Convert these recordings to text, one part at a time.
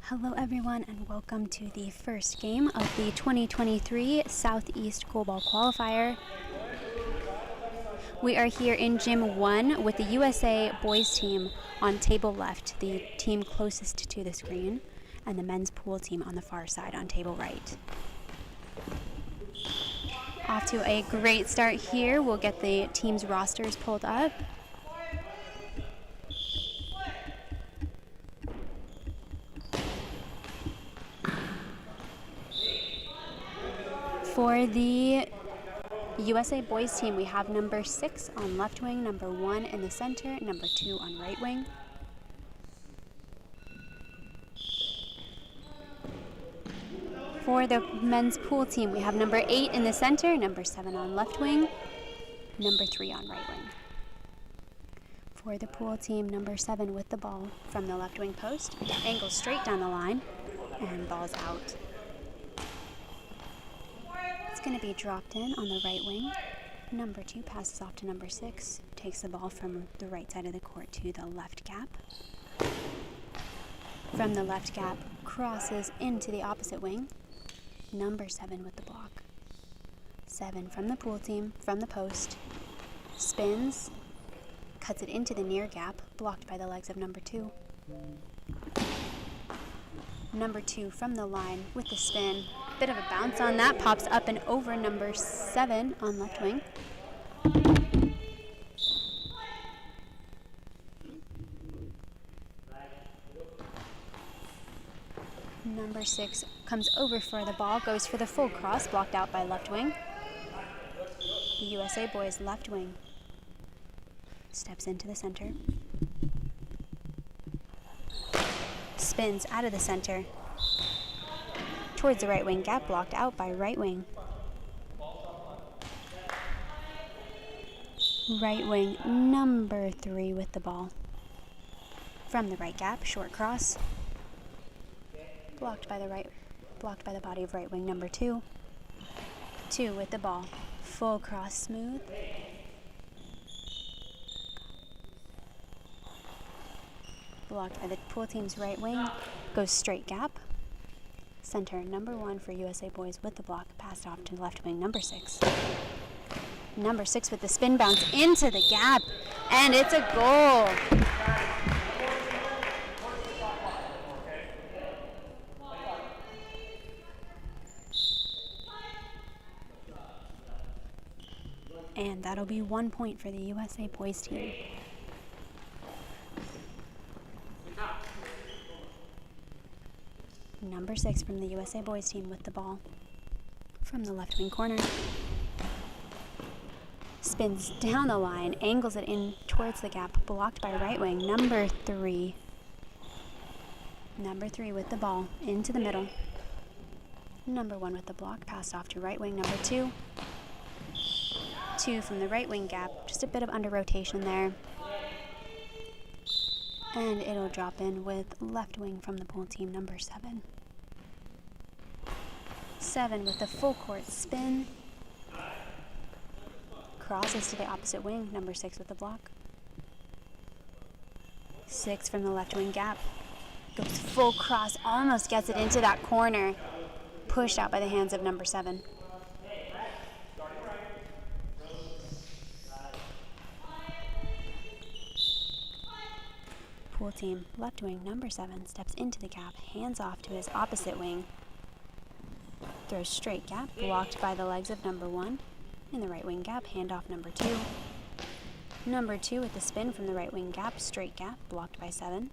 Hello everyone and welcome to the first game of the 2023 Southeast Goalball Qualifier. We are here in Gym 1 with the USA boys team on table left, the team closest to the screen, and the men's pool team on the far side on table right. Off to a great start here. We'll get the team's rosters pulled up. For the USA boys team, we have number 6 on left wing, number 1 in the center, number 2 on right wing. For the men's pool team, we have number 8 in the center, number 7 on left wing, number 3 on right wing. For the pool team, number 7 with the ball from the left wing post, angles straight down the line, and ball's out. It's going to be dropped in on the right wing. Number 2 passes off to number 6, takes the ball from the right side of the court to the left gap. From the left gap, crosses into the opposite wing. Number 7 with the block. 7 from the pool team, from the post, spins, cuts it into the near gap, blocked by the legs of number 2. Number 2 from the line with the spin. Bit of a bounce on that, pops up and over number 7 on left wing. Number 6 comes over for the ball, goes for the full cross, blocked out by left wing. The USA boys left wing steps into the center. Spins out of the center towards the right wing gap, blocked out by right wing. Right wing, number 3 with the ball. From the right gap, short cross. Blocked by the body of right wing, number 2. 2 with the ball. Full cross, smooth. Blocked by the pool team's right wing. Goes straight gap. Center, number 1 for USA boys with the block. Passed off to the left wing, number 6. Number 6 with the spin bounce into the gap. And it's a goal. And that'll be 1 point for the USA boys team. Number 6 from the USA boys team with the ball from the left wing corner. Spins down the line, angles it in towards the gap, blocked by right wing, number 3. Number 3 with the ball into the middle. Number 1 with the block, passed off to right wing, number 2. 2 from the right wing gap, just a bit of under rotation there. And it'll drop in with left wing from the pool team, number 7. 7 with the full court spin. Crosses to the opposite wing, number 6 with the block. 6 from the left wing gap. Goes full cross, almost gets it into that corner. Pushed out by the hands of number 7. Pool team, left wing, number 7, steps into the gap, hands off to his opposite wing. Throws straight gap, blocked by the legs of number 1. In the right wing gap, handoff number 2. Number 2 with the spin from the right wing gap, straight gap, blocked by 7.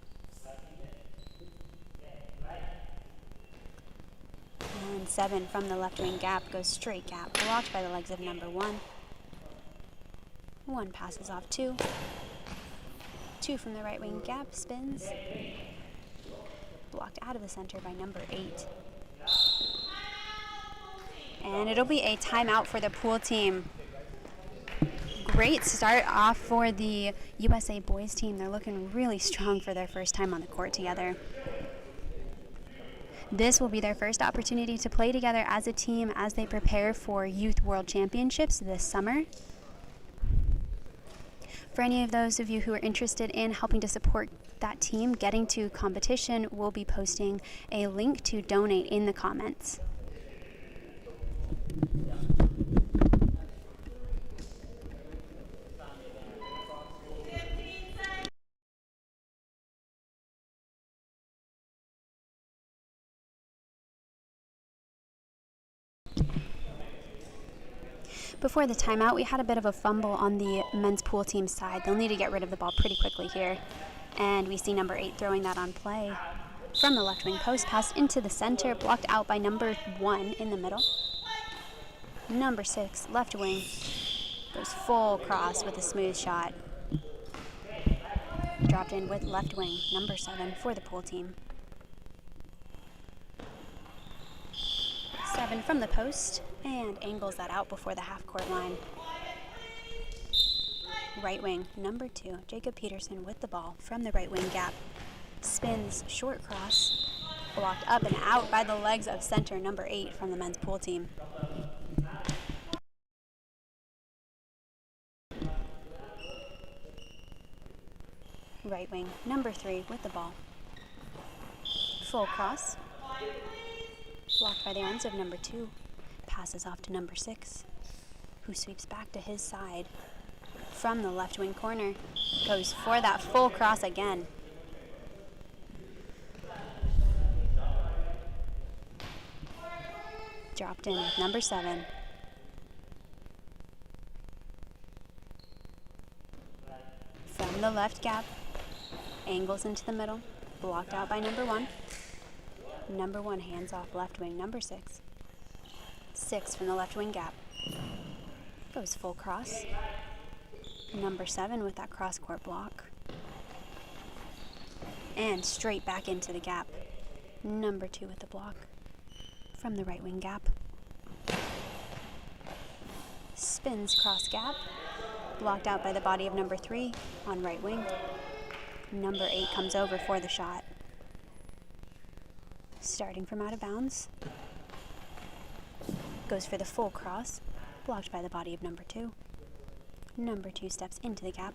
And 7 from the left wing gap goes straight gap, blocked by the legs of number 1. 1 passes off 2. 2 from the right wing gap, spins. Blocked out of the center by number 8. And it'll be a timeout for the pool team. Great start off for the USA boys team. They're looking really strong for their first time on the court together. This will be their first opportunity to play together as a team as they prepare for Youth World Championships this summer. For any of those of you who are interested in helping to support that team getting to competition will be posting a link to donate in the comments. Before the timeout, we had a bit of a fumble on the men's pool team side. They'll need to get rid of the ball pretty quickly here. And we see number 8 throwing that on play. From the left wing post, passed into the center, blocked out by number 1 in the middle. Number 6, left wing, goes full cross with a smooth shot. Dropped in with left wing, number 7 for the pool team. 7 from the post, and angles that out before the half-court line. Right wing, number 2, Jacob Peterson with the ball from the right wing gap. Spins, short cross, blocked up and out by the legs of center, number 8 from the men's pool team. Right wing, number 3 with the ball. Full cross, blocked by the arms of number 2. Passes off to number 6, who sweeps back to his side. From the left wing corner, goes for that full cross again. Dropped in with number 7. From the left gap, angles into the middle, blocked out by number 1. Number 1 hands off left wing, number 6. 6 from the left wing gap. Goes full cross. Number 7 with that cross court block. And straight back into the gap. Number 2 with the block from the right wing gap. Spins cross gap. Blocked out by the body of number 3 on right wing. Number 8 comes over for the shot. Starting from out of bounds. Goes for the full cross. Blocked by the body of number 2. Number 2 steps into the gap.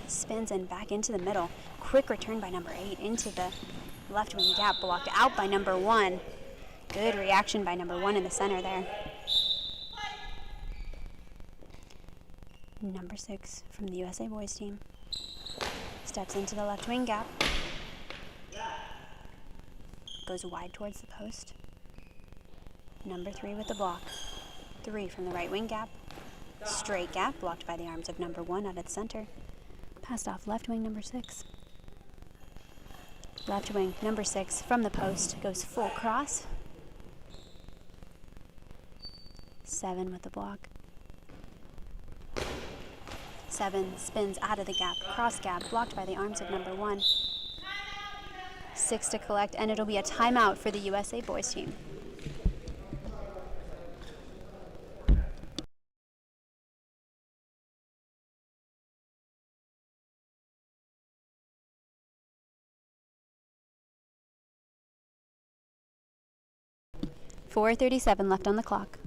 Spins and back into the middle. Quick return by number 8 into the left wing gap. Blocked out by number 1. Good reaction by number 1 in the center there. Number 6 from the USA boys team. Steps into the left wing gap. Goes wide towards the post. Number 3 with the block. 3 from the right wing gap. Straight gap, blocked by the arms of number 1 out of the center. Passed off left wing, number 6. Left wing, number 6 from the post. Goes full cross. 7 with the block. 7 spins out of the gap, cross gap, blocked by the arms of number 1. 6 to collect, and it'll be a timeout for the USA boys team. .4:37 left on the clock.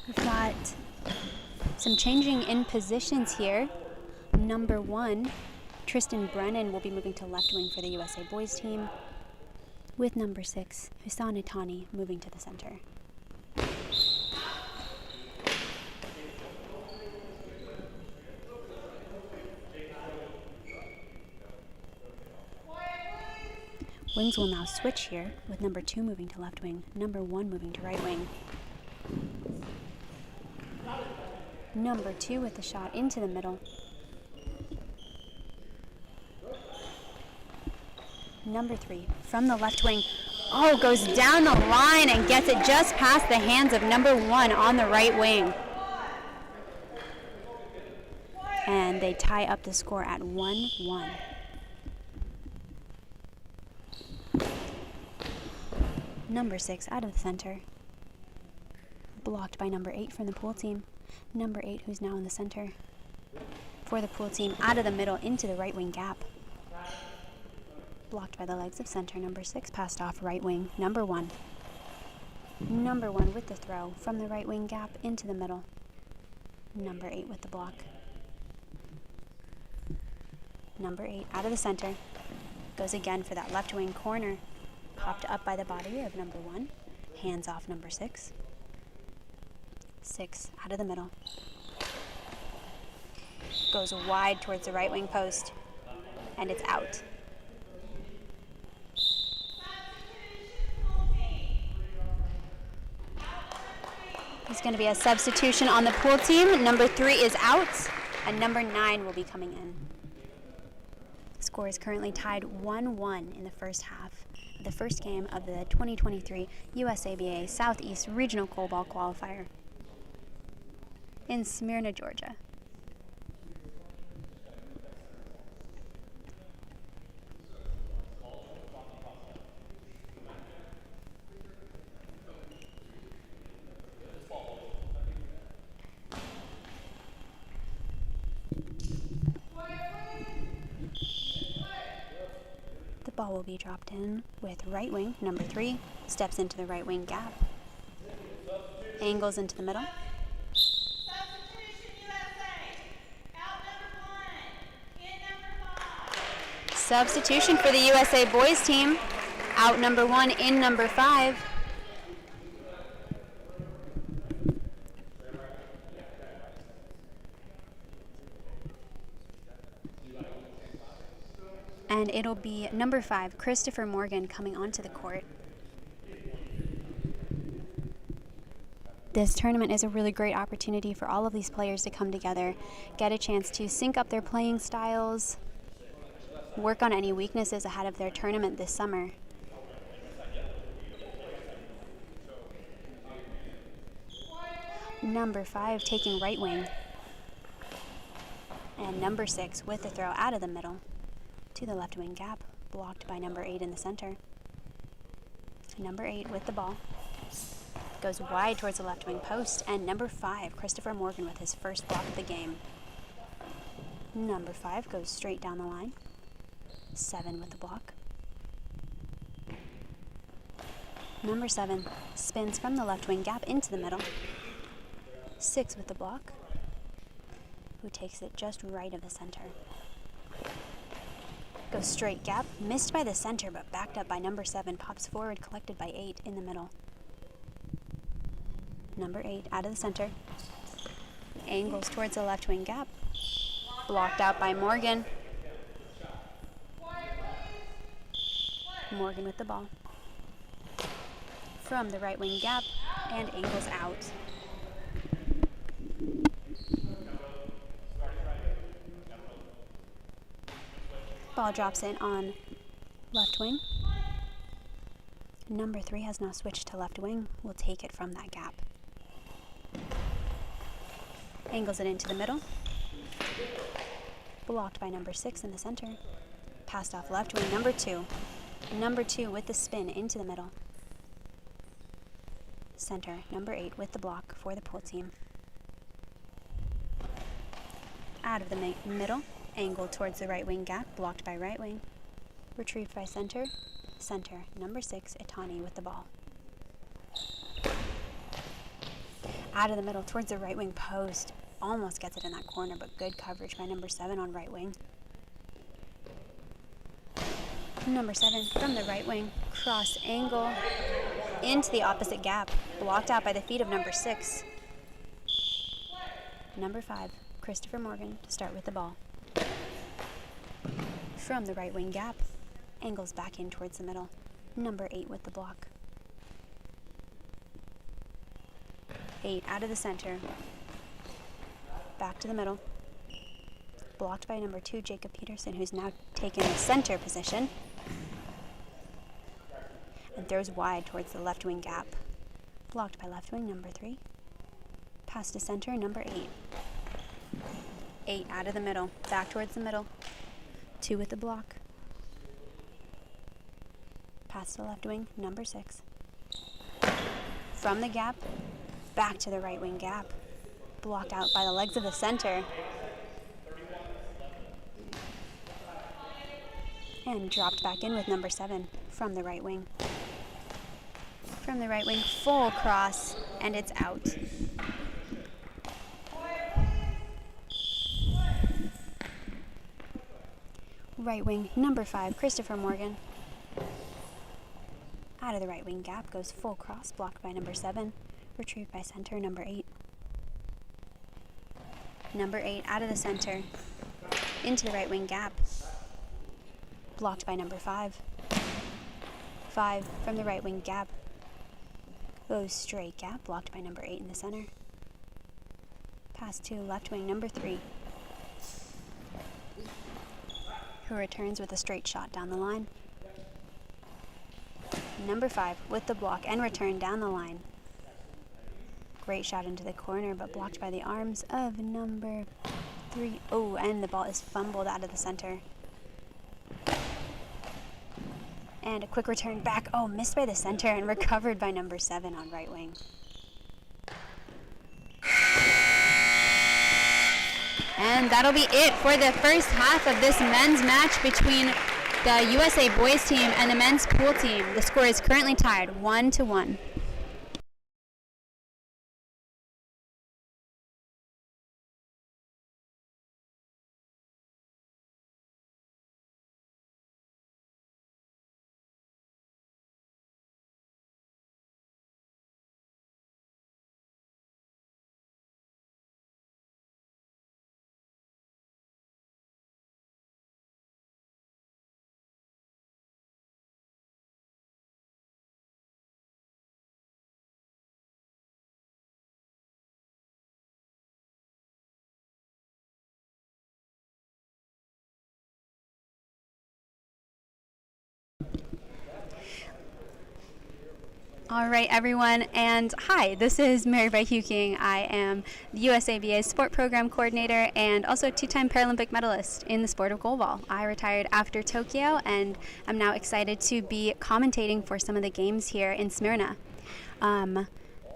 We've got some changing in positions here. Number 1, Tristan Brennan will be moving to left wing for the USA boys team, with number 6, Hassan Itani, moving to the center. Wings will now switch here, with number 2 moving to left wing, number 1 moving to right wing. Number 2 with the shot into the middle. Number 3 from the left wing. Oh, goes down the line and gets it just past the hands of number 1 on the right wing. And they tie up the score at 1-1. Number 6 out of the center. Blocked by number 8 from the pool team. Number 8, who's now in the center. For the pool team, out of the middle into the right wing gap. Blocked by the legs of center. Number 6 passed off right wing. Number 1. Number 1 with the throw from the right wing gap into the middle. Number 8 with the block. Number 8 out of the center. Goes again for that left wing corner. Popped up by the body of number 1. Hands off number 6. 6 out of the middle. Goes wide towards the right wing post. And it's out. There's going to be a substitution on the pool team. Number 3 is out, and number 9 will be coming in. The score is currently tied 1-1 in the first half of the first game of the 2023 USABA Southeast Regional Goalball Qualifier in Smyrna, Georgia. The ball will be dropped in with right wing, number 3, steps into the right wing gap, angles into the middle. Substitution for the USA boys team. Out number 1, in number 5. And it'll be number 5, Christopher Morgan, coming onto the court. This tournament is a really great opportunity for all of these players to come together, get a chance to sync up their playing styles, work on any weaknesses ahead of their tournament this summer. Number 5 taking right wing. And number 6 with the throw out of the middle to the left wing gap, blocked by number 8 in the center. Number 8 with the ball. Goes wide towards the left wing post, and number 5, Christopher Morgan, with his first block of the game. Number 5 goes straight down the line. 7 with the block. Number 7 spins from the left wing gap into the middle. 6 with the block, who takes it just right of the center. Goes straight gap, missed by the center, but backed up by number 7, pops forward, collected by 8 in the middle. Number 8 out of the center. Angles towards the left wing gap. Blocked out by Morgan. Morgan with the ball. From the right wing gap, and angles out. Ball drops in on left wing. Number 3 has now switched to left wing. Will take it from that gap. Angles it into the middle. Blocked by number 6 in the center. Passed off left wing, number 2. Number 2 with the spin into the middle. Center, number 8 with the block for the pool team. Out of the middle, angle towards the right wing gap, blocked by right wing. Retrieved by center. Center, number 6, Itani with the ball. Out of the middle towards the right wing post. Almost gets it in that corner, but good coverage by number 7 on right wing. Number 7 from the right wing, cross angle into the opposite gap, blocked out by the feet of number 6. Number 5, Christopher Morgan, to start with the ball. From the right wing gap, angles back in towards the middle. Number 8 with the block. 8 out of the center. Back to the middle. Blocked by number 2, Jacob Peterson, who's now taken the center position. And throws wide towards the left wing gap. Blocked by left wing, number 3. Pass to center, number 8. 8 out of the middle. Back towards the middle. 2 with the block. Pass to left wing, number 6. from the gap, back to the right wing gap. Blocked out by the legs of the center. And dropped back in with number 7 from the right wing. From the right wing, full cross, and it's out. Right wing, number 5, Christopher Morgan. Out of the right wing gap, goes full cross, blocked by number 7. Retrieved by center, number 8. Number 8, out of the center, into the right wing gap. Blocked by number 5. 5 from the right wing gap. Goes straight gap, blocked by number 8 in the center. Pass to left wing, number 3. Who returns with a straight shot down the line. Number 5 with the block and return down the line. Great shot into the corner, but blocked by the arms of number 3. Oh, and the ball is fumbled out of the center. And a quick return back. Oh, missed by the center and recovered by number 7 on right wing. And that'll be it for the first half of this men's match between the USA boys team and the men's pool team. The score is currently tied 1-1. All right, everyone, and hi, this is Mary King. I am the USABA Sport Program Coordinator and also two-time Paralympic medalist in the sport of goalball. I retired after Tokyo, and I'm now excited to be commentating for some of the games here in Smyrna.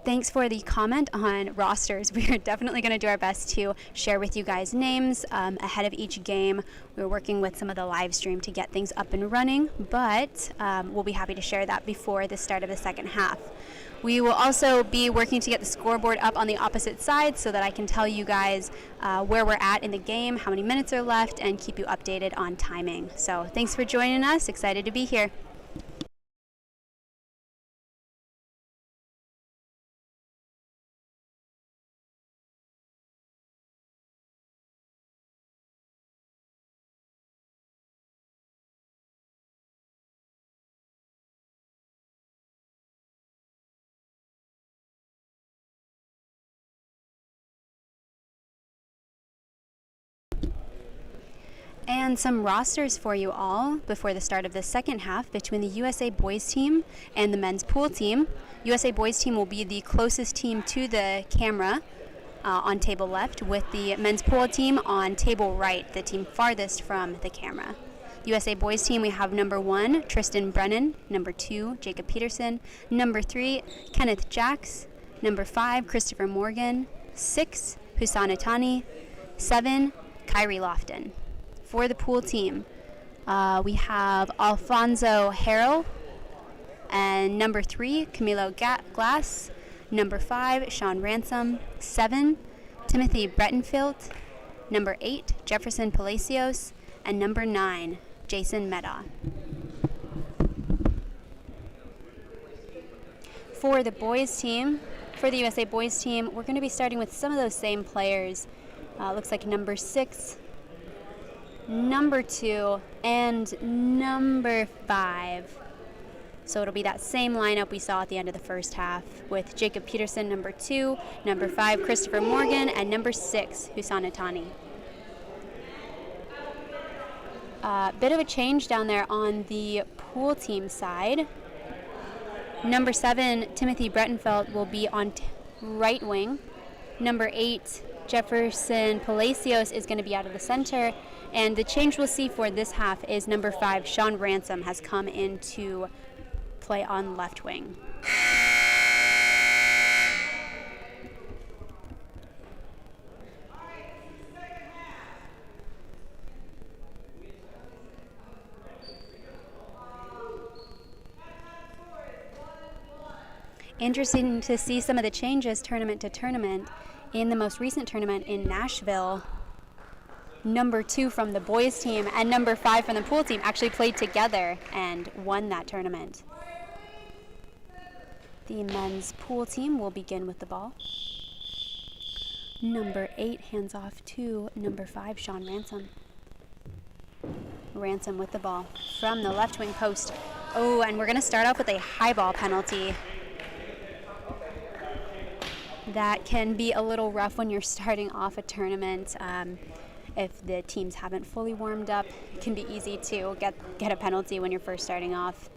Thanks for the comment on rosters. We're definitely going to do our best to share with you guys names ahead of each game. We're working with some of the live stream to get things up and running, but we'll be happy to share that before the start of the second half. We will also be working to get the scoreboard up on the opposite side so that I can tell you guys where we're at in the game, how many minutes are left, and keep you updated on timing. So thanks for joining us. Excited to be here. And some rosters for you all before the start of the second half between the USA boys team and the men's pool team. USA boys team will be the closest team to the camera on table left, with the men's pool team on table right, the team farthest from the camera. USA boys team, we have number 1, Tristan Brennan, number 2, Jacob Peterson, number 3, Kenneth Jacks, number 5, Christopher Morgan, 6, Husan Itani, 7, Kyrie Lofton. For the pool team, we have Alfonso Harrell, and number 3, Camilo Glass, number 5, Sean Ransom, 7, Timothy Brettenfield, number 8, Jefferson Palacios, and number 9, Jason Meda. For the boys team, for the USA boys team, we're going to be starting with some of those same players. Looks like number 6, number 2, and number 5. So it'll be that same lineup we saw at the end of the first half, with Jacob Peterson, number 2, number 5, Christopher Morgan, and number 6, Husan Itani. Bit of a change down there on the pool team side. Number 7, Timothy Brettenfeld, will be on right wing. Number 8, Jefferson Palacios, is going to be out of the center. And the change we'll see for this half is number 5, Sean Ransom, has come in to play on left wing. Interesting to see some of the changes tournament to tournament. In the most recent tournament in Nashville, number 2 from the boys team and number 5 from the pool team actually played together and won that tournament. The men's pool team will begin with the ball. Number 8 hands off to number 5, Sean Ransom. Ransom with the ball from the left wing post. Oh, and we're going to start off with a high ball penalty. That can be a little rough when you're starting off a tournament. If the teams haven't fully warmed up, it can be easy to get a penalty when you're first starting off.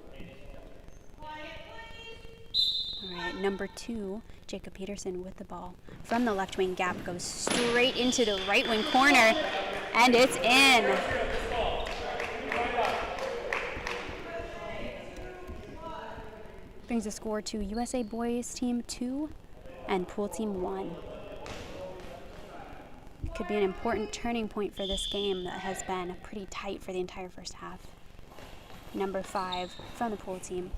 All right, number 2, Jacob Peterson with the ball from the left wing gap, goes straight into the right wing corner, and it's in. Brings the score to USA boys team 2 and pool team 1. Could be an important turning point for this game that has been pretty tight for the entire first half. Number 5 from the pool team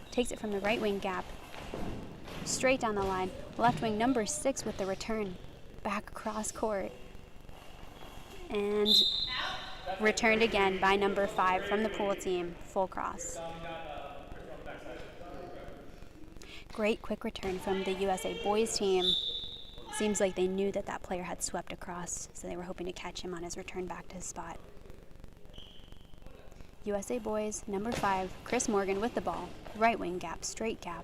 takes it from the right wing gap, straight down the line. Left wing number 6 with the return, back across court, and returned again by number 5 from the pool team, full cross. Great quick return from the USA boys team. Seems like they knew that that player had swept across, so they were hoping to catch him on his return back to his spot. USA boys, number 5, Chris Morgan with the ball. Right wing gap, straight gap.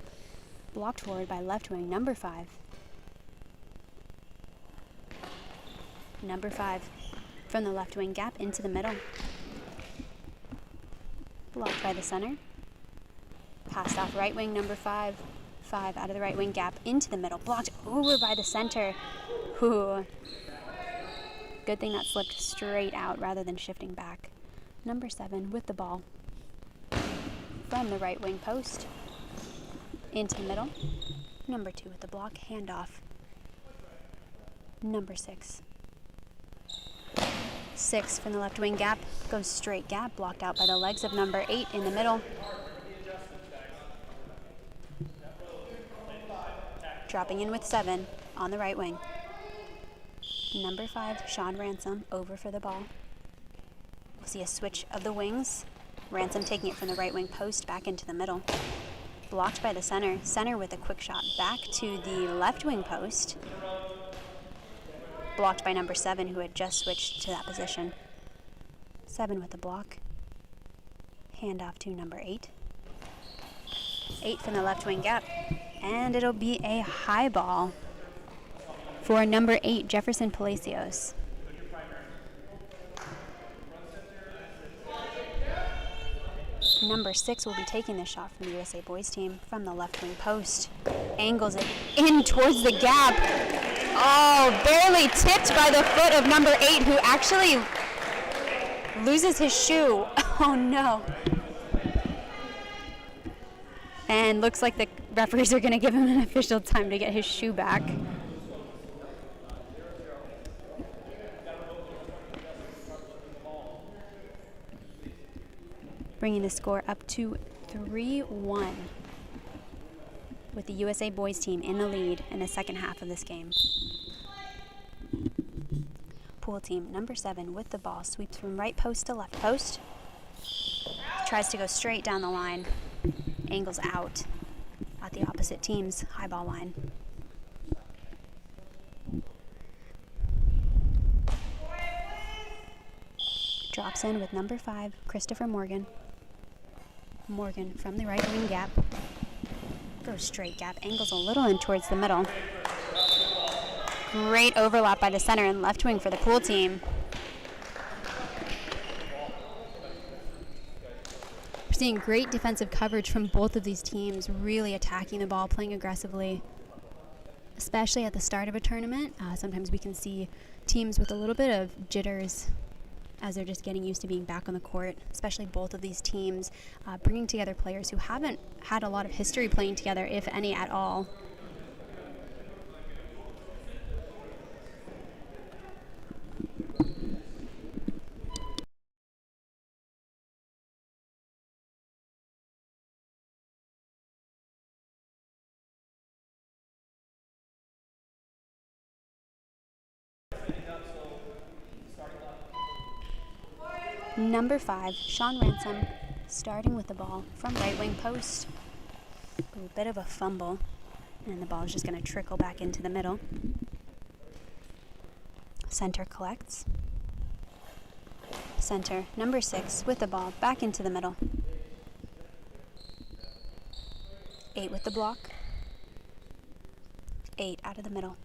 Blocked forward by left wing, number 5. Number 5 from the left wing gap into the middle. Blocked by the center. Passed off right wing, number 5. 5 out of the right wing gap into the middle. Blocked over by the center. Ooh. Good thing that slipped straight out rather than shifting back. Number 7 with the ball from the right wing post into the middle. Number 2 with the block, handoff. Number 6. 6 from the left wing gap, goes straight gap, blocked out by the legs of number 8 in the middle. Dropping in with 7 on the right wing. Number 5, Sean Ransom, over for the ball. We'll see a switch of the wings. Ransom taking it from the right wing post back into the middle. Blocked by the center. Center with a quick shot back to the left wing post. Blocked by number 7, who had just switched to that position. 7 with the block. Handoff to number 8. 8 from the left wing gap. And it'll be a high ball for number 8, Jefferson Palacios. Number 6 will be taking the shot from the USA boys team from the left wing post. Angles it in towards the gap. Oh, barely tipped by the foot of number 8, who actually loses his shoe. Oh no. And looks like the referees are going to give him an official time to get his shoe back. Bringing the score up to 3-1 with the USA boys team in the lead in the second half of this game. Pool team, number 7 with the ball, sweeps from right post to left post. Tries to go straight down the line. Angles out at the opposite team's high ball line. Drops in with number 5, Christopher Morgan. Morgan from the right wing gap. Goes straight gap, angles a little in towards the middle. Great overlap by the center and left wing for the pool team. We're seeing great defensive coverage from both of these teams, really attacking the ball, playing aggressively, especially at the start of a tournament. Sometimes we can see teams with a little bit of jitters as they're just getting used to being back on the court, especially both of these teams bringing together players who haven't had a lot of history playing together, if any at all. number 5, Sean Ransom, starting with the ball from right wing post. Ooh, bit of a fumble, and the ball is just going to trickle back into the middle. Center collects. Center, number 6, with the ball back into the middle. 8 with the block. 8 out of the middle.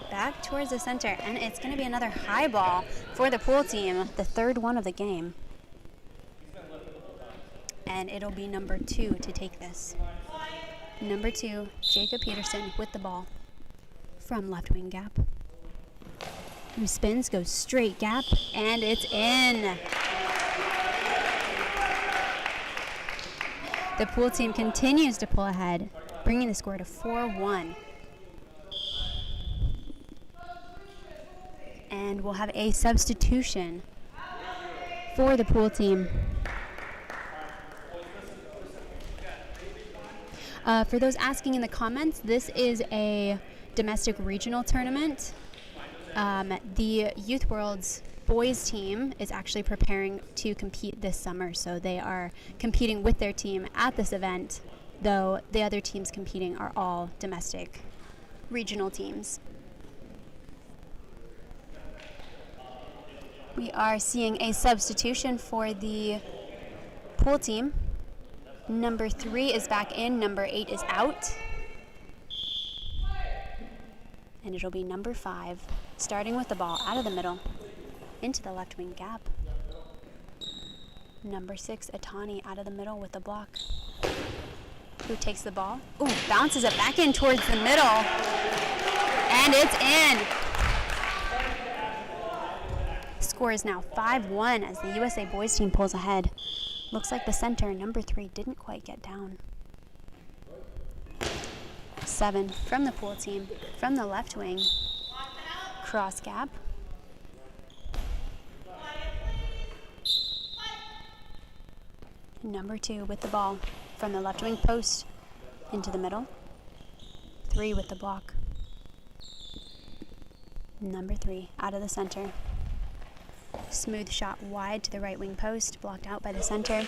Back towards the center, and it's going to be another high ball for the pool team, the third one of the game. And it'll be number 2 to take this. Number 2, Jacob Peterson with the ball from left wing gap. Who spins, goes straight gap, and it's in. The pool team continues to pull ahead, bringing the score to 4-1. And we'll have a substitution for the pool team. For those asking in the comments, this is a domestic regional tournament. The Youth World's boys team is actually preparing to compete this summer, so they are competing with their team at this event, though the other teams competing are all domestic regional teams. We are seeing a substitution for the pool team. Number 3 is back in, number 8 is out. And it'll be number 5, starting with the ball out of the middle, into the left wing gap. Number 6, Atani, out of the middle with the block. Who takes the ball? Ooh, bounces it back in towards the middle. And it's in. Score is now 5-1 as the USA boys team pulls ahead. Looks like the center, number 3, didn't quite get down. 7 from the pool team, from the left wing. Cross gap. Number 2 with the ball from the left wing post into the middle. 3 with the block. Number 3 out of the center. Smooth shot wide to the right wing post, blocked out by the center.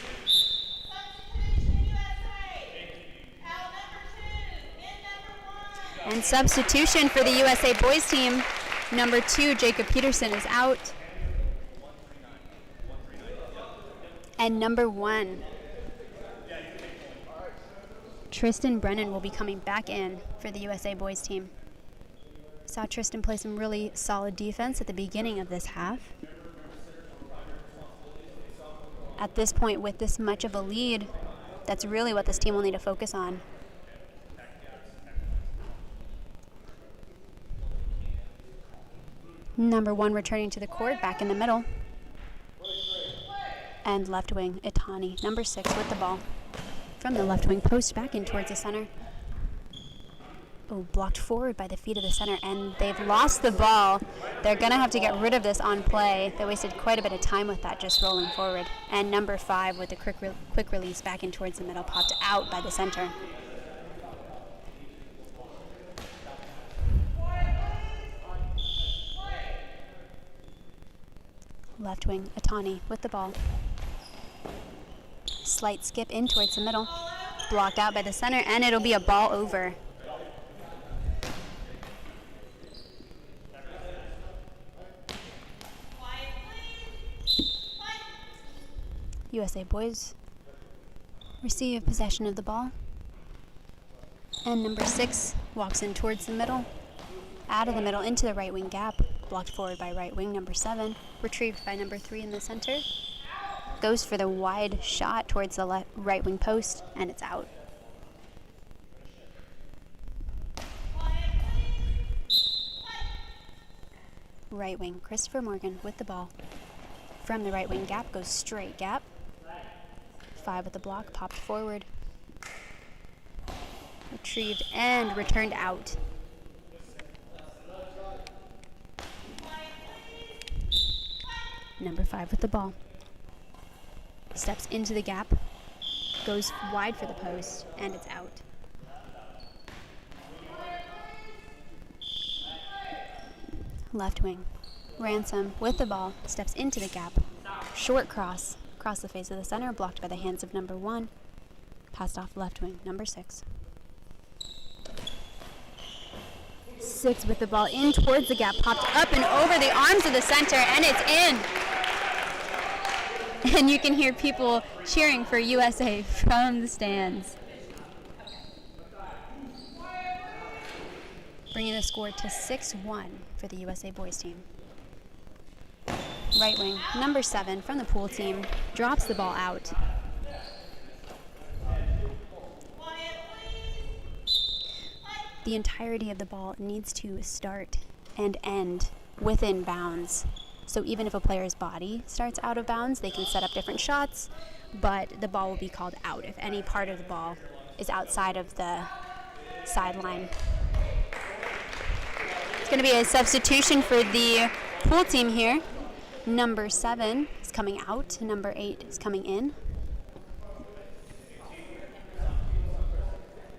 And substitution for the USA boys team. Number 2, Jacob Peterson, is out. And number 1, Tristan Brennan, will be coming back in for the USA boys team. Saw Tristan play some really solid defense at the beginning of this half. At this point, with this much of a lead, that's really what this team will need to focus on. Number 1 returning to the court, back in the middle. And left wing, Itani, number 6, with the ball. From the left wing post, back in towards the center. Oh, blocked forward by the feet of the center, and they've lost the ball. They're going to have to get rid of this on play. They wasted quite a bit of time with that, just rolling forward. And number 5 with the quick release back in towards the middle, popped out by the center. Left wing, Atani with the ball. Slight skip in towards the middle. Blocked out by the center, and it'll be a ball over. USA boys receive possession of the ball. And number 6 walks in towards the middle. Out of the middle into the right wing gap. Blocked forward by right wing, number 7. Retrieved by number 3 in the center. Goes for the wide shot towards the right wing post, and it's out. Right wing, Christopher Morgan with the ball. From the right wing gap, goes straight gap. 5 with the block, popped forward. Retrieved and returned out. Number 5 with the ball. Steps into the gap, goes wide for the post, and it's out. Left wing, Ransom with the ball, steps into the gap, Short cross. Across the face of the center, blocked by the hands of number 1. Passed off left wing, number 6. 6 with the ball in towards the gap, popped up and over the arms of the center, and it's in. And you can hear people cheering for USA from the stands. Bringing the score to 6-1 for the USA boys team. Right wing, number 7 from the pool team, drops the ball out. The entirety of the ball needs to start and end within bounds. So even if a player's body starts out of bounds, they can set up different shots, but the ball will be called out if any part of the ball is outside of the sideline. It's going to be a substitution for the pool team here. Number 7 is coming out, number 8 is coming in.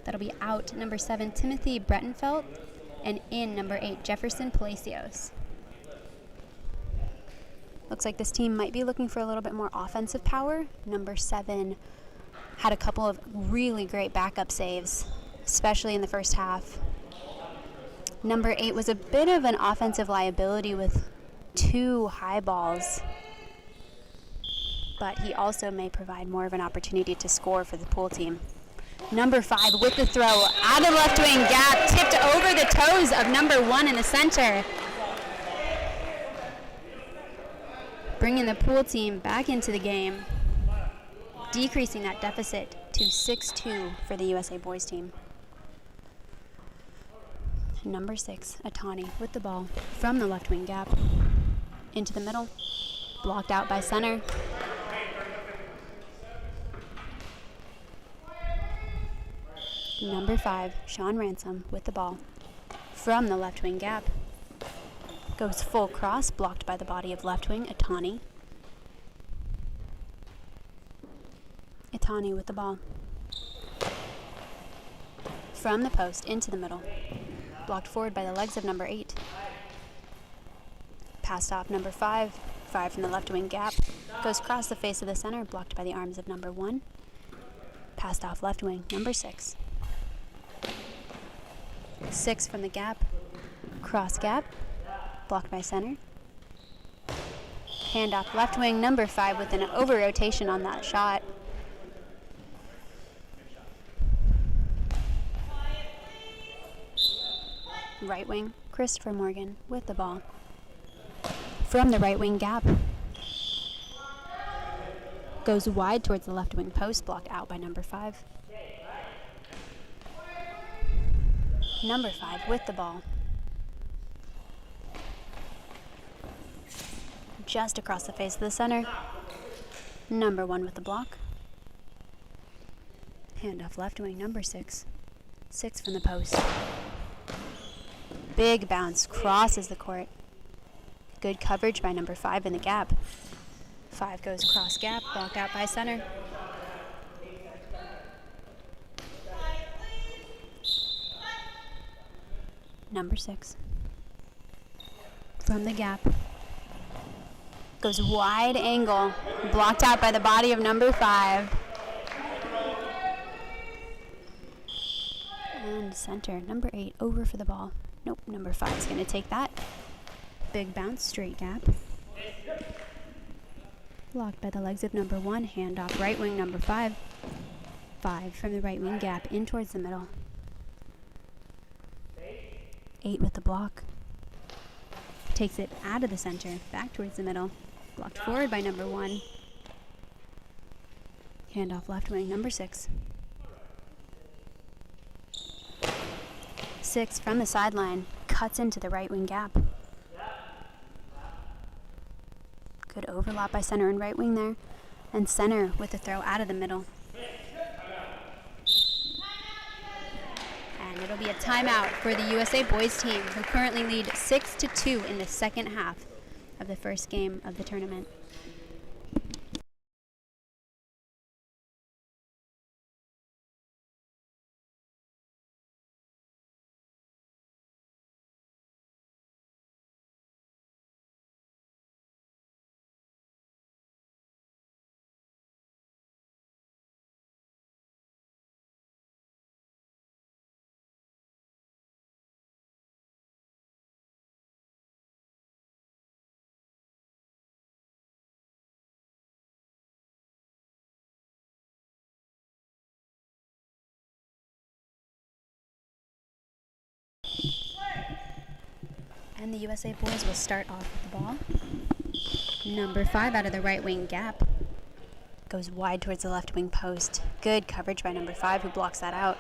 That'll be out number 7, Timothy Brettenfeld, and in number 8, Jefferson Palacios. Looks like this team might be looking for a little bit more offensive power. Number 7 had a couple of really great backup saves, especially in the first half. Number 8 was a bit of an offensive liability with 2 high balls, but he also may provide more of an opportunity to score for the pool team. Number 5 with the throw out of left wing gap, tipped over the toes of number 1 in the center. Bringing the pool team back into the game, decreasing that deficit to 6-2 for the USA boys team. Number 6, Atani with the ball from the left wing gap into the middle, blocked out by center. Number 5, Sean Ransom with the ball from the left wing gap. Goes full cross, blocked by the body of left wing, Atani. Atani with the ball from the post into the middle, blocked forward by the legs of number 8. Passed off number 5, 5 from the left wing gap. Goes across the face of the center, blocked by the arms of number 1. Passed off left wing, number 6. 6 from the gap, cross gap, blocked by center. Handoff left wing, number 5 with an over rotation on that shot. Right wing, Christopher Morgan with the ball from the right wing gap. Goes wide towards the left wing post, blocked out by number 5. Number 5 with the ball just across the face of the center. Number 1 with the block. Handoff left wing, number 6. 6 from the post. Big bounce, crosses the court. Good coverage by number 5 in the gap. 5 goes cross gap, blocked out by center. Number 6 from the gap. Goes wide angle, blocked out by the body of number 5. And center, number 8 over for the ball. Nope, number 5 is going to take that. Big bounce, straight gap. Blocked by the legs of number 1, handoff right wing, number 5. 5 from the right wing gap in towards the middle. 8 with the block. Takes it out of the center, back towards the middle. Blocked forward by number 1. Handoff left wing, number 6. 6 from the sideline, cuts into the right wing gap. Good overlap by center and right wing there. And center with the throw out of the middle. And it'll be a timeout for the USA boys team, who currently lead 6-2 in the second half of the first game of the tournament. And the USA boys will start off with the ball. Number 5 out of the right wing gap. Goes wide towards the left wing post. Good coverage by number 5 who blocks that out.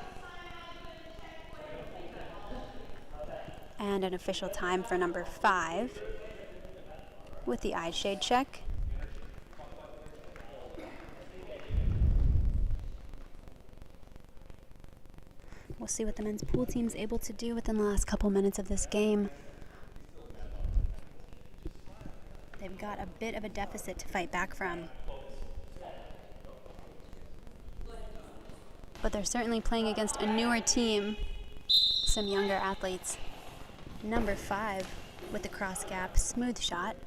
And an official time for number 5 with the eye shade check. We'll see what the men's pool team is able to do within the last couple minutes of this game. They've got a bit of a deficit to fight back from. But they're certainly playing against a newer team, some younger athletes. Number 5 with the cross gap, smooth shot.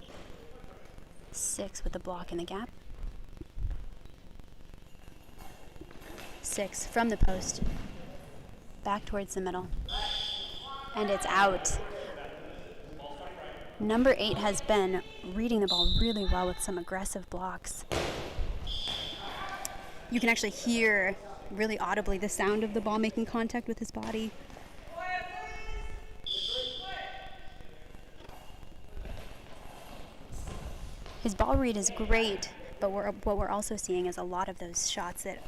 6 with the block in the gap. 6 from the post. Back towards the middle. And it's out. Number 8 has been reading the ball really well with some aggressive blocks. You can actually hear really audibly the sound of the ball making contact with his body. His ball read is great, but what we're also seeing is a lot of those shots that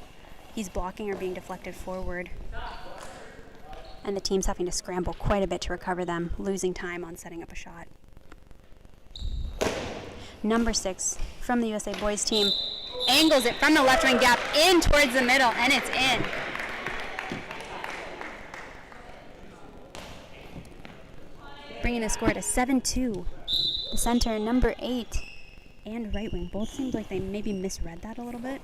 he's blocking are being deflected forward. And the team's having to scramble quite a bit to recover them, losing time on setting up a shot. Number 6 from the USA boys team angles it from the left wing gap in towards the middle, and it's in. Bringing the score to 7-2. The center, number 8, and right wing both seemed like they maybe misread that a little bit.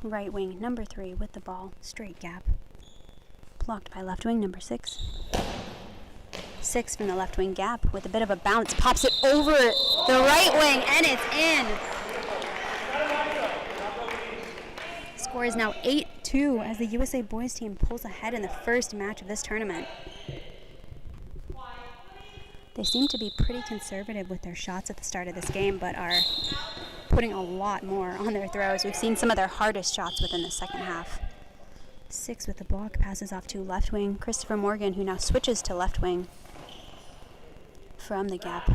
Right wing, number 3 with the ball, straight gap. Blocked by left wing, number 6. 6 from the left wing gap with a bit of a bounce. Pops it over the right wing, and it's in. Score is now 8-2 as the USA boys team pulls ahead in the first match of this tournament. They seem to be pretty conservative with their shots at the start of this game, but are putting a lot more on their throws. We've seen some of their hardest shots within the second half. 6 with the block, passes off to left wing. Christopher Morgan, who now switches to left wing from the gap.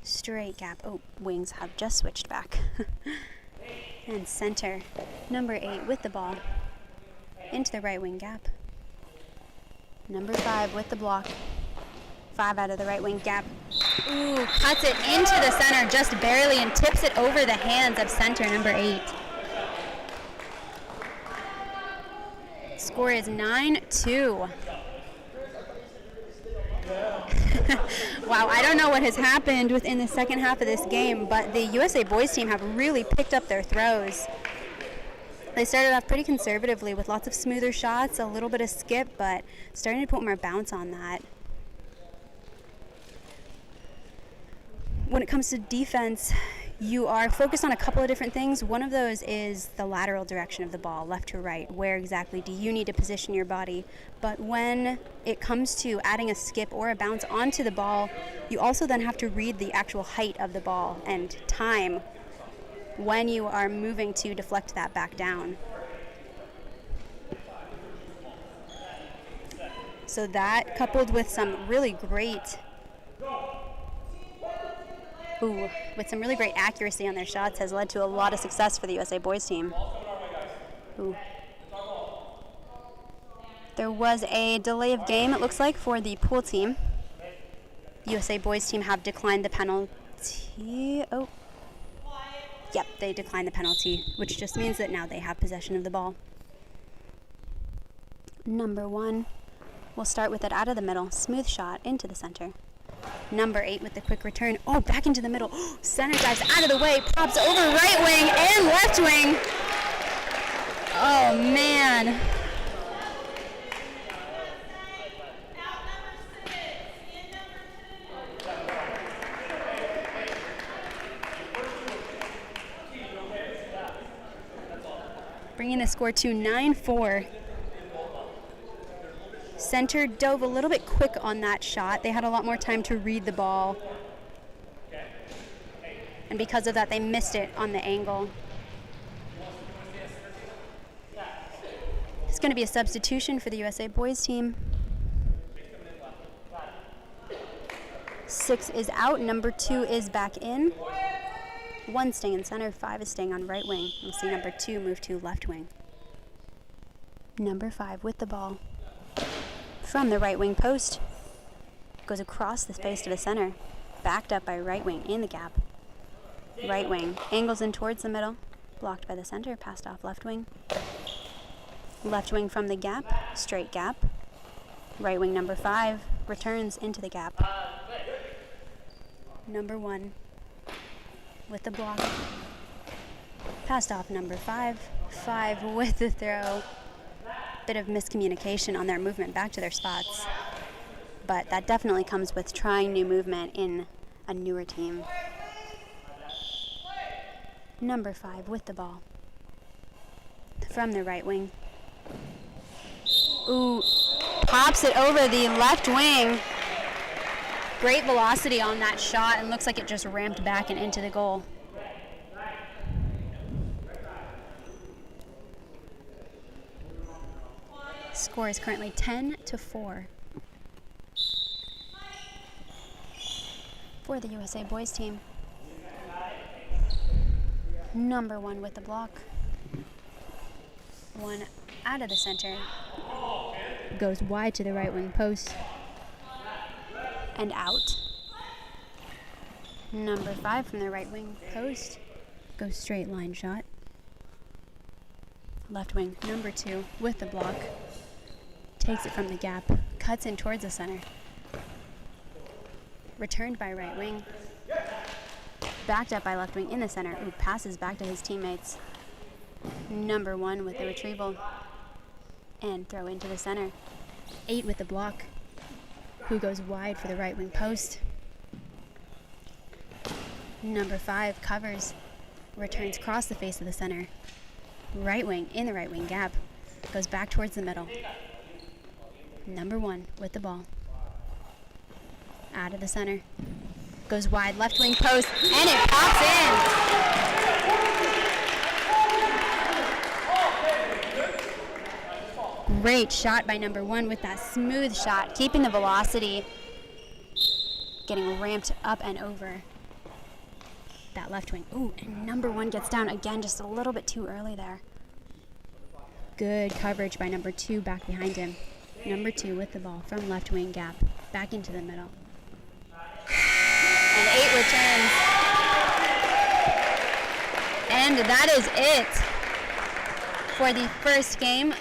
Straight gap. Oh, wings have just switched back. And center, number 8 with the ball into the right wing gap. Number 5 with the block. 5 out of the right wing gap. Ooh, cuts it into the center just barely and tips it over the hands of center, number 8. Score is 9-2. Wow, I don't know what has happened within the second half of this game, but the USA boys team have really picked up their throws. They started off pretty conservatively with lots of smoother shots, a little bit of skip, but starting to put more bounce on that. When it comes to defense, you are focused on a couple of different things. One of those is the lateral direction of the ball, left to right. Where exactly do you need to position your body? But when it comes to adding a skip or a bounce onto the ball, you also then have to read the actual height of the ball and time when you are moving to deflect that back down. So that, coupled with some really great with some really great accuracy on their shots, has led to a lot of success for the USA boys team. Ooh. There was a delay of game, it looks like, for the pool team. USA boys team have declined the penalty. Oh. Yep, they declined the penalty, which just means that now they have possession of the ball. Number 1. We'll start with it out of the middle. Smooth shot into the center. Number 8 with the quick return. Oh, back into the middle. Center dives out of the way. Pops over right wing and left wing. Oh, man. Bringing the score to 9-4. Center dove a little bit quick on that shot. They had a lot more time to read the ball. And because of that, they missed it on the angle. going to be a substitution for the USA boys team. 6 is out, number 2 is back in. 1 staying in center, 5 is staying on right wing. We'll see number 2 move to left wing. Number 5 with the ball. From the right wing post. Goes across the space to the center. Backed up by right wing in the gap. Right wing angles in towards the middle. Blocked by the center, passed off left wing. Left wing from the gap, straight gap. Right wing number 5 returns into the gap. Number 1 with the block. Passed off number 5. 5 with the throw. Bit of miscommunication on their movement back to their spots. But that definitely comes with trying new movement in a newer team. Number 5 with the ball. From the right wing. Ooh, pops it over the left wing. Great velocity on that shot, and looks like it just ramped back and into the goal. Score is currently 10-4 for the USA boys team. Number 1 with the block. 1 out of the center. Goes wide to the right wing post. And out. Number 5 from the right wing post. Goes straight line shot. Left wing, number 2 with the block. Takes it from the gap. Cuts in towards the center. Returned by right wing. Backed up by left wing in the center. Ooh, passes back to his teammates. Number 1 with the retrieval. And throw into the center. 8 with the block. Who goes wide for the right wing post. Number 5 covers. Returns across the face of the center. Right wing in the right wing gap. Goes back towards the middle. Number 1 with the ball. Out of the center. Goes wide, left wing post, and it pops in. Great shot by number 1 with that smooth shot, keeping the velocity, getting ramped up and over that left wing. Ooh, and number 1 gets down again just a little bit too early there. Good coverage by number 2 back behind him. Number 2 with the ball from left wing gap, back into the middle. And 8 returns. And that is it for the first game.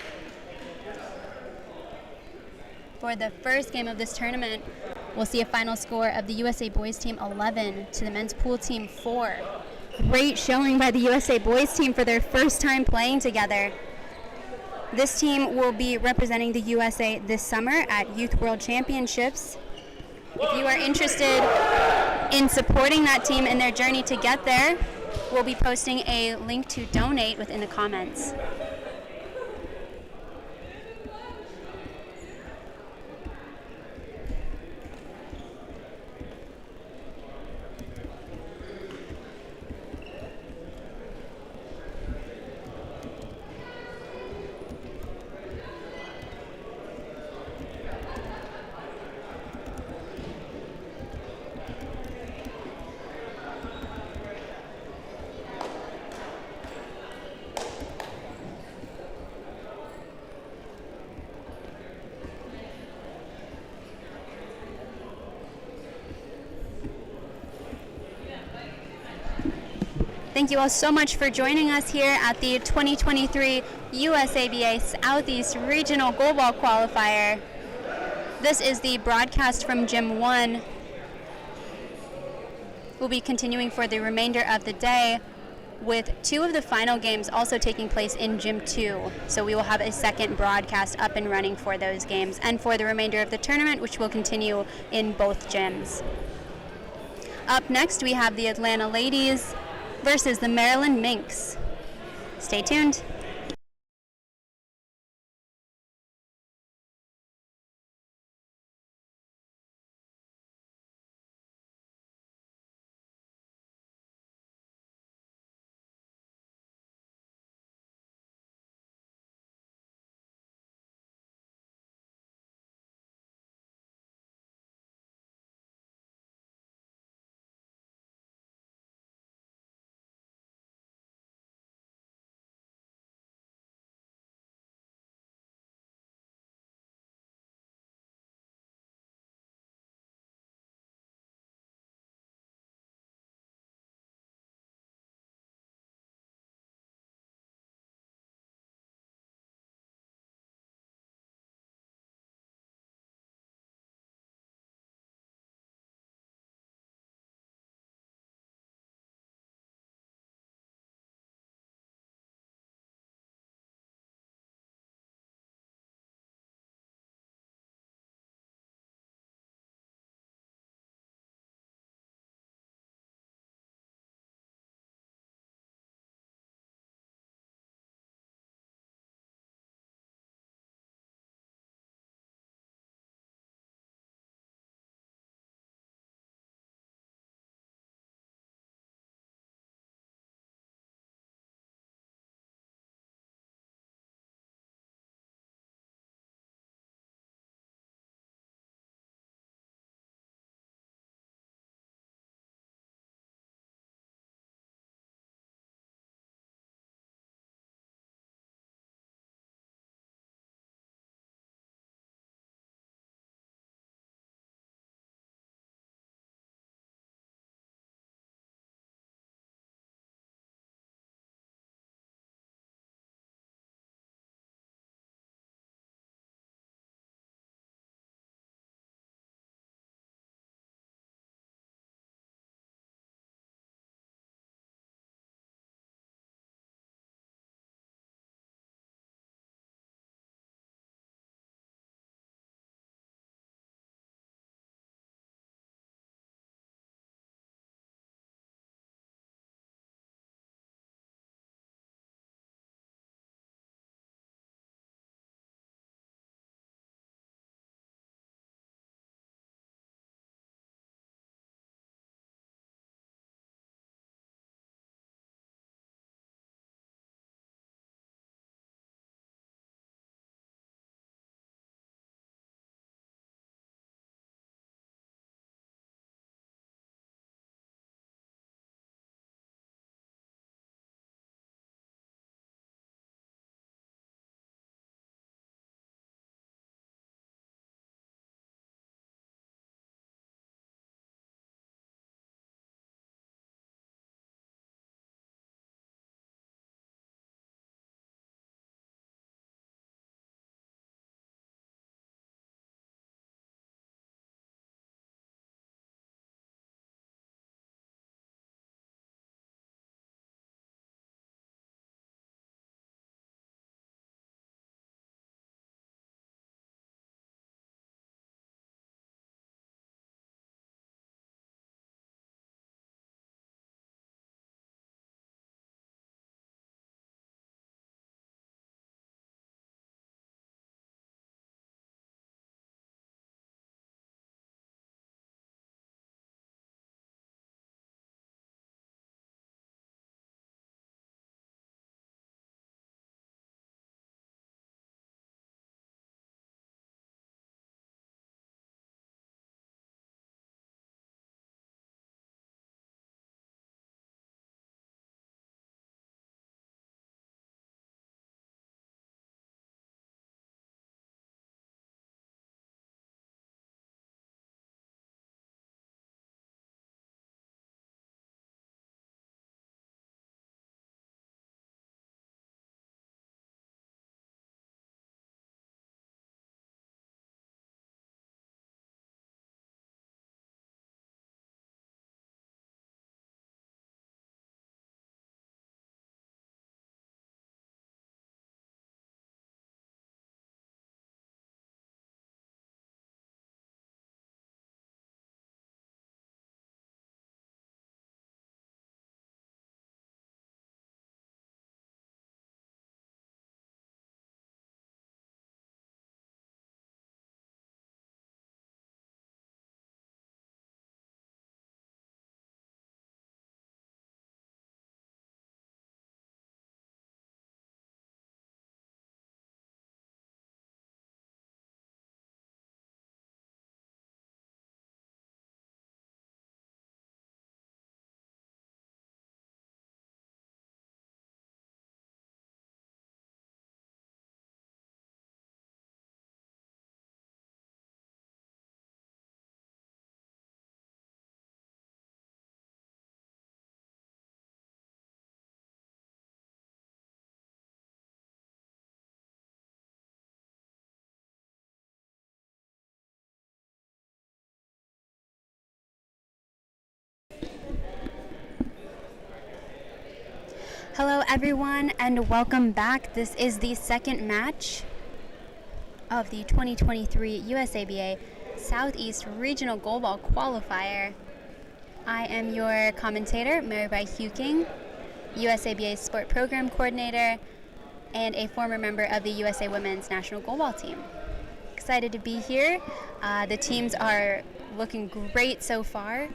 For the first game of this tournament, we'll see a final score of the USA boys team 11 to the men's pool team 4. Great showing by the USA boys team for their first time playing together. This team will be representing the USA this summer at Youth World Championships. If you are interested in supporting that team in their journey to get there, we'll be posting a link to donate within the comments. Thank you all so much for joining us here at the 2023 USABA Southeast Regional Goalball Qualifier. This is the broadcast from Gym 1. We'll be continuing for the remainder of the day with 2 of the final games also taking place in Gym 2. So we will have a second broadcast up and running for those games and for the remainder of the tournament, which will continue in both gyms. Up next, we have the Atlanta Ladies versus the Maryland Minx. Stay tuned. Hello everyone and welcome back. This is the second match of the 2023 USABA Southeast Regional Goalball Qualifier. I am your commentator, Marybeth Huking, USABA Sport Program Coordinator and a former member of the USA Women's National Goalball Team. Excited to be here. The teams are looking great so far.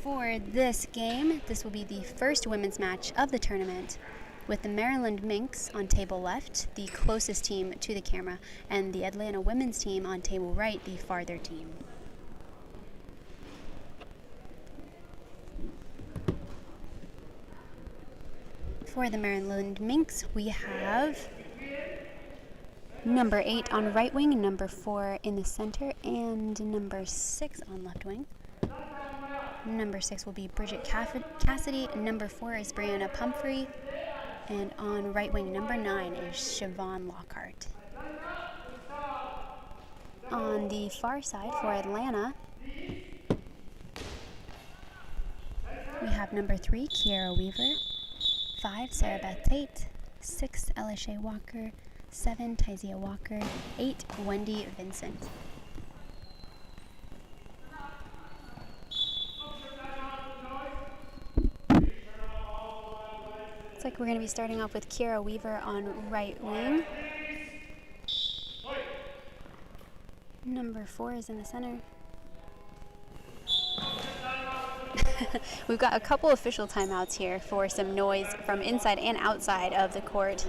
For this game, this will be the first women's match of the tournament, with the Maryland Minx on table left, the closest team to the camera, and the Atlanta women's team on table right, the farther team. For the Maryland Minx, we have number 8 on right wing, number 4 in the center, and number 6 on left wing. Number 6 will be Bridget Cassidy, number 4 is Brianna Pumphrey, and on right wing, number 9 is Siobhan Lockhart. On the far side for Atlanta, we have number 3, Kiara Weaver, 5, Sarah Beth Tate, 6, Elisha Walker, 7, Tyzia Walker, 8, Wendy Vincent. Looks like we're going to be starting off with Kiara Weaver on right wing. Number 4 is in the center. We've got a couple official timeouts here for some noise from inside and outside of the court.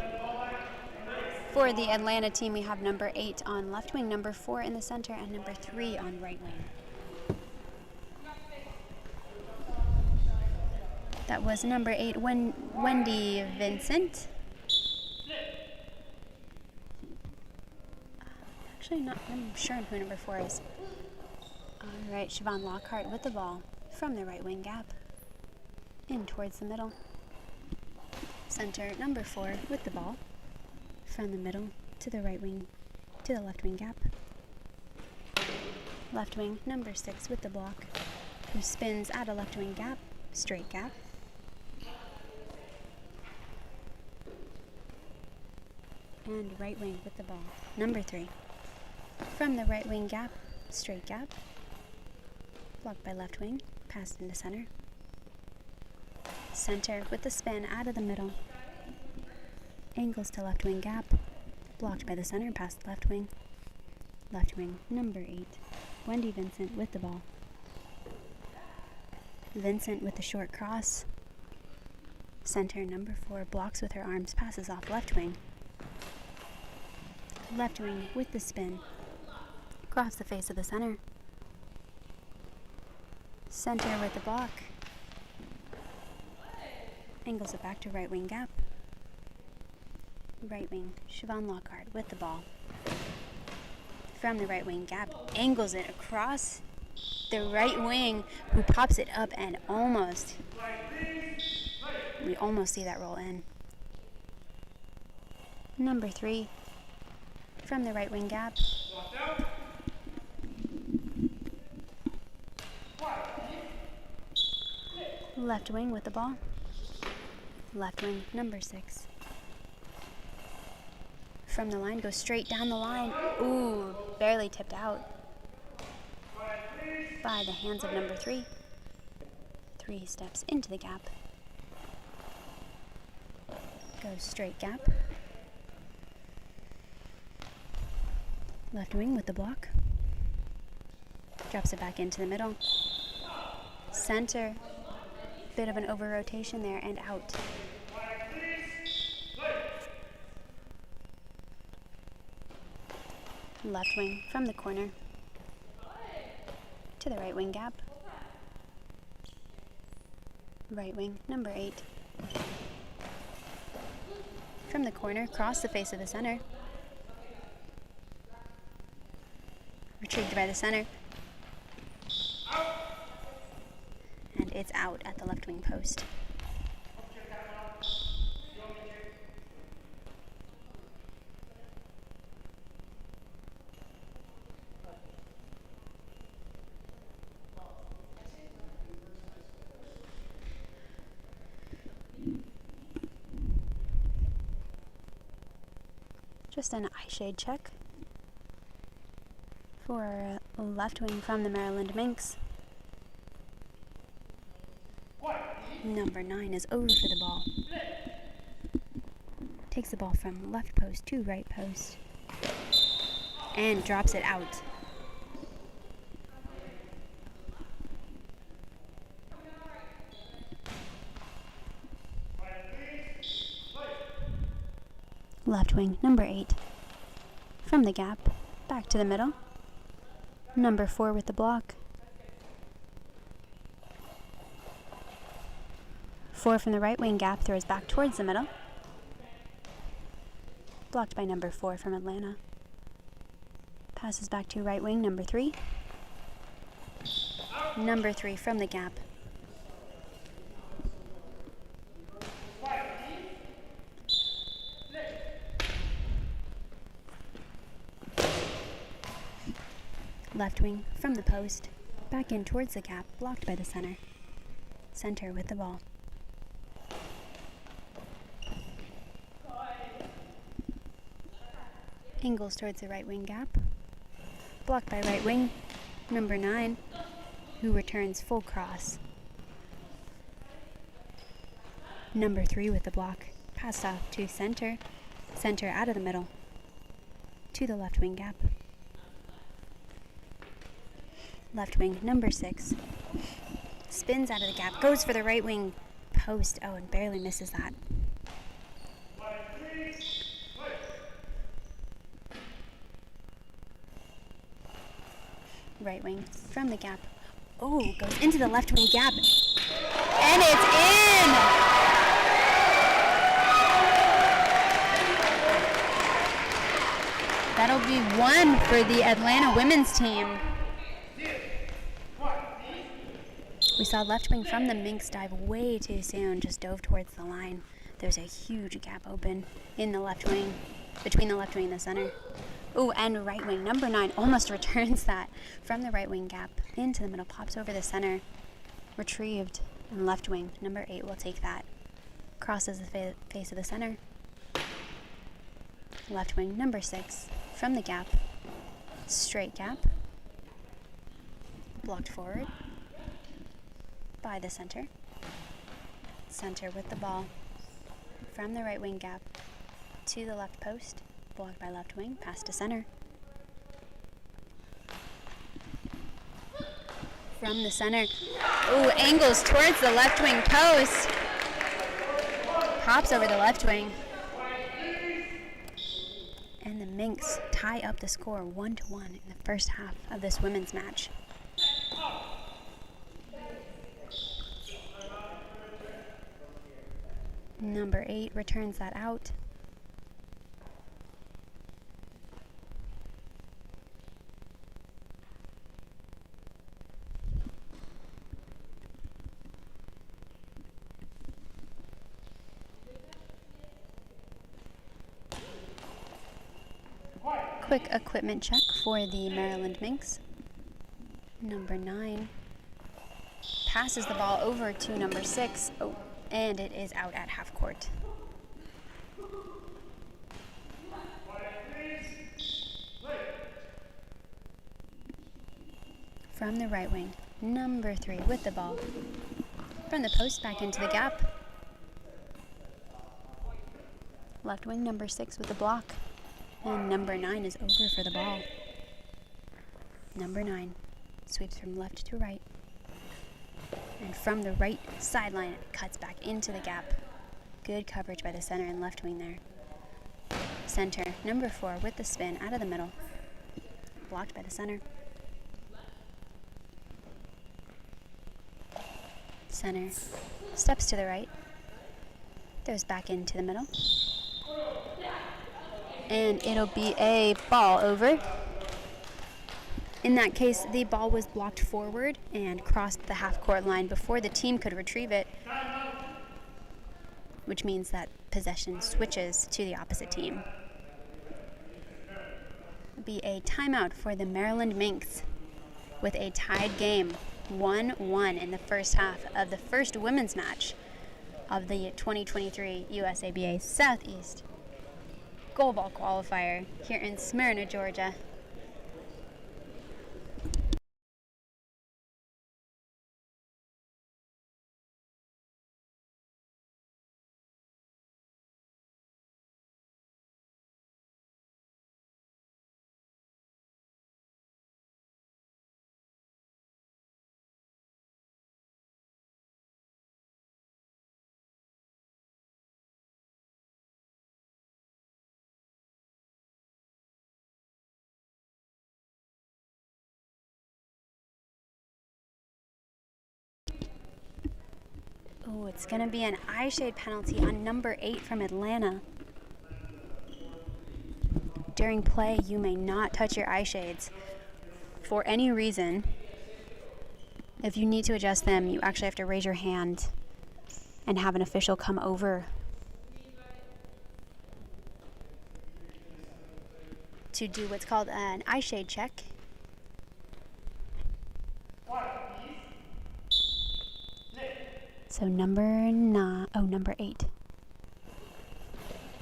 For the Atlanta team, we have number 8 on left wing, number 4 in the center, and number 3 on right wing. That was number 8, Wendy Vincent. Actually, I'm sure who number 4 is. All right, Siobhan Lockhart with the ball from the right wing gap in towards the middle. Center, number 4 with the ball from the middle to the right wing, to the left wing gap. Left wing, number 6 with the block, who spins at a left wing gap, straight gap. And right wing with the ball, number 3. From the right wing gap, straight gap. Blocked by left wing, passed into center. Center with the spin out of the middle. Angles to left wing gap. Blocked by the center, past left wing. Left wing, number 8. Wendy Vincent with the ball. Vincent with the short cross. Center, number 4, blocks with her arms, passes off left wing. Left wing with the spin. Across the face of the center. Center with the block. Angles it back to right wing gap. Right wing, Siobhan Lockhart with the ball. From the right wing gap, angles it across the right wing, who pops it up and we almost see that roll in. Number 3, from the right wing gap. Left wing with the ball. Left wing, number 6. From the line, goes straight down the line. Ooh, barely tipped out by the hands of number 3. 3 steps into the gap. Goes straight gap. Left wing with the block. Drops it back into the middle. Center. Bit of an over rotation there and out. Left wing from the corner to the right wing gap. Right wing, number 8. From the corner, cross the face of the center. Retrieved by the center. And it's out at the left wing post. Just an eye shade check for left wing from the Maryland Minx. Number 9 is over for the ball. Takes the ball from left post to right post and drops it out. Left wing, number 8. From the gap, back to the middle. Number 4 with the block. 4 from the right wing gap, throws back towards the middle. Blocked by number 4 from Atlanta. Passes back to right wing, number 3. Number 3 from the gap. Left wing from the post, back in towards the gap, blocked by the center. Center with the ball. Angles towards the right wing gap. Blocked by right wing, number 9, who returns full cross. Number 3 with the block. Passed off to center. Center out of the middle. To the left wing gap. Left wing, number 6. Spins out of the gap, goes for the right wing post. Oh, and barely misses that. Right wing from the gap. Oh, goes into the left wing gap. And it's in! That'll be 1 for the Atlanta women's team. We saw left wing from the Minx dive way too soon, just dove towards the line. There's a huge gap open in the left wing, between the left wing and the center. Ooh, and right wing, number 9, almost returns that from the right wing gap into the middle, pops over the center, retrieved, and left wing, number 8 will take that. Crosses the face of the center. Left wing, number 6, from the gap, straight gap, blocked forward by the center. Center with the ball from the right wing gap to the left post, blocked by left wing, pass to center. From the center, ooh, angles towards the left wing post. Pops over the left wing. And the Minx tie up the score 1-1 in the first half of this women's match. Number 8 returns that out. Quick equipment check for the Maryland Minx. Number 9 passes the ball over to number 6. Oh, and it is out at half court. From the right wing, number 3 with the ball. From the post back into the gap. Left wing, number 6 with the block. And number 9 is over for the ball. Number 9 sweeps from left to right. And from the right sideline, it cuts back into the gap. Good coverage by the center and left wing there. Center, number 4 with the spin out of the middle. Blocked by the center. Center steps to the right. Throws back into the middle. And it'll be a ball over. In that case, the ball was blocked forward and crossed the half-court line before the team could retrieve it, which means that possession switches to the opposite team. It'll be a timeout for the Maryland Minx with a tied game, 1-1 in the first half of the first women's match of the 2023 USABA Southeast Goalball Qualifier here in Smyrna, Georgia. Oh, it's going to be an eye shade penalty on number 8 from Atlanta. During play, you may not touch your eye shades for any reason. If you need to adjust them, you actually have to raise your hand and have an official come over to do what's called an eye shade check. So number 8.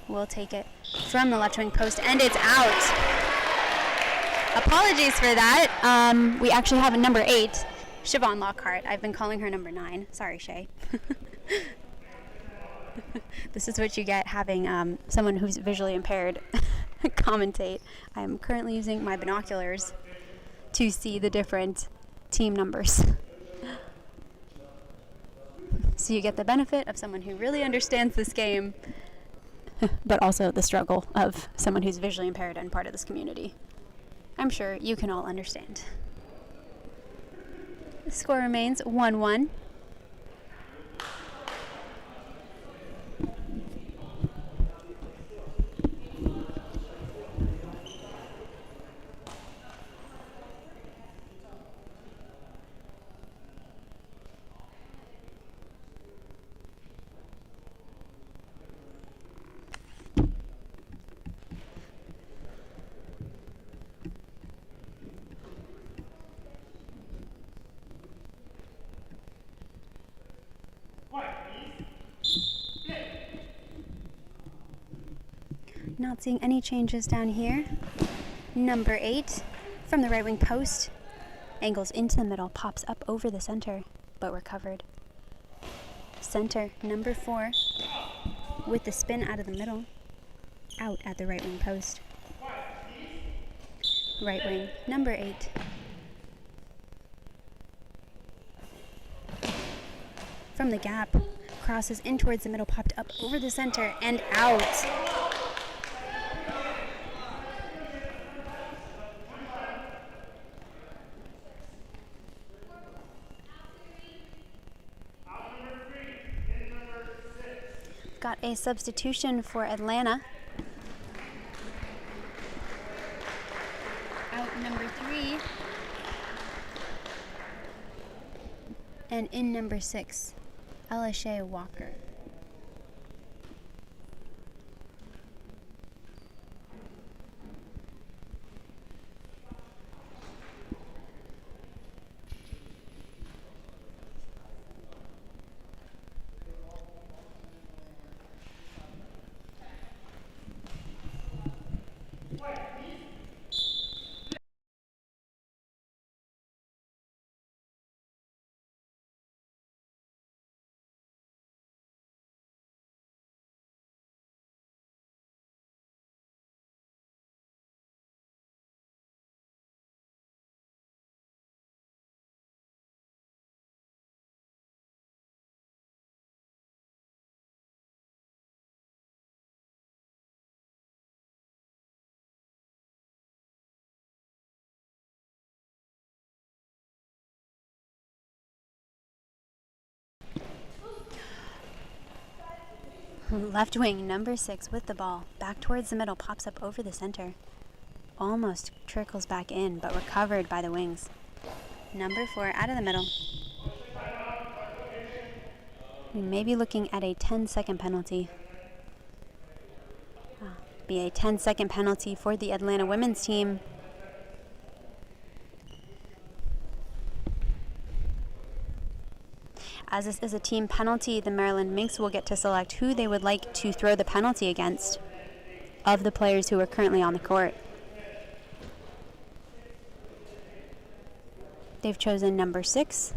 We'll take it from the left wing post, and it's out. Apologies for that. We actually have a number 8, Siobhan Lockhart. I've been calling her number 9. Sorry, Shay. This is what you get having someone who's visually impaired commentate. I'm currently using my binoculars to see the different team numbers. So you get the benefit of someone who really understands this game, but also the struggle of someone who's visually impaired and part of this community. I'm sure you can all understand. The score remains 1-1. Not seeing any changes down here. Number 8 from the right wing post. Angles into the middle, pops up over the center, but recovered. Center, number 4, with the spin out of the middle, out at the right wing post. Right wing, number 8. From the gap, crosses in towards the middle, popped up over the center, and out. Got a substitution for Atlanta. Out number 3. And in number 6, Elisha Walker. Left wing, number 6 with the ball. Back towards the middle, pops up over the center. Almost trickles back in, but recovered by the wings. Number 4 out of the middle. We may be looking at a 10-second penalty. Be a 10-second penalty for the Atlanta women's team. As this is a team penalty, the Maryland Minx will get to select who they would like to throw the penalty against. of the players who are currently on the court. They've chosen number 6,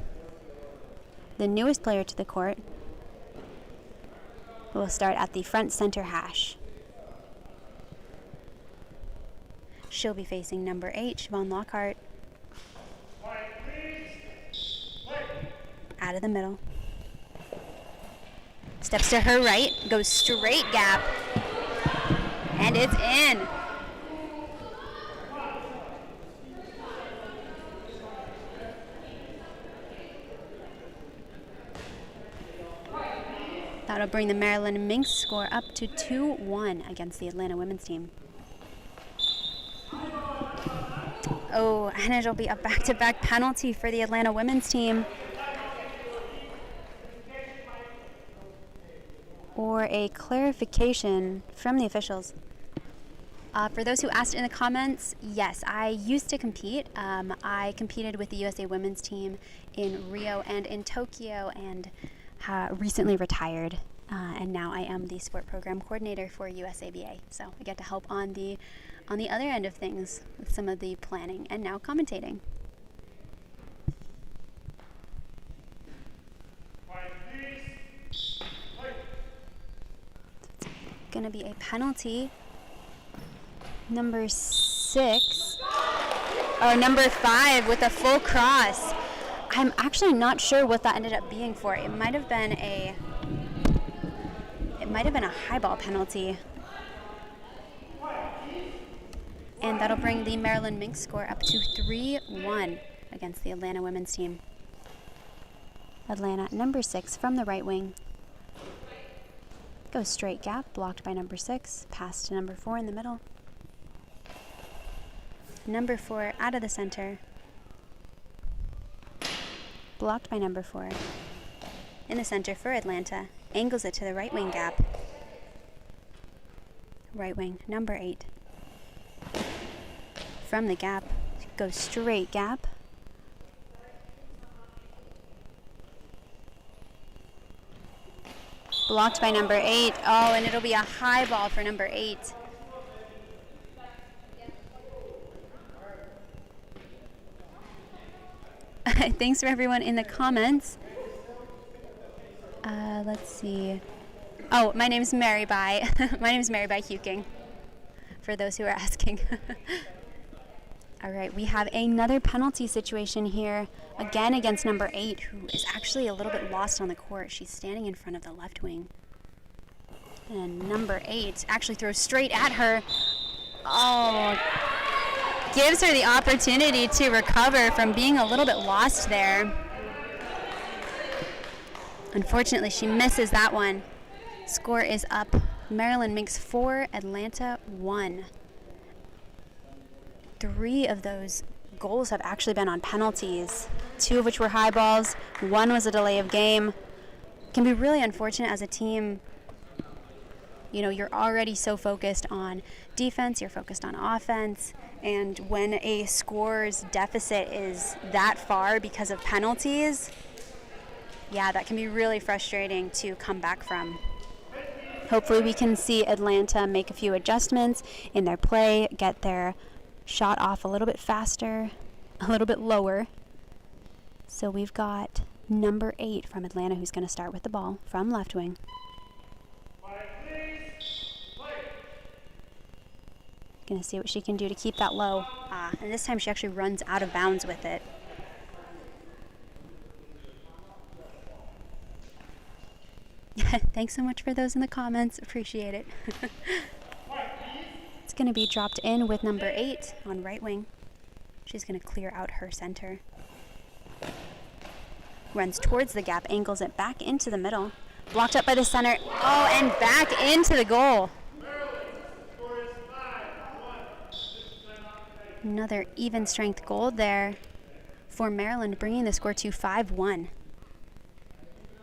the newest player to the court, who will start at the front center hash. She'll be facing number 8, Siobhan Lockhart. Out of the middle. Steps to her right, goes straight gap, and it's in. That'll bring the Maryland Minx score up to 2-1 against the Atlanta women's team. Oh, and it'll be a back-to-back penalty for the Atlanta women's team. Or a clarification from the officials. For those who asked in the comments, yes, I used to compete. I competed with the USA women's team in Rio and in Tokyo, and recently retired. And now I am the sport program coordinator for USABA. So I get to help on the other end of things with some of the planning and now commentating. Going to be a penalty. Number 6, or number 5 with a full cross. I'm actually not sure what that ended up being for. It might have been a high ball penalty. And that'll bring the Maryland Minx score up to 3-1 against the Atlanta women's team. Atlanta, number 6 from the right wing. Goes straight gap, blocked by number 6. Pass to number 4 in the middle. Number 4 out of the center. Blocked by number 4. In the center for Atlanta. Angles it to the right wing gap. Right wing, number 8. From the gap, goes straight gap. Blocked by number 8. Oh, and it'll be a high ball for number 8. Thanks for everyone in the comments. Let's see. Oh, my name's Mary By. My name's Mary By Huking, for those who are asking. All right, we have another penalty situation here, again against number 8, who is actually a little bit lost on the court. She's standing in front of the left wing. And number 8 actually throws straight at her. Oh, gives her the opportunity to recover from being a little bit lost there. Unfortunately, she misses that one. Score is up. Maryland Minx 4, Atlanta 1. 3 of those goals have actually been on penalties, 2 of which were high balls, 1 was a delay of game. It can be really unfortunate as a team. You know, you're already so focused on defense, you're focused on offense, and when a score's deficit is that far because of penalties, yeah, that can be really frustrating to come back from. Hopefully we can see Atlanta make a few adjustments in their play, get their shot off a little bit faster, a little bit lower. So we've got number 8 from Atlanta who's going to start with the ball from left wing. Going to see what she can do to keep that low. And this time she actually runs out of bounds with it. Thanks so much for those in the comments. Appreciate it. It's going to be dropped in with number 8 on right wing. She's going to clear out her center. Runs towards the gap, angles it back into the middle. Blocked up by the center. Oh, and back into the goal. Another even strength goal there for Maryland, bringing the score to 5-1.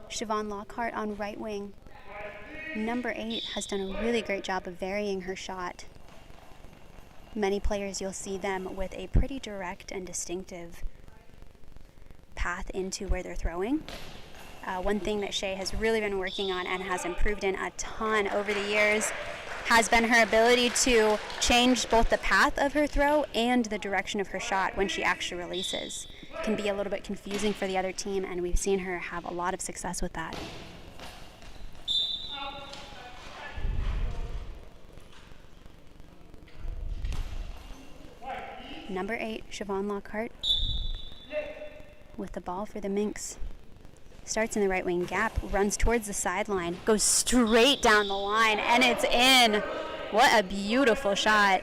Siobhan Lockhart on right wing. Number 8 has done a really great job of varying her shot. Many players, you'll see them with a pretty direct and distinctive path into where they're throwing. One thing that Shay has really been working on and has improved in a ton over the years has been her ability to change both the path of her throw and the direction of her shot when she actually releases. Can be a little bit confusing for the other team, and we've seen her have a lot of success with that. Number 8, Siobhan Lockhart with the ball for the Minx. Starts in the right wing gap, runs towards the sideline, goes straight down the line, and it's in. What a beautiful shot.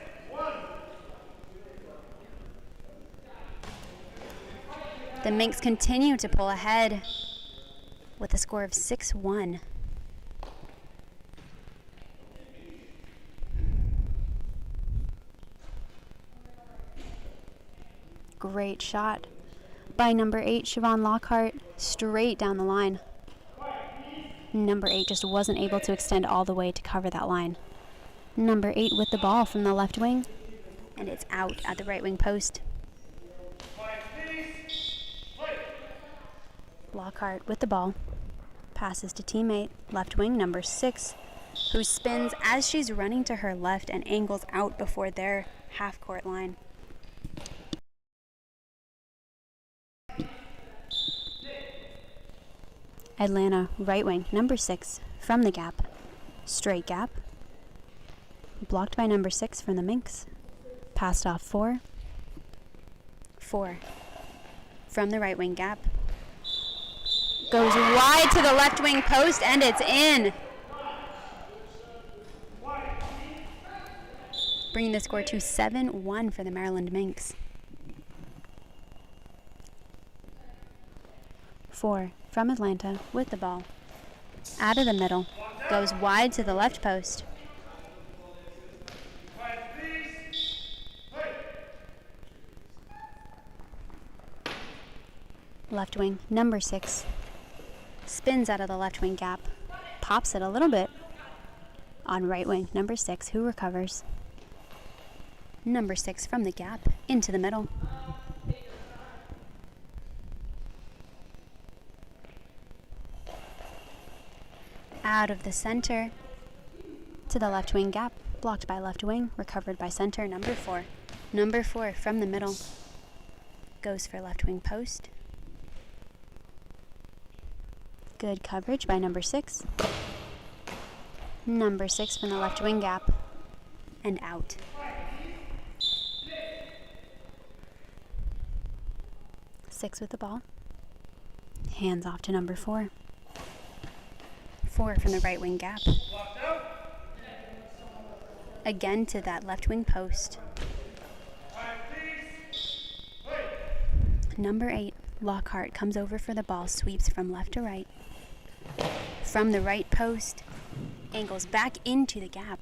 The Minx continue to pull ahead with a score of 6-1. Great shot by number 8, Siobhan Lockhart, straight down the line. Number 8 just wasn't able to extend all the way to cover that line. Number 8 with the ball from the left wing, and it's out at the right wing post. Lockhart with the ball, passes to teammate, left wing, number 6, who spins as she's running to her left and angles out before their half-court line. Atlanta, right wing, number 6, from the gap. Straight gap. Blocked by number 6 from the Minx. Passed off 4. 4. From the right wing gap. Goes wide to the left wing post, and it's in. Bringing the score to 7-1 for the Maryland Minx. 4 from Atlanta with the ball. Out of the middle. Goes wide to the left post. Left wing, number 6. Spins out of the left wing gap. Pops it a little bit. On right wing, number 6, who recovers. Number 6 from the gap, into the middle. Out of the center to the left wing gap, blocked by left wing, recovered by center, number 4. Number 4 from the middle, goes for left wing post. Good coverage by number 6. Number 6 from the left wing gap, and out. Six with the ball. Hands off to number 4. 4 from the right wing gap. Again to that left wing post. Number 8, Lockhart, comes over for the ball, sweeps from left to right. From the right post, angles back into the gap.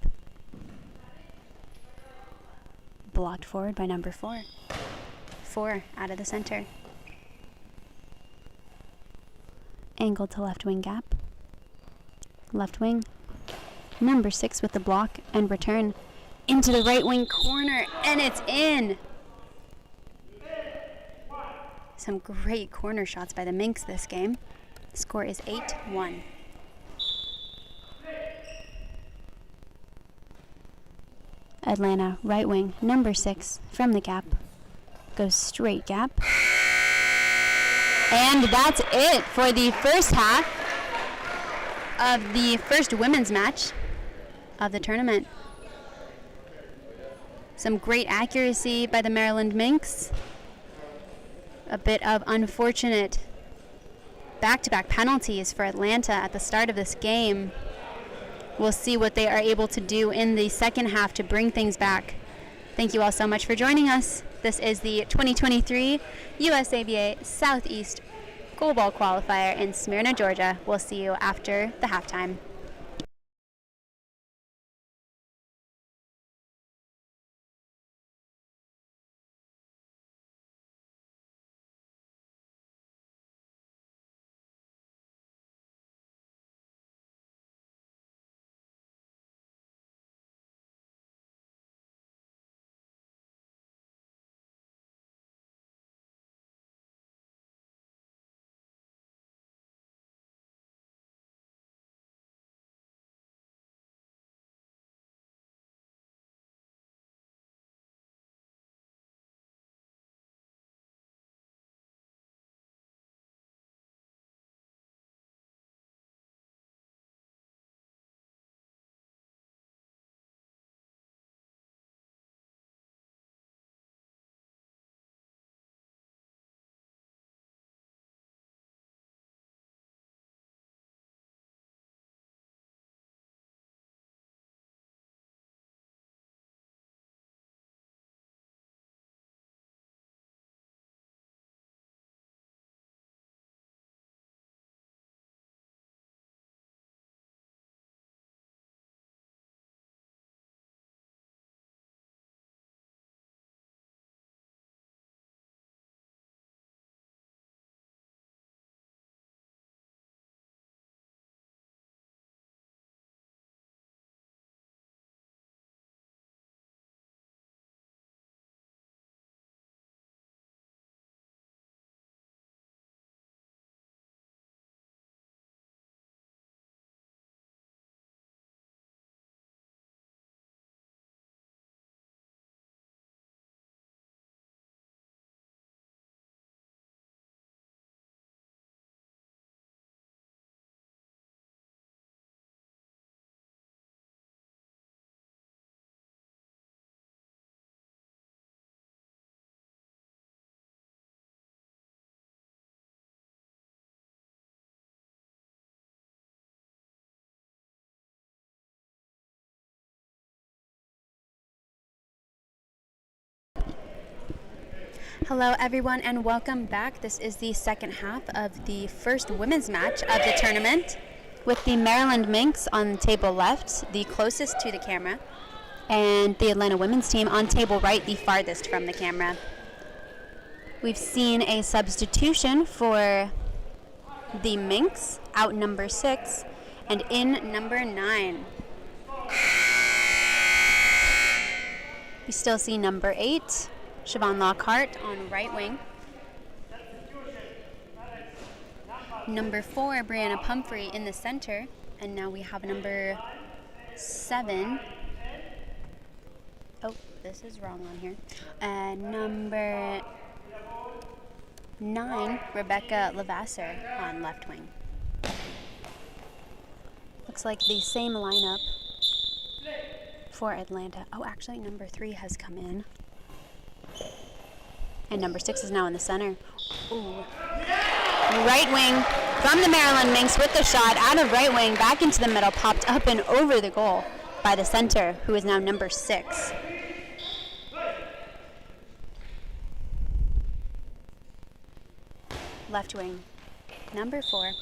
Blocked forward by number 4. 4 out of the center. Angled to left wing gap. Left wing. Number 6 with the block and return into the right wing corner, and it's in. Some great corner shots by the Minx this game. The score is 8-1. Atlanta, right wing, number 6, from the gap. Goes straight gap. And that's it for the first half of the first women's match of the tournament. Some great accuracy by the Maryland Minx. A bit of unfortunate back-to-back penalties for Atlanta at the start of this game. We'll see what they are able to do in the second half to bring things back. Thank you all so much for joining us. This is the 2023 USABA Southeast Goalball Qualifier in Smyrna, Georgia. We'll see you after the halftime. Hello everyone and welcome back. This is the second half of the first women's match of the tournament with the Maryland Minx on table left, the closest to the camera, and the Atlanta women's team on table right, the farthest from the camera. We've seen a substitution for the Minx, out number 6, and in number 9. We still see number 8, Siobhan Lockhart on right wing. Number 4, Brianna Pumphrey in the center. And now we have number 7. Oh, this is wrong on here. Number 9, Rebecca Levasseur on left wing. Looks like the same lineup for Atlanta. Oh, actually, number 3 has come in. And number 6 is now in the center. Ooh. Right wing from the Maryland Minx with the shot out of right wing, back into the middle, popped up and over the goal by the center, who is now number 6. Left wing, number 4,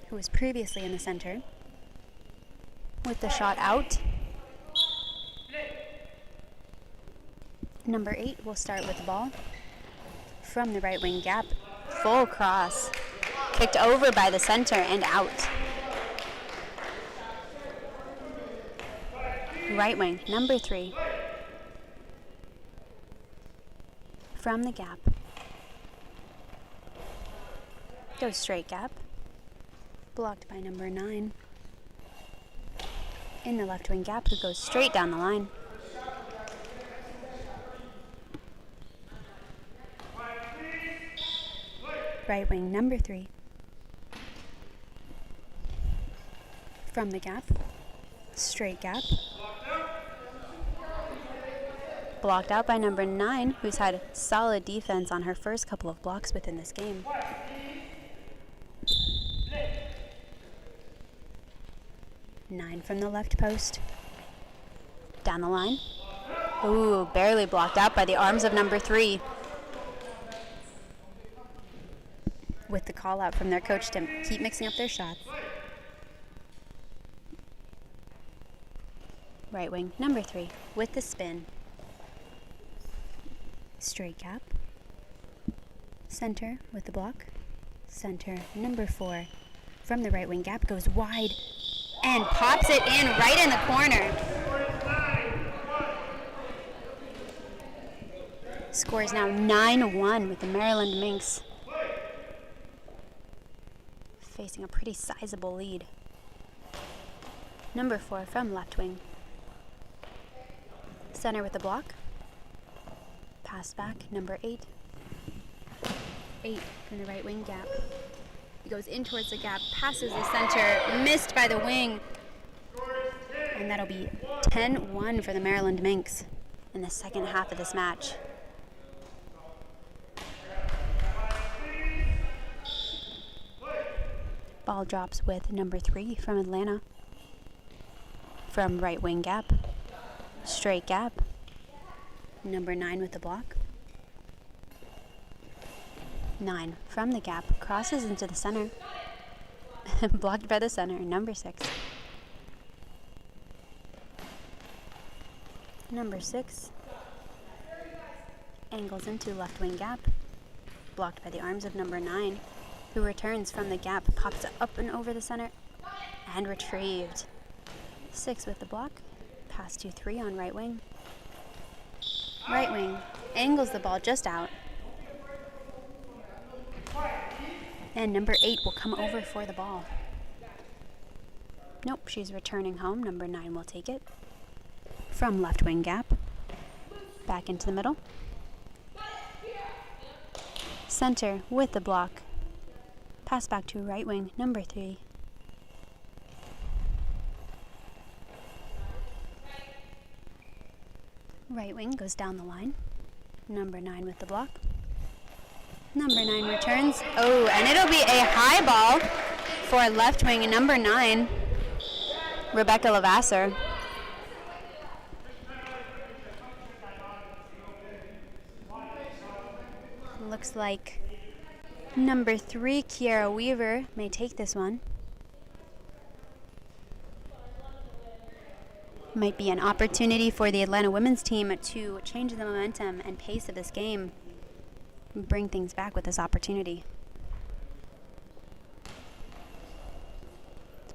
who was previously in the center, with the shot out. Number 8 will start with the ball from the right wing gap. Full cross, kicked over by the center and out. Right wing, number 3, from the gap. Goes straight gap, blocked by number 9. In the left wing gap, who goes straight down the line. Right wing, number 3. From the gap, straight gap. Blocked out by number 9, who's had solid defense on her first couple of blocks within this game. Nine from the left post. Down the line. Ooh, barely blocked out by the arms of number 3. With the call out from their coach to keep mixing up their shots. Right wing, number 3, with the spin. Straight gap. Center with the block. Center, number 4, from the right wing gap, goes wide and pops it in right in the corner. Score is now 9-1 with the Maryland Minx facing a pretty sizable lead. Number 4 from left wing. Center with the block. Pass back, number 8. 8 from the right wing gap. He goes in towards the gap, passes the center, missed by the wing. And that'll be 10-1 for the Maryland Minx in the second half of this match. Ball drops with number 3 from Atlanta. From right wing gap. Straight gap. Number 9 with the block. 9 from the gap. Crosses into the center. Blocked by the center. Number 6. Number 6. Angles into left wing gap. Blocked by the arms of number 9. Who returns from the gap, pops up and over the center, and retrieved. 6 with the block, pass to 3 on right wing. Right wing, angles the ball just out. And number 8 will come over for the ball. Nope, she's returning home. Number 9 will take it. From left wing gap, back into the middle. Center with the block. Pass back to right wing, number 3. Right wing goes down the line. Number 9 with the block. Number 9 returns. Oh, and it'll be a high ball for left wing, number 9, Rebecca Levasseur. looks like number 3, Kiara Weaver, may take this one. Might be an opportunity for the Atlanta women's team to change the momentum and pace of this game and bring things back with this opportunity.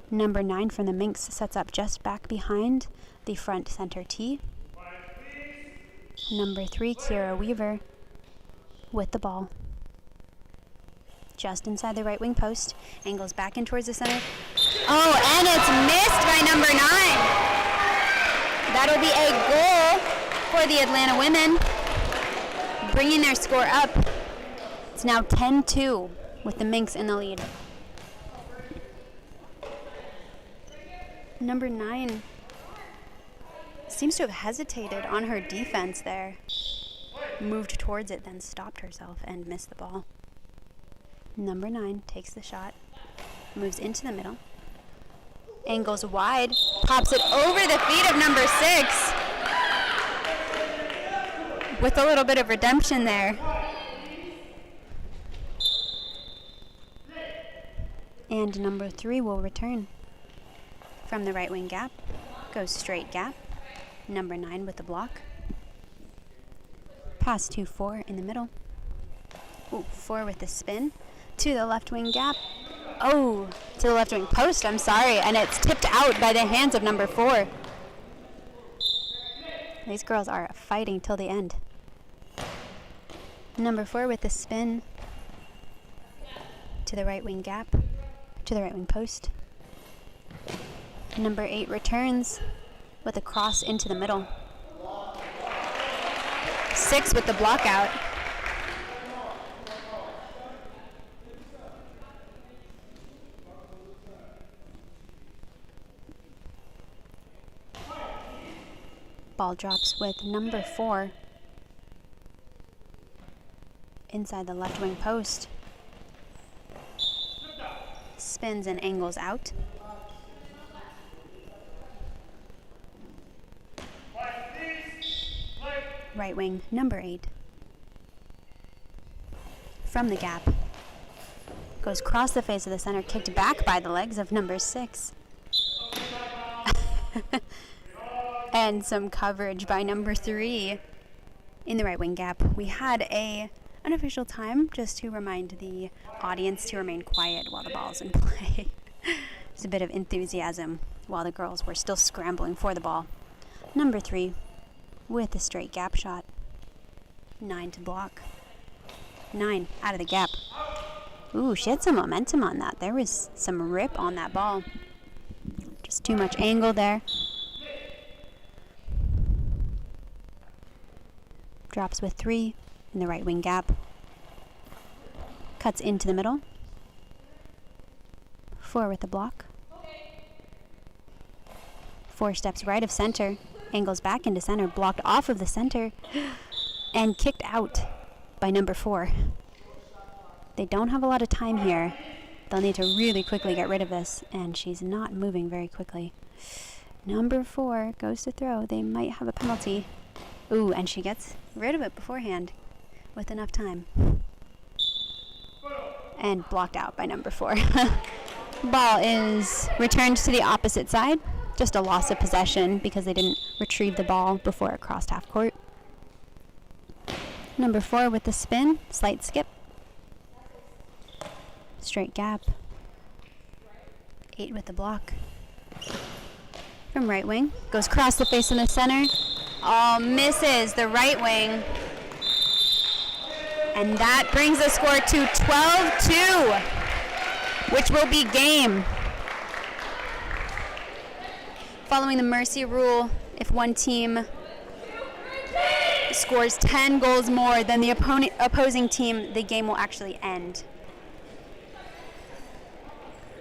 Number 9 from the Minx sets up just back behind the front center tee. Number 3, Kiara Weaver, with the ball. Just inside the right wing post. Angles back in towards the center. Oh, and it's missed by number 9. That'll be a goal for the Atlanta women, bringing their score up. It's now 10-2 with the Minx in the lead. Number 9 seems to have hesitated on her defense there. Moved towards it, then stopped herself and missed the ball. Number 9 takes the shot, moves into the middle, angles wide, pops it over the feet of number 6. With a little bit of redemption there. And number 3 will return. From the right wing gap, goes straight gap. Number 9 with the block. Pass to 4 in the middle. Ooh, 4 with the spin. To the left wing gap. Oh, to the left wing post, I'm sorry. And it's tipped out by the hands of number 4. These girls are fighting till the end. Number 4 with the spin. To the right wing gap. To the right wing post. Number 8 returns with a cross into the middle. 6 with the block out. Ball drops with number 4 inside the left wing post. Spins and angles out. Right wing, number 8. From the gap. Goes across the face of the center, kicked back by the legs of number 6. And some coverage by number 3 in the right wing gap. We had an unofficial time just to remind the audience to remain quiet while the ball's in play. Just a bit of enthusiasm while the girls were still scrambling for the ball. Number 3 with a straight gap shot. 9 to block. 9 out of the gap. Ooh, she had some momentum on that. There was some rip on that ball. Just too much angle there. Drops with 3 in the right wing gap. Cuts into the middle. 4 with the block. 4 steps right of center. Angles back into center, blocked off of the center, and kicked out by number 4. They don't have a lot of time here. They'll need to really quickly get rid of this, and she's not moving very quickly. Number 4 goes to throw. They might have a penalty. Ooh, and she gets rid of it beforehand with enough time. And blocked out by number 4. Ball is returned to the opposite side. Just a loss of possession because they didn't retrieve the ball before it crossed half court. Number 4 with the spin, slight skip. Straight gap. 8 with the block. From right wing, goes across the face in the center. Oh, misses the right wing. And that brings the score to 12-2, which will be game. Following the mercy rule, if one team scores 10 goals more than the opposing team, the game will actually end.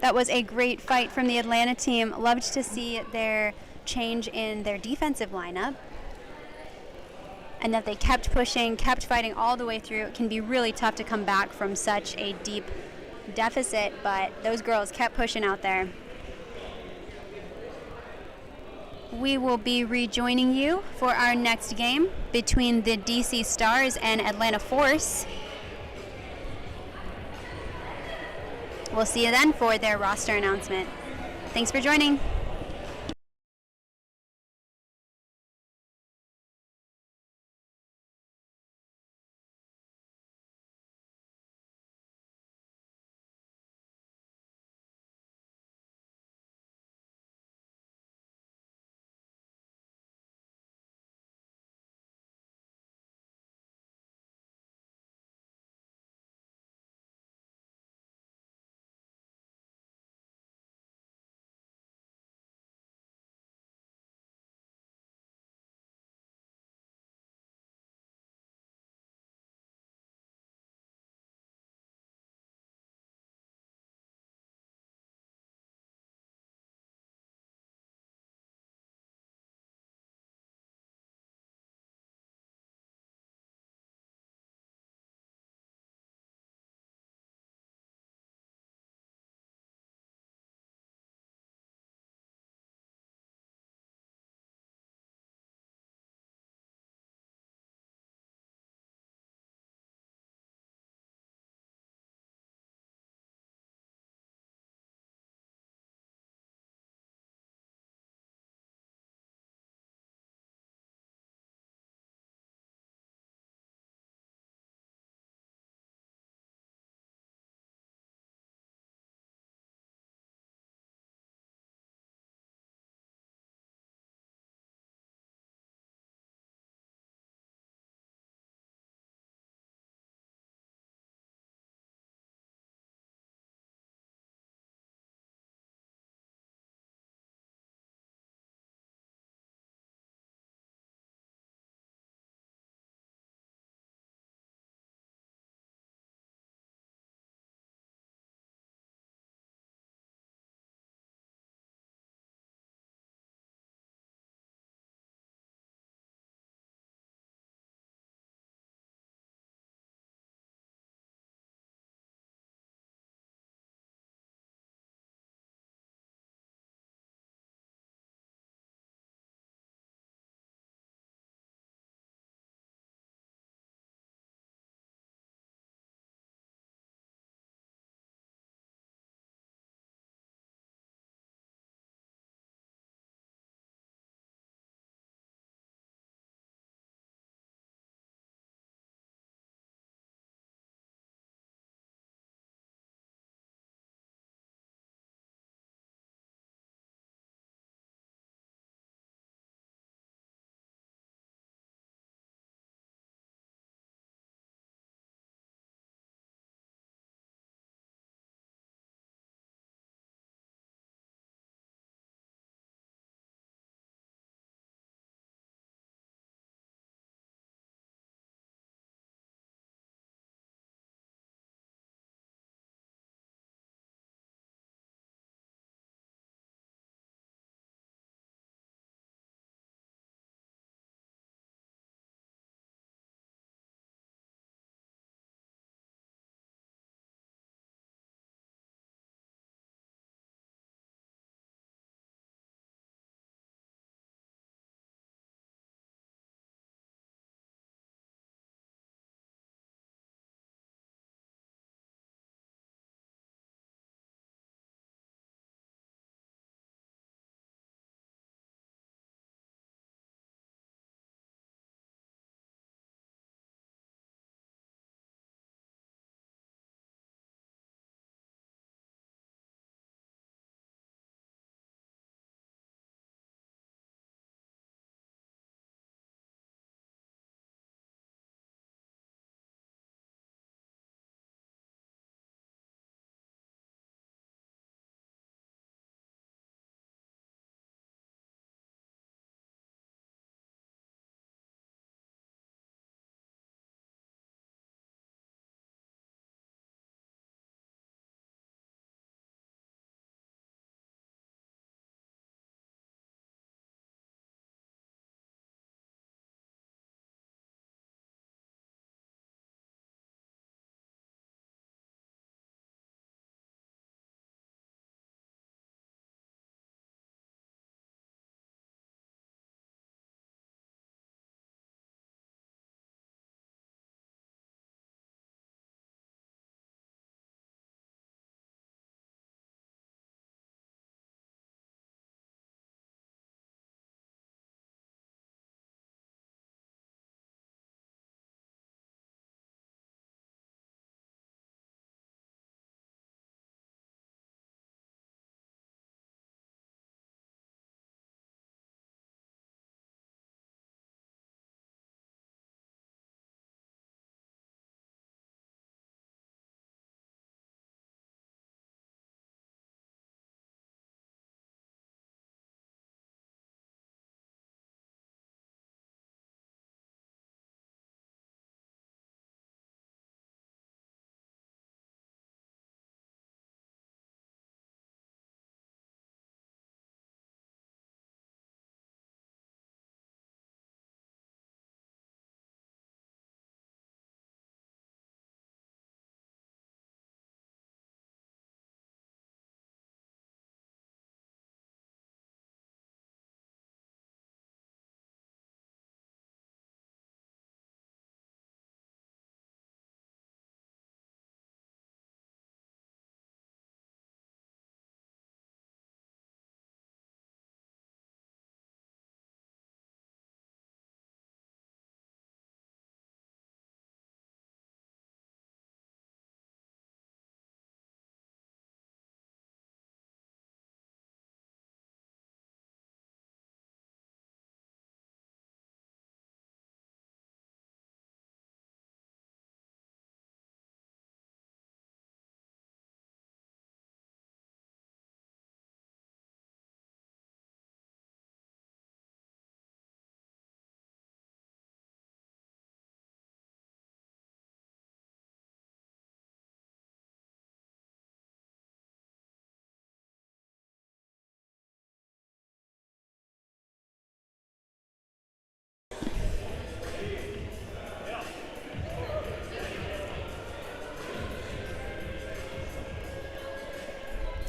That was a great fight from the Atlanta team. Loved to see their change in their defensive lineup and that they kept pushing, kept fighting all the way through. It can be really tough to come back from such a deep deficit, but those girls kept pushing out there. We will be rejoining you for our next game between the DC Stars and Atlanta Force. We'll see you then for their roster announcement. Thanks for joining.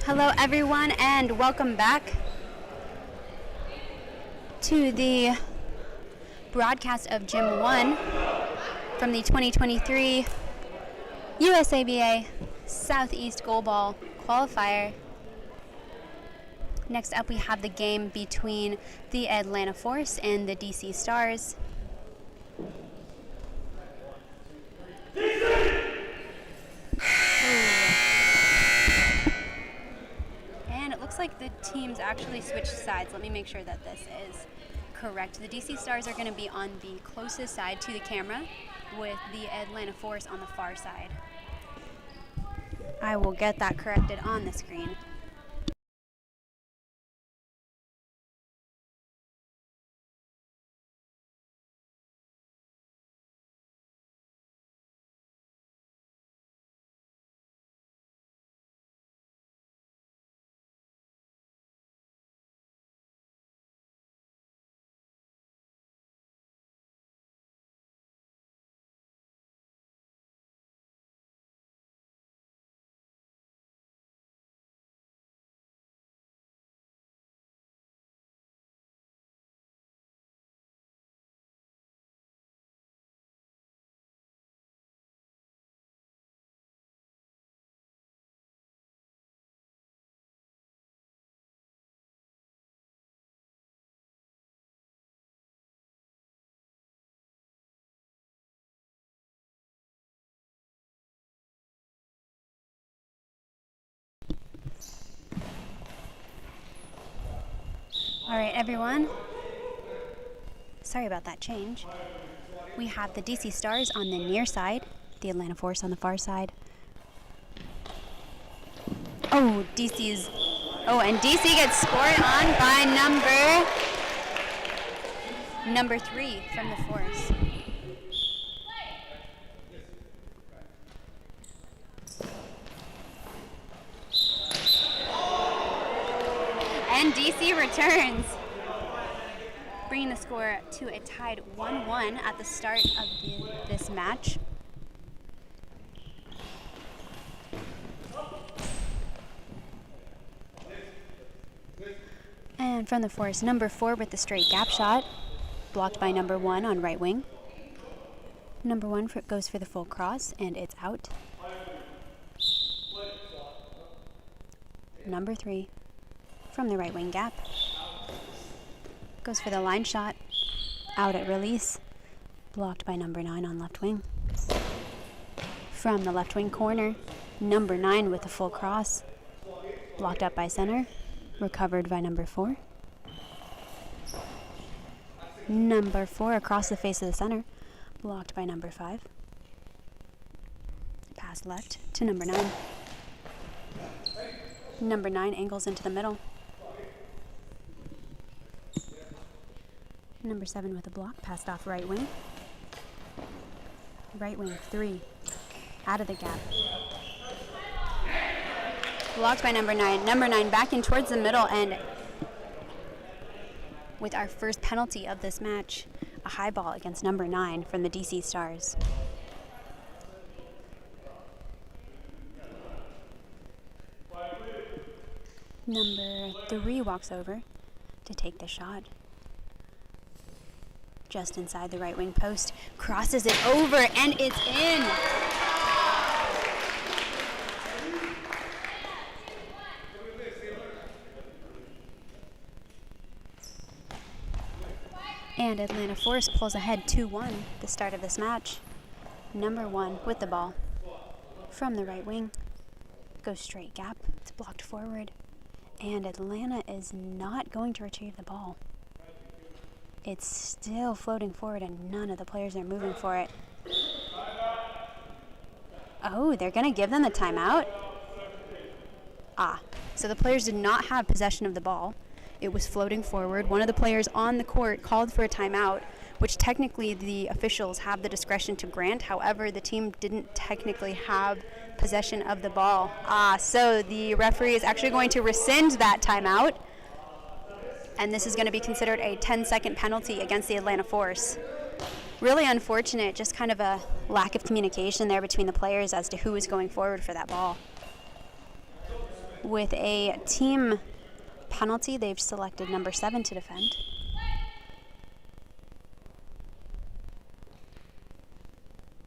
Hello everyone and welcome back to the broadcast of Gym 1 from the 2023 USABA Southeast Goalball Qualifier. Next up we have the game between the Atlanta Force and the DC Stars. And it looks like the teams actually switched sides. Let me make sure that this is correct. The DC Stars are going to be on the closest side to the camera, with the Atlanta Force on the far side. I will get that corrected on the screen. All right, everyone. Sorry about that change. We have the DC Stars on the near side, the Atlanta Force on the far side. Oh, and DC gets scored on by number 3 from the Force. And DC returns, bringing the score to a tied 1-1 at the start of this match. And from the Force, number 4 with the straight gap shot, blocked by number 1 on right wing. Number 1 goes for the full cross, and it's out. Number 3 from the right wing gap goes for the line shot, out at release, blocked by number 9 on left wing. From the left wing corner, number 9 with the full cross, blocked up by center, recovered by number 4. Number 4 across the face of the center, blocked by number 5. Pass left to number 9. Number 9 angles into the middle. Number 7 with a block, passed off right wing. Right wing 3, out of the gap. Blocked by number 9. Number 9 back in towards the middle, and with our first penalty of this match, a high ball against number 9 from the DC Stars. Number 3 walks over to take the shot. Just inside the right wing post, crosses it over, and it's in. And Atlanta Force pulls ahead 2-1 the start of this match. Number 1 with the ball from the right wing, goes straight gap, it's blocked forward, and Atlanta is not going to retrieve the ball. It's still floating forward, and none of the players are moving for it. Oh, they're going to give them the timeout? So the players did not have possession of the ball. It was floating forward. One of the players on the court called for a timeout, which technically the officials have the discretion to grant. However, the team didn't technically have possession of the ball. So the referee is actually going to rescind that timeout, and this is going to be considered a 10-second penalty against the Atlanta Force. Really unfortunate, just kind of a lack of communication there between the players as to who was going forward for that ball. With a team penalty, they've selected number 7 to defend.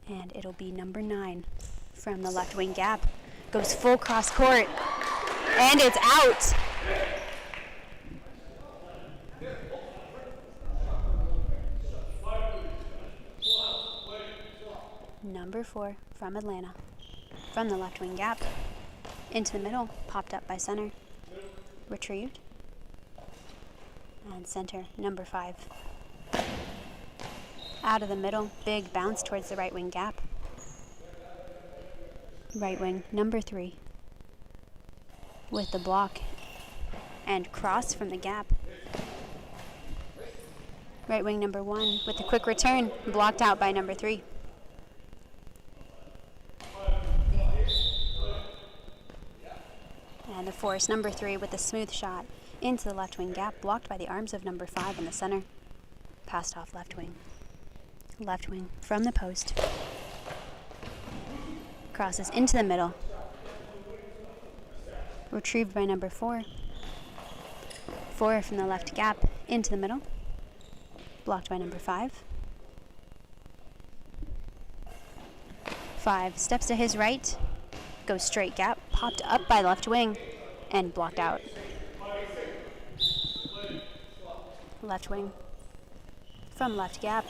And it'll be number 9 from the left wing gap. Goes full cross court. And it's out. Number 4 from Atlanta. From the left wing gap. Into the middle. Popped up by center. Retrieved. And center, number 5. Out of the middle. Big bounce towards the right wing gap. Right wing, number 3. With the block. And cross from the gap. Right wing, number 1. With the quick return. Blocked out by number 3. And the force, number 3, with a smooth shot into the left wing gap, blocked by the arms of number 5 in the center. Passed off left wing. Left wing from the post. Crosses into the middle. Retrieved by number 4. 4 from the left gap into the middle. Blocked by number 5. 5 steps to his right. Goes straight gap, popped up by left wing, and blocked out. Left wing. From left gap.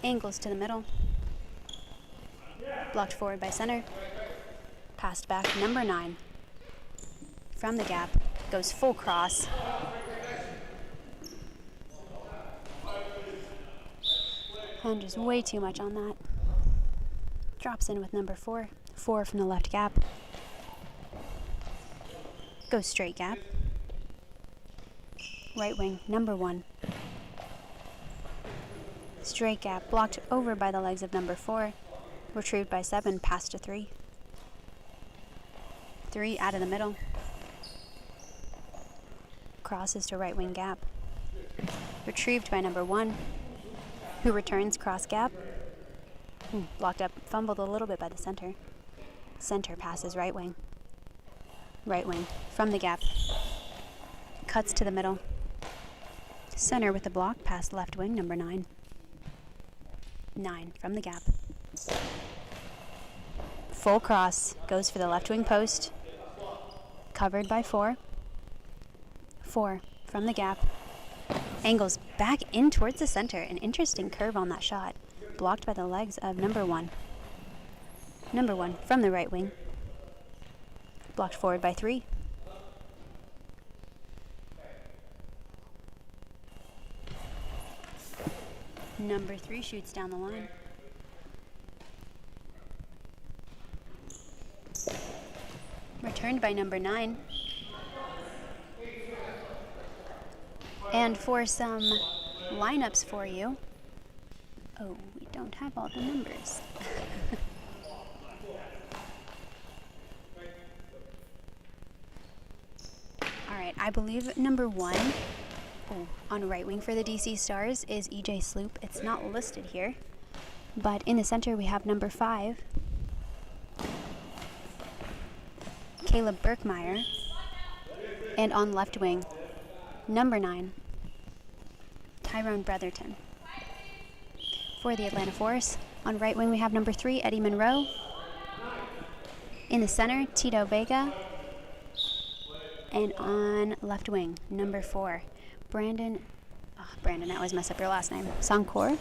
Angles to the middle. Blocked forward by center. Passed back, number 9. From the gap. Goes full cross. And just way too much on that. Drops in with number 4. 4 from the left gap. Goes straight gap. Right wing, number 1. Straight gap, blocked over by the legs of number 4. Retrieved by 7, pass to 3. 3 out of the middle. Crosses to right wing gap. Retrieved by number 1, who returns cross gap. Blocked up, fumbled a little bit by the center. Center passes right wing. Right wing from the gap. Cuts to the middle. Center with the block, past left wing, number 9. 9 from the gap. Full cross, goes for the left wing post. Covered by 4. 4 from the gap. Angles back in towards the center. An interesting curve on that shot. Blocked by the legs of number 1. Number 1 from the right wing. Blocked forward by 3. Number 3 shoots down the line. Returned by number 9. And for some lineups for you. Oh, we don't have all the numbers. All right, I believe number 1 on right wing for the DC Stars is EJ Sloop. It's not listed here, but in the center we have number 5, Caleb Burkmeyer, and on left wing, number 9, Tyrone Bretherton. For the Atlanta Force, on right wing we have number 3, Eddie Monroe. In the center, Tito Vega. And on left wing, number 4, Brandon, I always mess up your last name, Sankor.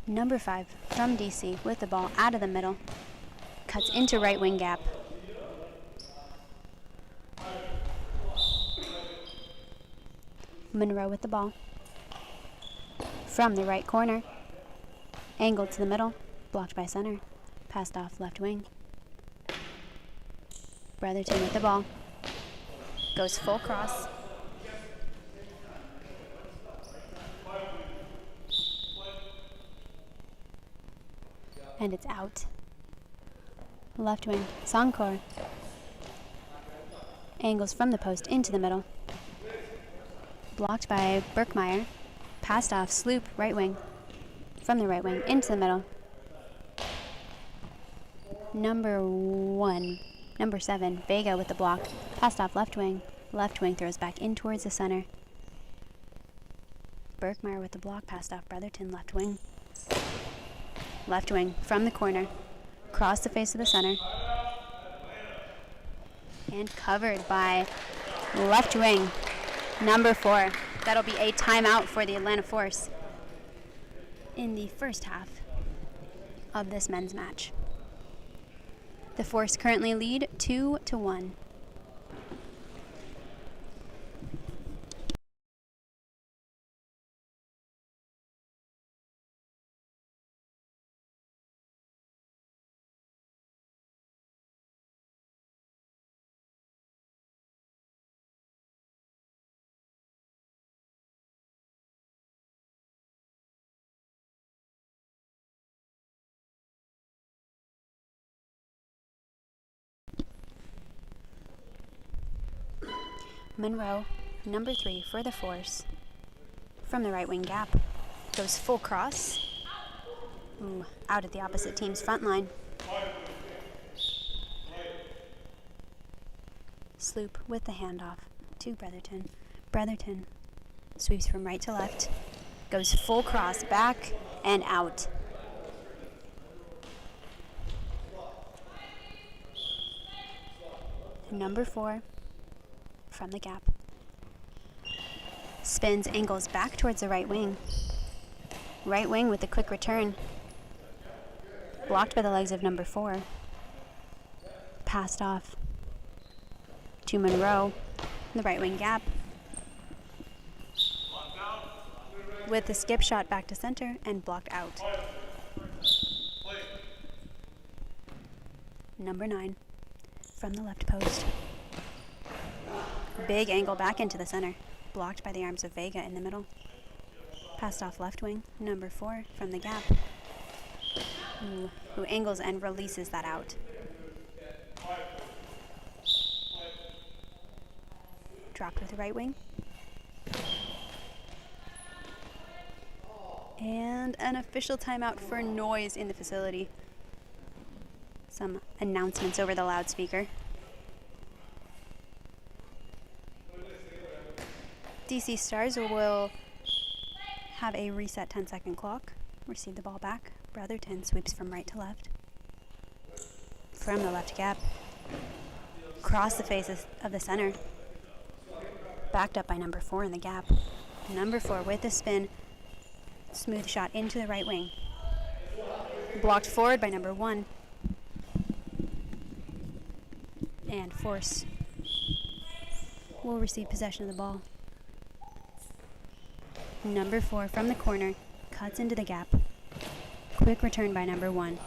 Number 5 from DC with the ball out of the middle. Cuts into right wing gap. Monroe with the ball. From the right corner. Angled to the middle. Blocked by center. Passed off left wing. Bretherton with the ball. Goes full cross. And it's out. Left wing, Sankor. Angles from the post into the middle. Blocked by Burkmeyer. Passed off, Sloop, right wing. From the right wing, into the middle. Number 7, Vega with the block. Passed off left wing. Left wing throws back in towards the center. Berkmeyer with the block. Passed off Brotherton, left wing. Left wing from the corner. Across the face of the center. And covered by left wing, number 4. That'll be a timeout for the Atlanta Force in the first half of this men's match. The Force currently lead 2-1. Monroe, number 3 for the Force. From the right wing gap. Goes full cross. Ooh, out at the opposite team's front line. Sloop with the handoff to Brotherton. Brotherton sweeps from right to left. Goes full cross back and out. Number 4 from the gap. Spins, angles back towards the right wing. Right wing with a quick return. Blocked by the legs of number 4. Passed off to Monroe. The right wing gap. With the skip shot back to center and blocked out. Number 9 from the left post. Big angle back into the center. Blocked by the arms of Vega in the middle. Passed off left wing. Number 4 from the gap. Who angles and releases that out. Dropped with the right wing. And an official timeout for noise in the facility. Some announcements over the loudspeaker. DC Stars will have a reset 10-second clock. Receive the ball back. Brotherton sweeps from right to left. From the left gap. Across the faces of the center. Backed up by number 4 in the gap. Number 4 with the spin. Smooth shot into the right wing. Blocked forward by number 1. And Force will receive possession of the ball. Number 4 from the corner, cuts into the gap. Quick return by number 1.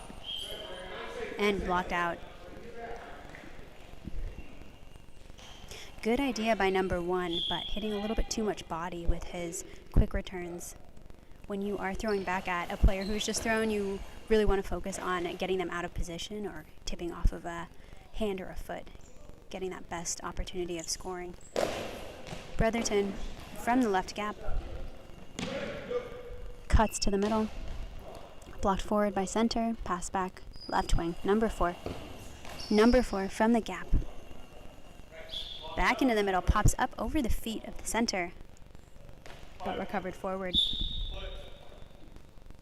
And blocked out. Good idea by number 1, but hitting a little bit too much body with his quick returns. When you are throwing back at a player who's just thrown, you really want to focus on getting them out of position or tipping off of a hand or a foot, getting that best opportunity of scoring. Brotherton from the left gap. Cuts to the middle. Blocked forward by center. Pass back. Left wing. Number 4. Number 4 from the gap. Back into the middle. Pops up over the feet of the center. But recovered forward.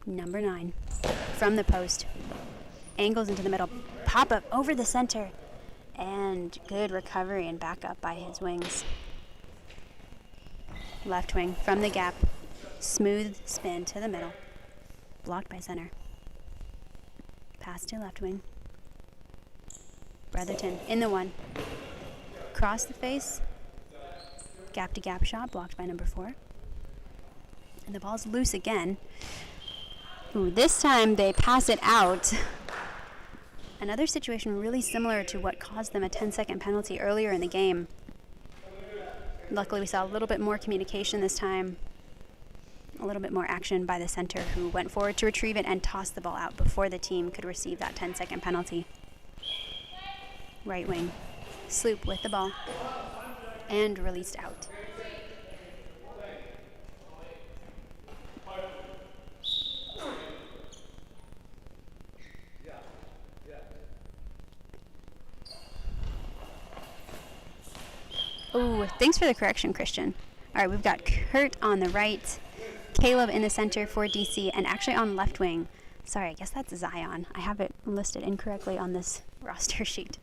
Number 9 from the post. Angles into the middle. Pop up over the center. And good recovery and backup by his wings. Left wing from the gap. Smooth spin to the middle. Blocked by center. Pass to left wing. Brotherton in the 1. Cross the face. Gap to gap shot blocked by number 4. And the ball's loose again. Ooh, this time they pass it out. Another situation really similar to what caused them a 10-second penalty earlier in the game. Luckily we saw a little bit more communication this time. A little bit more action by the center who went forward to retrieve it and tossed the ball out before the team could receive that 10-second penalty. Right wing. Sloop with the ball. And released out. Oh, thanks for the correction, Christian. All right, we've got Kurt on the right, Caleb in the center for DC, and actually on left wing. Sorry, I guess that's Zion. I have it listed incorrectly on this roster sheet.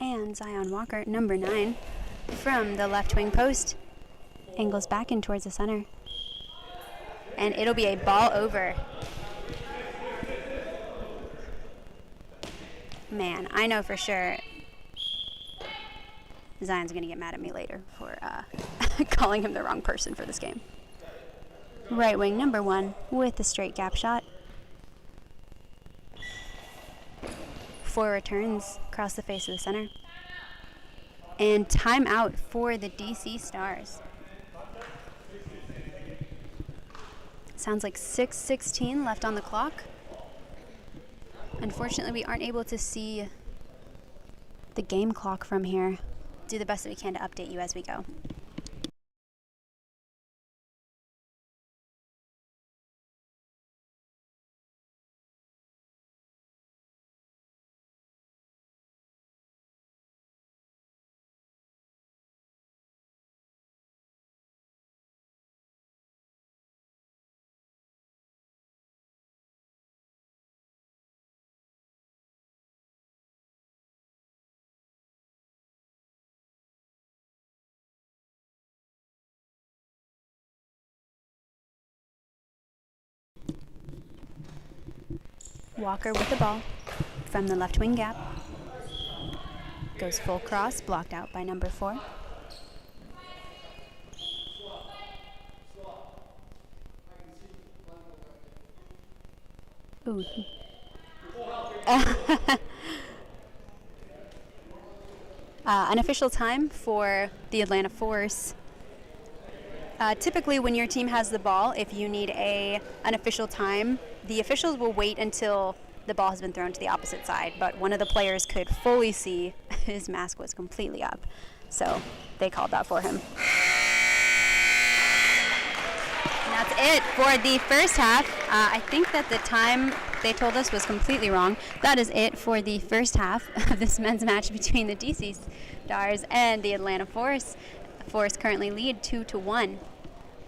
And Zion Walker, number 9, from the left wing post, angles back in towards the center. And it'll be a ball over. Man, I know for sure Zion's going to get mad at me later for calling him the wrong person for this game. Right wing, number 1, with the straight gap shot. 4 returns across the face of the center. And timeout for the DC Stars. Sounds like 6:16 left on the clock. Unfortunately, we aren't able to see the game clock from here. Do the best that we can to update you as we go. Walker with the ball from the left wing gap. Goes full cross, blocked out by number 4. Ooh. Unofficial time for the Atlanta Force. Typically when your team has the ball, if you need an unofficial time, the officials will wait until the ball has been thrown to the opposite side, but one of the players could fully see his mask was completely up, so they called that for him. And that's it for the first half. I think that the time they told us was completely wrong. That is it for the first half of this men's match between the DC Stars and the Atlanta Force. Force currently lead 2-1.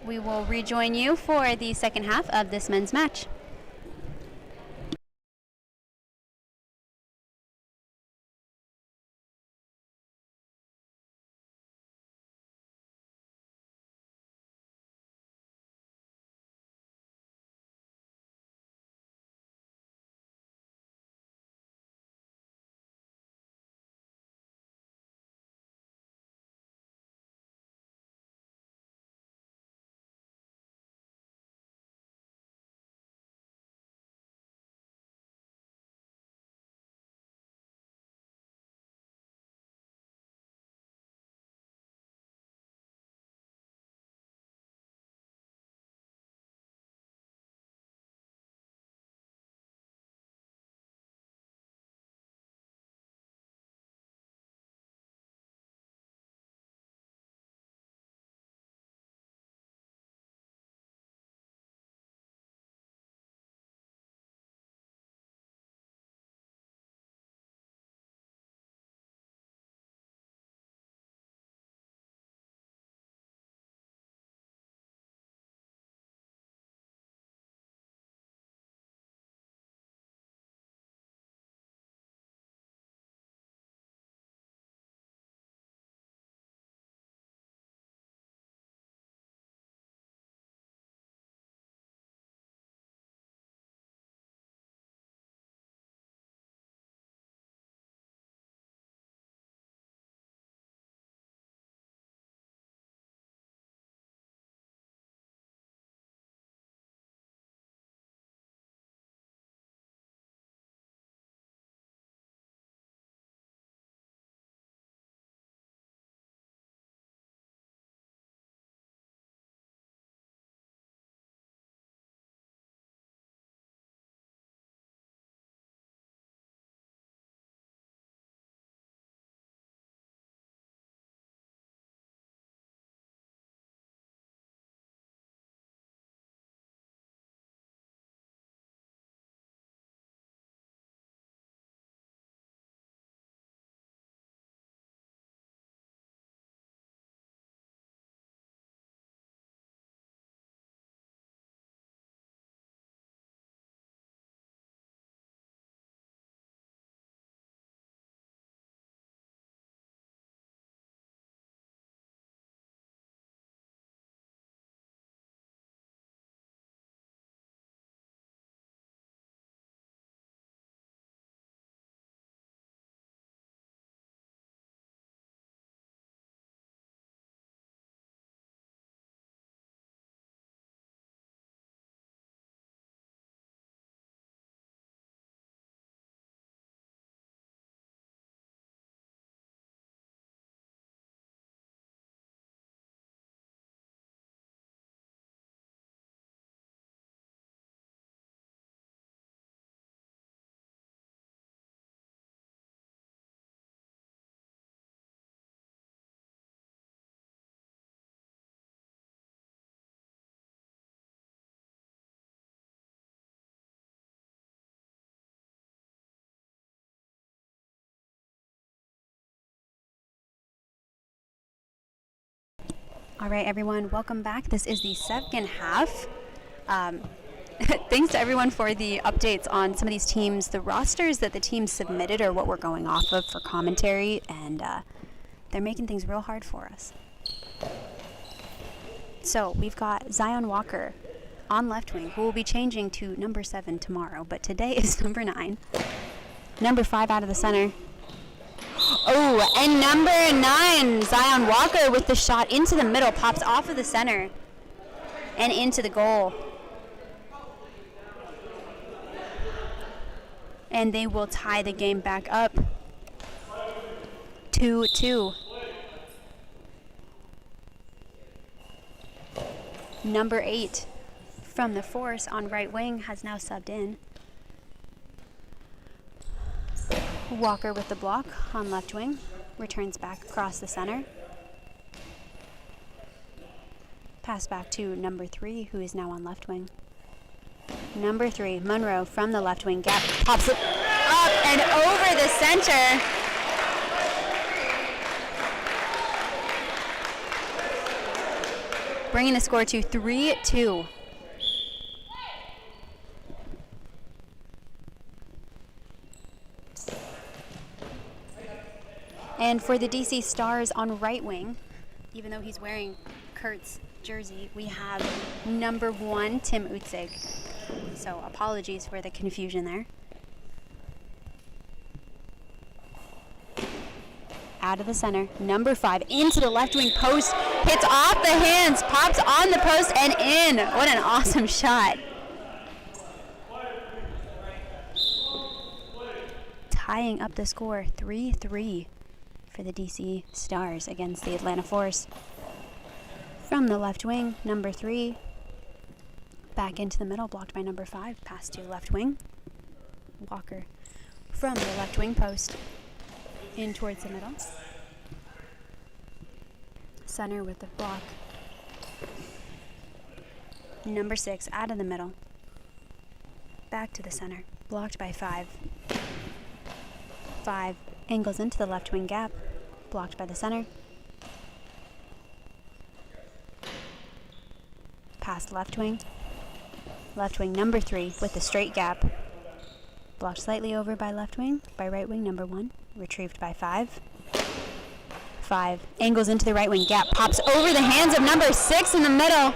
We will rejoin you for the second half of this men's match. All right, everyone, welcome back. This is the second half. Thanks to everyone for the updates on some of these teams. The rosters that the teams submitted are what we're going off of for commentary, and they're making things real hard for us. So we've got Zion Walker on left wing, who will be changing to number 7 tomorrow, but today is number 9. Number 5 out of the center. Oh, and number 9, Zion Walker with the shot into the middle, pops off of the center and into the goal. And they will tie the game back up 2-2. Number 8 from the Force on right wing has now subbed in. Walker with the block on left wing, returns back across the center. Pass back to number 3, who is now on left wing. Number 3, Monroe from the left wing gap, pops it up and over the center. Bringing the score to 3-2. And for the DC Stars on right wing, even though he's wearing Kurt's jersey, we have number 1, Tim Utzig. So apologies for the confusion there. Out of the center, number 5 into the left wing post, hits off the hands, pops on the post and in. What an awesome shot. Tying up the score 3-3 for the DC Stars against the Atlanta Force. From the left wing, number 3, back into the middle, blocked by number 5, pass to left wing. Walker from the left wing post, in towards the middle. Center with the block. Number 6, out of the middle. Back to the center, blocked by 5. 5 angles into the left wing gap, blocked by the center. Past left wing. Left wing number 3 with the straight gap. Blocked slightly over by left wing, by right wing number 1. Retrieved by 5. 5 angles into the right wing gap, pops over the hands of number 6 in the middle.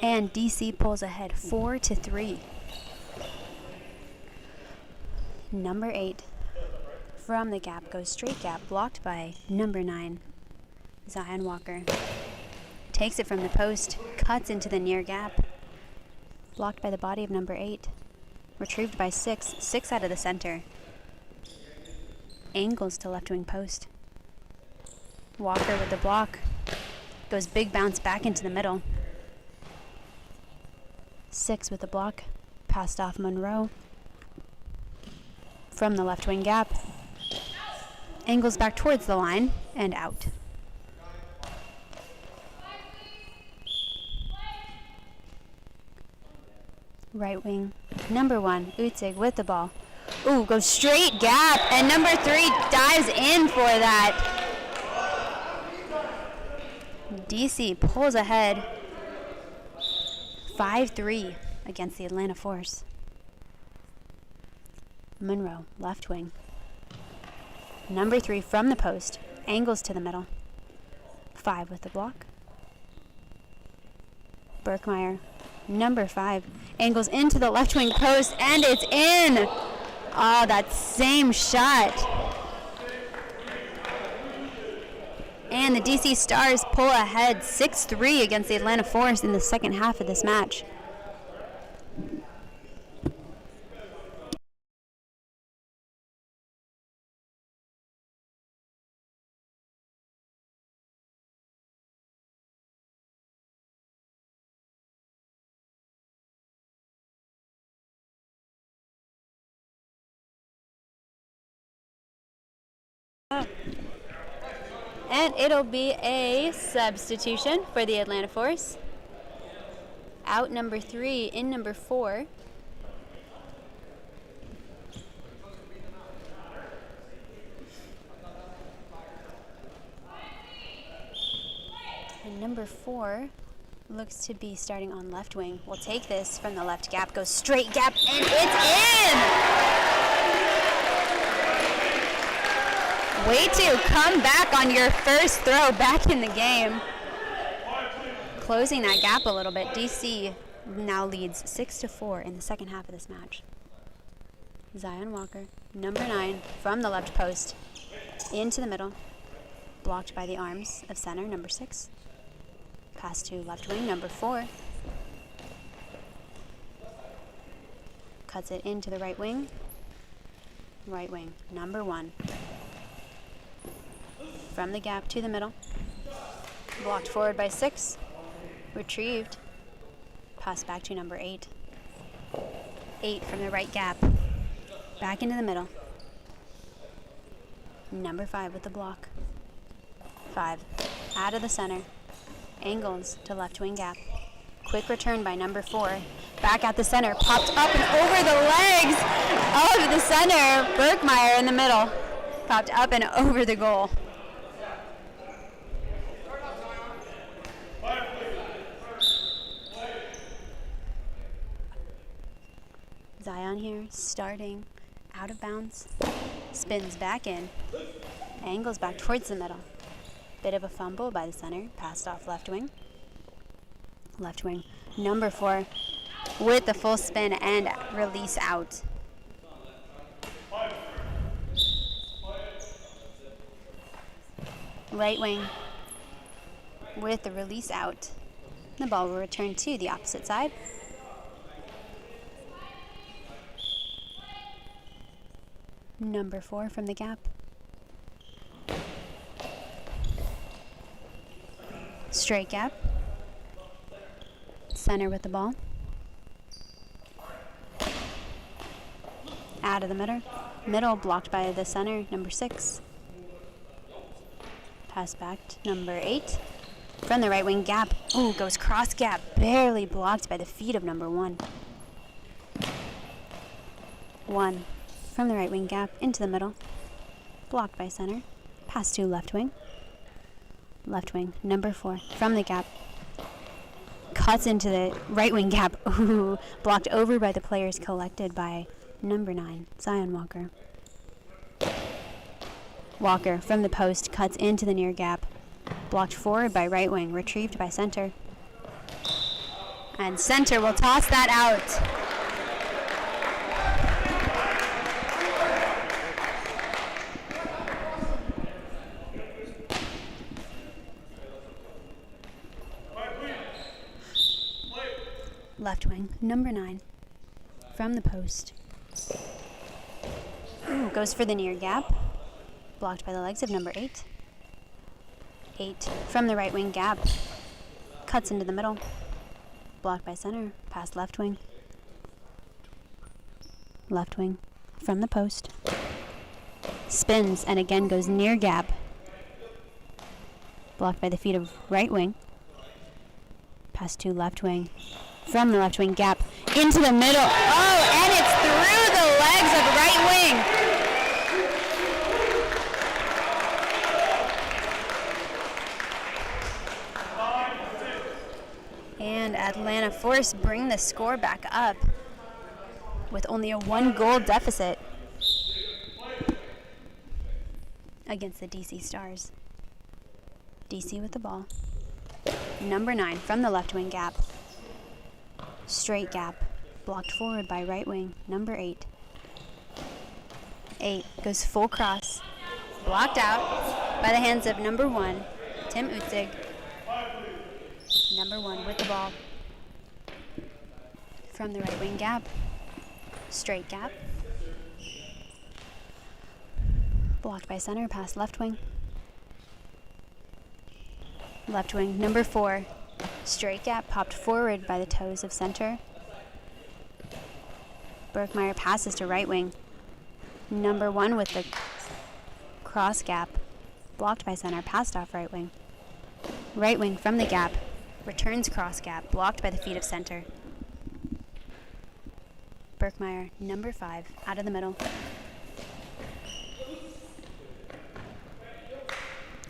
And DC pulls ahead 4-3. Number 8 from the gap goes straight gap, blocked by number 9, Zion Walker. Takes it from the post, cuts into the near gap, blocked by the body of number 8. Retrieved by 6, 6 out of the center. Angles to left wing post. Walker with the block. Goes big bounce back into the middle. 6 with the block, passed off Monroe. From the left wing gap, angles back towards the line and out. Right wing, number 1, Utzig with the ball. Ooh, goes straight gap, and number 3 dives in for that. DC pulls ahead 5-3 against the Atlanta Force. Monroe, left wing. Number 3 from the post, angles to the middle. 5 with the block. Berkmeyer, number 5, angles into the left wing post, and it's in! Oh, that same shot. And the DC Stars pull ahead 6-3 against the Atlanta Force in the second half of this match. And it'll be a substitution for the Atlanta Force. out number 3, in number 4. And number 4 looks to be starting on left wing. We'll take this from the left gap, goes straight gap, and it's in! Way to come back on your first throw back in the game. Closing that gap a little bit. DC now leads 6-4 in the second half of this match. Zion Walker, number 9, from the left post, into the middle, blocked by the arms of center, number 6. Pass to left wing, number 4. Cuts it into the right wing. Right wing, number 1. From the gap to the middle. Blocked forward by 6. Retrieved. Pass back to number 8. 8 from the right gap. Back into the middle. Number 5 with the block. 5 out of the center. Angles to left wing gap. Quick return by number 4. Back at the center. Popped up and over the legs of the center. Berkmeyer in the middle. Popped up and over the goal. Zion here, starting out of bounds. Spins back in. Angles back towards the middle. Bit of a fumble by the center. Passed off left wing. Left wing, number 4, with the full spin and release out. Right wing, with the release out. The ball will return to the opposite side. Number 4 from the gap. Straight gap. Center with the ball. Out of the middle. Middle blocked by the center, number 6. Pass back to number 8. From the right wing gap. Ooh, goes cross gap. Barely blocked by the feet of number 1. 1 from the right wing gap into the middle. Blocked by center. Pass to left wing. Left wing, number 4, from the gap. Cuts into the right wing gap. Ooh, blocked over by the players collected by number 9, Zion Walker. Walker, from the post, cuts into the near gap. Blocked forward by right wing, retrieved by center. And center will toss that out. Left wing, number 9, from the post. Ooh, goes for the near gap. Blocked by the legs of number 8. 8 from the right wing gap. Cuts into the middle. Blocked by center. Past left wing. Left wing from the post. Spins and again goes near gap. Blocked by the feet of right wing. Pass to left wing. From the left wing gap into the middle. Oh, and it's through the legs of right wing. And Atlanta Force bring the score back up with only a 1-goal deficit against the DC Stars. DC with the ball. Number 9 from the left wing gap. Straight gap, blocked forward by right wing, number 8. 8 goes full cross, blocked out by the hands of number 1, Tim Utzig. Number 1 with the ball. From the right wing gap, straight gap. Blocked by center, past left wing. Left wing, number 4. Straight gap, popped forward by the toes of center. Berkmeyer passes to right wing. Number 1 with the cross gap. Blocked by center, passed off right wing. Right wing from the gap. Returns cross gap, blocked by the feet of center. Berkmeyer, number 5, out of the middle.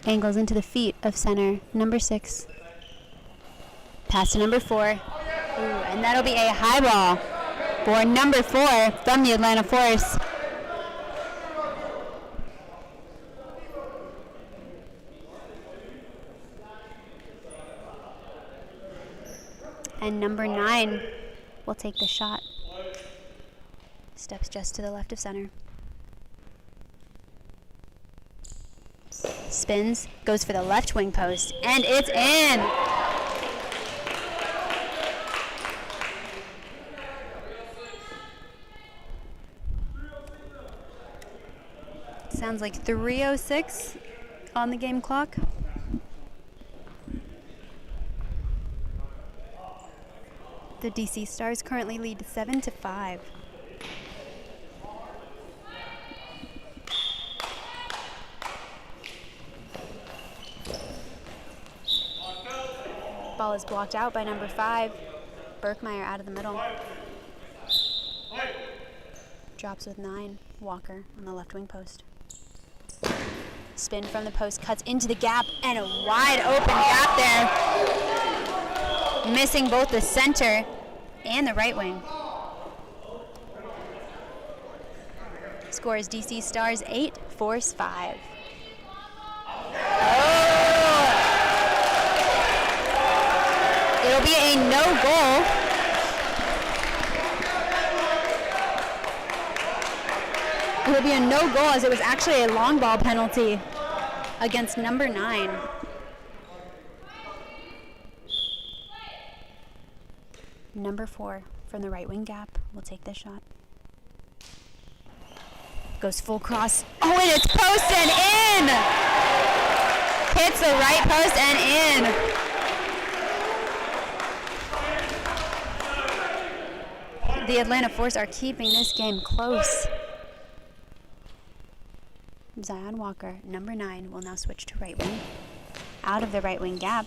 Angles into the feet of center, number 6. Pass to number 4. Ooh, and that'll be a high ball for number 4 from the Atlanta Force. And number 9 will take the shot. Steps just to the left of center. Spins, goes for the left wing post, and it's in! Sounds like 3:06 on the game clock. The DC Stars currently lead 7-5. Ball is blocked out by number 5. Berkmeyer out of the middle. Drops with 9. Walker on the left wing post. Spin from the post, cuts into the gap, and a wide open gap there. Missing both the center and the right wing. Score is DC Stars 8, Force 5. It'll be a no goal. It'll be a no goal as it was actually a long ball penalty against number 9. Number 4 from the right wing gap will take this shot. Goes full cross. Oh, and it's post and in! Hits the right post and in. The Atlanta Force are keeping this game close. Zion Walker, number 9, will now switch to right wing. Out of the right wing gap.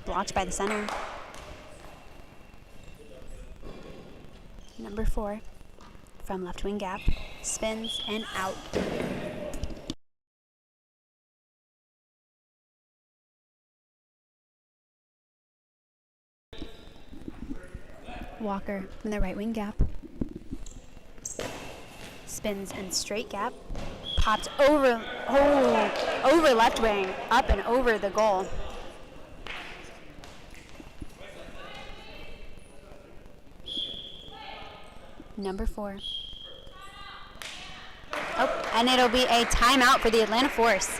Blocked by the center. Number 4 from left wing gap. Spins and out. Walker from the right wing gap. Spins and straight gap. Popped over left wing, up and over the goal. Number 4. Oh, and it'll be a timeout for the Atlanta Force.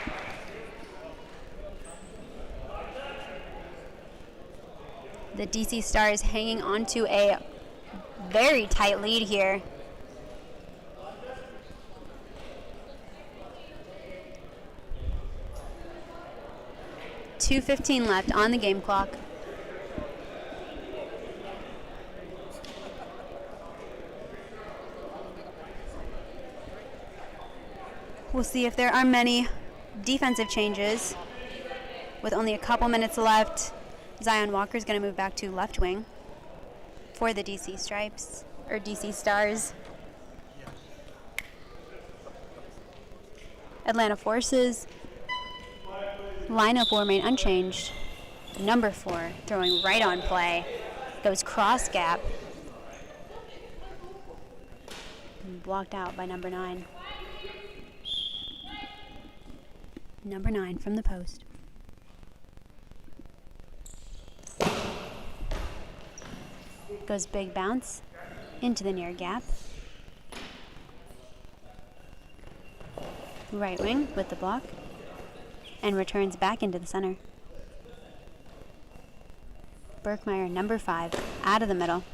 The DC Stars hanging on to a very tight lead here. .2:15 left on the game clock. We'll see if there are many defensive changes. With only a couple minutes left, Zion Walker is going to move back to left wing for the DC Stripes, or DC Stars. Atlanta Forces lineup will remain unchanged. Number 4 throwing right on play. Goes cross gap. Blocked out by number 9. Number 9 from the post. Goes big bounce into the near gap. Right wing with the block. And returns back into the center. Berkmeyer, number 5, out of the middle.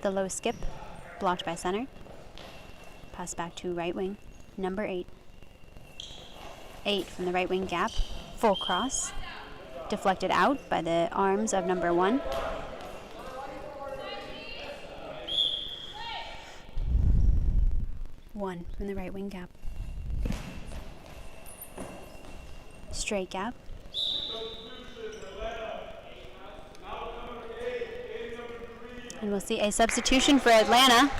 The low skip, blocked by center. Pass back to right wing, number 8. 8 from the right wing gap, full cross. Deflected out by the arms of number 1. One from the right wing gap. Straight gap. And we'll see a substitution for Atlanta.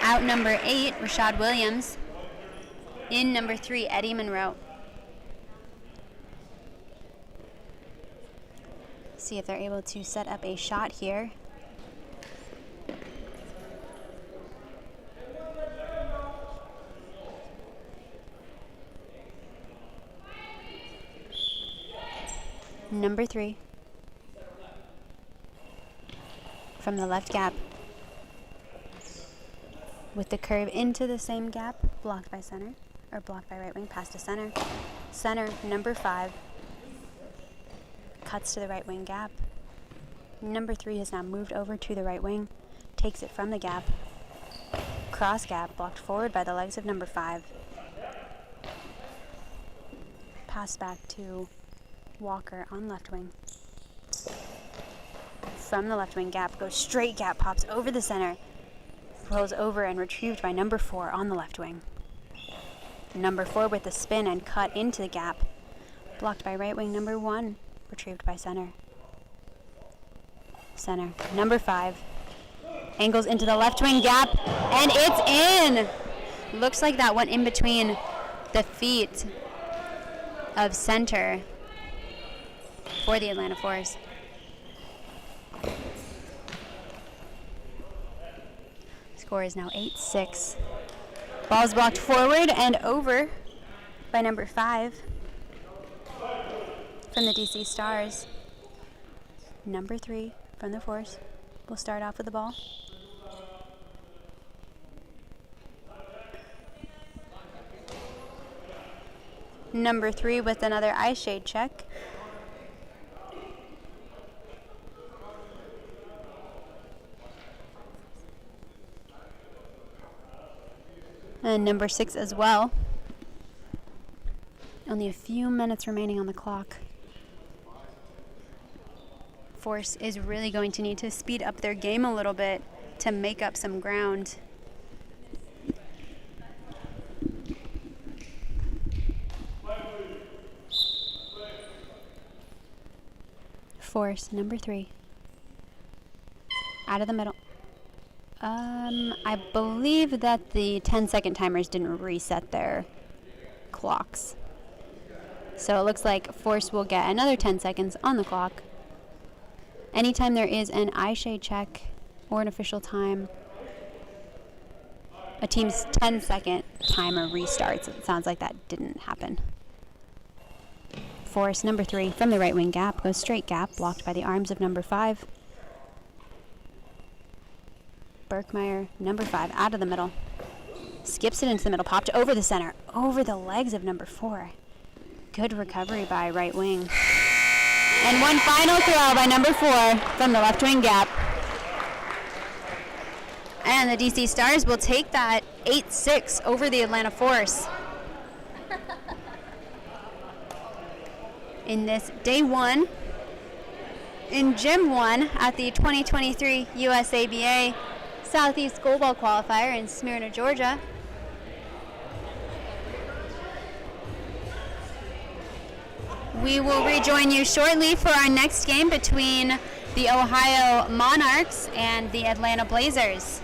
Out number 8, Rashad Williams. In number 3, Eddie Monroe. See if they're able to set up a shot here. Number 3. From the left gap. With the curve into the same gap, blocked by center, or blocked by right wing, pass to center. Center, number 5. Cuts to the right wing gap. Number 3 has now moved over to the right wing, takes it from the gap. Cross gap, blocked forward by the legs of number 5. Pass back to Walker on left wing. From the left wing gap, goes straight gap, pops over the center, rolls over and retrieved by number 4 on the left wing. Number 4 with the spin and cut into the gap, blocked by right wing number 1, retrieved by center. Center, number 5, angles into the left wing gap, and it's in! Looks like that went in between the feet of center for the Atlanta Force. Score is now 8-6. Ball's blocked forward and over by number 5 from the DC Stars. Number 3 from the Force will start off with the ball. Number 3 with another eye shade check. And number 6 as well. Only a few minutes remaining on the clock. Force is really going to need to speed up their game a little bit to make up some ground. Force, number 3. Out of the middle. I believe that the 10-second timers didn't reset their clocks. So it looks like Force will get another 10 seconds on the clock. Anytime there is an eye shade check or an official time, a team's 10-second timer restarts. It sounds like that didn't happen. Force, number 3, from the right wing gap, goes straight gap, blocked by the arms of number 5. Berkmeyer, number 5, out of the middle. Skips it into the middle, popped over the center, over the legs of number 4. Good recovery by right wing. And one final throw by number 4 from the left wing gap. And the DC Stars will take that 8-6 over the Atlanta Force. In this day 1, in Gym 1 at the 2023 USABA Southeast Goalball Qualifier in Smyrna, Georgia. We will rejoin you shortly for our next game between the Ohio Monarchs and the Atlanta Blazers.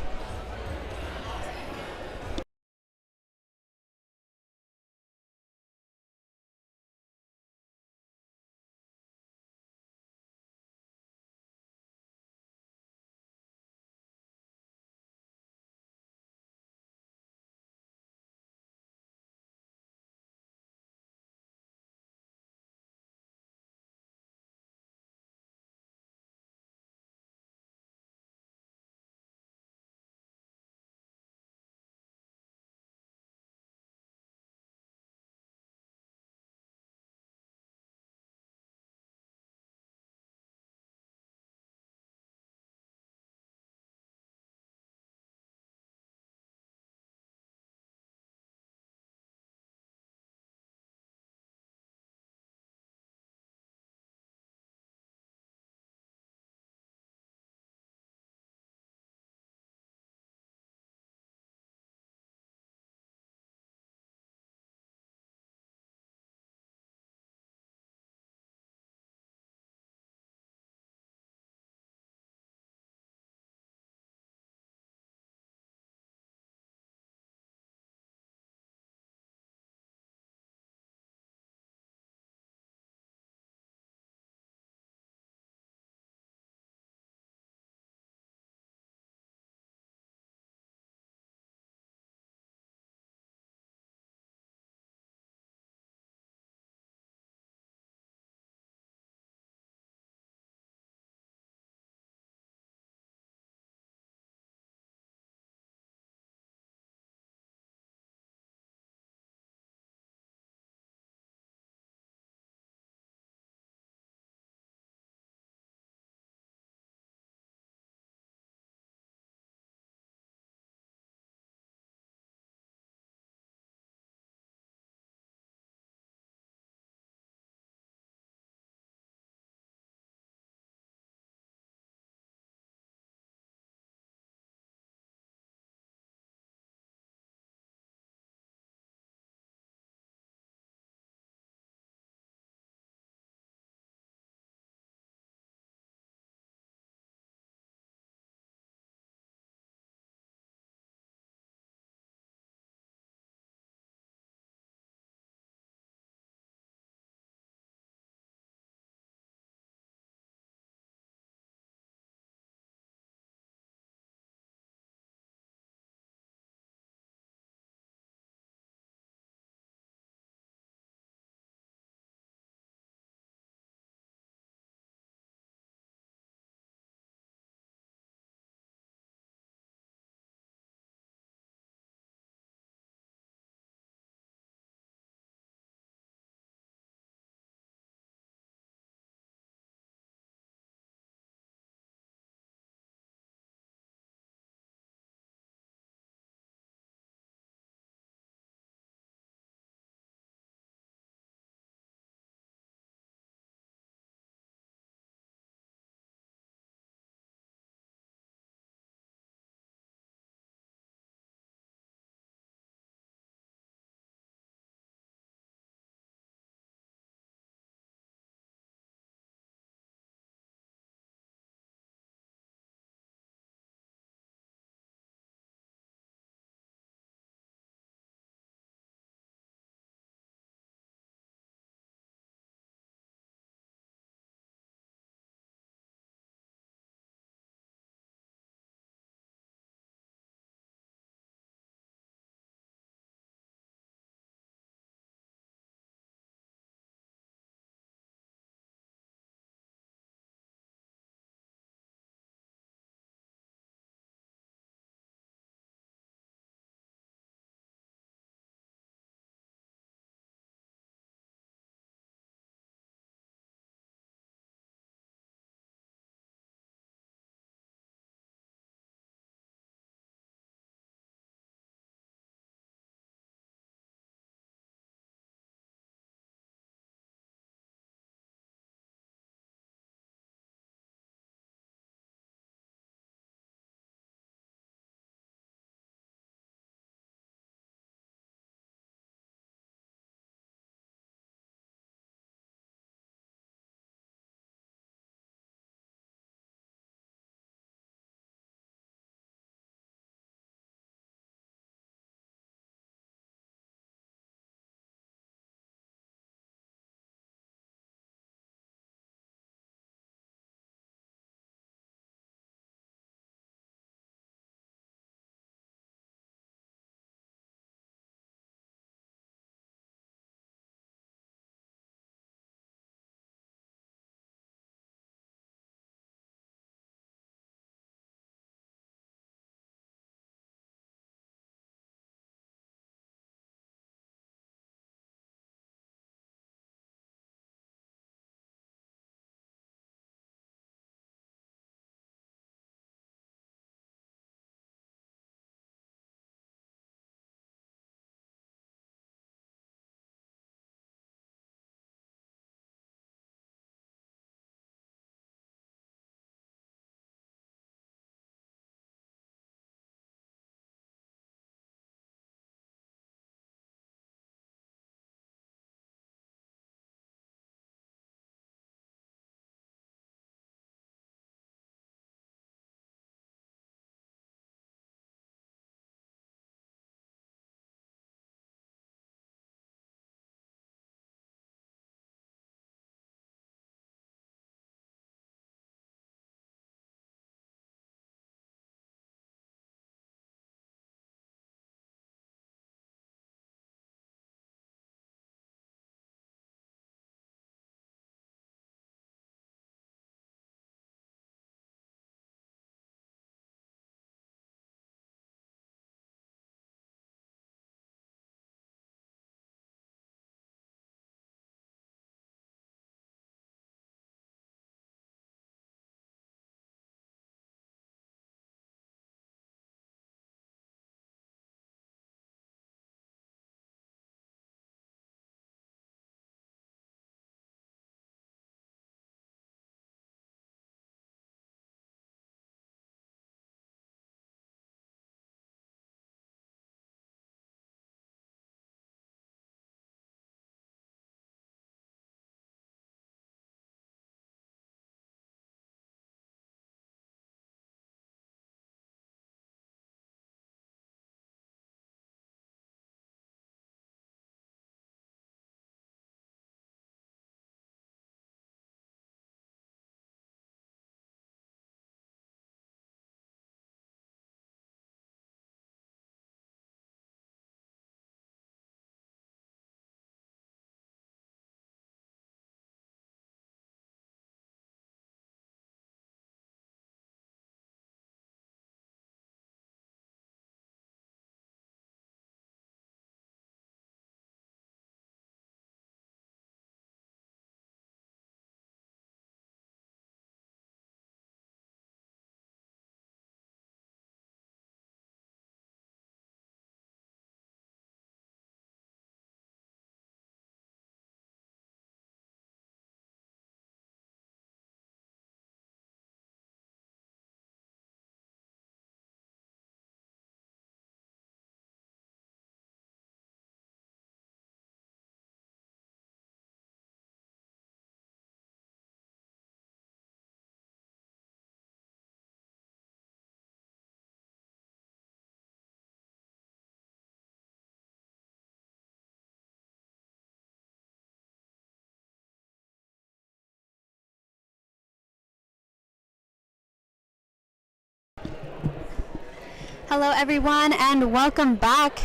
Hello everyone and welcome back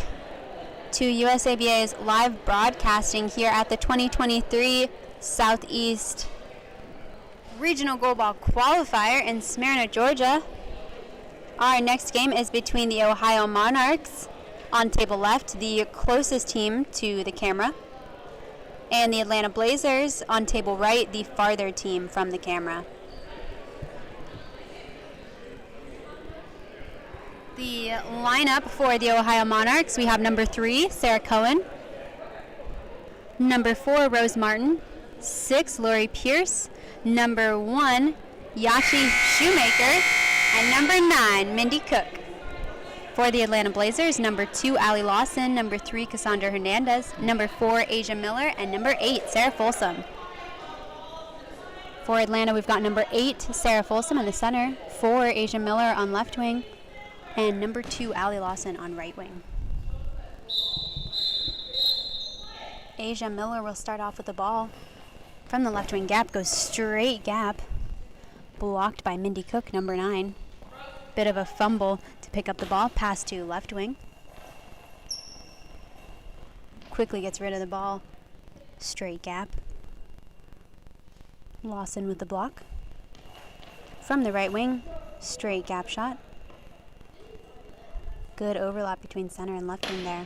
to USABA's live broadcasting here at the 2023 Southeast Regional Goalball Qualifier in Smyrna, Georgia. Our next game is between the Ohio Monarchs on table left, the closest team to the camera, and the Atlanta Blazers on table right, the farther team from the camera. The lineup for the Ohio Monarchs, we have number 3, Sarah Cohen, number 4, Rose Martin, 6, Lori Pierce, number 1, Yashi Shoemaker, and number 9, Mindy Cook. For the Atlanta Blazers, number 2, Allie Lawson, number 3, Cassandra Hernandez, number 4, Asia Miller, and number 8, Sarah Folsom. For Atlanta, we've got number 8, Sarah Folsom in the center, 4, Asia Miller on left wing, and number 2, Allie Lawson on right wing. Asia Miller will start off with the ball. From the left wing gap, goes straight gap. Blocked by Mindy Cook, number 9. Bit of a fumble to pick up the ball. Pass to left wing. Quickly gets rid of the ball. Straight gap. Lawson with the block. From the right wing, straight gap shot. Good overlap between center and left wing there.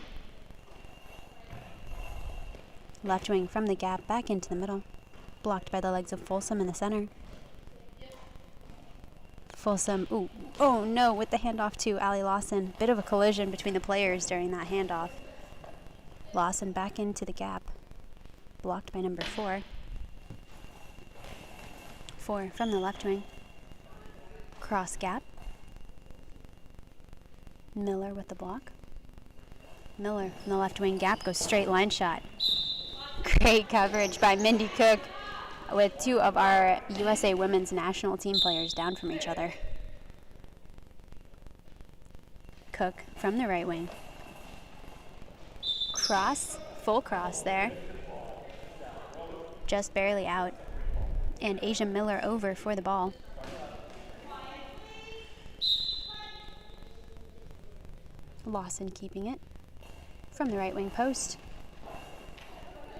Left wing from the gap back into the middle. Blocked by the legs of Folsom in the center. Folsom, oh no, with the handoff to Allie Lawson. Bit of a collision between the players during that handoff. Lawson back into the gap. Blocked by number 4. 4 from the left wing. Cross gap. Miller with the block. Miller from the left wing gap goes straight line shot. Great coverage by Mindy Cook with 2 of our USA women's national team players down from each other. Cook from the right wing. Cross, full cross there. Just barely out. And Asia Miller over for the ball. Lawson keeping it from the right wing post.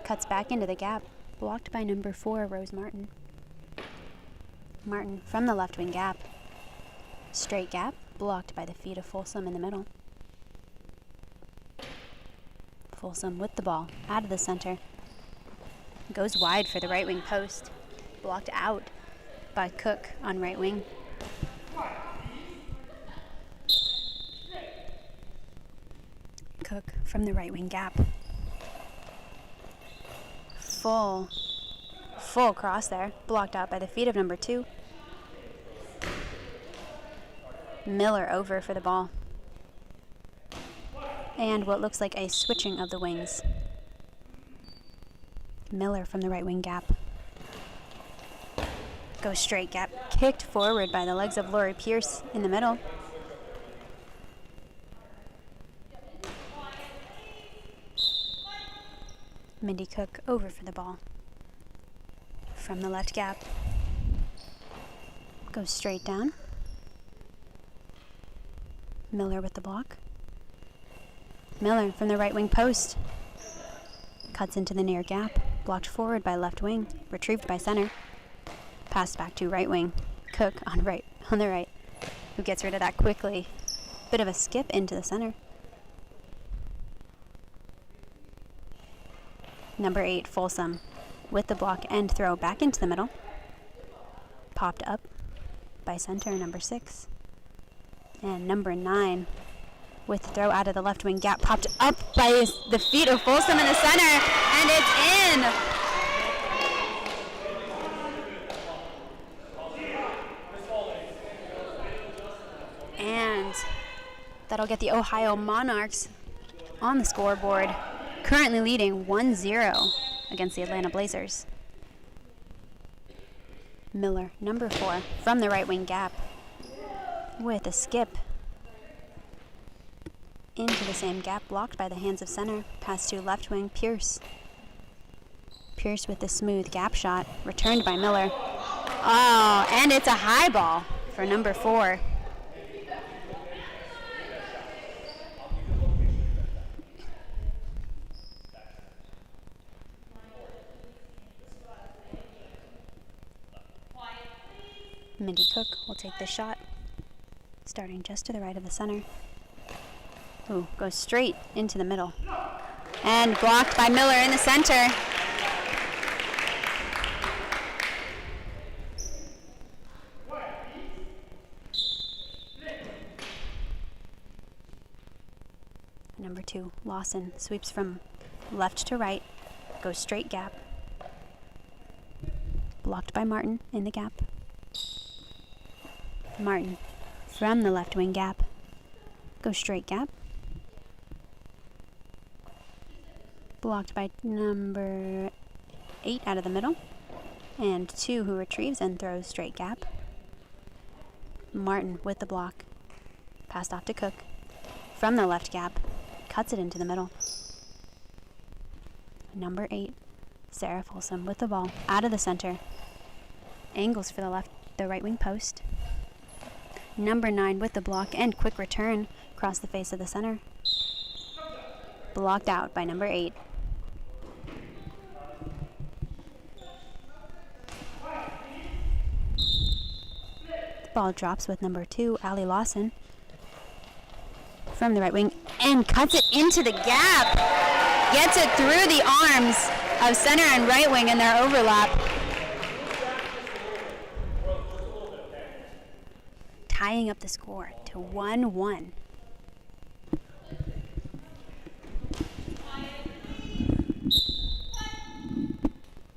Cuts back into the gap. Blocked by number 4, Rose Martin. Martin from the left wing gap. Straight gap. Blocked by the feet of Folsom in the middle. Folsom with the ball. Out of the center. Goes wide for the right wing post. Blocked out by Cook on right wing. Cook from the right wing gap. Full cross there. Blocked out by the feet of number 2. Miller over for the ball. And what looks like a switching of the wings. Miller from the right wing gap. Goes straight gap. Kicked forward by the legs of Lori Pierce in the middle. Mindy Cook over for the ball. From the left gap. Goes straight down. Miller with the block. Miller from the right wing post. Cuts into the near gap. Blocked forward by left wing. Retrieved by center. Passed back to right wing. Cook on the right. Who gets rid of that quickly. Bit of a skip into the center. Number 8, Folsom, with the block and throw back into the middle. Popped up by center, number 6. And number 9, with the throw out of the left wing gap, popped up by the feet of Folsom in the center, and it's in! And that'll get the Ohio Monarchs on the scoreboard, currently leading 1-0 against the Atlanta Blazers. Miller, number 4, from the right wing gap, with a skip into the same gap, blocked by the hands of center. Pass to left wing, Pierce. Pierce with the smooth gap shot, returned by Miller. Oh, and it's a high ball for number 4. Mindy Cook will take the shot, starting just to the right of the center. Ooh, goes straight into the middle. And blocked by Miller in the center. Number 2, Lawson sweeps from left to right, goes straight gap. Blocked by Martin in the gap. Martin from the left wing gap, goes straight gap. Blocked by number 8 out of the middle. And 2 who retrieves and throws straight gap. Martin with the block. Passed off to Cook. From the left gap. Cuts it into the middle. Number 8, Sarah Folsom with the ball. Out of the center. Angles for the right wing post. Number 9 with the block and quick return across the face of the center. Blocked out by number 8. The ball drops with number 2, Allie Lawson. From the right wing and cuts it into the gap. Gets it through the arms of center and right wing in their overlap. Tying up the score to 1-1.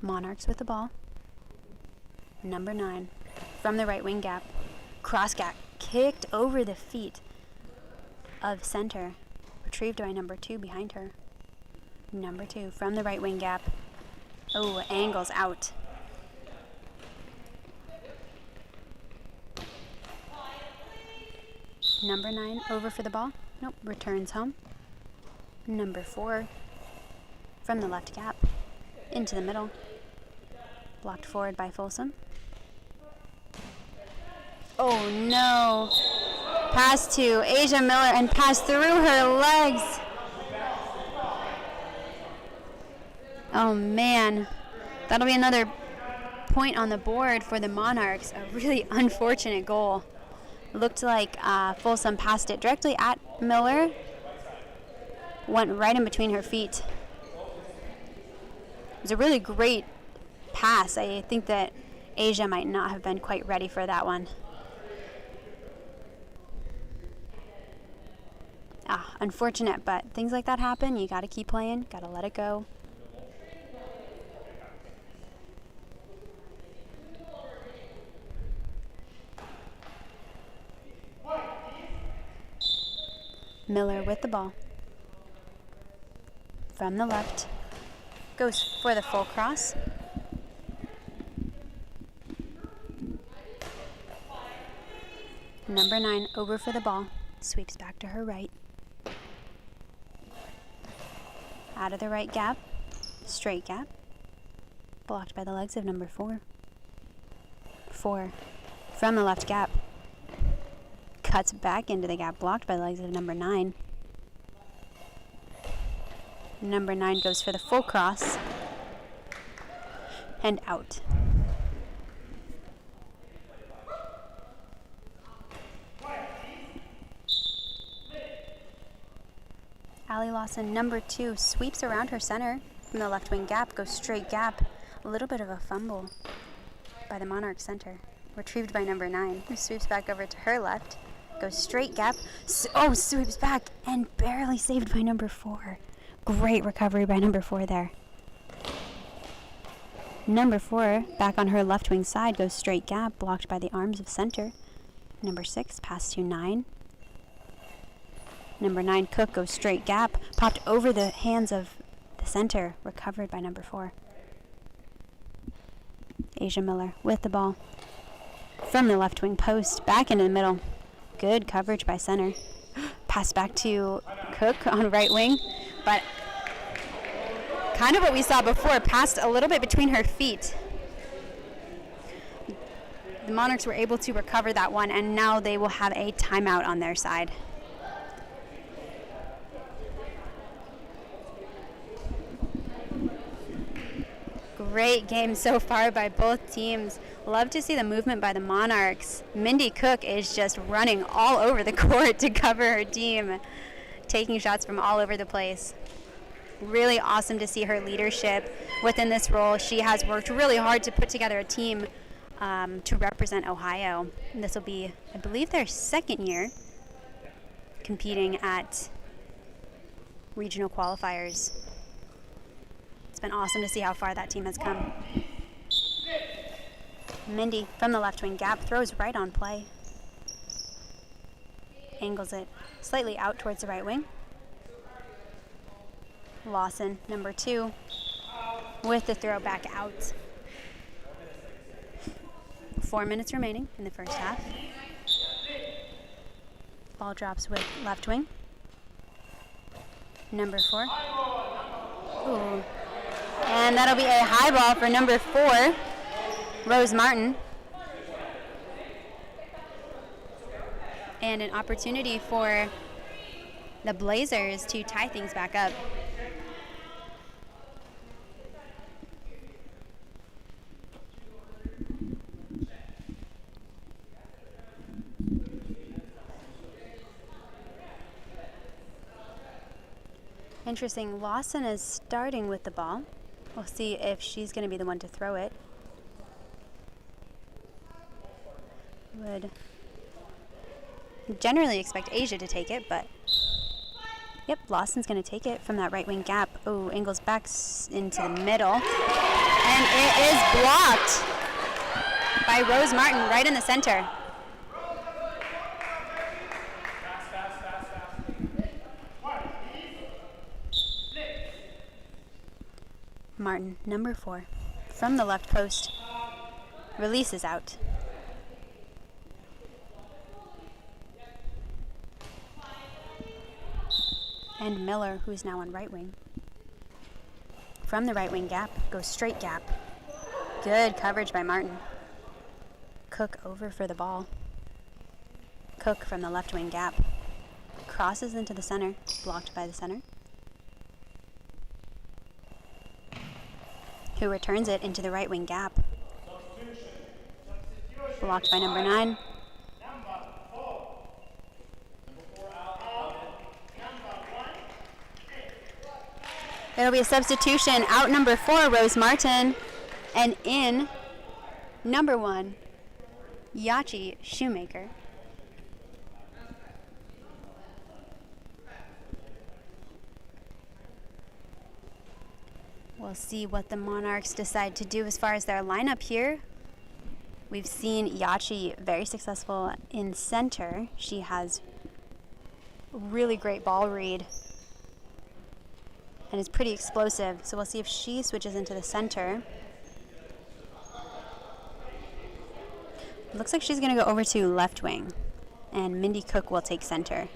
Monarchs with the ball. Number 9 from the right wing gap. Cross gap kicked over the feet of center. Retrieved by number 2 behind her. Number 2 from the right wing gap. Oh, angles out. Number 9 over for the ball. Nope, returns home. Number 4 from the left gap. Into the middle. Blocked forward by Folsom. Oh no. Pass to Asia Miller and pass through her legs. Oh man. That'll be another point on the board for the Monarchs. A really unfortunate goal. Looked like Folsom passed it directly at Miller. Went right in between her feet. It was a really great pass. I think that Asia might not have been quite ready for that one. Unfortunate, but things like that happen. You gotta keep playing, gotta let it go. Miller with the ball. From the left. Goes for the full cross. Number 9 over for the ball. Sweeps back to her right. Out of the right gap. Straight gap. Blocked by the legs of number 4. 4 from the left gap. Cuts back into the gap. Blocked by the legs of number 9. Number 9 goes for the full cross. And out. Allie Lawson, number 2, sweeps around her center from the left wing gap, goes straight gap. A little bit of a fumble by the Monarch center. Retrieved by number 9, who sweeps back over to her left, goes straight gap. Sweeps back and barely saved by number 4. Great recovery by number 4 there. Number 4, back on her left wing side, goes straight gap, blocked by the arms of center. Number 6, pass to 9. Number 9, Cook, goes straight gap, popped over the hands of the center, recovered by number 4. Asia Miller with the ball. From the left wing post, back into the middle. Good coverage by center. Pass back to Cook on right wing, but kind of what we saw before, passed a little bit between her feet. The Monarchs were able to recover that one, and now they will have a timeout on their side. Great game so far by both teams. Love to see the movement by the Monarchs. Mindy Cook is just running all over the court to cover her team, taking shots from all over the place. Really awesome to see her leadership within this role. She has worked really hard to put together a team to represent Ohio. And this will be, I believe, their second year competing at regional qualifiers. It's been awesome to see how far that team has come. Mindy from the left wing gap throws right on play. Angles it slightly out towards the right wing. Lawson, number 2, with the throw back out. 4 minutes remaining in the first half. Ball drops with left wing. Number 4. Ooh. And that'll be a high ball for number 4, Rose Martin. And an opportunity for the Blazers to tie things back up. Interesting. Lawson is starting with the ball. We'll see if she's going to be the one to throw it. Would generally expect Asia to take it, but yep, Lawson's going to take it from that right wing gap. Oh, angles back into the middle. And it is blocked by Rose Martin right in the center. Martin, number 4, from the left post, releases out. And Miller, who's now on right wing. From the right wing gap, goes straight gap. Good coverage by Martin. Cook over for the ball. Cook from the left wing gap. Crosses into the center, blocked by the center. Who returns it into the right wing gap. Blocked by number 9. It'll be a substitution. Out number 4, Rose Martin. And in number 1, Yachi Shoemaker. We'll see what the Monarchs decide to do as far as their lineup here. We've seen Yachi very successful in center. She has really great ball read and is pretty explosive. So we'll see if she switches into the center. Looks like she's going to go over to left wing, and Mindy Cook will take center.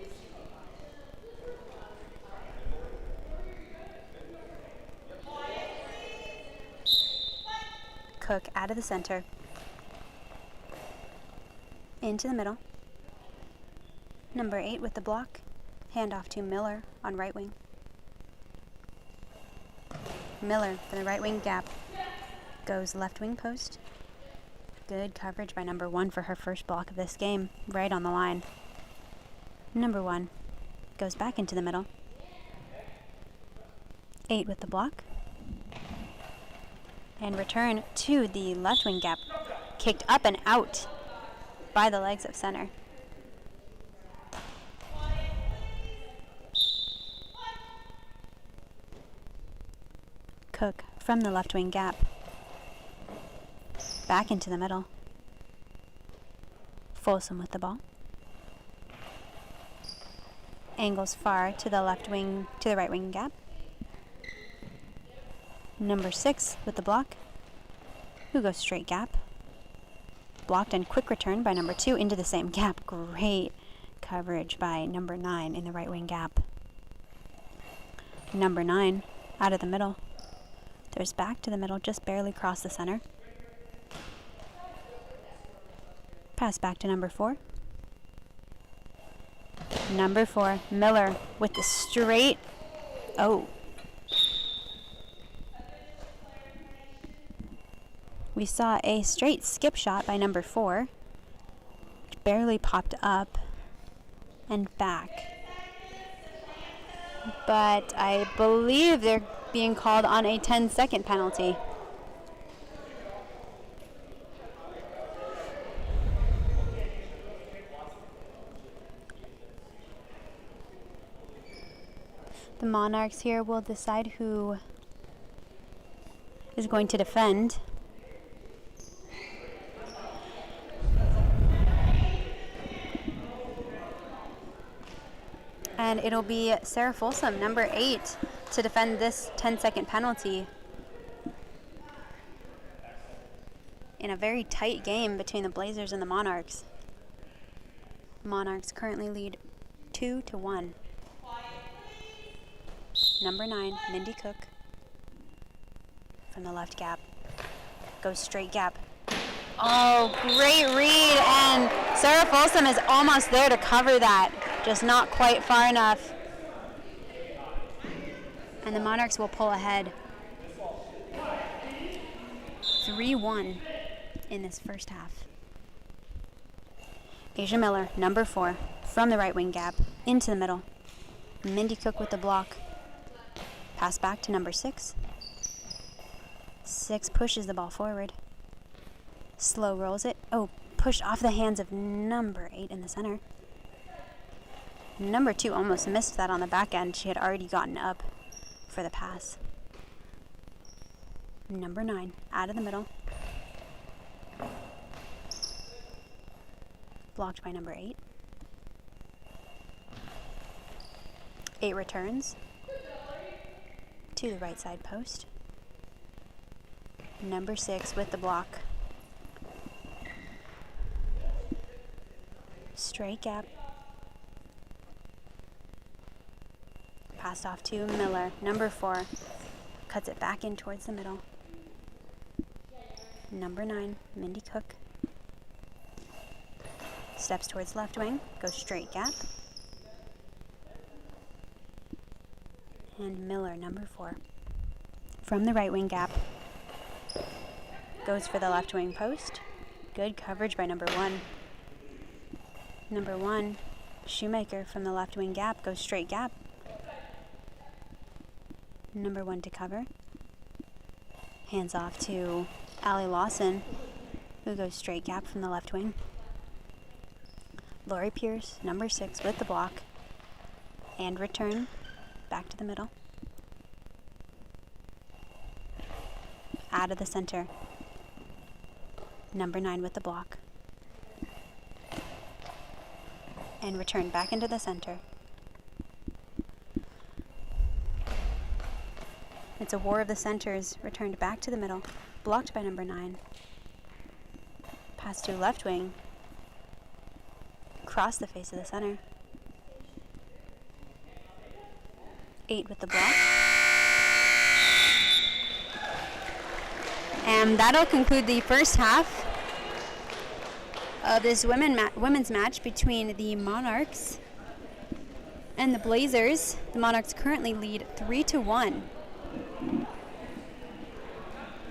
Cook out of the center, into the middle. Number 8 with the block. Hand off to Miller on right wing. Miller for the right wing gap. Goes left wing post. Good coverage by number 1 for her first block of this game. Right on the line. Number 1 goes back into the middle. 8 with the block. And return to the left wing gap. Kicked up and out by the legs of center. Cook from the left wing gap. Back into the middle. Folsom with the ball. Angles far to the left wing, to the right wing gap. Number 6 with the block, who goes straight gap. Blocked and quick return by number 2 into the same gap. Great coverage by number 9 in the right wing gap. Number 9 out of the middle. There's back to the middle, just barely crossed the center. Pass back to number 4. Number 4, Miller with the straight. Oh. We saw a straight skip shot by number 4, which barely popped up and back. But I believe they're being called on a 10-second penalty. The Monarchs here will decide who is going to defend. And it'll be Sarah Folsom, number 8, to defend this 10-second penalty. In a very tight game between the Blazers and the Monarchs. Monarchs currently lead 2-1. Number 9, Mindy Cook. From the left gap. Goes straight gap. Oh, great read, and Sarah Folsom is almost there to cover that. Just not quite far enough. And the Monarchs will pull ahead. 3-1 in this first half. Asia Miller, number 4, from the right wing gap, into the middle. Mindy Cook with the block. Pass back to number 6. 6 pushes the ball forward. Slow rolls it. Oh, pushed off the hands of number 8 in the center. Number 2 almost missed that on the back end. She had already gotten up for the pass. Number 9, out of the middle. Blocked by number 8. 8 returns to the right side post. Number 6 with the block. Straight gap. Passed off to Miller. Number 4 cuts it back in towards the middle. Number 9, Mindy Cook. Steps towards left wing. Goes straight gap. And Miller, number 4, from the right wing gap. Goes for the left wing post. Good coverage by number 1. Number 1, Shoemaker from the left wing gap. Goes straight gap. Number 1 to cover. Hands off to Allie Lawson, who goes straight gap from the left wing. Lori Pierce, number 6, with the block. And return back to the middle. Out of the center. Number 9 with the block. And return back into the center. It's a war of the centers. Returned back to the middle. Blocked by number 9. Pass to left wing. Across the face of the center. 8 with the block. And that'll conclude the first half of this women's match between the Monarchs and the Blazers. The Monarchs currently lead 3-1.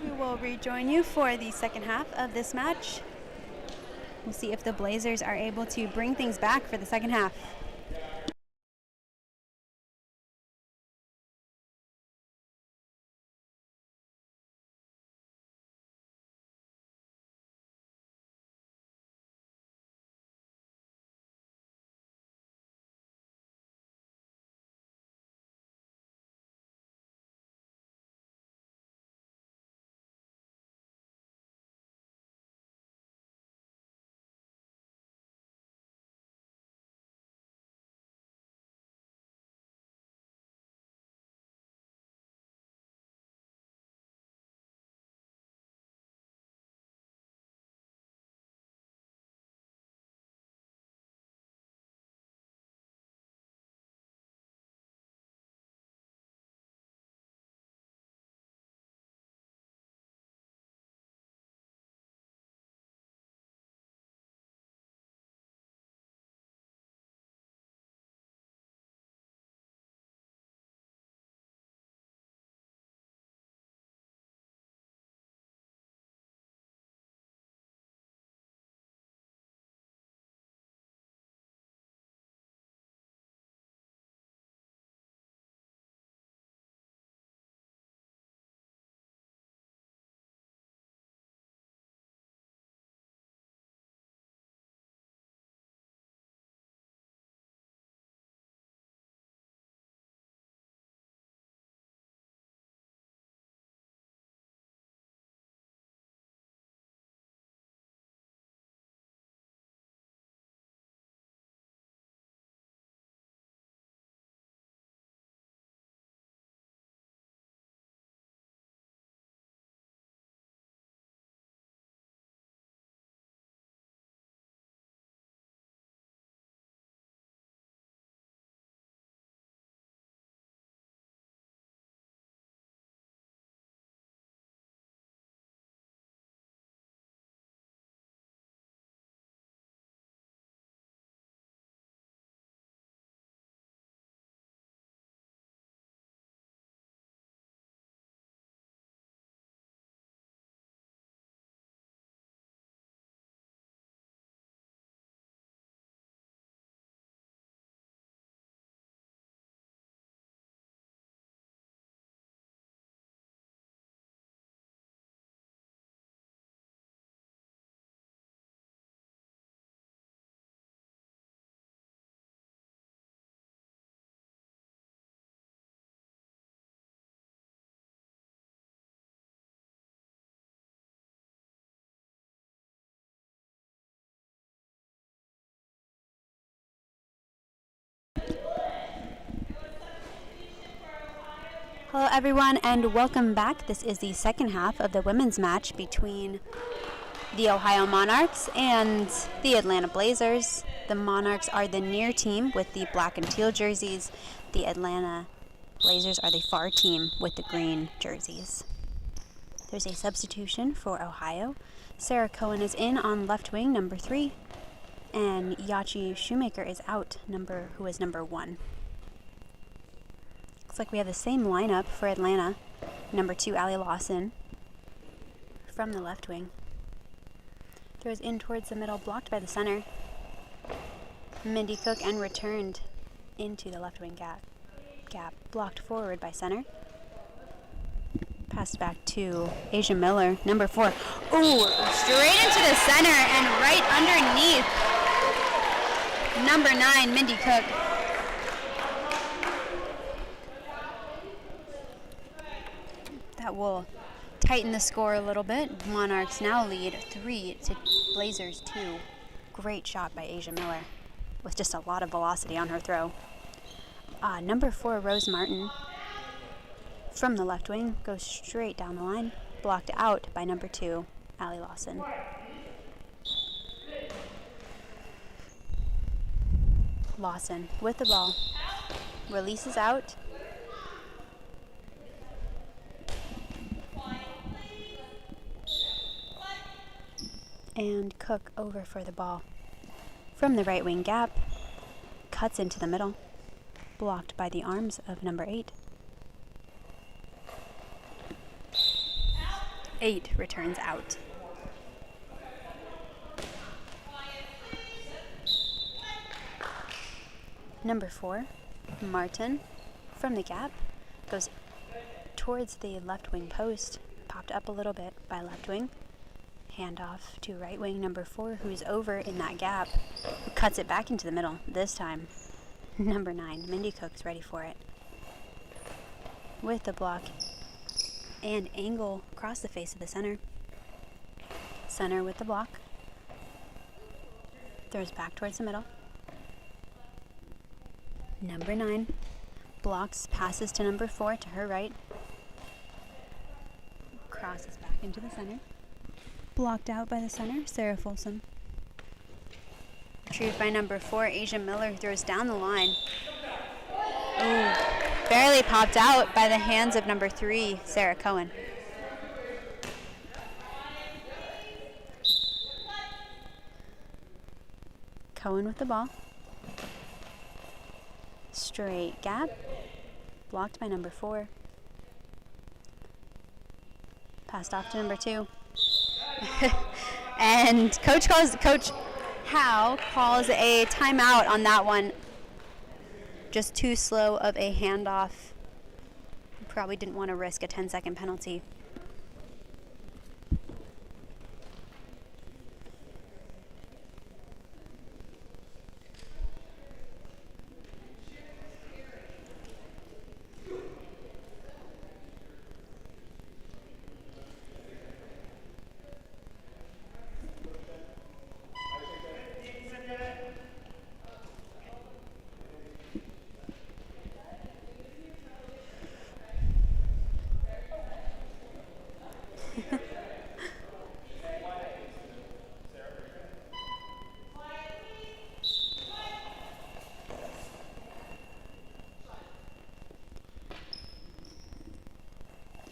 We will rejoin you for the second half of this match. We'll see if the Blazers are able to bring things back for the second half. Hello everyone and welcome back. This is the second half of the women's match between the Ohio Monarchs and the Atlanta Blazers. The Monarchs are the near team with the black and teal jerseys. The Atlanta Blazers are the far team with the green jerseys. There's a substitution for Ohio. Sarah Cohen is in on left wing, number 3, and Yachi Shoemaker is out, who is number 1. Looks like we have the same lineup for Atlanta. Number 2, Allie Lawson from the left wing. Throws in towards the middle, blocked by the center. Mindy Cook and returned into the left wing gap. Blocked forward by center. Passed back to Asia Miller, number 4. Ooh, straight into the center and right underneath number 9, Mindy Cook. That will tighten the score a little bit. Monarchs now lead 3 to Blazers 2. Great shot by Asia Miller with just a lot of velocity on her throw. Number 4, Rose Martin from the left wing goes straight down the line, blocked out by number 2, Allie Lawson. Lawson with the ball, releases out. And Cook over for the ball. From the right wing gap, cuts into the middle, blocked by the arms of number 8. 8 returns out. Number 4, Martin from the gap, goes towards the left wing post, popped up a little bit by left wing. Handoff to right wing, number 4, who's over in that gap, cuts it back into the middle. This time, number 9, Mindy Cook's ready for it. With the block and angle across the face of the center. Center with the block. Throws back towards the middle. Number 9 blocks, passes to number 4 to her right. Crosses back into the center. Blocked out by the center, Sarah Folsom. Retrieved by number 4, Asia Miller, throws down the line. Ooh, barely popped out by the hands of number 3, Sarah Cohen. Cohen with the ball. Straight gap, blocked by number 4. Passed off to number 2. And Coach Howe calls a timeout on that one. Just too slow of a handoff. Probably didn't want to risk a 10-second penalty.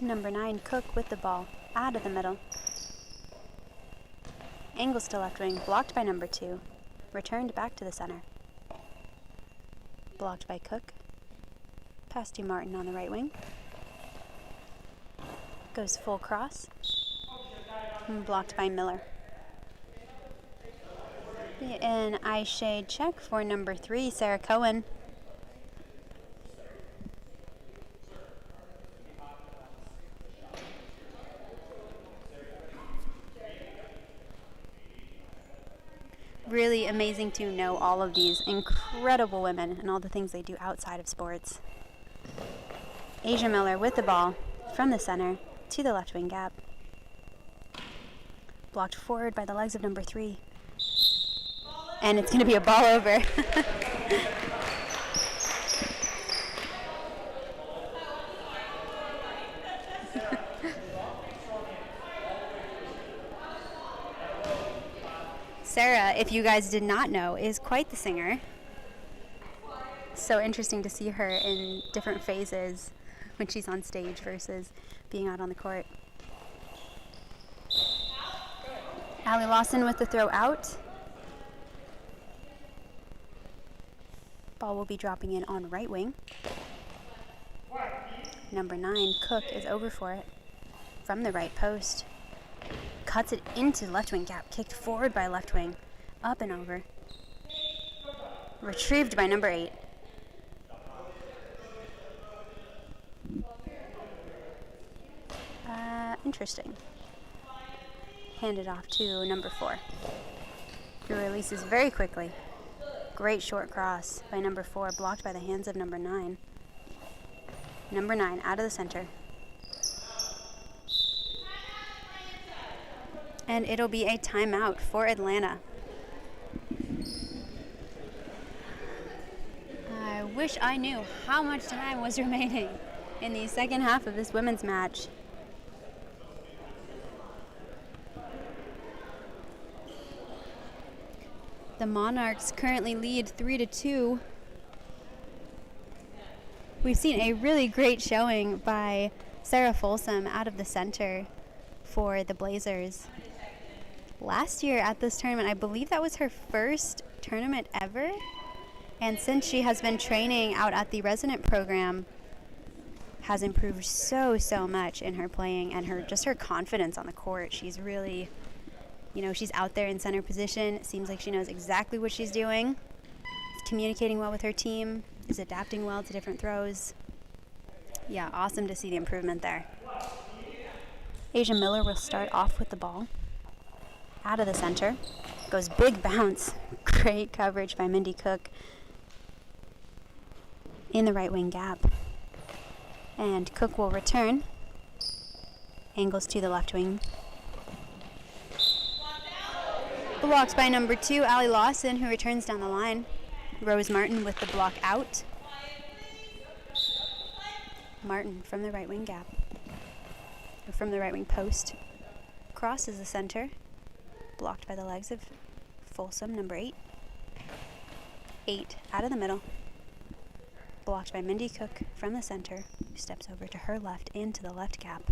Number 9, Cook with the ball, out of the middle. Angles to left wing, blocked by number 2. Returned back to the center. Blocked by Cook. Pass to Martin on the right wing. Goes full cross. And blocked by Miller. An eye shade check for number 3, Sarah Cohen. Really amazing to know all of these incredible women and all the things they do outside of sports. Asia Miller with the ball from the center to the left wing gap. Blocked forward by the legs of number 3. And it's going to be a ball over. Sarah, if you guys did not know, is quite the singer. So interesting to see her in different phases when she's on stage versus being out on the court. Allie Lawson with the throw out. Ball will be dropping in on right wing. Number 9, Cook, is over for it from the right post. Cuts it into left wing gap, kicked forward by left wing, up and over. Retrieved by number 8. Interesting. Handed off to number 4, who releases very quickly. Great short cross by number 4, blocked by the hands of number 9. Number 9 out of the center. And it'll be a timeout for Atlanta. I wish I knew how much time was remaining in the second half of this women's match. The Monarchs currently lead 3-2. We've seen a really great showing by Sarah Folsom out of the center for the Blazers. Last year at this tournament, I believe that was her first tournament ever. And since she has been training out at the resident program, has improved so much in her playing and her confidence on the court. She's really, she's out there in center position. It seems like she knows exactly what she's doing. Is communicating well with her team, is adapting well to different throws. Yeah, awesome to see the improvement there. Asia Miller will start off with the ball. Out of the center. Goes big bounce. Great coverage by Mindy Cook in the right wing gap. And Cook will return. Angles to the left wing. Blocked by number 2, Allie Lawson, who returns down the line. Rose Martin with the block out. Martin from the right wing gap. Or from the right wing post. Crosses the center. Blocked by the legs of Folsom, number 8. 8 out of the middle. Blocked by Mindy Cook from the center, who steps over to her left into the left gap.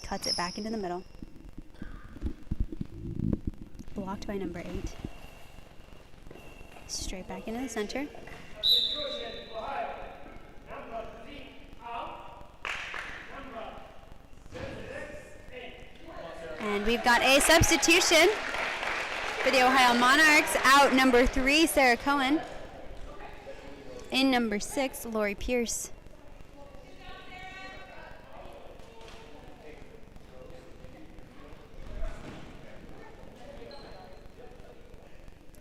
Cuts it back into the middle. Blocked by number 8. Straight back into the center. And we've got a substitution for the Ohio Monarchs. Out number 3, Sarah Cohen. In number 6, Lori Pierce.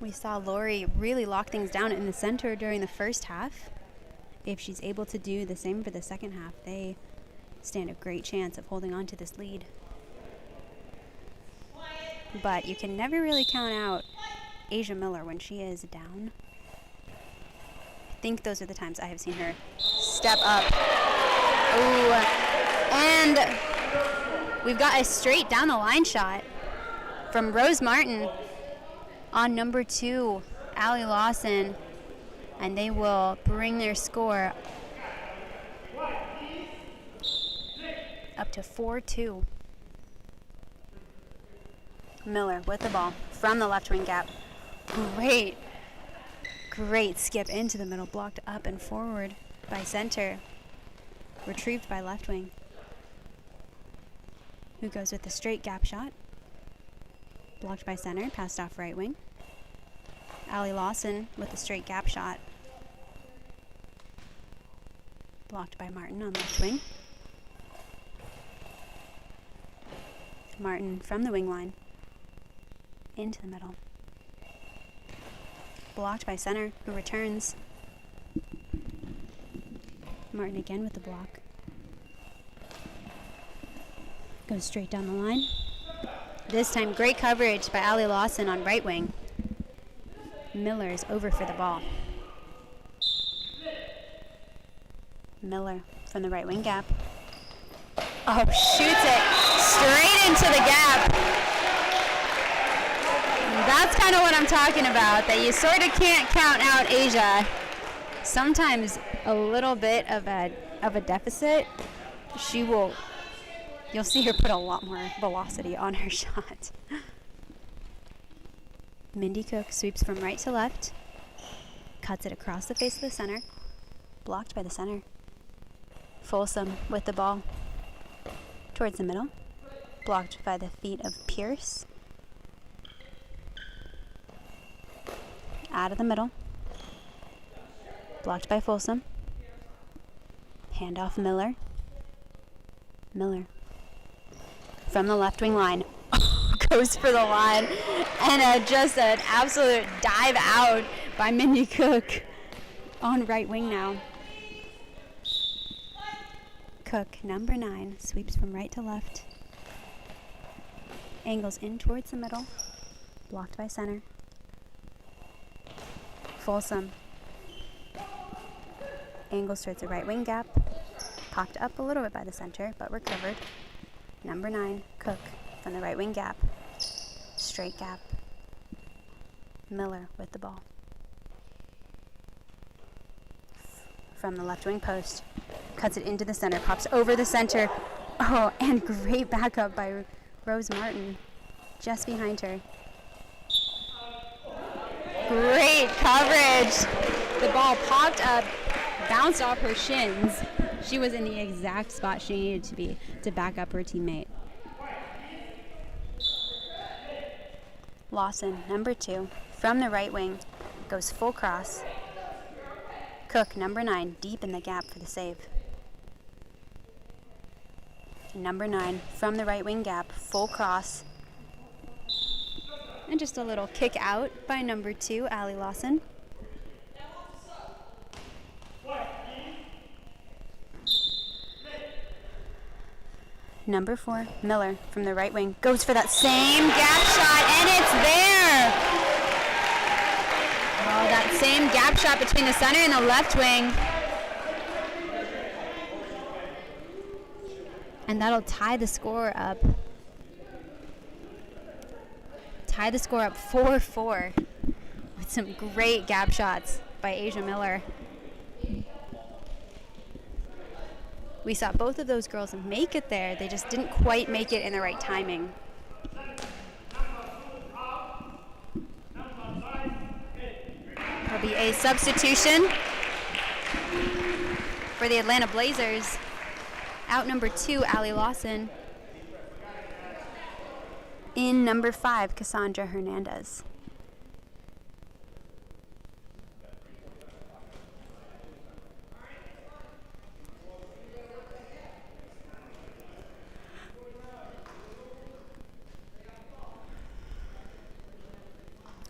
We saw Lori really lock things down in the center during the first half. If she's able to do the same for the second half, they stand a great chance of holding on to this lead. But you can never really count out Asia Miller when she is down. I think those are the times I have seen her step up. Ooh. And we've got a straight down the line shot from Rose Martin on number 2, Allie Lawson. And they will bring their score up to 4-2. Miller with the ball from the left wing gap. Great skip into the middle, blocked up and forward by center. Retrieved by left wing, who goes with the straight gap shot. Blocked by center, passed off right wing. Allie Lawson with the straight gap shot. Blocked by Martin on left wing. Martin from the wing line. Into the middle. Blocked by center, who returns. Martin again with the block. Goes straight down the line. This time, great coverage by Allie Lawson on right wing. Miller is over for the ball. Miller from the right wing gap. Oh, shoots it straight into the gap. kind of what I'm talking about, that you sort of can't count out Asia. Sometimes a little bit of a deficit, you'll see her put a lot more velocity on her shot. Mindy Cook sweeps from right to left, cuts it across the face of the center, blocked by the center. Folsom with the ball towards the middle, blocked by the feet of Pierce. Out of the middle, blocked by Folsom. Handoff Miller. Miller from the left wing line goes for the line, and just an absolute dive out by Mindy Cook on right wing now. Cook, number 9, sweeps from right to left, angles in towards the middle, blocked by center. Folsom angles towards the right wing gap, popped up a little bit by the center, but recovered. Number 9, Cook from the right wing gap, straight gap. Miller with the ball. From the left wing post, cuts it into the center, pops over the center. Oh, and great backup by Rose Martin, just behind her. Great coverage. The ball popped up, bounced off her shins. She was in the exact spot she needed to be to back up her teammate. Lawson, number 2, from the right wing, goes full cross. Cook, number 9, deep in the gap for the save. Number 9, from the right wing gap, full cross. And just a little kick out by number 2, Allie Lawson. Number 4, Miller from the right wing, goes for that same gap shot, and it's there! Oh, that same gap shot between the center and the left wing. And that'll tie the score up. Tie the score up 4-4 with some great gap shots by Asia Miller. We saw both of those girls make it there. They just didn't quite make it in the right timing. There'll be a substitution for the Atlanta Blazers. Out number 2, Allie Lawson. In number 5, Cassandra Hernandez.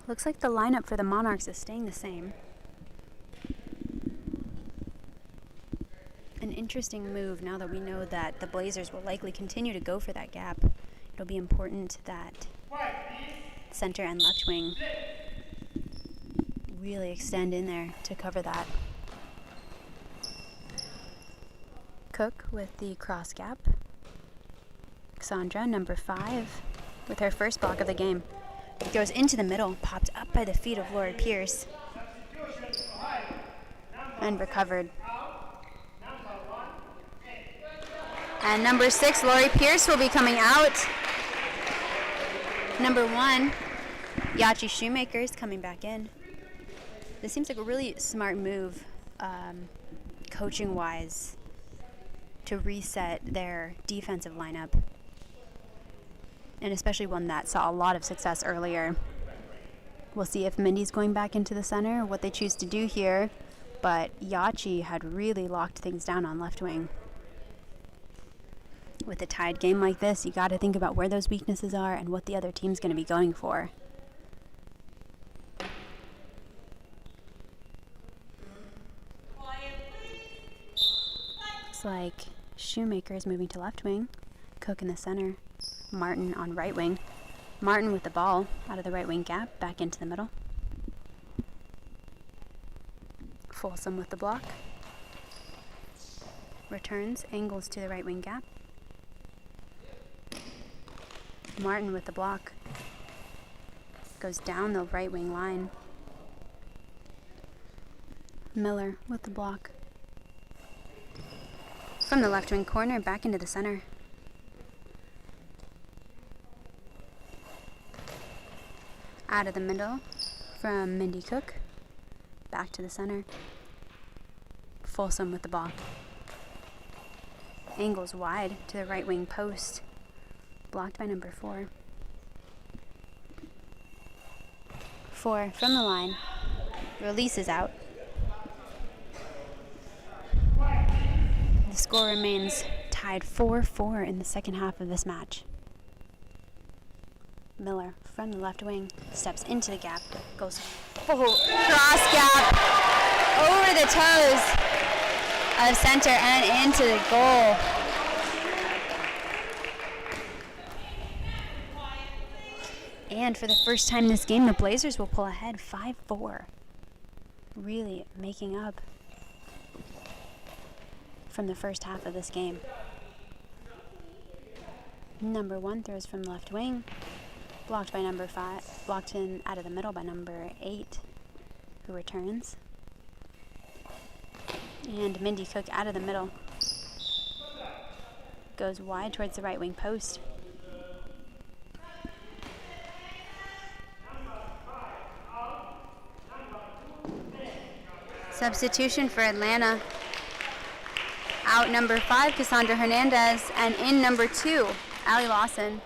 Looks like the lineup for the Monarchs is staying the same. An interesting move now that we know that the Blazers will likely continue to go for that gap. It'll be important that center and left wing really extend in there to cover that. Cook with the cross gap. Cassandra, number 5, with her first block of the game. Goes into the middle, popped up by the feet of Lori Pierce, and recovered. And number 6, Lori Pierce, will be coming out. Number 1, Yachi Shoemaker is coming back in. This seems like a really smart move, coaching-wise, to reset their defensive lineup. And especially one that saw a lot of success earlier. We'll see if Mindy's going back into the center, what they choose to do here. But Yachi had really locked things down on left wing. With a tied game like this, you got to think about where those weaknesses are and what the other team's going to be going for. Looks like Shoemaker is moving to left wing. Cook in the center. Martin on right wing. Martin with the ball out of the right wing gap, back into the middle. Folsom with the block. Returns, angles to the right wing gap. Martin with the block. goes down the right wing line. Miller with the block. From the left wing corner, back into the center. Out of the middle from Mindy Cook. Back to the center. Folsom with the ball. Angles wide to the right wing post. Blocked by number 4. 4 from the line. Release is out. The score remains tied 4-4 in the second half of this match. Miller from the left wing steps into the gap, goes full cross gap over the toes of center and into the goal. And for the first time in this game, the Blazers will pull ahead 5-4. Really making up from the first half of this game. Number 1 throws from left wing. Blocked by number 5. Blocked in out of the middle by number 8, who returns. And Mindy Cook out of the middle. Goes wide towards the right wing post. Substitution for Atlanta. Out number 5, Cassandra Hernandez, and in number 2, Allie Lawson.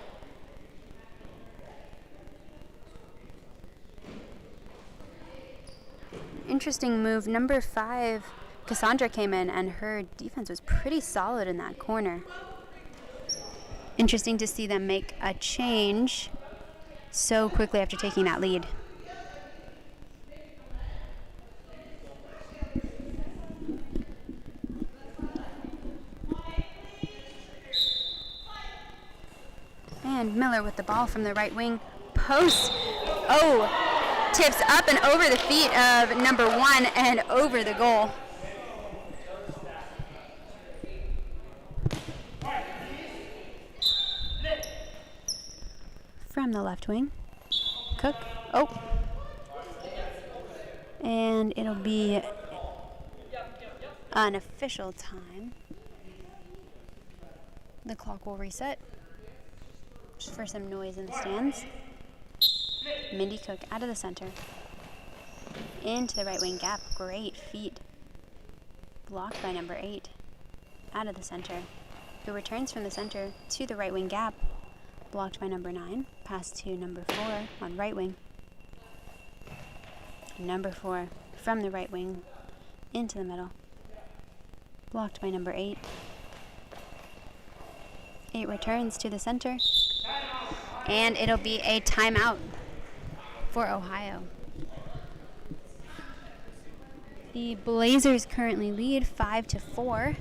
Interesting move. Number 5, Cassandra came in, and her defense was pretty solid in that corner. Interesting to see them make a change so quickly after taking that lead. And Miller with the ball from the right wing post. Oh, tips up and over the feet of number 1 and over the goal. From the left wing, Cook. Oh. And it'll be an official time. The clock will reset. Just for some noise in the stands. Mindy Cook out of the center. Into the right wing gap. Great feet. Blocked by number 8. Out of the center. Who returns from the center to the right wing gap. Blocked by number 9. Pass to number 4 on right wing. Number 4 from the right wing into the middle. Blocked by number 8. 8 returns to the center. And it'll be a timeout for Ohio. The Blazers currently lead 5-4.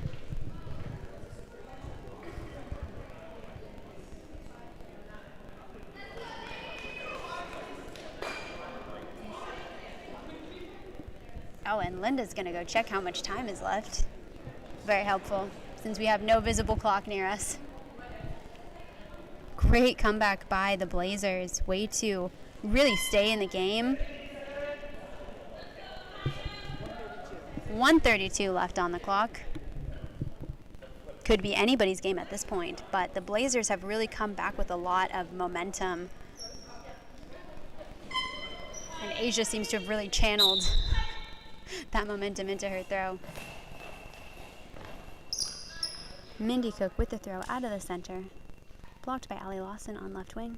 Oh, and Linda's gonna go check how much time is left. Very helpful, since we have no visible clock near us. Great comeback by the Blazers. Way to really stay in the game. 1:32 left on the clock. Could be anybody's game at this point, but the Blazers have really come back with a lot of momentum. And Asia seems to have really channeled that momentum into her throw. Mindy Cook with the throw out of the center. Blocked by Allie Lawson on left wing.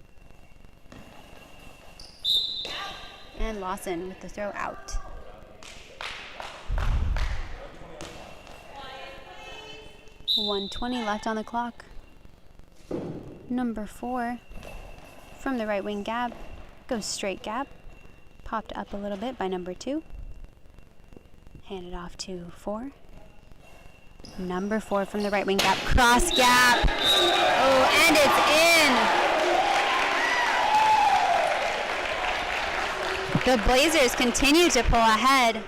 And Lawson with the throw out. .120 left on the clock. Number 4 from the right wing gap. Goes straight gap. Popped up a little bit by number 2. Handed off to 4. Number 4 from the right wing gap. Cross gap. Oh, and it's in. The Blazers continue to pull ahead.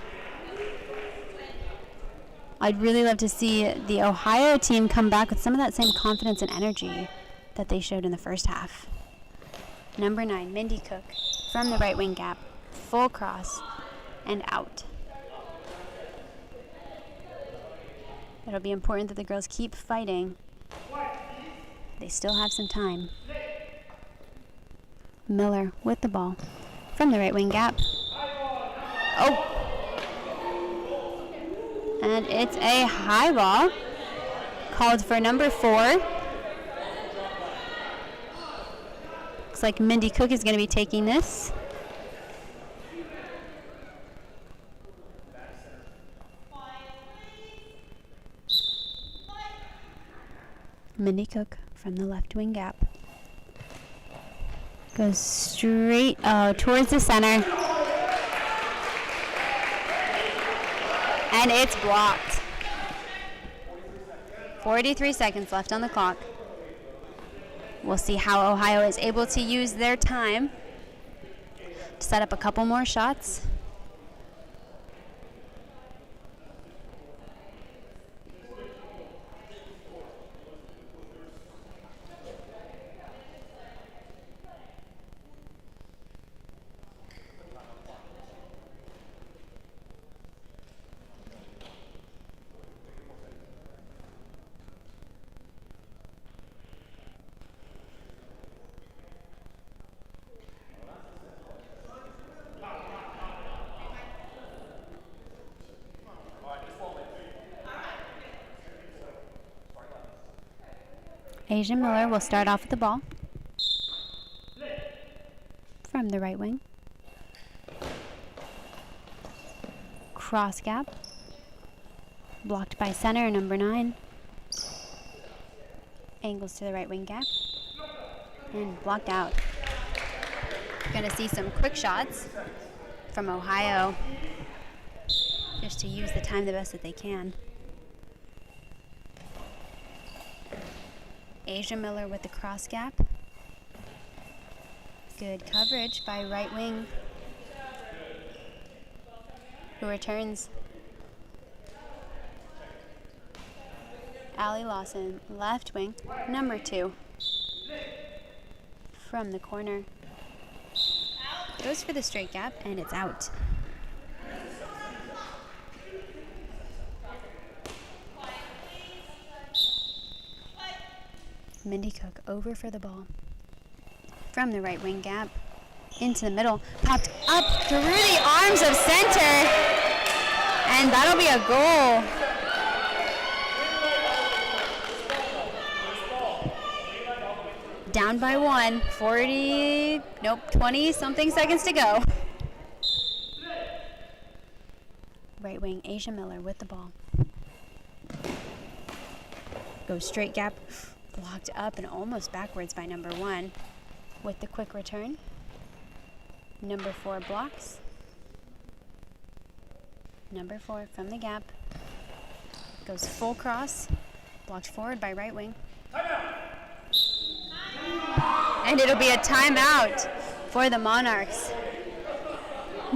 I'd really love to see the Ohio team come back with some of that same confidence and energy that they showed in the first half. Number 9, Mindy Cook from the right wing gap. Full cross and out. It'll be important that the girls keep fighting. They still have some time. Miller with the ball from the right wing gap. Oh! And it's a high ball called for number 4. Looks like Mindy Cook is going to be taking this. Mindy Cook from the left wing gap. Goes straight towards the center. And it's blocked. 43 seconds left on the clock. We'll see how Ohio is able to use their time to set up a couple more shots. Asia Miller will start off with the ball from the right wing. Cross gap. Blocked by center, number 9. Angles to the right wing gap. And blocked out. Going to see some quick shots from Ohio just to use the time the best that they can. Asia Miller with the cross gap. Good coverage by right wing, who returns. Allie Lawson, left wing, number 2. From the corner. Goes for the straight gap, and it's out. Mindy Cook over for the ball. From the right wing gap, into the middle, popped up through the arms of center, and that'll be a goal. Down by 1, 20 something seconds to go. Right wing, Asia Miller with the ball. Goes straight gap. Blocked up and almost backwards by number 1 with the quick return. Number 4 blocks. Number 4 from the gap. Goes full cross. Blocked forward by right wing. And it'll be a timeout for the Monarchs.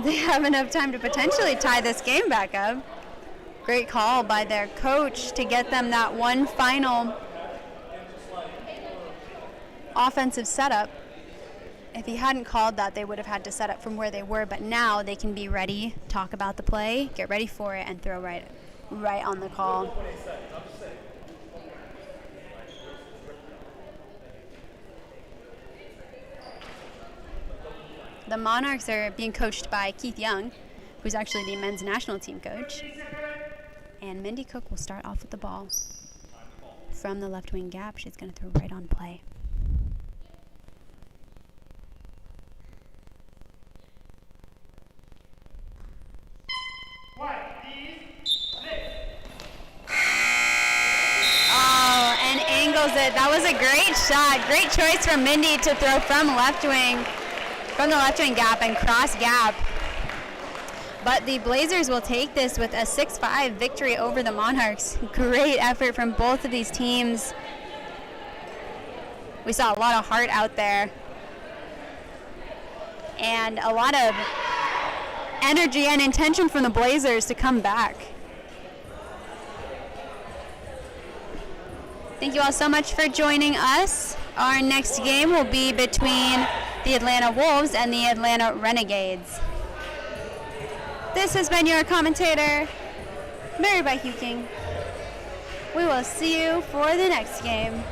They have enough time to potentially tie this game back up. Great call by their coach to get them that one final offensive setup. If he hadn't called that, they would have had to set up from where they were, but now they can be ready, talk about the play, get ready for it, and throw right on the call. The Monarchs are being coached by Keith Young, who's actually the men's national team coach. And Mindy Cook will start off with the ball. From the left wing gap, she's going to throw right on play. Oh, and angles it. That was a great shot. Great choice from Mindy to throw from the left wing gap and cross gap. But the Blazers will take this with a 6-5 victory over the Monarchs. Great effort from both of these teams. We saw a lot of heart out there. And a lot of energy and intention from the Blazers to come back. Thank you all so much for joining us. Our next game will be between the Atlanta Wolves and the Atlanta Renegades. This has been your commentator, Mary by Huking. We will see you for the next game.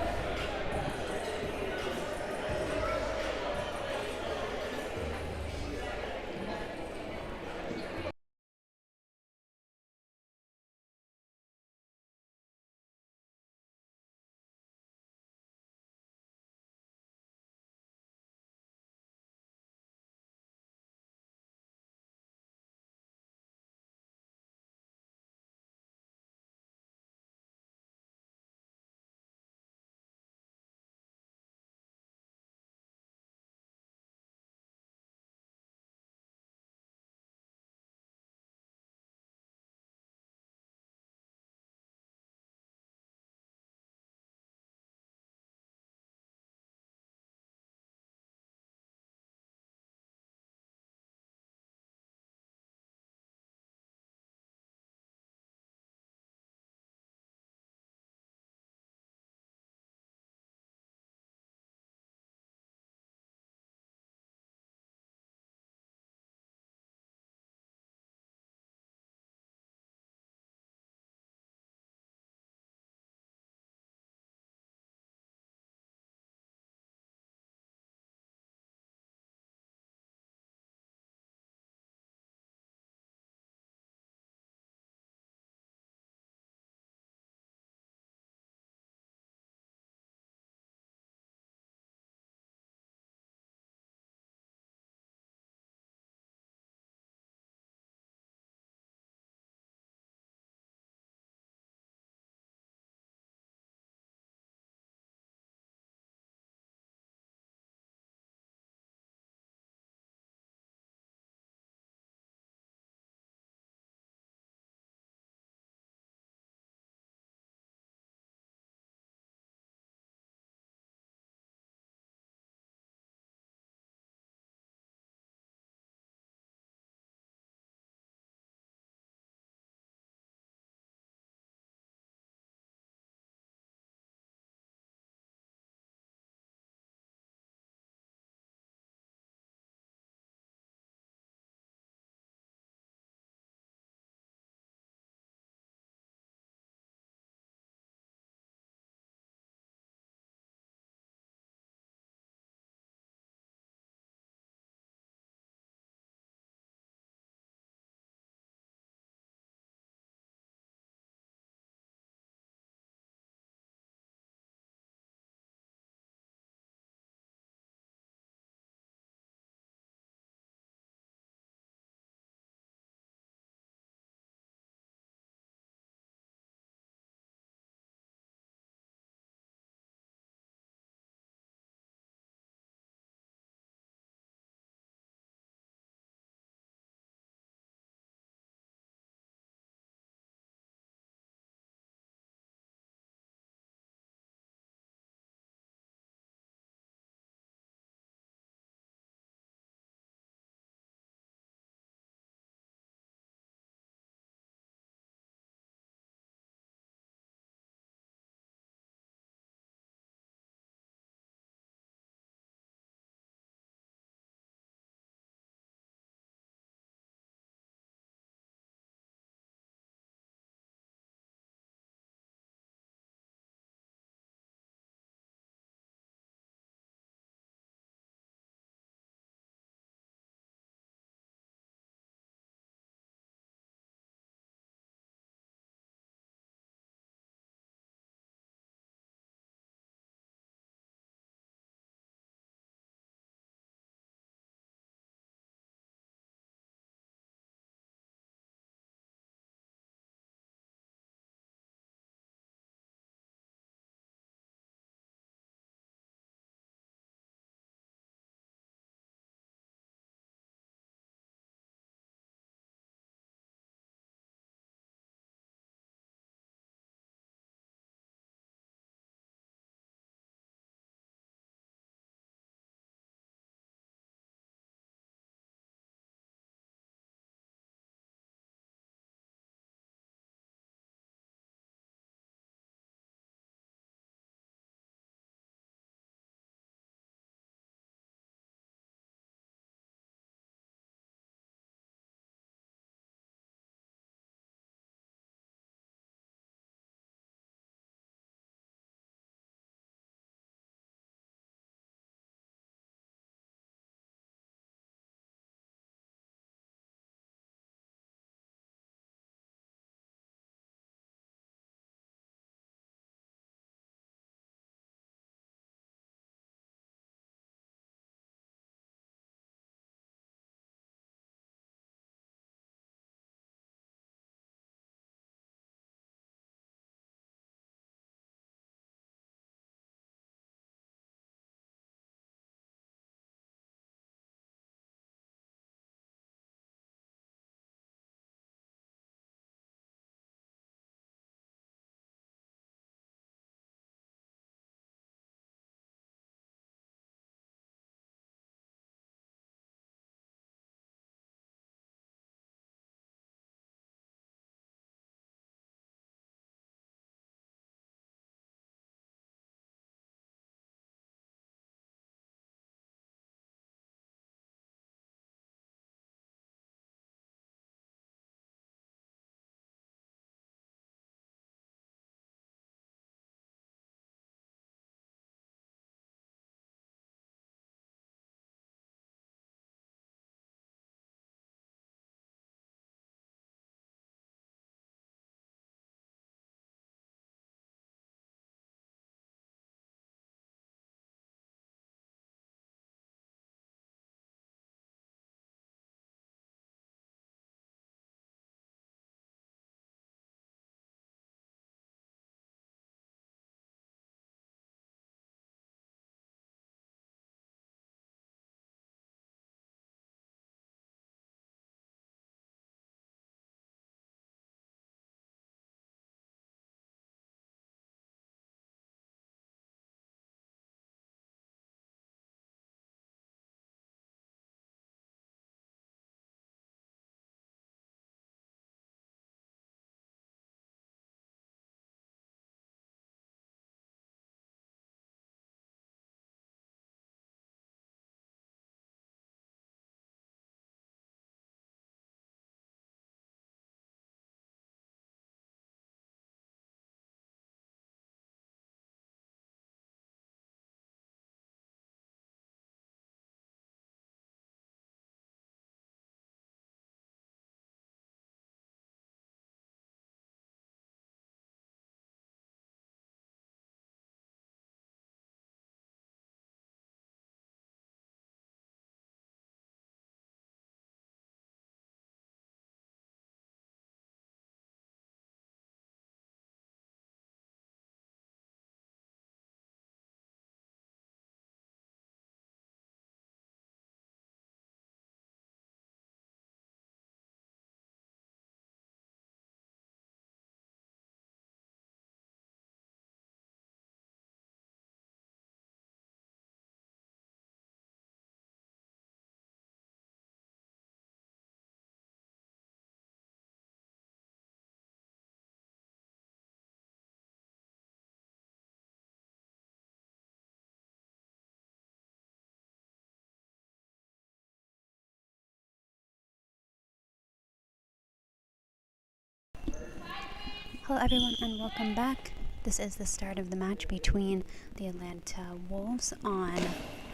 Hello everyone and welcome back. This is the start of the match between the Atlanta Wolves on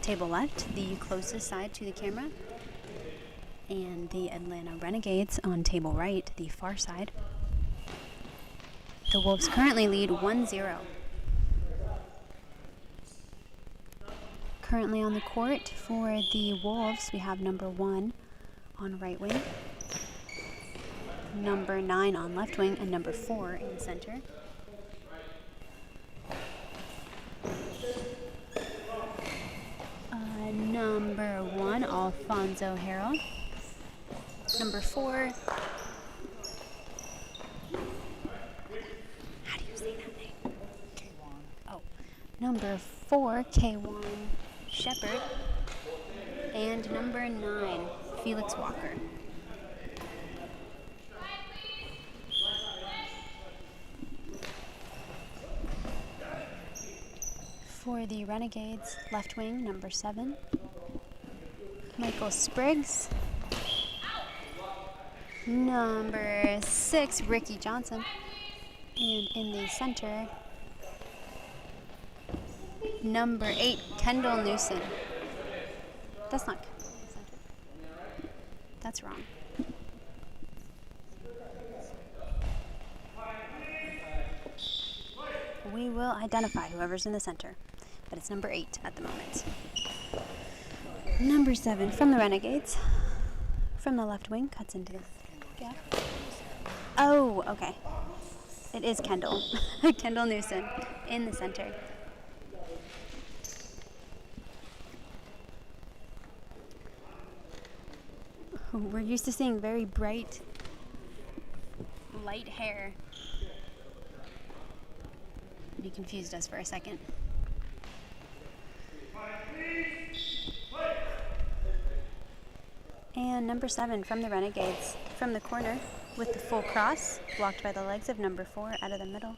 table left, the closest side to the camera, and the Atlanta Renegades on table right, the far side. The Wolves currently lead 1-0. Currently on the court for the Wolves, we have number 1 on right wing, number 9 on left wing, and number 4 in center. Number 1, Alfonso Harrell. Number 4, how do you say that name? K1. Oh, number 4, K1 Shepard. And number 9, Felix Walker. For the Renegades, left wing, number 7, Michael Spriggs. Number 6, Ricky Johnson. And in the center, number 8, Kendall Newsom. That's not Kendall in the center. That's wrong. We will identify whoever's in the center, but it's number 8 at the moment. Number 7 from the Renegades, from the left wing, cuts into the gap. Oh, okay. It is Kendall. Kendall Newsom in the center. We're used to seeing very bright, light hair. You confused us for a second. And number 7 from the Renegades, from the corner with the full cross, blocked by the legs of number 4 out of the middle.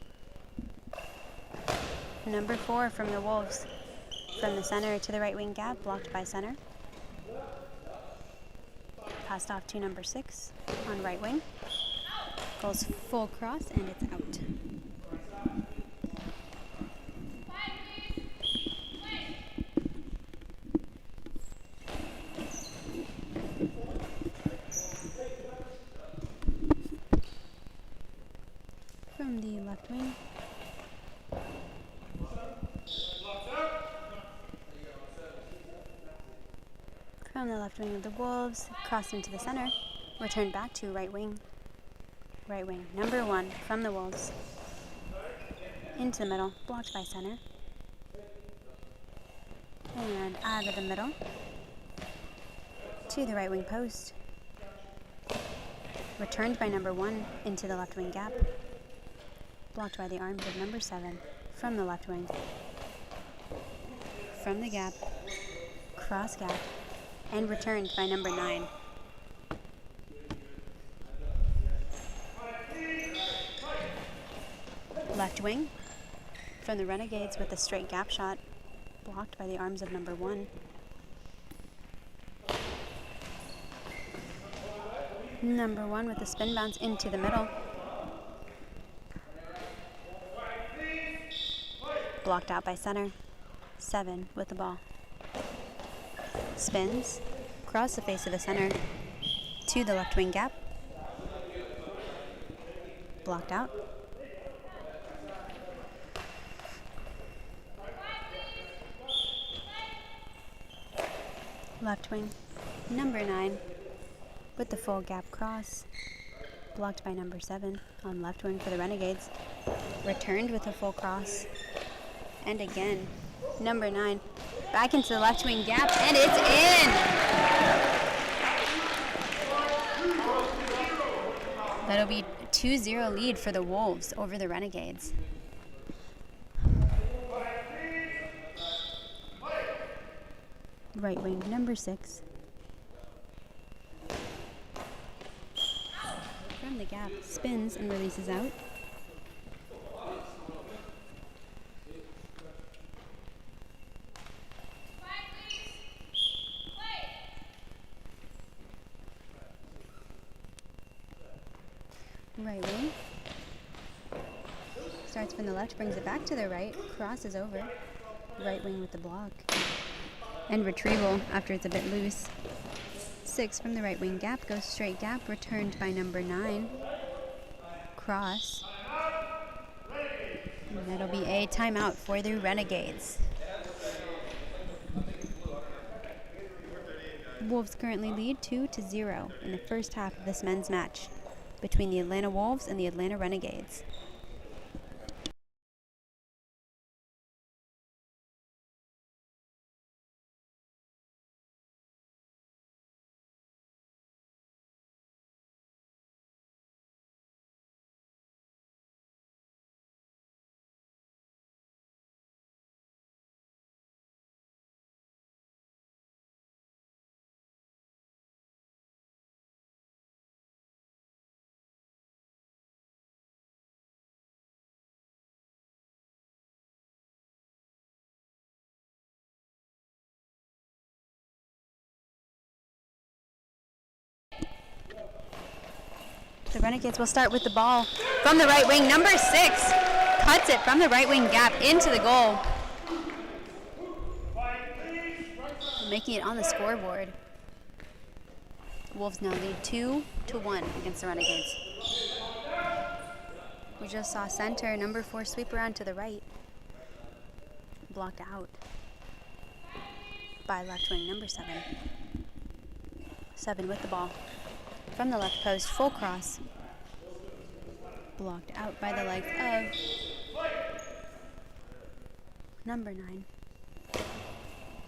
Number 4 from the Wolves, from the center to the right wing gap, blocked by center. Passed off to number 6 on right wing. Goes full cross and it's out. From the left wing, from the left wing of the Wolves, crossed into the center, returned back to right wing. Right wing, number 1 from the Wolves, into the middle, blocked by center, and out of the middle to the right wing post, returned by number 1 into the left wing gap, blocked by the arms of number 7 from the left wing, from the gap, cross gap, and returned by number 9. Left wing from the Renegades with a straight gap shot, blocked by the arms of number 1. Number 1 with a spin bounce into the middle, blocked out by center. 7 with the ball. Spins, across the face of the center to the left wing gap. Blocked out. Left wing, number 9 with the full gap cross. Blocked by number 7 on left wing for the Renegades. Returned with a full cross. And again, number 9 back into the left wing gap, and it's in! That'll be a 2-0 lead for the Wolves over the Renegades. Right wing, number 6. From the gap, spins and releases out. Right wing. starts from the left, brings it back to the right, crosses over. Right wing with the block. And retrieval after it's a bit loose. 6 from the right wing gap, goes straight gap, returned by number 9. Cross. And that'll be a timeout for the Renegades. Wolves currently lead 2-0 in the first half of this men's match between the Atlanta Wolves and the Atlanta Renegades. The Renegades will start with the ball from the right wing. Number 6 cuts it from the right wing gap into the goal, making it on the scoreboard. The Wolves now lead 2-1 against the Renegades. We just saw center number 4 sweep around to the right, blocked out by left wing number 7. 7 with the ball. From the left post, full cross. Blocked out by the legs of number 9.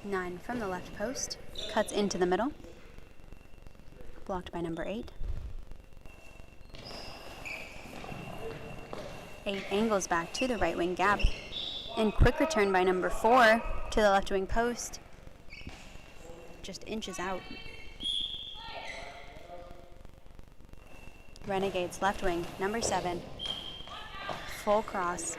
9 from the left post, cuts into the middle. Blocked by number 8. 8 angles back to the right wing gap. And quick return by number 4 to the left wing post. Just inches out. Renegades left wing, number 7. Full cross.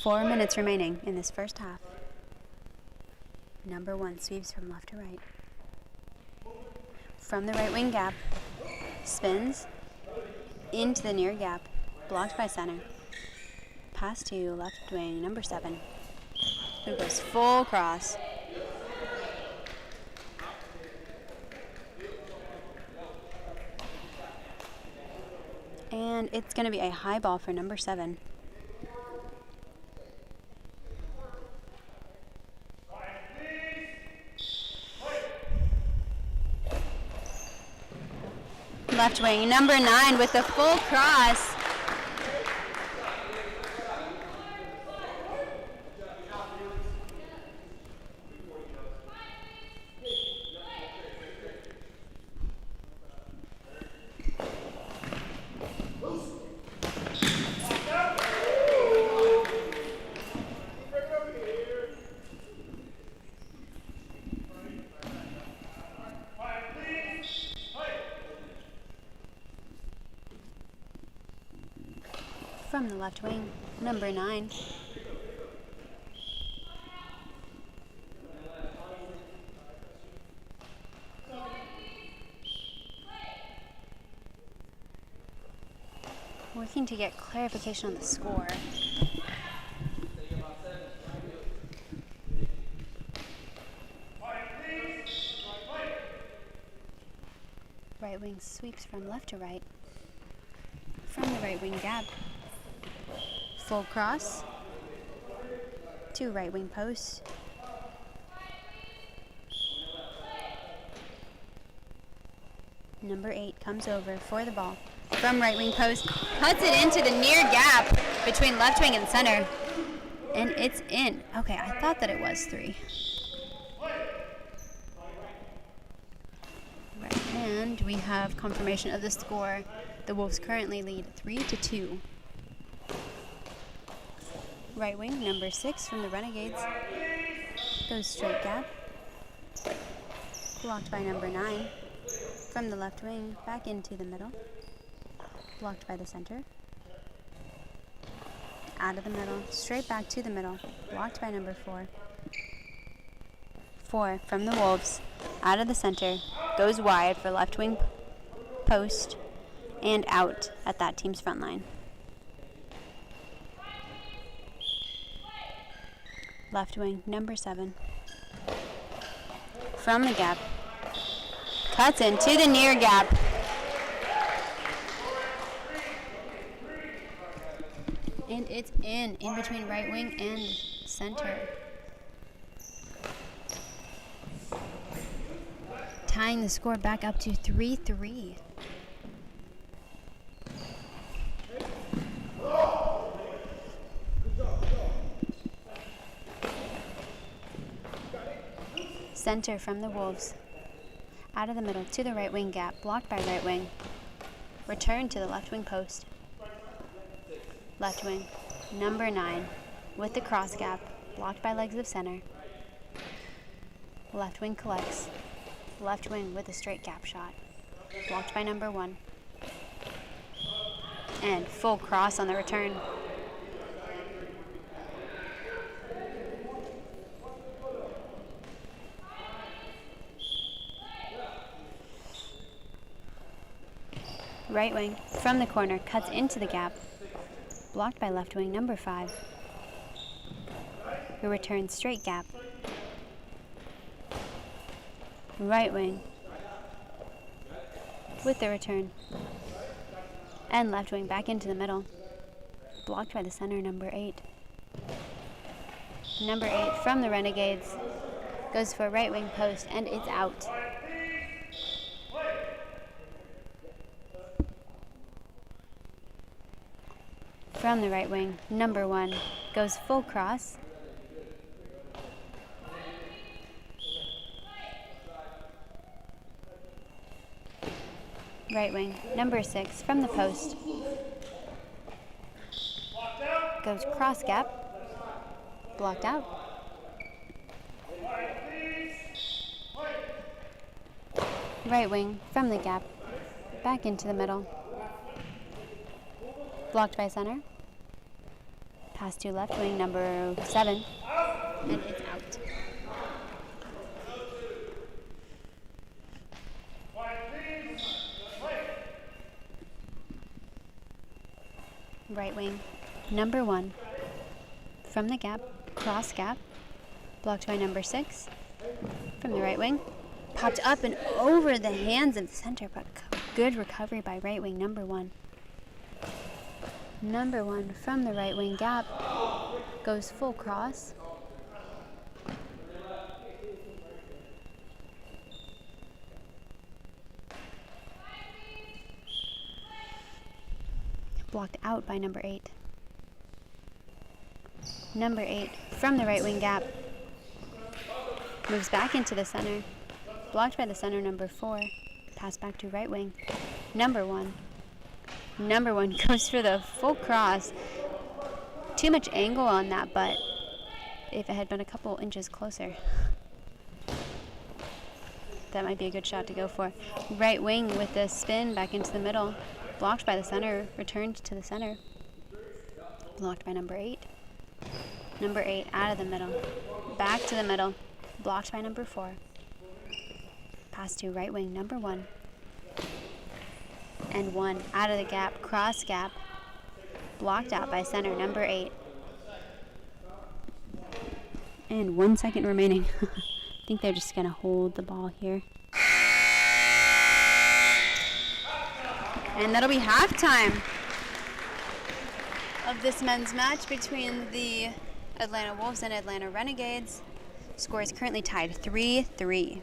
Four minutes remaining in this first half. Number 1 sweeps from left to right. From the right wing gap, spins into the near gap, blocked by center. Pass to left wing, number 7. Who goes full cross. And it's going to be a high ball for number 7. Left wing, number 9 with the full cross. From the left wing, number 9. Working to get clarification on the score. Right wing sweeps from left to right. From the right wing gap. Full cross to right wing post. Number 8 comes over for the ball from right wing post, cuts it into the near gap between left wing and center, and it's in. Okay, I thought that it was 3. Right, and we have confirmation of the score. The Wolves currently lead 3-2. Right wing, number 6 from the Renegades. Goes straight gap. Blocked by number 9. From the left wing, back into the middle. Blocked by the center. Out of the middle, straight back to the middle. Blocked by number 4. 4 from the Wolves. Out of the center. goes wide for left wing post and out at that team's front line. Left wing, number 7. From the gap. Cuts into the near gap. And it's in between right wing and center. Tying the score back up to 3-3. Center from the Wolves. Out of the middle to the right wing gap. Blocked by right wing. Return to the left wing post. Left wing. Number 9. With the cross gap. Blocked by legs of center. Left wing collects. Left wing with a straight gap shot. Blocked by number 1. And full cross on the return. Right wing from the corner cuts into the gap. Blocked by left wing number 5. Who returns straight gap. Right wing with the return. And left wing back into the middle. Blocked by the center number 8. Number 8 from the Renegades goes for right wing post and it's out. From the right wing, number 1 goes full cross. Right wing, number 6 from the post. Goes cross gap. Blocked out. Right wing from the gap. Back into the middle. Blocked by center. Pass to left wing, number 7. And it's out. Right wing, number 1. From the gap, cross gap. Blocked by number 6. From the right wing. Popped up and over the hands of the center, but good recovery by right wing, number 1. Number 1 from the right wing gap goes full cross. Blocked out by number 8. Number 8 from the right wing gap moves back into the center. Blocked by the center number 4. Pass back to right wing. Number 1. Number 1 goes for the full cross. Too much angle on that, but if it had been a couple inches closer, that might be a good shot to go for. Right wing with the spin back into the middle. Blocked by the center, returned to the center. Blocked by number 8. Number 8 out of the middle. Back to the middle. Blocked by number 4. Pass to right wing, number 1. And 1 out of the gap, cross gap. Blocked out by center, number 8. And 1 second remaining. I think they're just going to hold the ball here. And that'll be halftime of this men's match between the Atlanta Wolves and Atlanta Renegades. Score is currently tied 3-3.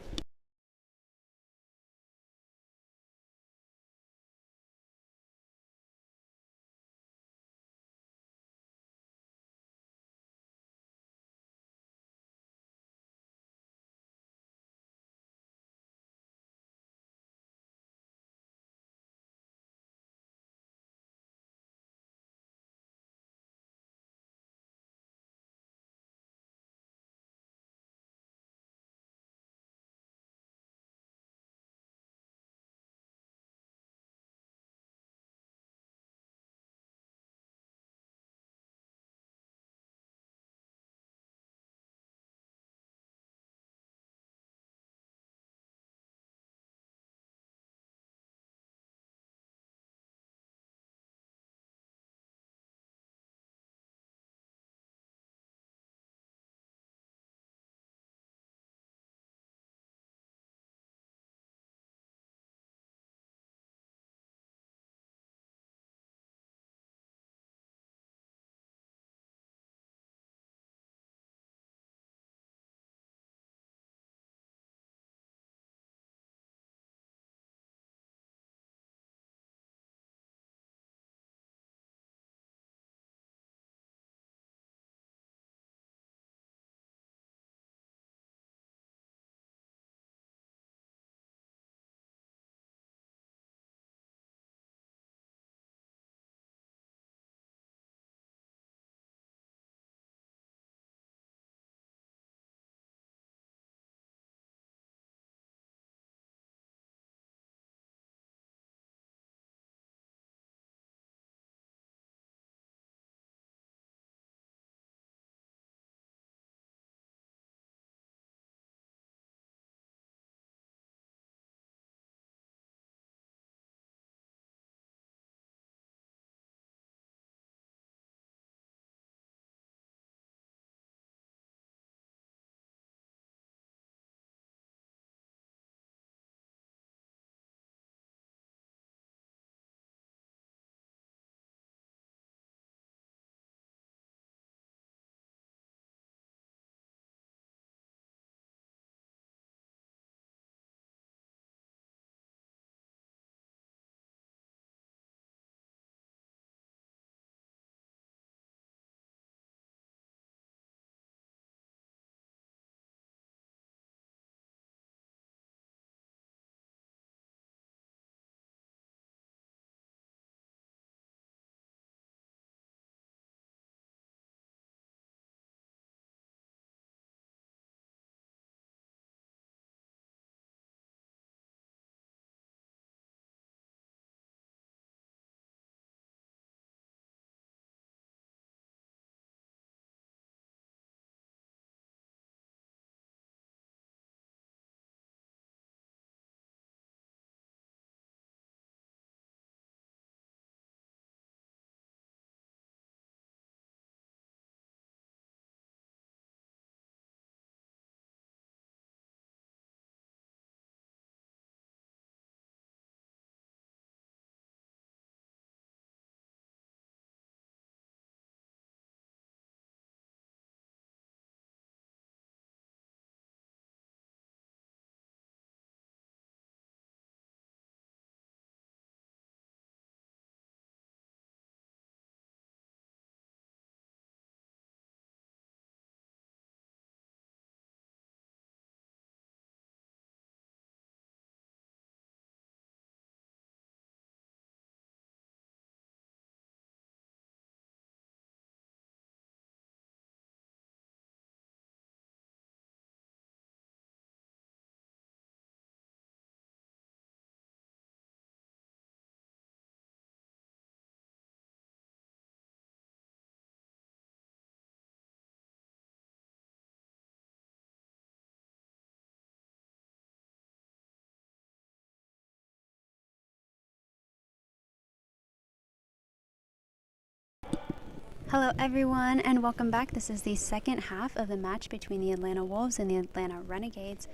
Hello everyone and welcome back. This is the second half of the match between the Atlanta Wolves and the Atlanta Renegades.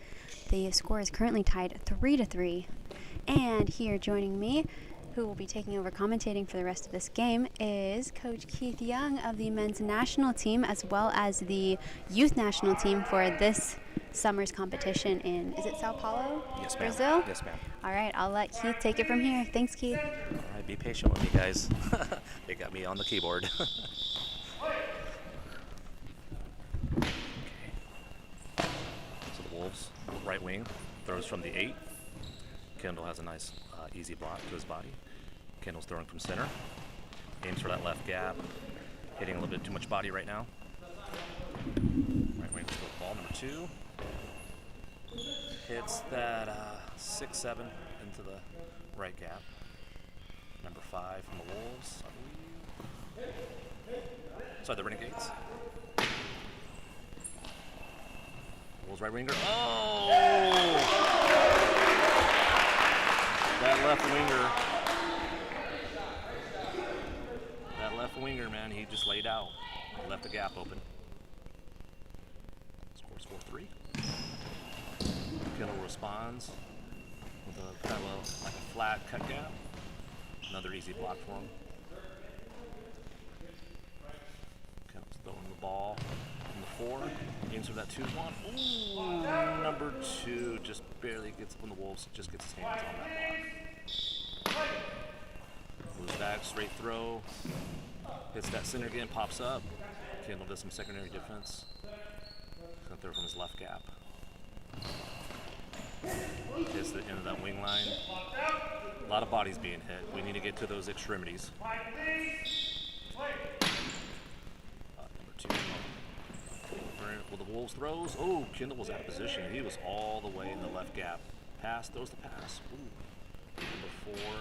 The score is currently tied 3-3. And here joining me, who will be taking over commentating for the rest of this game, is Coach Keith Young of the men's national team as well as the youth national team for this summer's competition in, is it Sao Paulo? Yes, ma'am. Brazil? Yes, ma'am. All right, I'll let Keith take it from here. Thanks, Keith. All right, be patient with me, guys. They got me on the keyboard. Okay. So the Wolves, right wing, throws from the 8. Kendall has a nice easy block to his body. Kendall's throwing from center. Aims for that left gap. Hitting a little bit too much body right now. Right wing, let's go with ball number 2. Hits that 6-7 into the right gap. Number 5 from the Wolves, I believe. Sorry, the Renegades. Wolves right winger. Oh! That left winger, man, he just laid out. Left the gap open. Scores 4-3. Kendall responds with a kind of like a flat cut gap. Another easy block for him. Kendall's throwing the ball from the 4. Aims for that 2-1. Ooh, number 2 just barely gets up on the Wolves, just gets his hands on that block. Moves back, straight throw. Hits that center again, pops up. Kendall does some secondary defense. He's gonna throw from his left gap. Hits the end of that wing line. A lot of bodies being hit. We need to get to those extremities. Number 2. Well, the Wolves throws. Oh, Kendall was out of position. He was all the way in the left gap. Pass, throws the pass. Ooh. Number 4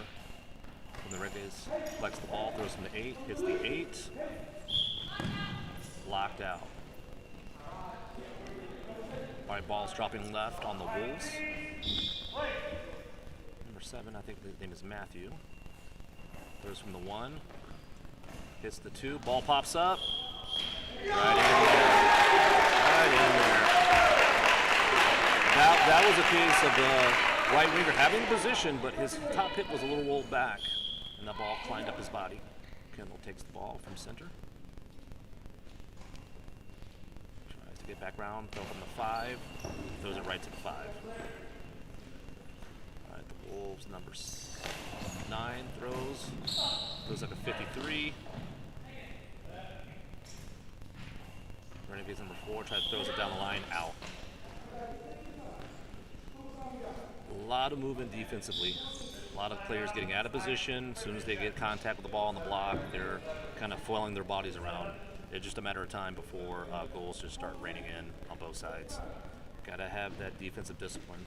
from the Renegades. Flex the ball, throws from the 8. Hits the 8. Locked out. All right, ball's dropping left on the Wolves. Number 7, I think his name is Matthew. Throws from the 1. Hits the 2. Ball pops up. Right in there. That was a case of the right winger having the position, but his top hit was a little rolled back, and the ball climbed up his body. Kendall takes the ball from center. Tries to get back round, throw from the 5. Throws it right to the 5. All right, the Wolves, number 9, throws like a 53. Renegades number 4 throws it down the line, out. A lot of movement defensively. A lot of players getting out of position. As soon as they get contact with the ball on the block, they're kind of flailing their bodies around. It's just a matter of time before goals just start raining in on both sides. Got to have that defensive discipline.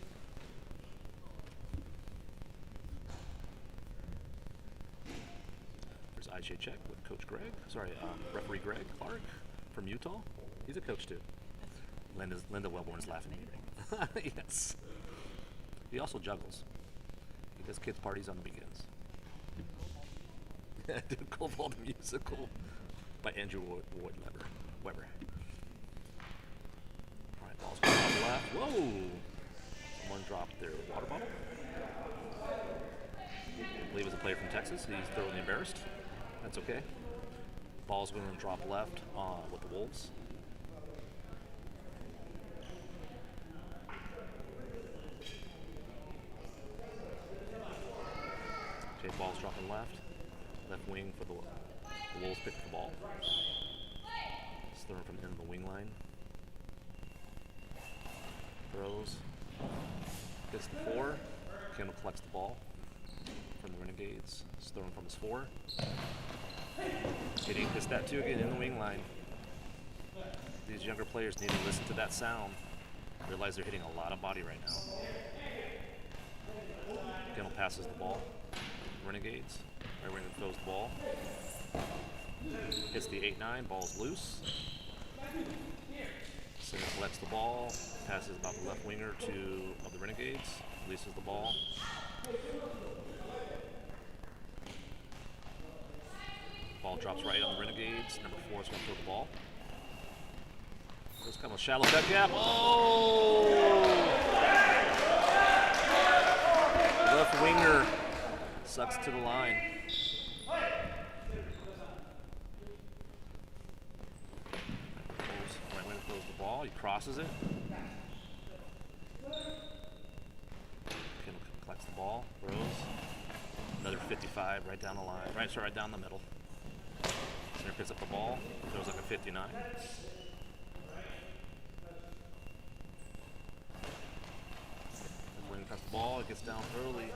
There's IJ check with Coach Greg. Referee Greg Clark from Utah. He's a coach too. Linda Wellborn's laughing at me. Yes. He also juggles. He does kids' parties on the weekends. Goalball the musical by Andrew Lloyd Webber. All right, ball's going on the left. Whoa! Someone dropped their water bottle. I believe it's a player from Texas. He's thoroughly embarrassed. That's okay. Ball's going to drop left with the Wolves. Okay, ball's dropping left. Left wing for the Wolves pick the ball. It's thrown from the end of the wing line. Throws. Gets the 4. Kendall collects the ball from the Renegades. It's thrown from his 4. Hitting hits that 2 again in the wing line. These younger players need to listen to that sound. Realize they're hitting a lot of body right now. Kendall passes the ball. Renegades. Right winger throws the ball. Hits the 8-9. Ball's loose. Center collects the ball. Passes about the left winger of the Renegades. Releases the ball. Ball drops right on the Renegades. Number 4 is going to throw the ball. There's kind of a shallow cut gap. Oh! Left winger sucks to the line. Right winger throws the ball. He crosses it. Kendall collects the ball. Throws. Another 55 right down the line. Right down the middle. Center picks up the ball. Throws like a 59. Wing across the ball. It gets down early.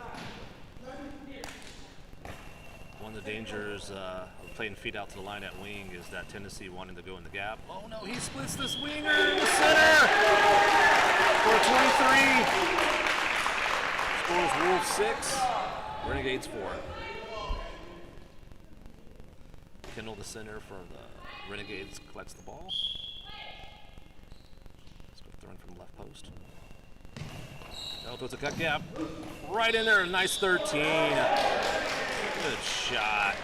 One of the dangers of playing feet out to the line at wing is that tendency wanting to go in the gap. Oh no, he splits this winger in the center for 23. Scores Wolves 6, Renegades 4. Kendall, the center for the Renegades, collects the ball. Let's go throwing from the left post. Oh, throws a cut gap. Right in there, nice 13. Good shot.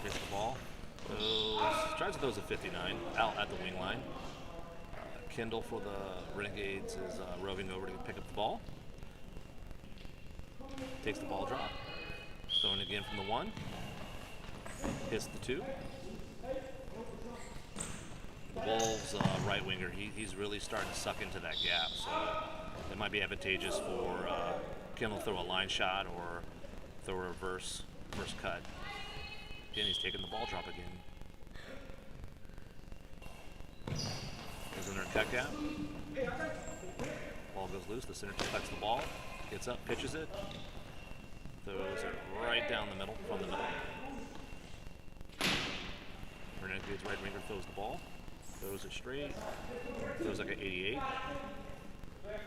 Takes the ball. Tries to throw a 59 out at the wing line. Kendall for the Renegades is roving over to pick up the ball. Takes the ball drop. Throwing again from the 1. Hits the 2. The Wolves right winger, he's really starting to suck into that gap, so it might be advantageous for Kendall to throw a line shot or throw a reverse cut. Again, he's taking the ball drop again. Goes in there, cut gap. Ball goes loose, the center collects the ball, gets up, pitches it, throws it right down the middle, from the middle. Renegades right winger throws the ball. Throws it straight. Throws like an 88. Left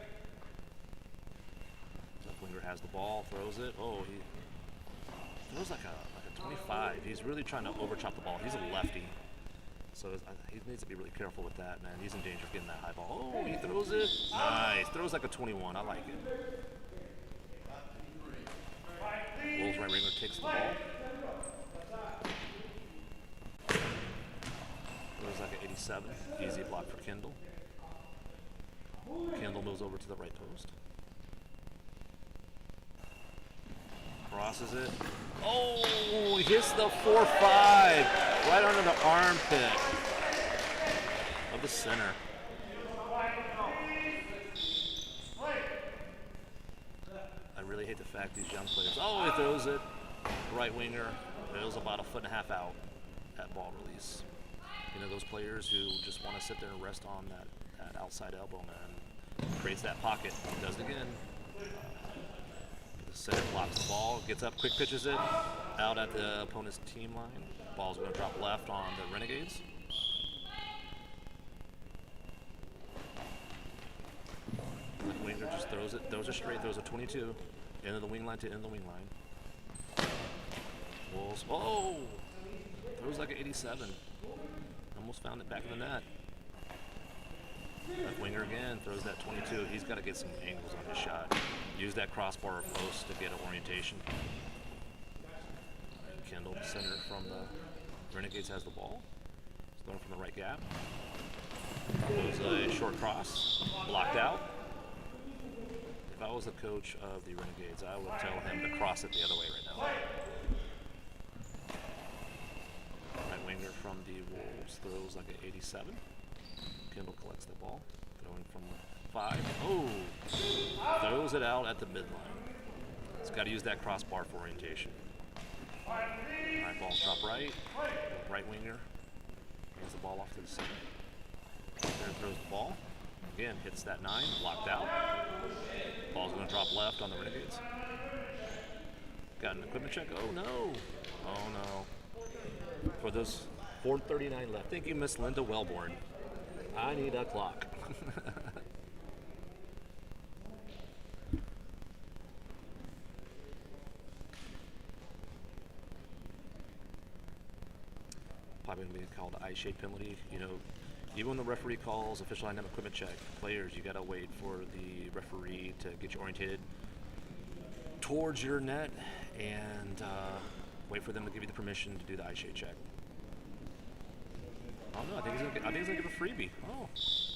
winger has the ball. Throws it. Oh, he throws like a 25. He's really trying to over-chop the ball. He's a lefty, so he needs to be really careful with that, man. He's in danger of getting that high ball. Oh, he throws it. Nice. Throws like a 21. I like it. Wolves right winger takes the ball. Throws like an 87. Easy block for Kendall. Kendall moves over to the right post. Crosses it. Oh, he hits the 4-5 right under the armpit of the center. I really hate the fact these young players. Oh, he throws it. Right winger. It was about 1.5 feet out at ball release. You know, those players who just want to sit there and rest on that outside elbow, man. Creates that pocket. Does it again. The center blocks the ball. Gets up, quick pitches it. Out at the opponent's team line. Ball's going to drop left on the Renegades. Left winger just throws it. Throws it straight. Throws a 22. End of the wing line to end of the wing line. Wolves. Oh! Throws like an 87. Almost found it back in the net. Left winger again throws that 22. He's got to get some angles on his shot. Use that crossbar post to get an orientation. Kendall, the center from the Renegades, has the ball. He's throwing from the right gap. Throws a short cross. Blocked out. If I was the coach of the Renegades, I would tell him to cross it the other way right now. Right winger from the Wolves throws like an 87. Kendall collects the ball, throwing from the 5. Oh! Throws it out at the midline. He's got to use that crossbar for orientation. Alright, ball drop right. Right winger hands the ball off to the center. There throws the ball. Again, hits that 9, blocked out. Ball's going to drop left on the Renegades. Got an equipment check. Oh no! Oh no. For those 4:39 left. Thank you, Miss Linda Wellborn. I need a clock. Probably going to be called an eye shade penalty. You know, Even when the referee calls official line equipment check, players, you gotta wait for the referee to get you orientated towards your net and wait for them to give you the permission to do the eye shade check. Oh no, I think he's gonna give a freebie. Oh,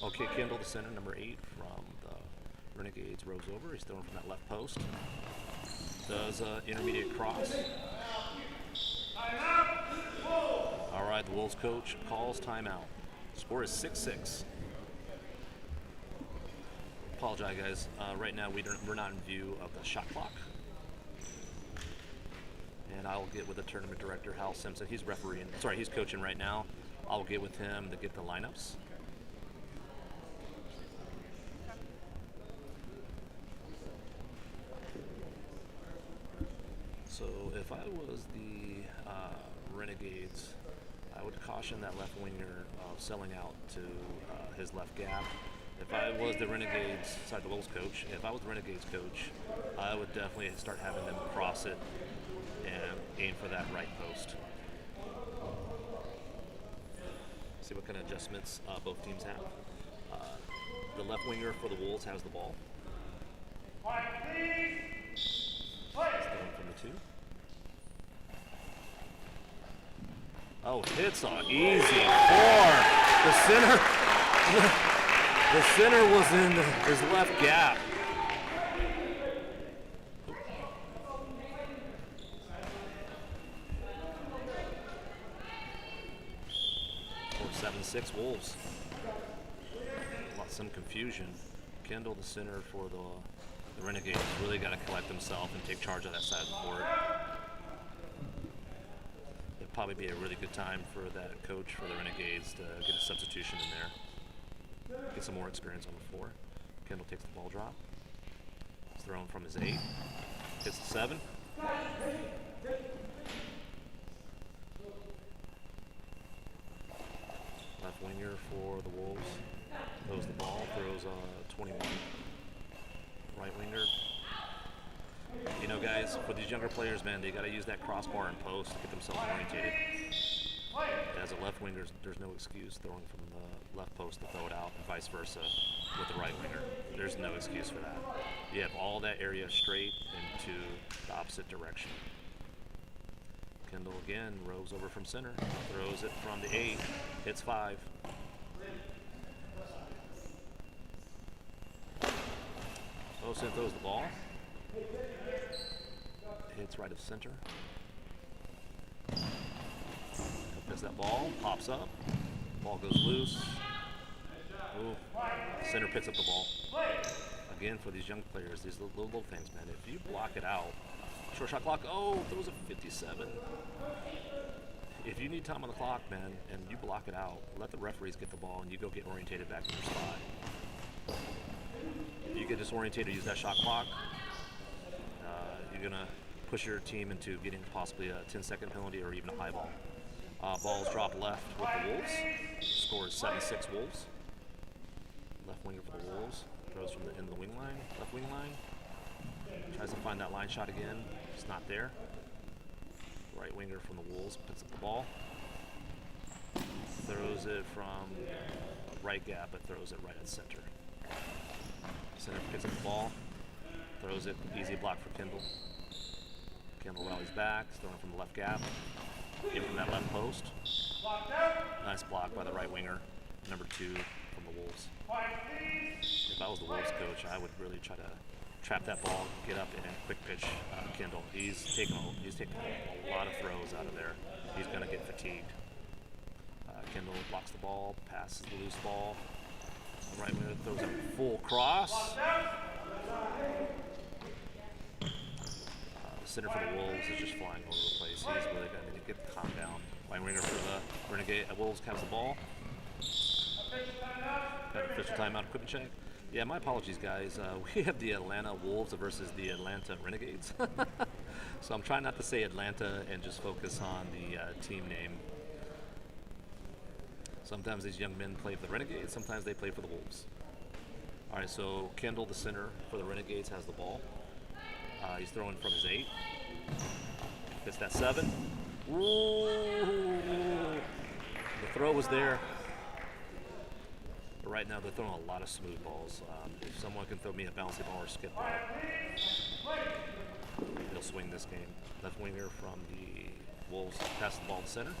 okay, Kendall, the center, number 8 from the Renegades, rows over. He's throwing from that left post. Does intermediate cross. All right, the Wolves coach calls timeout. Score is 6-6. Apologize, guys. Right now we're not in view of the shot clock. And I'll get with the tournament director, Hal Simpson. He's refereeing. Sorry, he's coaching right now. I'll get with him to get the lineups. So if I was the Renegades, I would caution that left winger selling out to his left gap. If I was the Renegades, sorry, the Wolves coach, if I was the Renegades coach, I would definitely start having them cross it and aim for that right post. See what kind of adjustments both teams have. The left winger for the Wolves has the ball. It's going from the 2. Oh, hits on easy 4. The center, the center was in his left gap. 7-6 Wolves. Some confusion. Kendall, the center for the Renegades, really got to collect himself and take charge of that side of the court. It'd probably be a really good time for that coach for the Renegades to get a substitution in there. Get some more experience on the floor. Kendall takes the ball drop. It's thrown from his 8. Hits the 7. Left winger for the Wolves throws the ball, throws 21. Right winger. You know, guys, for these younger players, man, they got to use that crossbar and post to get themselves orientated. As a left winger, there's no excuse throwing from the left post to throw it out, and vice versa with the right winger. There's no excuse for that. You have all that area straight into the opposite direction. Kendall again rows over from center, throws it from the 8, hits 5. Osen throws the ball, hits right of center. Gets that ball, pops up, ball goes loose. Ooh. Center picks up the ball. Again, for these young players, these little things, man. If you block it out, short shot clock, oh, throws a 57. If you need time on the clock, man, and you block it out, let the referees get the ball and you go get orientated back in your spot. If you get disorientated, use that shot clock, you're going to push your team into getting possibly a 10-second penalty or even a high ball. Ball's dropped left with the Wolves. Score is 7-6 Wolves. Left winger for the Wolves. Throws from the end of the wing line, left wing line. Tries to find that line shot again. It's not there. Right winger from the Wolves picks up the ball. Throws it from right gap, but throws it right at center. Center picks up the ball. Throws it, easy block for Kendall. Kendall rallies back, throwing from the left gap. In from that left post. Nice block by the right winger, number 2 from the Wolves. If I was the Wolves coach, I would really try to trap that ball, get up and quick pitch Kendall. He's taking a lot of throws out of there. He's going to get fatigued. Kendall blocks the ball, passes the loose ball. The right winger throws a full cross. Center for the Wolves is just flying all over the place. He's really going to get calm down. Line winger for the Renegade Wolves has the ball. Got an official timeout, equipment check. Yeah, my apologies, guys. We have the Atlanta Wolves versus the Atlanta Renegades. So I'm trying not to say Atlanta and just focus on the team name. Sometimes these young men play for the Renegades, sometimes they play for the Wolves. All right, so Kendall, the center for the Renegades, has the ball. He's throwing from his 8. Gets that 7. Ooh. The throw was there. But right now they're throwing a lot of smooth balls. If someone can throw me a bouncy ball or skip ball, they'll swing this game. Left winger from the Wolves passes the ball to center.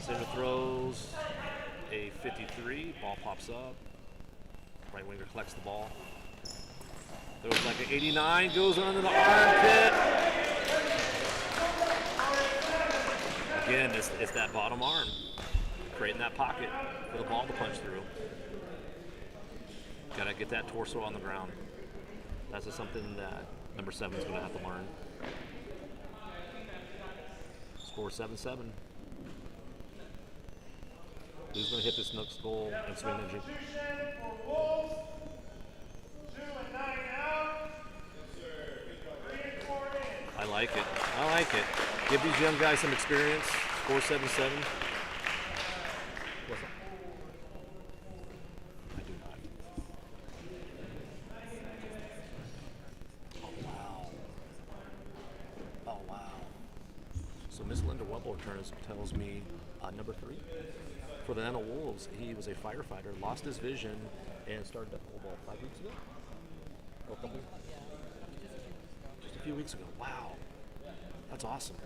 Center throws a 53. Ball pops up. Right winger collects the ball. Throws like an 89. Goes under the armpit. Again, it's that bottom arm. Creating that pocket for the ball to punch through. Gotta get that torso on the ground. That's just something that number 7 is going to have to learn. Score 7-7. Who's going to hit this Nooks goal and swing energy? I like it. I like it. Give these young guys some experience. Score 7-7. What's up? I do not. Oh, wow. Oh, wow. So Miss Linda Webble tells me number 3 for the Atlanta Wolves. He was a firefighter, lost his vision, and started at Goalball 5 weeks ago. Just a few weeks ago. Wow. That's awesome.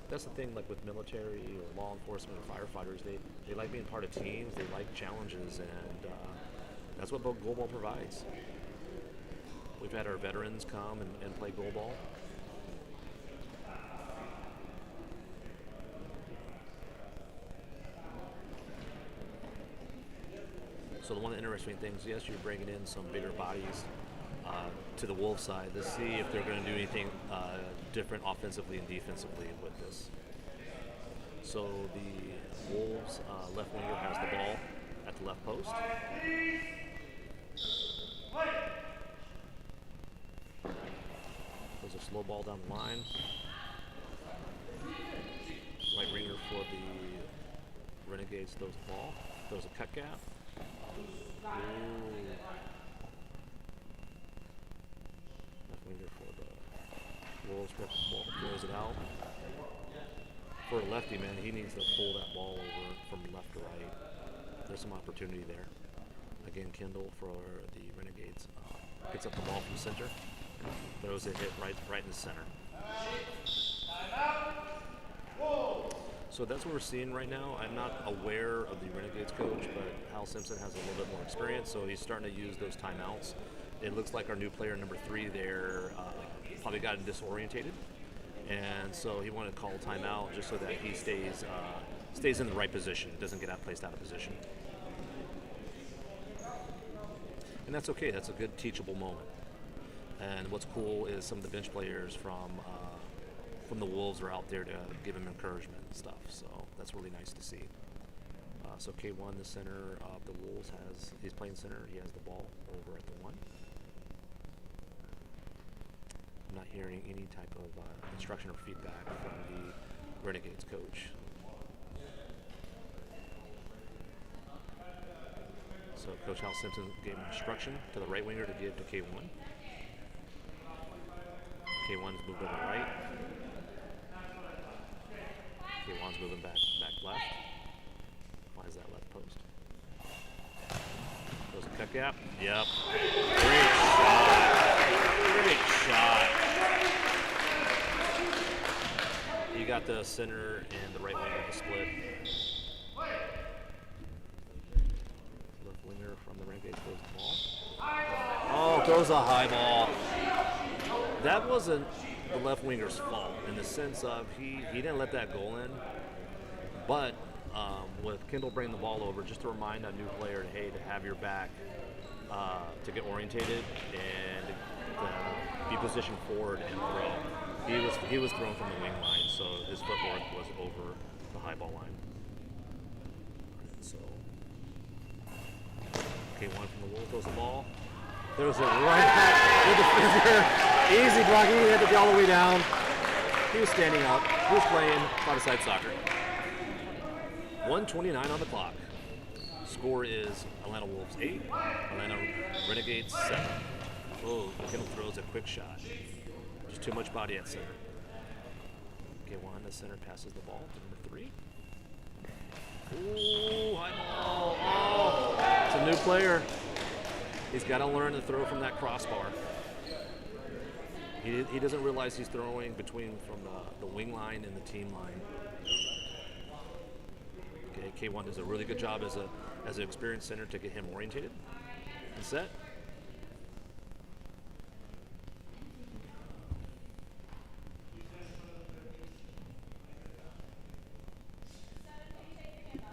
That's the thing, like with military or law enforcement or firefighters, they like being part of teams, they like challenges, and that's what Goalball provides. We've had our veterans come and play Goalball. So the one of the interesting things, yes, you're bringing in some bigger bodies to the Wolves side to see if they're going to do anything different offensively and defensively with this. So the Wolves left winger has the ball at the left post. There's a slow ball down the line. Right winger for the Renegades throws the ball. Throws a cut gap. Ooh. Left winger for the Wolves throws it out. For a lefty, man, he needs to pull that ball over from left to right. There's some opportunity there. Again, Kendall for the Renegades picks up the ball from center, throws it hit right in the center. So that's what we're seeing right now. I'm not aware of the Renegades coach, but Hal Simpson has a little bit more experience, so he's starting to use those timeouts. It looks like our new player, number 3 there, probably got disorientated, and so he wanted to call a timeout just so that he stays in the right position, doesn't get placed out of position. And that's okay. That's a good teachable moment. And what's cool is some of the bench players from the Wolves are out there to give him encouragement and stuff. So that's really nice to see. So K1, the center of the Wolves, he's playing center. He has the ball over at the 1. I'm not hearing any type of instruction or feedback from the Renegades coach. So Coach Hal Simpson gave instruction to the right winger to give to K1. K1's moved over right. K1's moving back left. Finds that left post. Goes a cut gap. Yep. Great shot. Great shot. You got the center and the right winger to split. Left winger from the Renegades throws the ball. Oh, throws a high ball. That wasn't the left winger's fault in the sense of he didn't let that goal in, but with Kendall bringing the ball over, just to remind a new player, hey, to have your back, to get orientated and be positioned forward and throw. He was thrown from the wing line, so his footwork was over the high ball line. So K1 from the Wolves throws the ball. There's a right back with the finger. Easy blocking. He had to go all the way down. He was standing up. He was playing five-a-side soccer. 1:29 on the clock. Score is Atlanta Wolves 8, Atlanta Renegades 7. Oh, Kendall throws a quick shot. Just too much body at center. K1, the center passes the ball to number 3. Ooh, high ball. Oh, it's a new player. He's got to learn to throw from that crossbar. He doesn't realize he's throwing from the wing line and the team line. Okay, K1 does a really good job as an experienced center to get him orientated and set.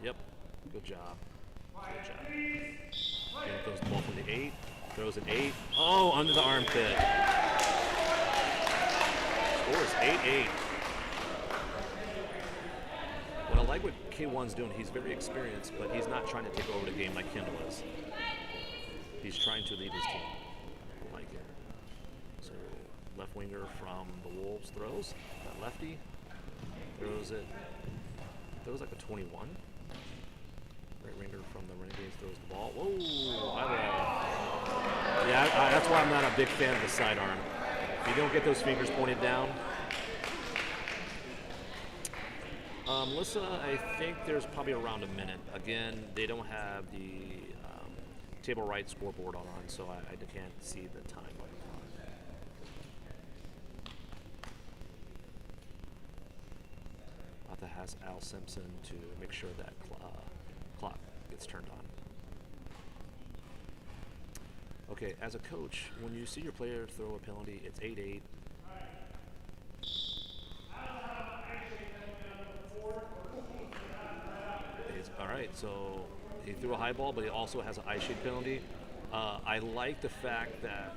Yep, good job. Good job. Again, throws the ball from the 8, throws an 8. Oh, under the armpit. Scores 8-8. What I like what K1's doing, he's very experienced, but he's not trying to take over the game like Kendall is. He's trying to lead his team. I like it. So, left winger from the Wolves throws. That lefty throws it. Throws like a 21. Right winger from the Renegades throws the ball. Whoa, high ball. Yeah, that's why I'm not a big fan of the sidearm. If you don't get those fingers pointed down. Melissa, I think there's probably around a minute. Again, they don't have the table right scoreboard on, so I can't see the time on the clock. I'll have to ask Al Simpson to make sure that clock gets turned on. Okay, as a coach, when you see your player throw a penalty, it's 8-8. All right, so he threw a high ball, but he also has an eye shade penalty. I like the fact that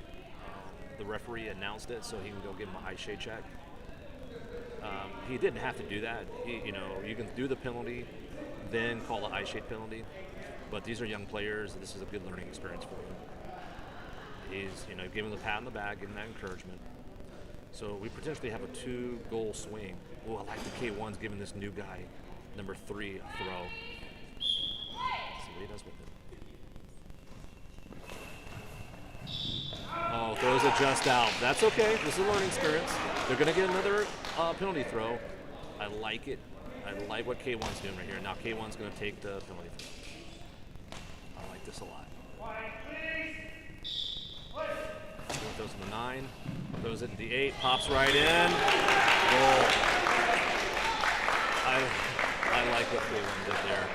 the referee announced it so he can go give him a eye shade check. He didn't have to do that. You can do the penalty, then call an eye shade penalty. But these are young players. This is a good learning experience for them. He's, giving the pat on the back, giving that encouragement. So we potentially have a 2-goal swing. Oh, I like the K1's giving this new guy, number 3, a throw. Let's see what he does with it. Oh, throws it just out. That's okay. This is a learning experience. They're going to get another penalty throw. I like it. I like what K1's doing right here. Now K1's going to take the penalty throw. I like this a lot. Throws in the 9, throws it in the 8, pops right in. Goal. I like what Cleveland did there.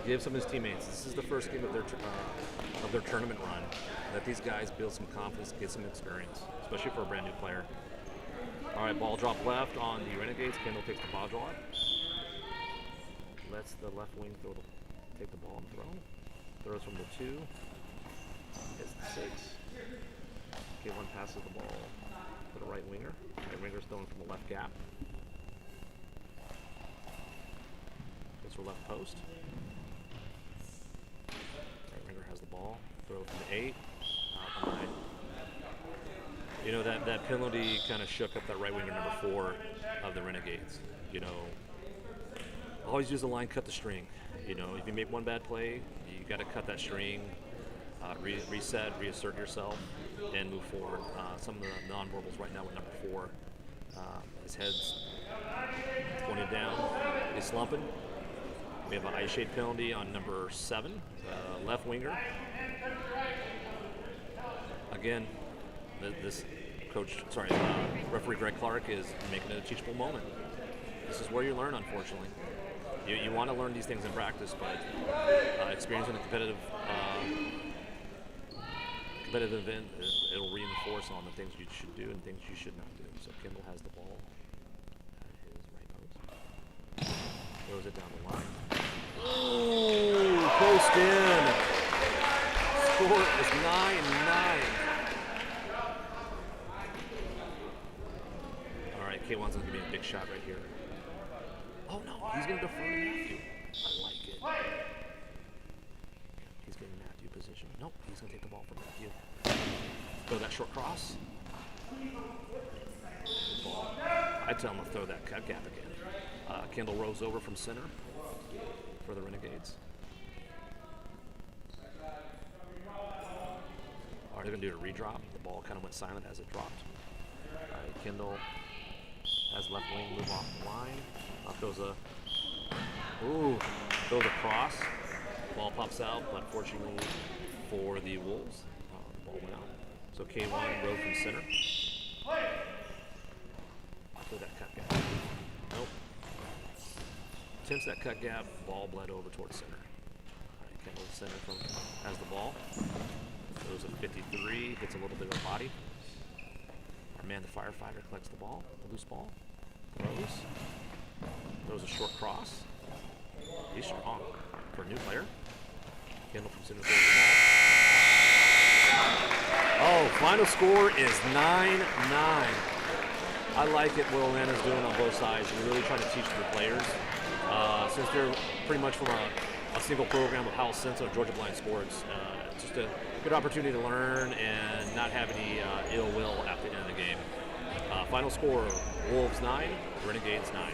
Give some of his teammates. This is the first game of their tournament run. Let these guys build some confidence, get some experience, especially for a brand new player. All right, ball drop left on the Renegades. Kendall takes the ball drop. Lets the left wing take the ball and throw. Throws from the 2. Hits the 6. K1 passes the ball to the right winger. Right winger's throwing from the left gap. Gets for left post. Right winger has the ball. Throw from the 8. Out behind. That penalty kind of shook up that right winger number 4 of the Renegades. Always use the line, cut the string. If you make one bad play, you got to cut that string. Reset, reassert yourself, and move forward. Some of the nonverbals right now with number 4. His head's pointed down. He's slumping. We have an eye shade penalty on number 7, left winger. Again, referee Greg Clark is making it a teachable moment. This is where you learn, unfortunately. You want to learn these things in practice, but experiencing a competitive event, it'll reinforce on the things you should do and things you should not do. So Kendall has the ball at his right post. Throws it down the line. Oh, post in. Score is 9-9. All right, K1's going to give me a big shot right here. Oh, no, he's going to defer to Matthew. I like it. He's getting Matthew position. Nope, he's going to take the ball from Matthew. Throw that short cross. Ball. I tell him to throw that cut gap again. Kendall rolls over from center for the Renegades. All right, they're going to do a redrop. The ball kind of went silent as it dropped. All right, Kendall has left wing move off the line. Throws a Ooh, throws a cross. Ball pops out, but fortunately for the Wolves, the ball went out. So K1 rode from center. Throw that cut gap. Nope. Attempts that cut gap, ball bled over towards center. All right, Kendall center has the ball. Throws a 53, hits a little bit of a body. Our man, the firefighter, collects the ball, the loose ball, throws a short cross. He's strong for a new player. Kendall from center throws the ball. Oh, final score is 9-9. I like it what Atlanta's doing on both sides. They're really trying to teach the players. Since they're pretty much from a single program of Howell Central and Georgia Blind Sports, it's just a good opportunity to learn and not have any ill will at the end of the game. Final score, Wolves 9, Renegades 9.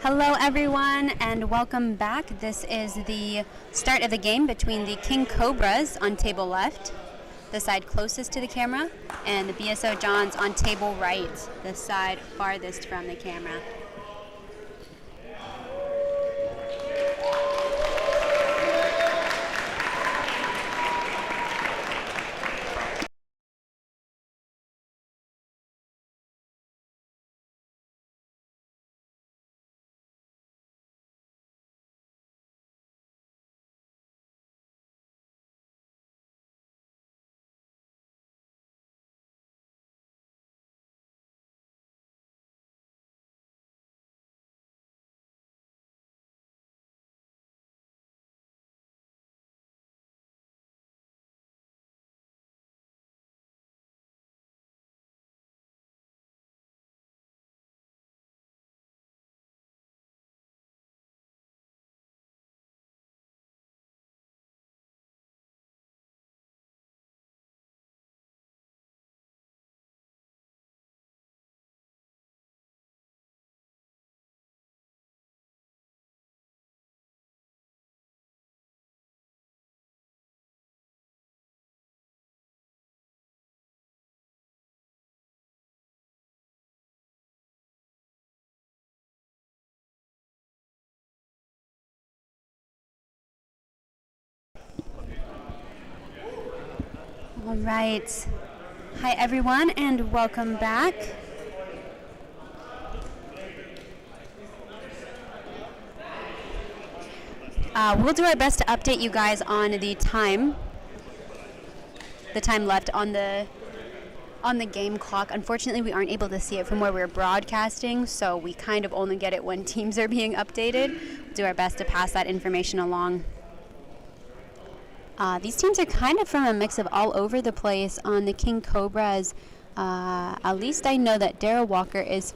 Hello everyone and welcome back. This is the start of the game between the King Cobras on table left, the side closest to the camera, and the BSO Johns on table right, the side farthest from the camera. All right. Hi everyone and welcome back. We'll do our best to update you guys on the time left on the game clock. Unfortunately, we aren't able to see it from where we're broadcasting, so we kind of only get it when teams are being updated. We'll do our best to pass that information along. These teams are kind of from a mix of all over the place. On the King Cobras, at least I know that Daryl Walker is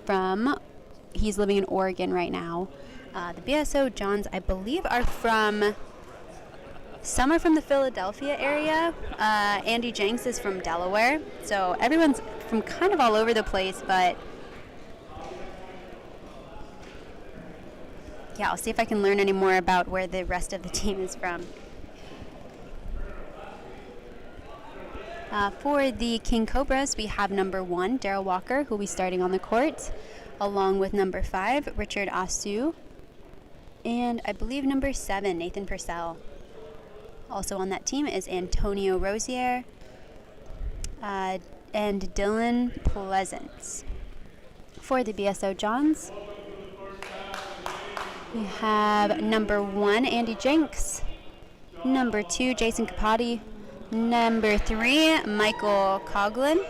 he's living in Oregon right now. The BSO Johns, I believe, some are from the Philadelphia area. Andy Jenks is from Delaware. So everyone's from kind of all over the place, but yeah, I'll see if I can learn any more about where the rest of the team is from. For the King Cobras, we have number 1, Daryl Walker, who will be starting on the court, along with number 5, Richard Asu, and I believe number 7, Nathan Purcell. Also on that team is Antonio Rosier and Dylan Pleasance. For the BSO Johns, we have number 1, Andy Jenks, number 2, Jason Capote, number 3, Michael Coughlin,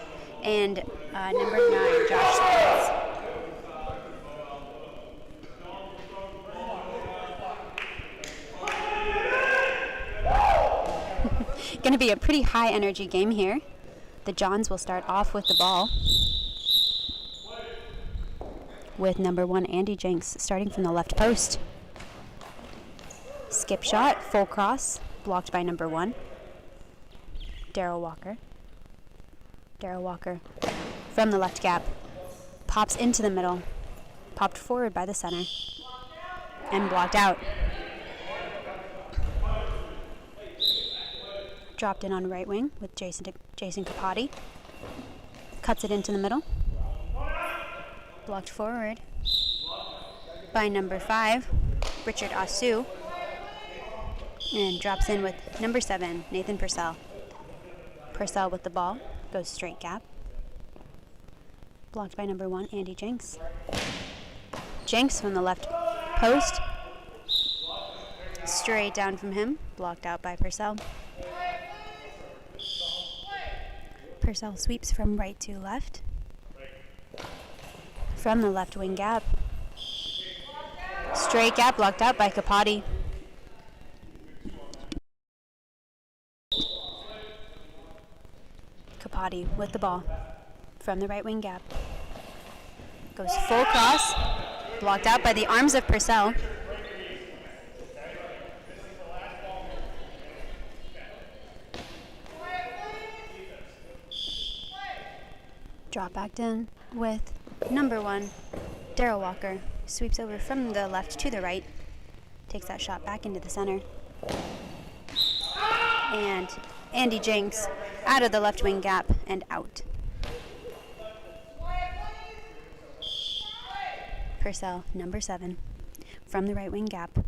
and number 9, Josh Spence. Going to be a pretty high energy game here. The Johns will start off with the ball with number 1, Andy Jenks, starting from the left post. Skip shot, full cross, blocked by number 1. Daryl Walker. Daryl Walker from the left gap. Pops into the middle. Popped forward by the center. And blocked out. Dropped in on right wing with Jason Capote. Cuts it into the middle. Blocked forward by number 5, Richard Asu. And drops in with number 7, Nathan Purcell. Purcell with the ball, goes straight gap. Blocked by number 1, Andy Jenks. Jenks from the left post. Straight down from him, blocked out by Purcell. Purcell sweeps from right to left. From the left wing gap. Straight gap, blocked out by Capote. Capote with the ball from the right wing gap. Goes full cross, blocked out by the arms of Purcell. Drop back in with number 1, Daryl Walker. sweeps over from the left to the right, takes that shot back into the center. And Andy Jenks out of the left wing gap and out. Purcell, number 7, from the right wing gap.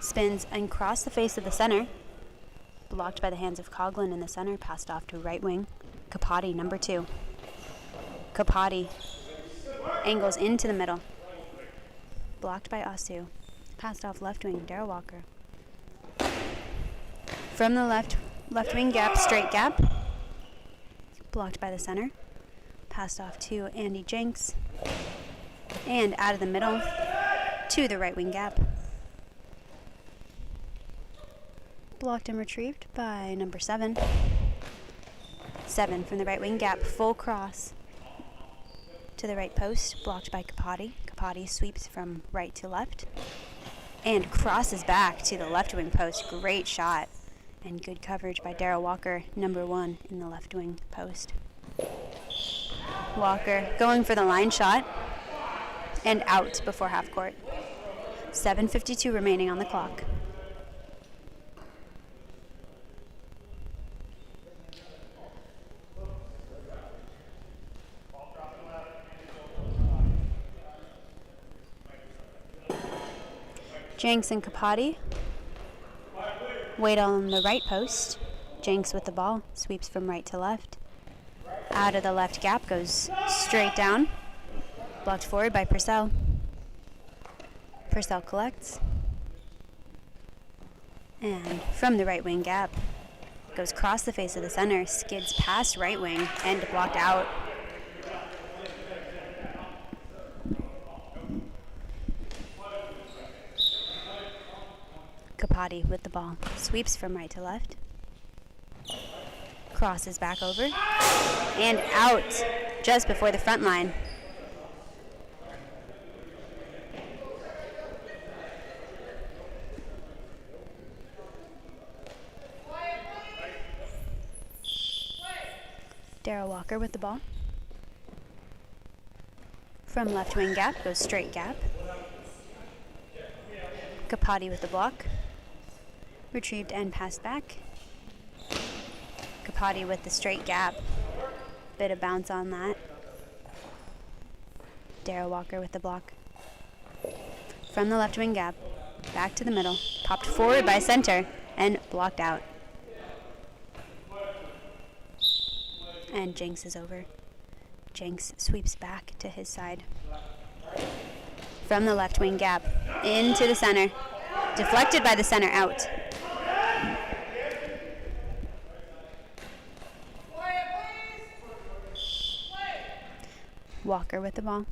Spins and cross the face of the center. Blocked by the hands of Coughlin in the center, passed off to right wing. Capote, number 2. Capote angles into the middle. Blocked by Asu. Passed off left wing, Darrell Walker. From the left wing gap, straight gap. Blocked by the center. Passed off to Andy Jenks. And out of the middle to the right wing gap. Blocked and retrieved by number 7. 7 from the right wing gap, full cross to the right post, blocked by Capote. Capote sweeps from right to left and crosses back to the left wing post. Great shot and good coverage by Darrell Walker, number 1 in the left wing post. Walker going for the line shot and out before half court. 7:52 remaining on the clock. Jenks and Capote wait on the right post. Jenks with the ball, sweeps from right to left. Out of the left gap, goes straight down. Blocked forward by Purcell. Purcell collects. And from the right wing gap, goes across the face of the center, skids past right wing, and blocked out. Capote with the ball, sweeps from right to left, crosses back over, and out just before the front line. Darrell Walker with the ball. From left wing gap, goes straight gap. Capote with the block. Retrieved and passed back. Capote with the straight gap. Bit of bounce on that. Darrell Walker with the block. From the left wing gap, back to the middle. Popped forward by center and blocked out. And Jenks is over. Jenks sweeps back to his side. From the left wing gap, into the center. Deflected by the center, out. Walker with the ball.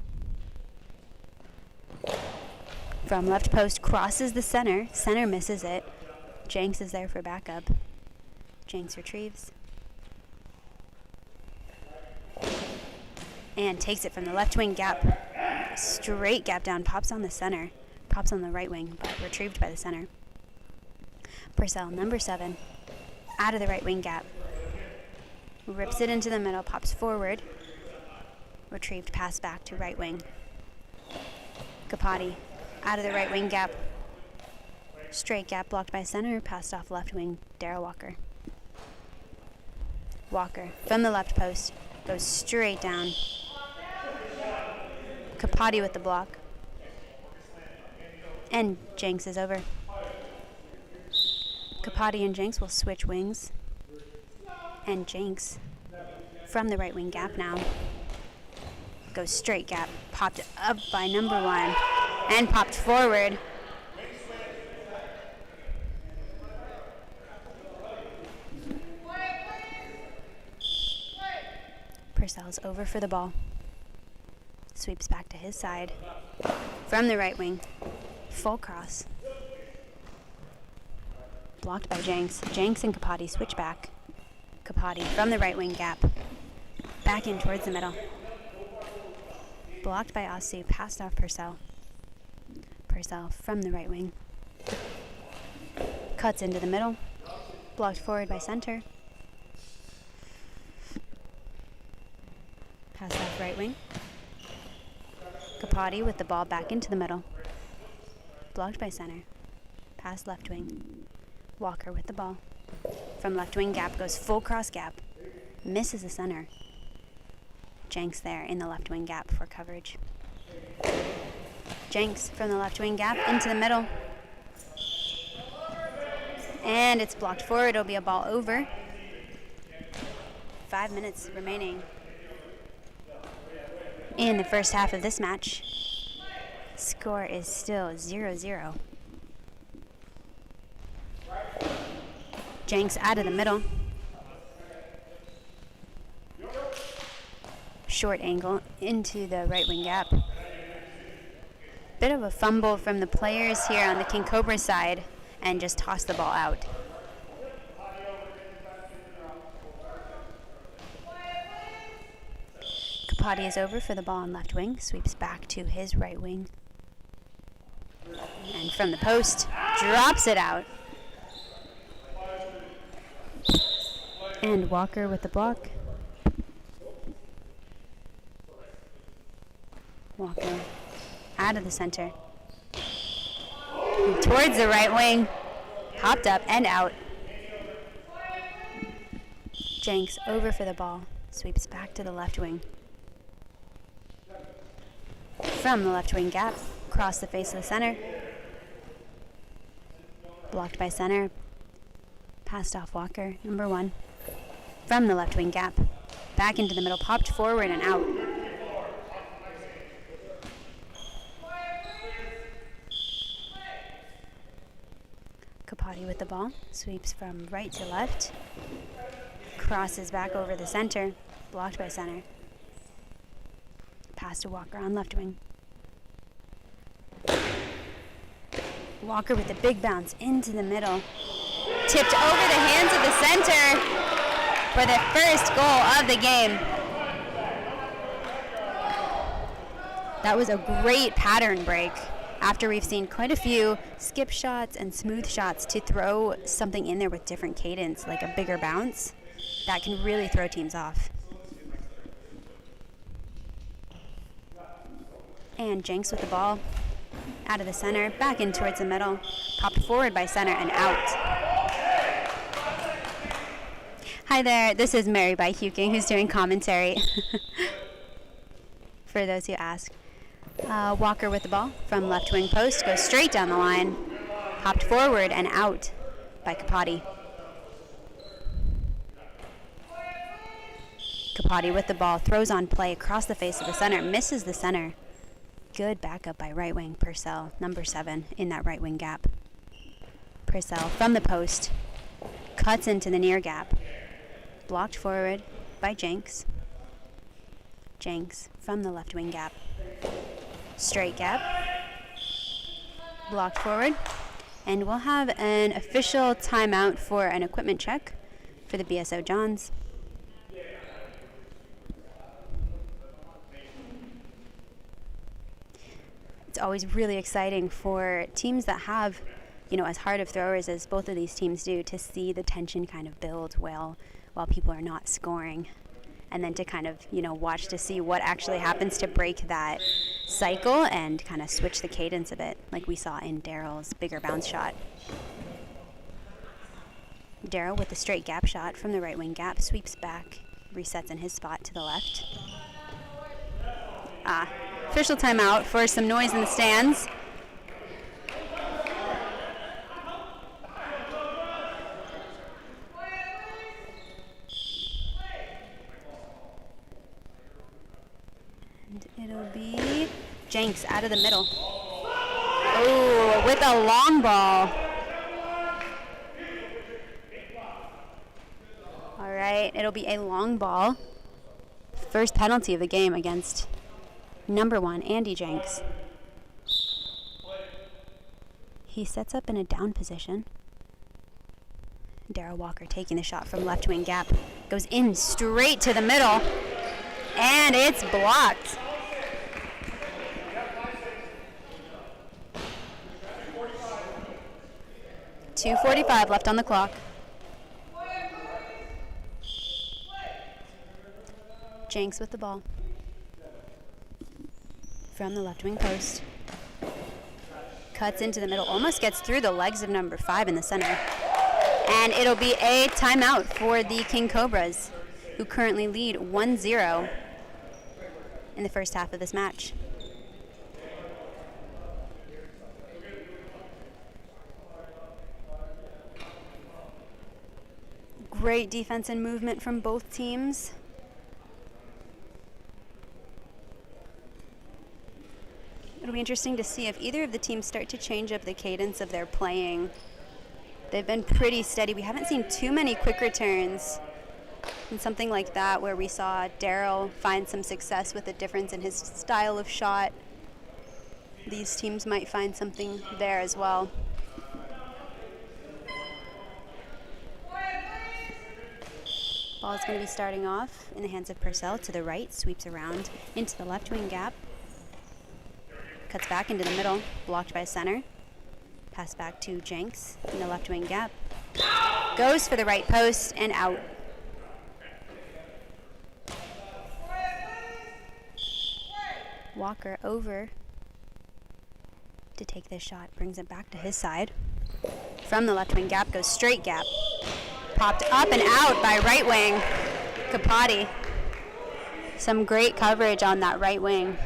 From left post, crosses the center. Center misses it. Jenks is there for backup. Jenks retrieves. And takes it from the left wing gap. Straight gap down, pops on the center. Pops on the right wing, but retrieved by the center. Purcell, number 7, out of the right wing gap. Rips it into the middle, pops forward. Retrieved, pass back to right wing. Capote, out of the right wing gap. Straight gap, blocked by center, passed off left wing, Darrell Walker. Walker, from the left post, goes straight down. Capote with the block. And Jenks is over. Capote and Jenks will switch wings. And Jenks, from the right wing gap now, goes straight gap, popped up by number 1, and popped forward. Purcell's over for the ball. Sweeps back to his side. From the right wing, full cross. Blocked by Jenks. Jenks and Capote switch back. Capote from the right wing gap. Back in towards the middle. Blocked by Asu, passed off Purcell. Purcell from the right wing. Cuts into the middle. Blocked forward by center. Pass off right wing. Capote with the ball back into the middle. Blocked by center. Pass left wing. Walker with the ball. From left wing gap goes full cross gap. Misses the center. Jenks there in the left wing gap for coverage. Jenks from the left wing gap into the middle. And it's blocked forward. It'll be a ball over. 5 minutes remaining in the first half of this match. Score is still 0-0. Jenks out of the middle. Short angle into the right wing gap. Bit of a fumble from the players here on the King Cobra side and just toss the ball out. Capote is over for the ball on left wing, sweeps back to his right wing. And from the post, drops it out. And Walker with the block. Walker out of the center. Towards the right wing. Popped up and out. Jenks over for the ball. Sweeps back to the left wing. From the left wing gap. Across the face of the center. Blocked by center. Passed off Walker, number 1. From the left wing gap. Back into the middle. Popped forward and out. Capote with the ball, sweeps from right to left, crosses back over the center, blocked by center. Pass to Walker on left wing. Walker with a big bounce into the middle, tipped over the hands of the center for the first goal of the game. That was a great pattern break. After we've seen quite a few skip shots and smooth shots, to throw something in there with different cadence, like a bigger bounce, that can really throw teams off. And Jenks with the ball, out of the center, back in towards the middle, popped forward by center and out. Hi there, this is Mary by Huking, who's doing commentary, for those who ask. Walker with the ball from left wing post, goes straight down the line, hopped forward and out by Capote. Capote with the ball, throws on play across the face of the center, misses the center. Good backup by right wing Purcell, number 7 in that right wing gap. Purcell from the post, cuts into the near gap, blocked forward by Jenks. Jenks from the left wing gap. Straight gap, blocked forward, and we'll have an official timeout for an equipment check for the BSO Johns. It's always really exciting for teams that have, as hard of throwers as both of these teams do, to see the tension kind of build while people are not scoring. And then to kind of, watch to see what actually happens to break that cycle and kind of switch the cadence a bit, like we saw in Daryl's bigger bounce shot. Daryl with the straight gap shot from the right wing gap, sweeps back, resets in his spot to the left. Official timeout for some noise in the stands. It'll be Jenks out of the middle. Oh, with a long ball. All right, it'll be a long ball. First penalty of the game against number 1, Andy Jenks. He sets up in a down position. Daryl Walker taking the shot from left wing gap. Goes in straight to the middle. And it's blocked. .245 left on the clock. Jenks with the ball. from the left wing post. Cuts into the middle, almost gets through the legs of number 5 in the center. And it'll be a timeout for the King Cobras, who currently lead 1-0 in the first half of this match. Great defense and movement from both teams. It'll be interesting to see if either of the teams start to change up the cadence of their playing. They've been pretty steady. We haven't seen too many quick returns. And something like that where we saw Daryl find some success with a difference in his style of shot. These teams might find something there as well. Ball is going to be starting off in the hands of Purcell to the right, sweeps around into the left wing gap. Cuts back into the middle, blocked by center. Pass back to Jenks in the left wing gap. Goes for the right post and out. Walker over to take this shot, brings it back to his side. From the left wing gap, goes straight gap. Popped up and out by right wing Kapati. Some great coverage on that right wing.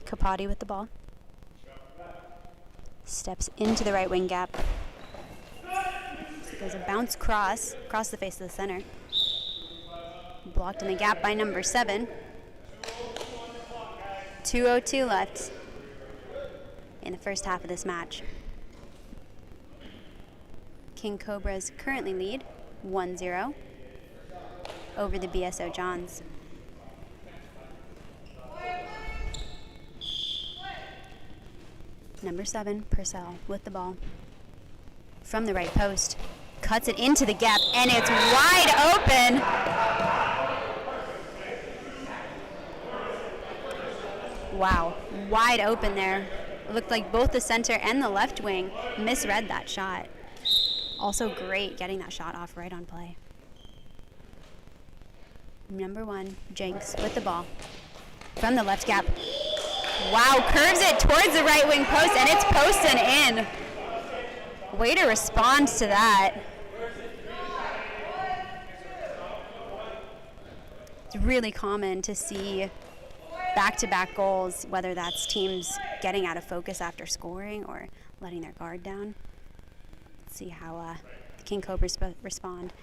Kapati with the ball. Steps into the right wing gap. There's a bounce across the face of the center. Blocked in the gap by number 7. 2:02 left in the first half of this match. King Cobras currently lead 1-0 over the BSO Johns. Number 7, Purcell with the ball. From the right post, cuts it into the gap, and it's wide open. Wow, wide open there. It looked like both the center and the left wing misread that shot. Also great getting that shot off right on play. Number 1, Jenks with the ball. From the left gap. Wow, curves it towards the right wing post, and it's posted in. Way to respond to that. It's really common to see back-to-back goals, whether that's teams getting out of focus after scoring or letting their guard down. Let's see how the King Cobras respond.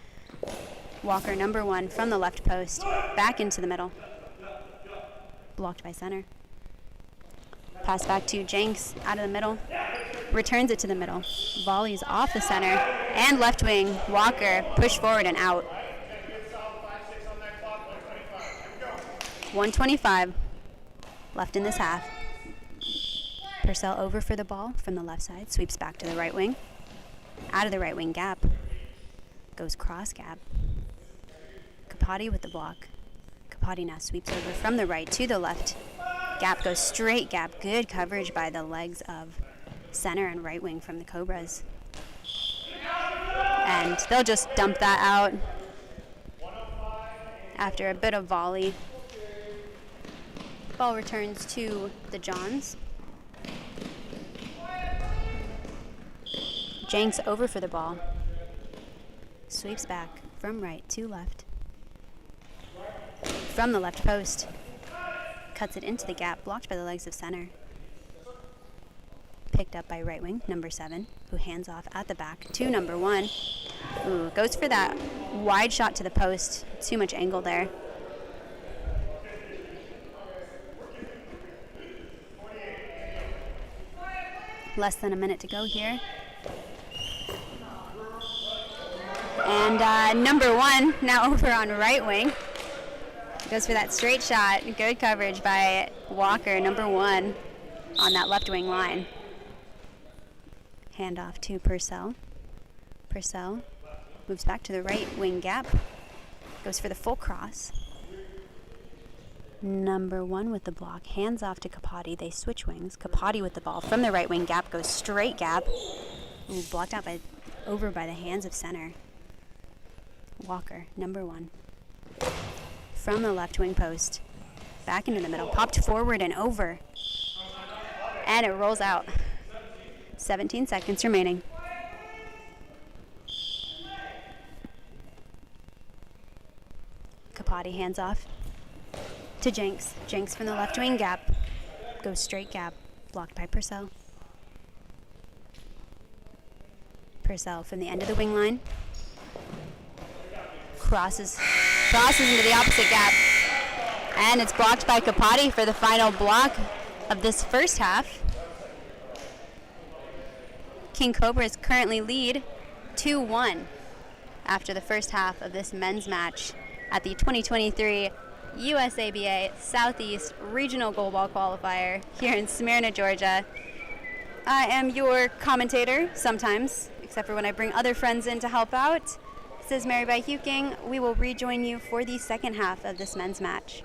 Walker, number 1, from the left post, back into the middle. Blocked by center. Pass back to Jenks, out of the middle. Returns it to the middle. Volleys off the center. And left wing, Walker, push forward and out. 1:25 left in this half. Purcell over for the ball from the left side. Sweeps back to the right wing. Out of the right wing gap. Goes cross gap. Kapati with the block. Kapati now sweeps over from the right to the left. Gap goes straight gap. Good coverage by the legs of center and right wing from the Cobras. And they'll just dump that out after a bit of volley. Ball returns to the Johns. Jenks over for the ball. Sweeps back from right to left. From the left post. Cuts it into the gap, blocked by the legs of center. Picked up by right wing, number 7, who hands off at the back to number 1. Ooh, goes for that wide shot to the post. Too much angle there. Less than a minute to go here. And number 1 now over on right wing. Goes for that straight shot. Good coverage by Walker, number 1, on that left wing line. Handoff to Purcell. Purcell moves back to the right wing gap. Goes for the full cross. Number 1 with the block. Hands off to Kapati. They switch wings. Kapati with the ball from the right wing gap. Goes straight gap. Ooh, blocked out by over by the hands of center. Walker, number 1. From the left wing post. Back into the middle. Popped forward and over. And it rolls out. 17 seconds remaining. Capote hands off to Jenks. Jenks from the left wing gap. Goes straight gap. Blocked by Purcell. Purcell from the end of the wing line. Crosses into the opposite gap. And it's blocked by Capote for the final block of this first half. King Cobras currently lead 2-1 after the first half of this men's match at the 2023 USABA Southeast Regional Goalball Qualifier here in Smyrna, Georgia. I am your commentator sometimes, except for when I bring other friends in to help out. This is Mary By Huking. We will rejoin you for the second half of this men's match.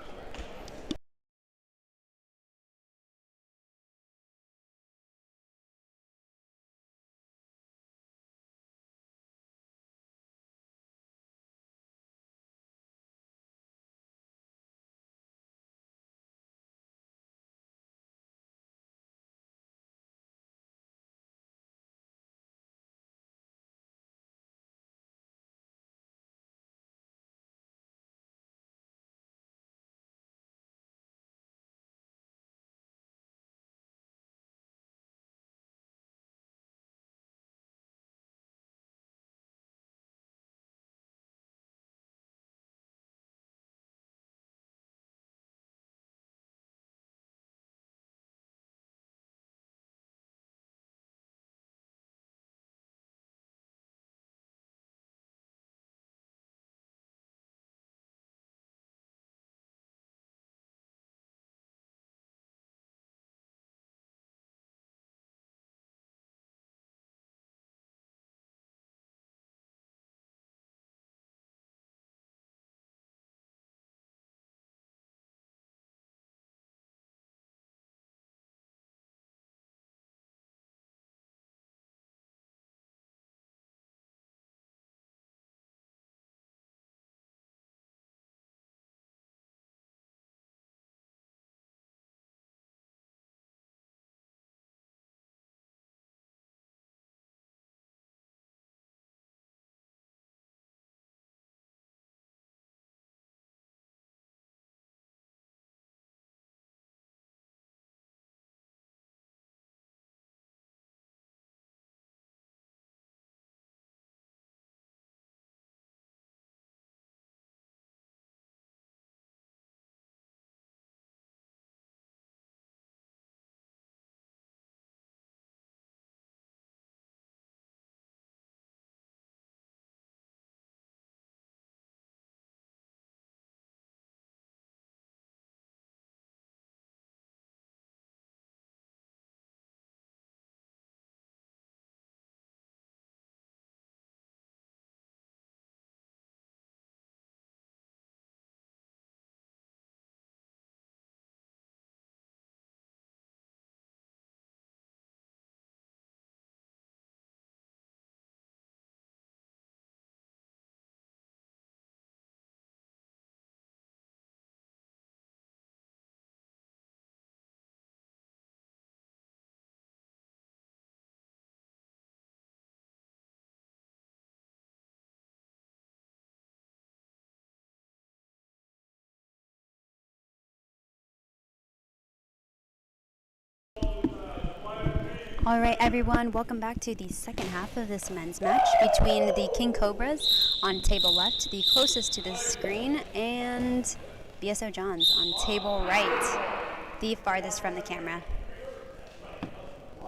All right, everyone, welcome back to the second half of this men's match between the King Cobras on table left, the closest to the screen, and BSO Johns on table right, the farthest from the camera.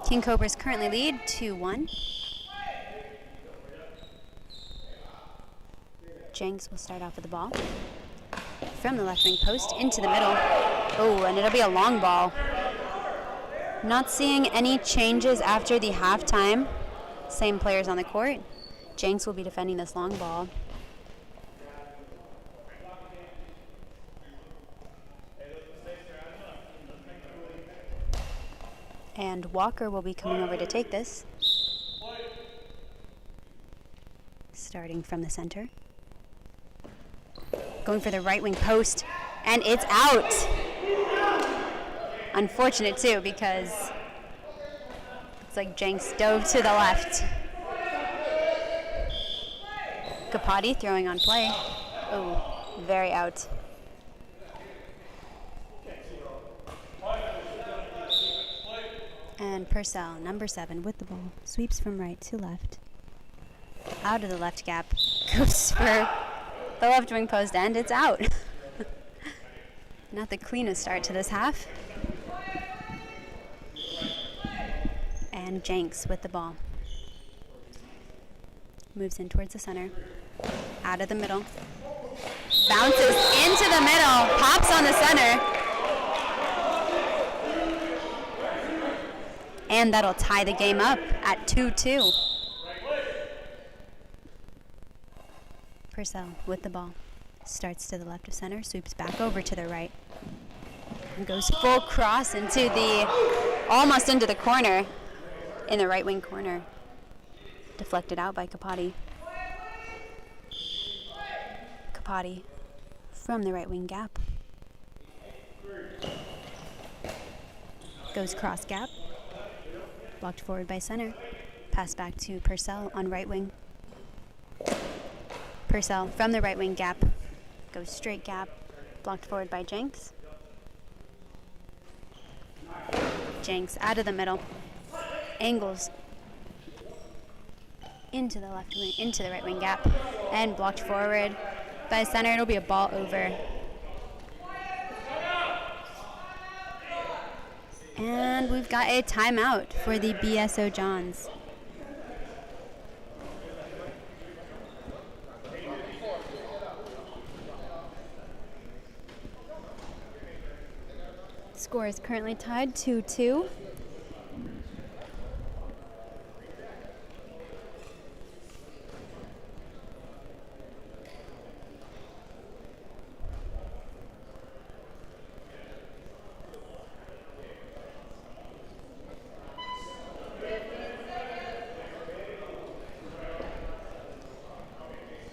King Cobras currently lead 2-1. Jenks will start off with the ball. From the left wing post into the middle. Oh, and it'll be a long ball. Not seeing any changes after the halftime. Same players on the court. Jenks will be defending this long ball. And Walker will be coming over to take this. Starting from the center. Going for the right wing post, and it's out. Unfortunate too, because it's like Jenks dove to the left. Kapati throwing on play. Oh, very out. And Purcell, number 7, with the ball. Sweeps from right to left. Out of the left gap. Goes for the left wing post, and it's out. Not the cleanest start to this half. And Jenks with the ball. Moves in towards the center. Out of the middle. Bounces into the middle. Pops on the center. And that'll tie the game up at 2-2. Purcell with the ball. Starts to the left of center. Sweeps back over to the right. And goes full cross into almost into the corner. In the right wing corner. Deflected out by Kapati. Kapati from the right wing gap. Goes cross gap. Blocked forward by center. Pass back to Purcell on right wing. Purcell from the right wing gap. Goes straight gap. Blocked forward by Jenks. Jenks out of the middle. Angles into the left wing, into the right wing gap, and blocked forward by center. It'll be a ball over. And we've got a timeout for the BSO Johns. Score is currently tied 2-2.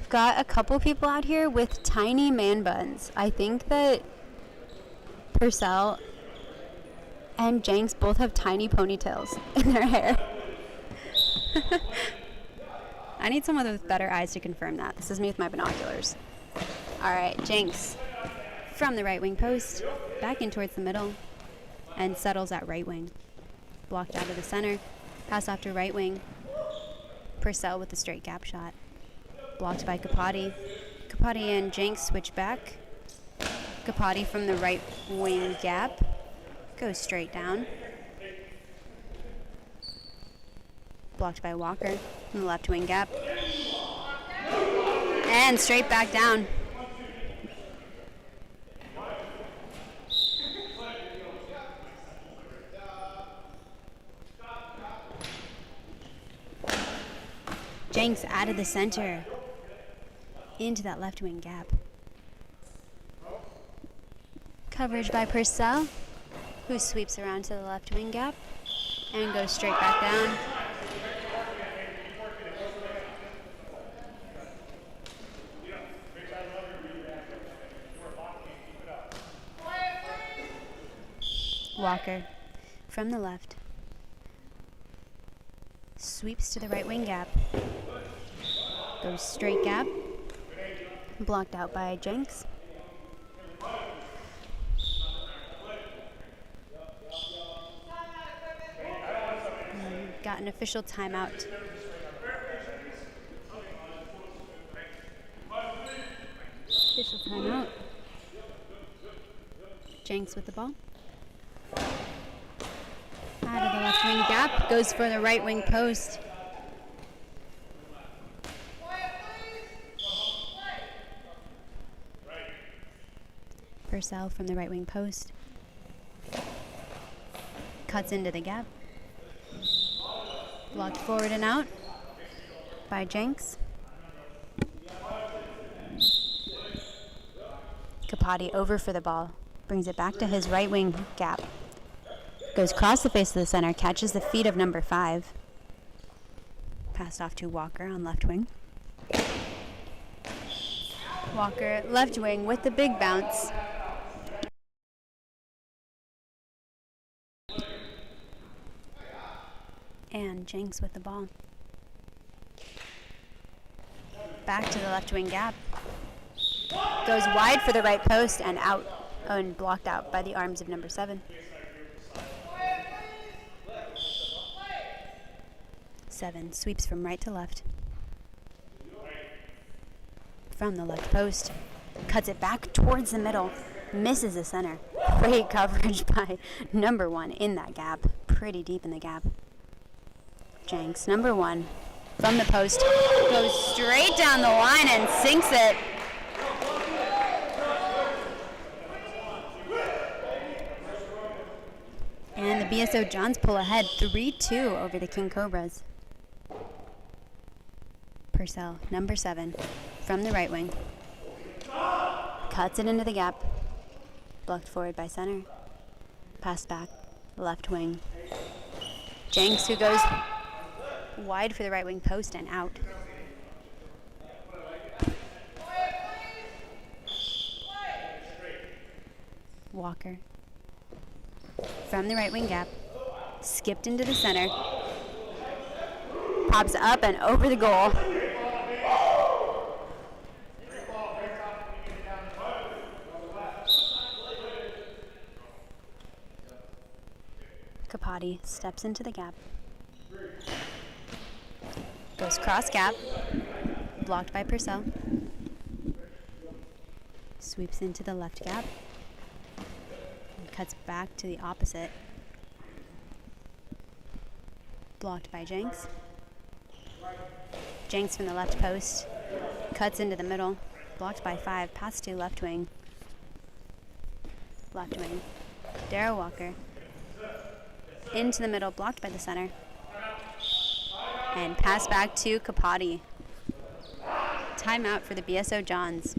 Got a couple people out here with tiny man buns. I think that Purcell and Jenks both have tiny ponytails in their hair. I need someone with better eyes to confirm that. This is me with my binoculars. All right, Jenks from the right wing post, back in towards the middle, and settles at right wing. Blocked out of the center, pass off to right wing. Purcell with the straight gap shot. Blocked by Kapati. Kapati and Jenks switch back. Kapati from the right wing gap. Goes straight down. Blocked by Walker from the left wing gap. And straight back down. Jenks out of the center. Into that left wing gap. Coverage by Purcell, who sweeps around to the left wing gap and goes straight back down. Walker from the left. Sweeps to the right wing gap. Goes straight gap. Blocked out by Jenks. Got an official timeout. Official timeout. Jenks with the ball. Out of the left wing gap. Goes for the right wing post. Purcell from the right wing post. Cuts into the gap. Blocked forward and out by Jenks. Kapati over for the ball. Brings it back to his right wing gap. Goes across the face of the center. Catches the feet of number 5. Passed off to Walker on left wing. Walker, left wing with the big bounce. And Jenks with the ball. Back to the left wing gap. Goes wide for the right post and out, and blocked out by the arms of number 7. 7 sweeps from right to left. From the left post. Cuts it back towards the middle. Misses the center. Great coverage by number 1 in that gap. Pretty deep in the gap. Jenks, number 1, from the post. Goes straight down the line and sinks it. And the BSO Johns pull ahead 3-2 over the King Cobras. Purcell, number 7, from the right wing. Cuts it into the gap. Blocked forward by center. Pass back, left wing. Jenks, who goes wide for the right wing post and out. Walker. From the right wing gap. Skipped into the center. Pops up and over the goal. Capati steps into the gap. Goes cross gap. Blocked by Purcell. Sweeps into the left gap. And cuts back to the opposite. Blocked by Jenks. Jenks from the left post. Cuts into the middle. Blocked by 5. Pass to left wing. Left wing. Darrow Walker. Into the middle. Blocked by the center. And pass back to Capati. Timeout for the BSO Johns.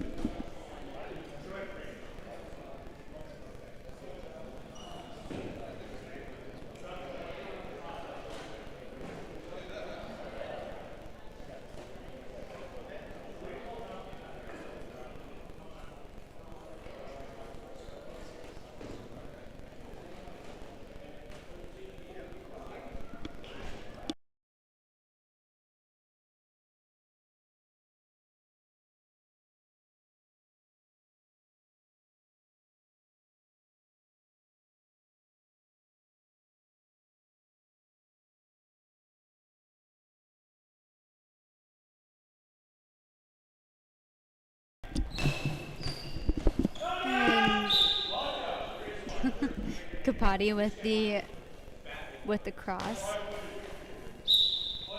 Capati with the cross.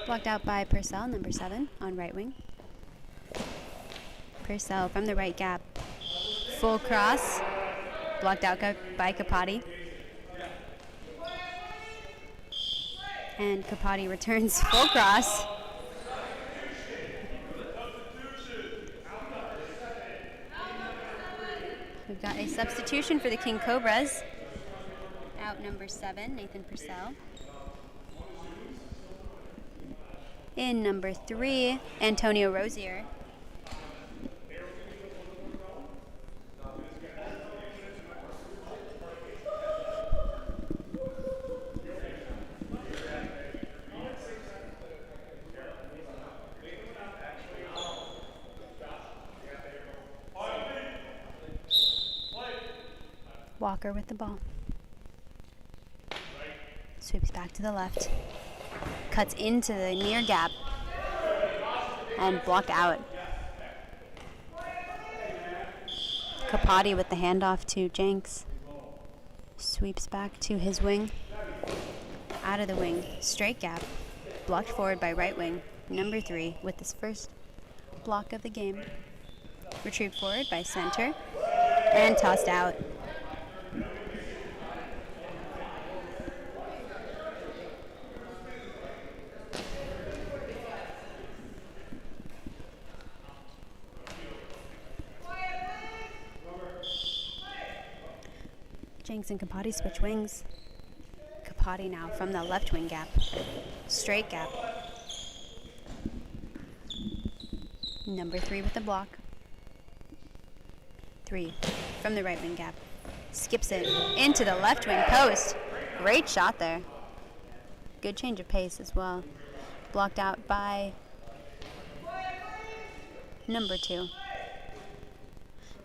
Blocked out by Purcell, number 7, on right wing. Purcell from the right gap. Full cross. Blocked out by Capati. And Capati returns full cross. We've got a substitution for the King Cobras. Out number 7, Nathan Purcell. In number 3, Antonio Rozier. Walker with the ball. Sweeps back to the left. Cuts into the near gap. And blocked out. Capati with the handoff to Jenks. Sweeps back to his wing. Out of the wing. Straight gap. Blocked forward by right wing. Number 3 with his first block of the game. Retrieved forward by center. And tossed out. Jenks and Capati switch wings. Capati now from the left wing gap. Straight gap. Number 3 with the block. 3 from the right wing gap. Skips it into the left wing post. Great shot there. Good change of pace as well. Blocked out by number 2.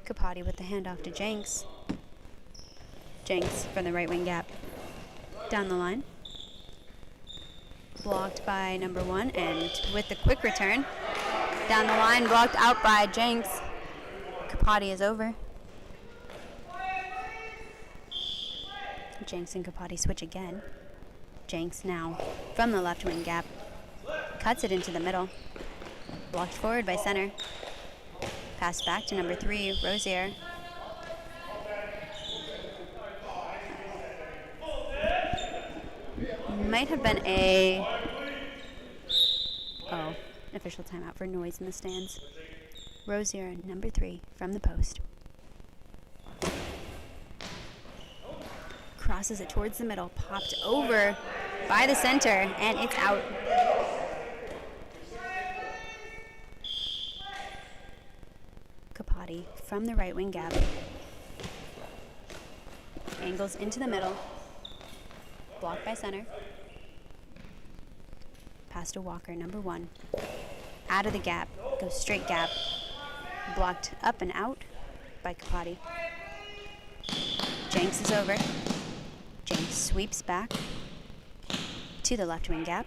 Kapati with the handoff to Jenks. Jenks from the right wing gap. Down the line. Blocked by number 1, and with the quick return. Down the line, blocked out by Jenks. Kapati is over. Jenks and Kapati switch again. Jenks now from the left wing gap. Cuts it into the middle. Blocked forward by center. Pass back to number 3, Rosier. Might have been an official timeout for noise in the stands. Rosier, number 3, from the post. Crosses it towards the middle, popped over by the center, and it's out. Kapati from the right wing gap. Angles into the middle. Blocked by center. Pass to Walker, number 1. Out of the gap, goes straight gap. Blocked up and out by Kapati. Jenks is over. Jenks sweeps back to the left wing gap.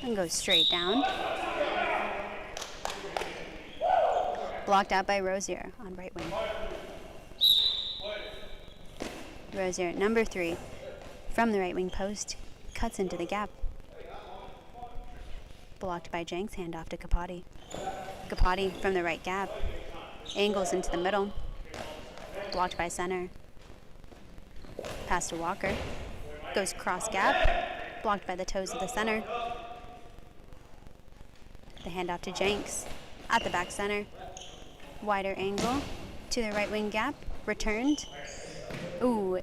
And goes straight down. Blocked out by Rosier on right wing. Rosier, number 3, from the right wing post, cuts into the gap. Blocked by Jenks, handoff to Kapati. Kapati from the right gap, angles into the middle. Blocked by center. Pass to Walker. Goes cross gap, blocked by the toes of the center. The handoff to Jenks at the back center. Wider angle to the right wing gap, returned. Ooh,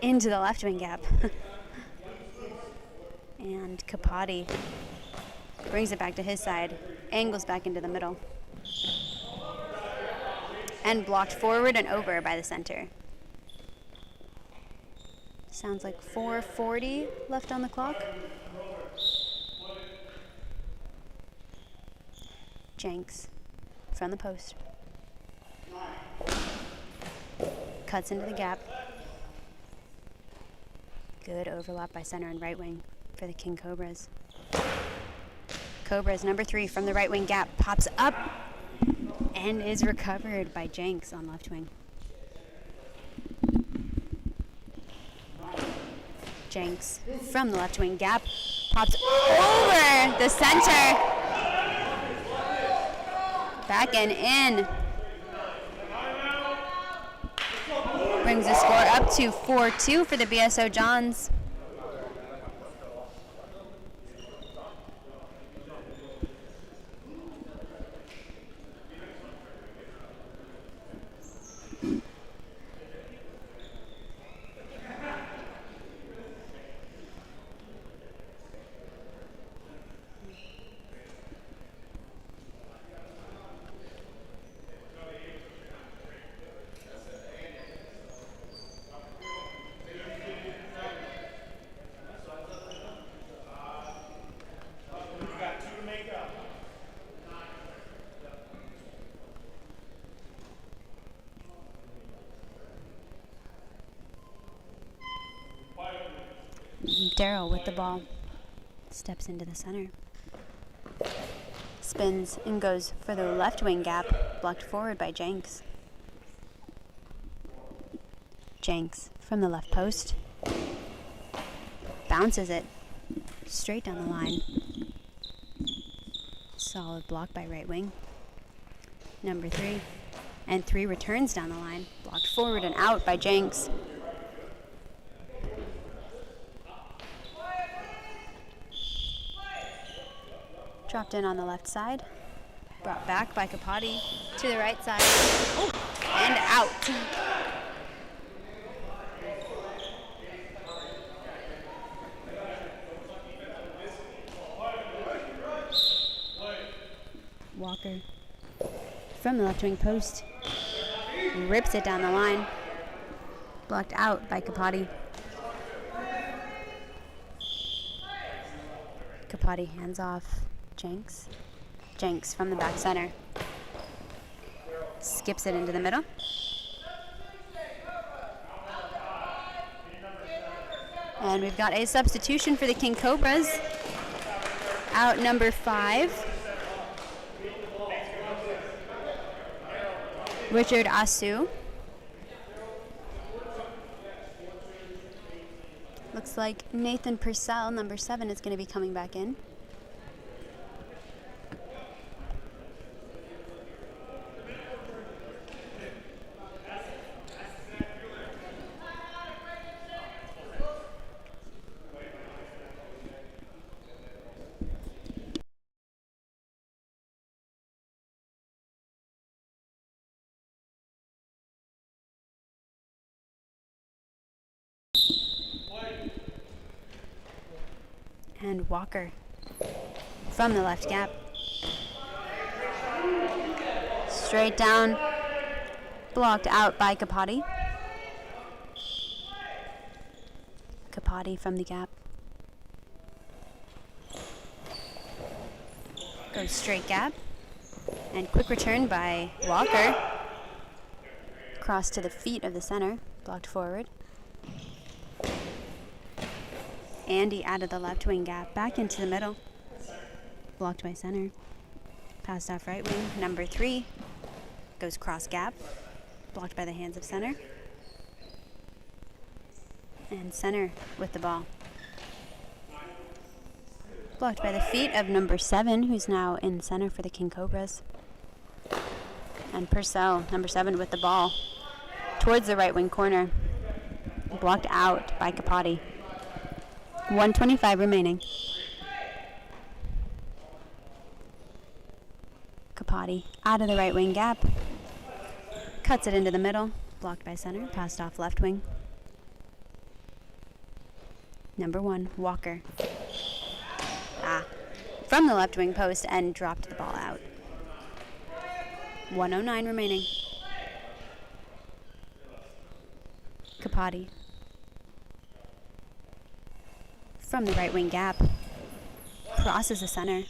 into the left wing gap. And Kapati brings it back to his side, angles back into the middle. And blocked forward and over by the center. Sounds like 4:40 left on the clock. Jenks from the post. Cuts into the gap. Good overlap by center and right wing for the King Cobras. Cobras, number 3, from the right wing gap, pops up and is recovered by Jenks on left wing. Jenks from the left wing gap, pops over the center. Back and in. Brings the score up to 4-2 for the BSO Johns. Darryl with the ball. Steps into the center. Spins and goes for the left wing gap, blocked forward by Jenks. Jenks from the left post. Bounces it straight down the line. Solid block by right wing. Number 3. And 3 returns down the line. Blocked forward and out by Jenks. Dropped in on the left side. Brought back by Kapati to the right side. Oh, and out. Walker from the left wing post. Rips it down the line. Blocked out by Kapati. Kapati hands off Jenks. Jenks from the back center. Skips it into the middle. And we've got a substitution for the King Cobras. Out number 5. Richard Asu. Looks like Nathan Purcell, number 7, is going to be coming back in. And Walker from the left gap. Straight down. Blocked out by Kapati. Kapati from the gap. Goes straight gap. And quick return by Walker. Cross to the feet of the center. Blocked forward. Andy out of the left wing gap, back into the middle. Blocked by center. Passed off right wing. Number 3 goes cross gap. Blocked by the hands of center. And center with the ball. Blocked by the feet of number 7, who's now in center for the King Cobras. And Purcell, number 7, with the ball towards the right wing corner. Blocked out by Kapati. 1:25 remaining. Kapati out of the right wing gap. Cuts it into the middle. Blocked by center. Passed off left wing. Number 1, Walker. From the left wing post and dropped the ball out. 1:09 remaining. Kapati. From the right wing gap. Crosses the center.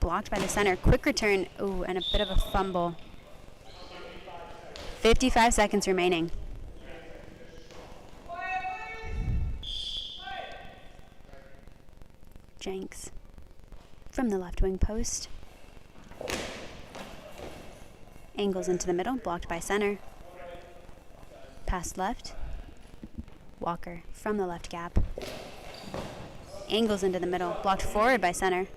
Blocked by the center. Quick return. Ooh, and a bit of a fumble. 55 seconds remaining. Jenks. From the left wing post. Angles into the middle. Blocked by center. Pass left. Walker from the left gap. Angles into the middle, blocked forward by center.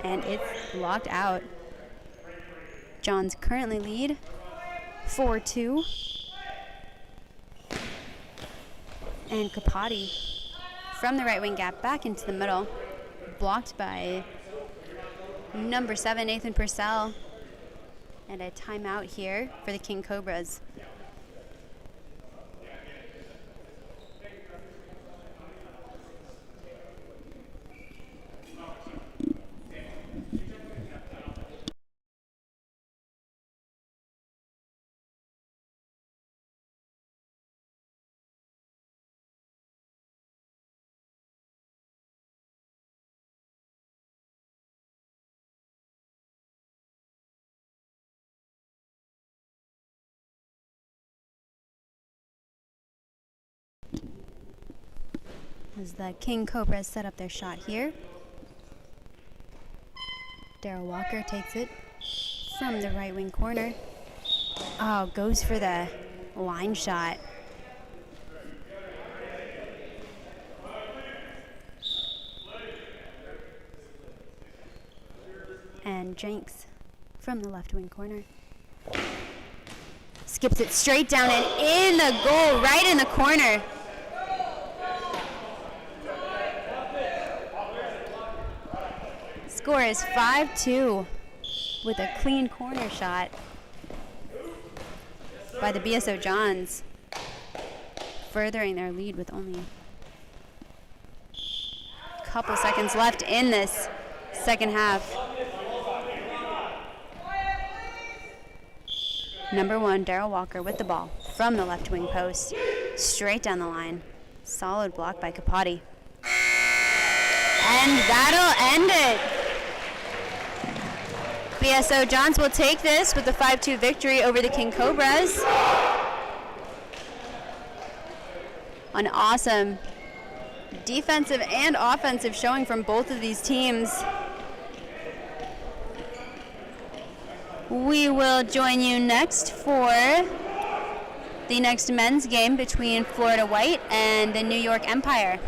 And it's blocked out. Johns currently lead 4-2. And Kapati from the right wing gap back into the middle, blocked by number 7, Nathan Purcell. And a timeout here for the King Cobras. As the King Cobras set up their shot here. Darryl Walker takes it from the right wing corner. Oh, goes for the line shot. And Jenks from the left wing corner. Skips it straight down and in the goal, right in the corner. Score is 5-2 with a clean corner shot by the BSO Johns, furthering their lead with only a couple seconds left in this second half. Number 1, Darryl Walker with the ball from the left wing post, straight down the line. Solid block by Capote. And that'll end it. BSO Johns will take this with a 5-2 victory over the King Cobras. An awesome defensive and offensive showing from both of these teams. We will join you next for the next men's game between Florida White and the New York Empire.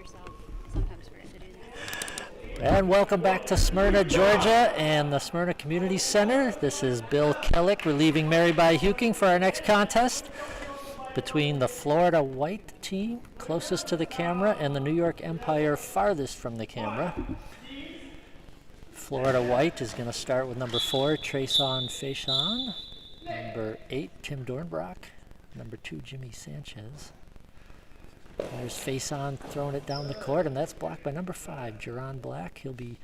so sometimes forget to do that. And welcome back to Smyrna, Georgia, and the Smyrna Community Center. This is Bill Kellick relieving Mary By Huking for our next contest between the Florida White team, closest to the camera, and the New York Empire, farthest from the camera. Florida White is going to start with number 4, Treson Faison, number 8, Tim Dornbrock, number 2, Jimmy Sanchez. There's Faison throwing it down the court, and that's blocked by number 5, Jerron Black. He'll be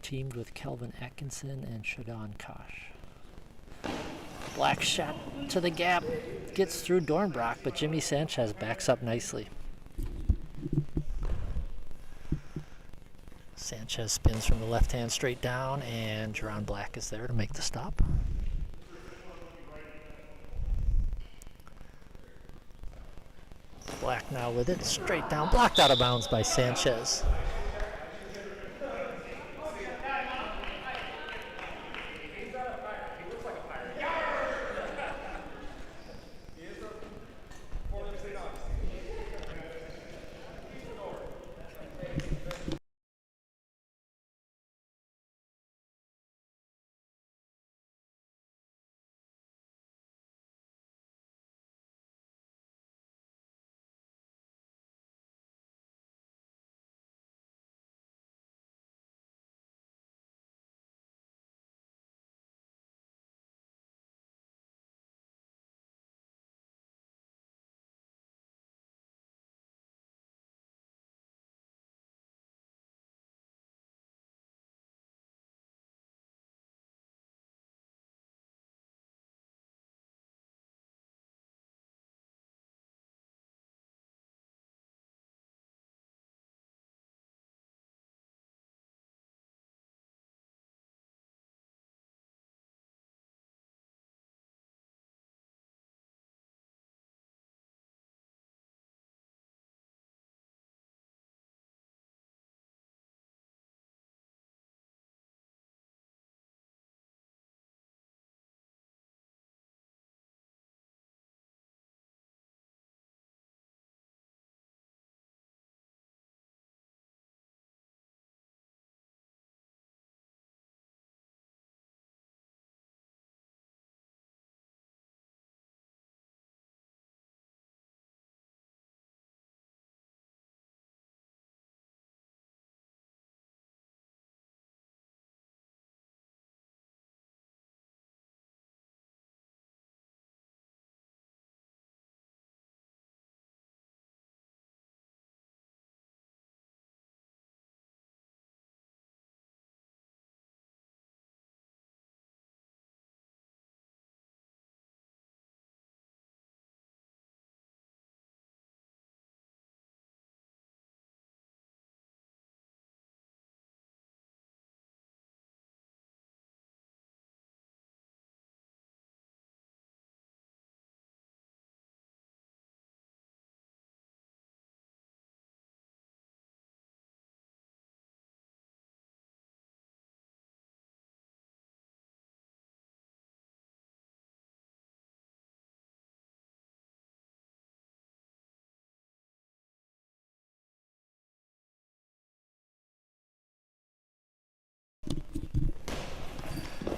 teamed with Kelvin Atkinson and Shadan Kosh. Black shot to the gap, gets through Dornbrock, but Jimmy Sanchez backs up nicely. Sanchez spins from the left hand straight down, and Jerron Black is there to make the stop. Black now with it, straight down, blocked out of bounds by Sanchez.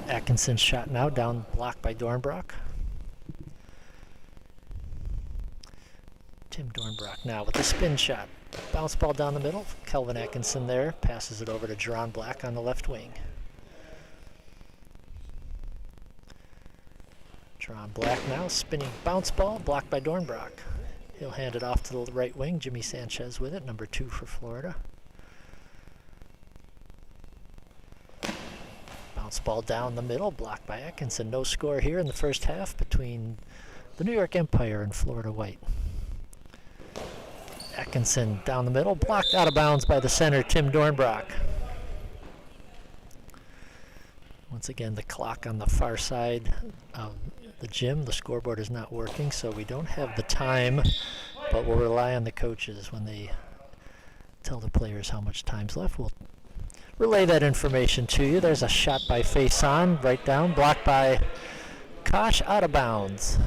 Atkinson's shot now down, blocked by Dornbrock. Tim Dornbrock now with the spin shot. Bounce ball down the middle. Kelvin Atkinson there, passes it over to Jerron Black on the left wing. Jerron Black now, spinning bounce ball, blocked by Dornbrock. He'll hand it off to the right wing. Jimmy Sanchez with it, number 2 for Florida. Bounce ball down the middle, blocked by Atkinson. No score here in the first half between the New York Empire and Florida White. Atkinson down the middle, blocked out of bounds by the center, Tim Dornbrock. Once again, the clock on the far side of the gym, the scoreboard is not working, so we don't have the time, but we'll rely on the coaches when they tell the players how much time's left. We'll relay that information to you. There's a shot by Faison, right down, blocked by Kosh, out of bounds.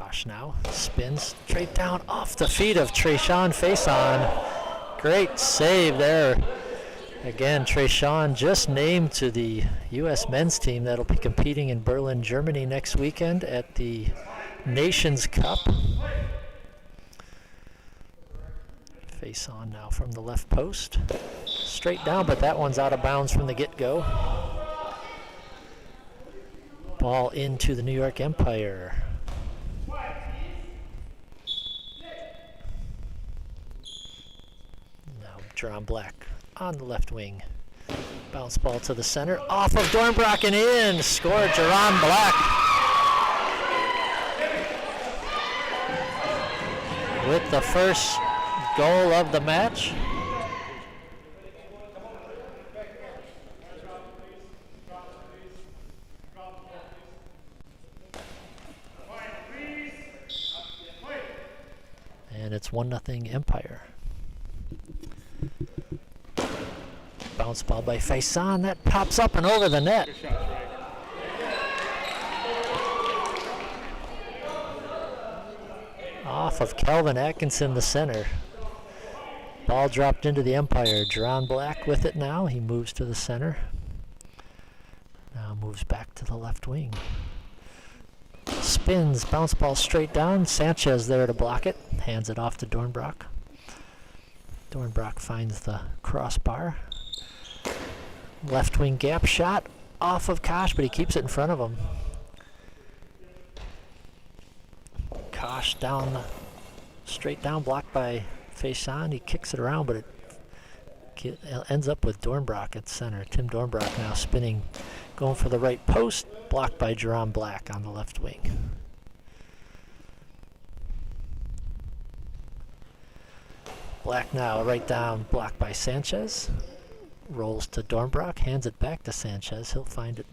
Kosh now spins straight down off the feet of Trayshawn Faison. Great save there. Again, Trayshawn just named to the U.S. men's team that'll be competing in Berlin, Germany next weekend at the Nations Cup. Faison now from the left post. Straight down, but that one's out of bounds from the get-go. Ball into the New York Empire. Now Jerron Black on the left wing. Bounce ball to the center. Off of Dornbrock and in. Score Jerron Black. With the first goal of the match. And it's 1-0 Empire. Bounce ball by Faison. That pops up and over the net. Off of Calvin Atkinson, the center. Ball dropped into the Empire. Jerron Black with it now. He moves to the center. Now moves back to the left wing. Spins, bounce ball straight down. Sanchez there to block it. Hands it off to Dornbrock. Dornbrock finds the crossbar. Left wing gap shot off of Kosh, but he keeps it in front of him. Kosh down, straight down, blocked by Faison. He kicks it around, but it ends up with Dornbrock at center. Tim Dornbrock now spinning, going for the right post, blocked by Jerron Black on the left wing. Black now right down, blocked by Sanchez. Rolls to Dornbrock, hands it back to Sanchez. He'll find it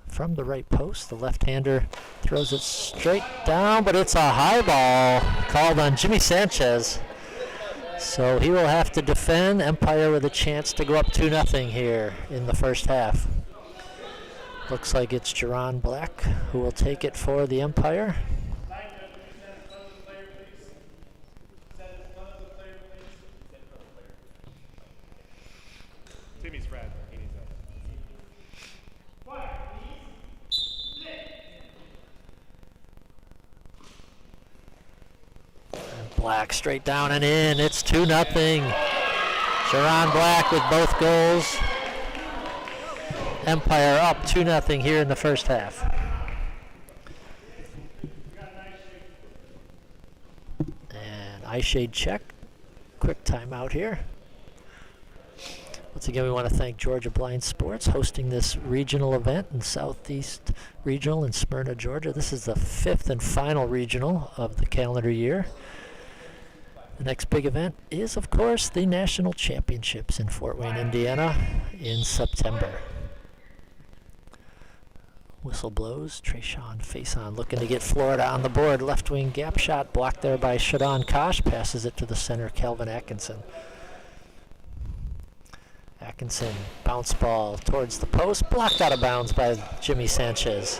from the right post. The left-hander throws it straight down, but it's a high ball called on Jimmy Sanchez. So he will have to defend. Empire with a chance to go up 2-0 here in the first half. Looks like it's Jerron Black who will take it for the Empire. Black straight down and in. It's 2-0. Jerron Black with both goals. Empire up 2-0 here in the first half. And eye shade check. Quick timeout here. Once again, we want to thank Georgia Blind Sports hosting this regional event in Southeast Regional in Smyrna, Georgia. This is the 5th and final regional of the calendar year. The next big event is, of course, the National Championships in Fort Wayne, Indiana in September. Whistle blows. Trayshawn Faison looking to get Florida on the board. Left wing gap shot blocked there by Shadon Kosh. Passes it to the center, Calvin Atkinson. Atkinson, bounce ball towards the post. Blocked out of bounds by Jimmy Sanchez.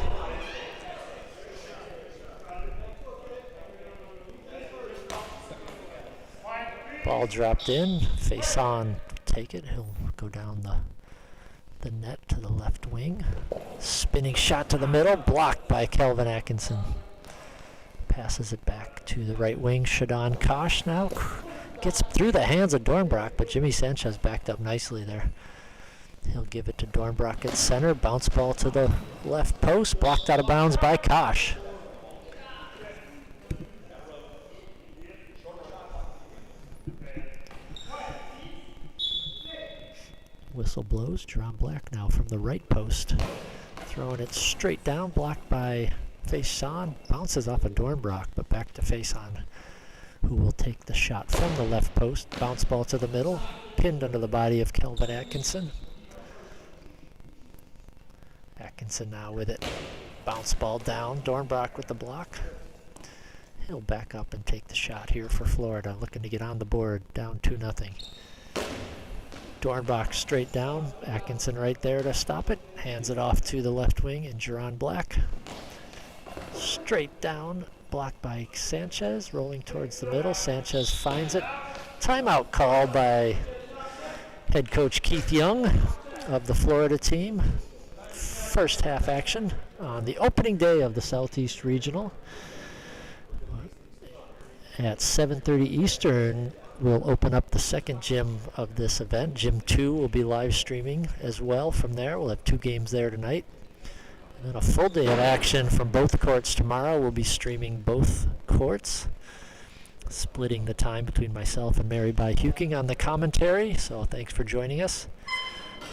Ball dropped in. Faison take it. He'll go down the net to the left wing. Spinning shot to the middle. Blocked by Calvin Atkinson. Passes it back to the right wing. Shadon Kosh now gets through the hands of Dornbrock, but Jimmy Sanchez backed up nicely there. He'll give it to Dornbrock at center. Bounce ball to the left post. Blocked out of bounds by Kosh. Whistle blows. Jerron Black now from the right post. Throwing it straight down. Blocked by Faison. Bounces off of Dornbrock, but back to Faison, who will take the shot from the left post. Bounce ball to the middle. Pinned under the body of Calvin Atkinson. Atkinson now with it. Bounce ball down. Dornbrock with the block. He'll back up and take the shot here for Florida, looking to get on the board, down 2-0. Dornbrock straight down. Atkinson right there to stop it. Hands it off to the left wing and Jerron Black. Straight down. blocked by Sanchez, rolling towards the middle. Sanchez finds it. Timeout called by head coach Keith Young of the Florida team. First half action on the opening day of the Southeast Regional. At 7:30 Eastern, we'll open up the second gym of this event. Gym 2 will be live streaming as well from there. We'll have 2 games there tonight. And then a full day of action from both courts tomorrow. We'll be streaming both courts, splitting the time between myself and Mary By-Huking on the commentary. So thanks for joining us.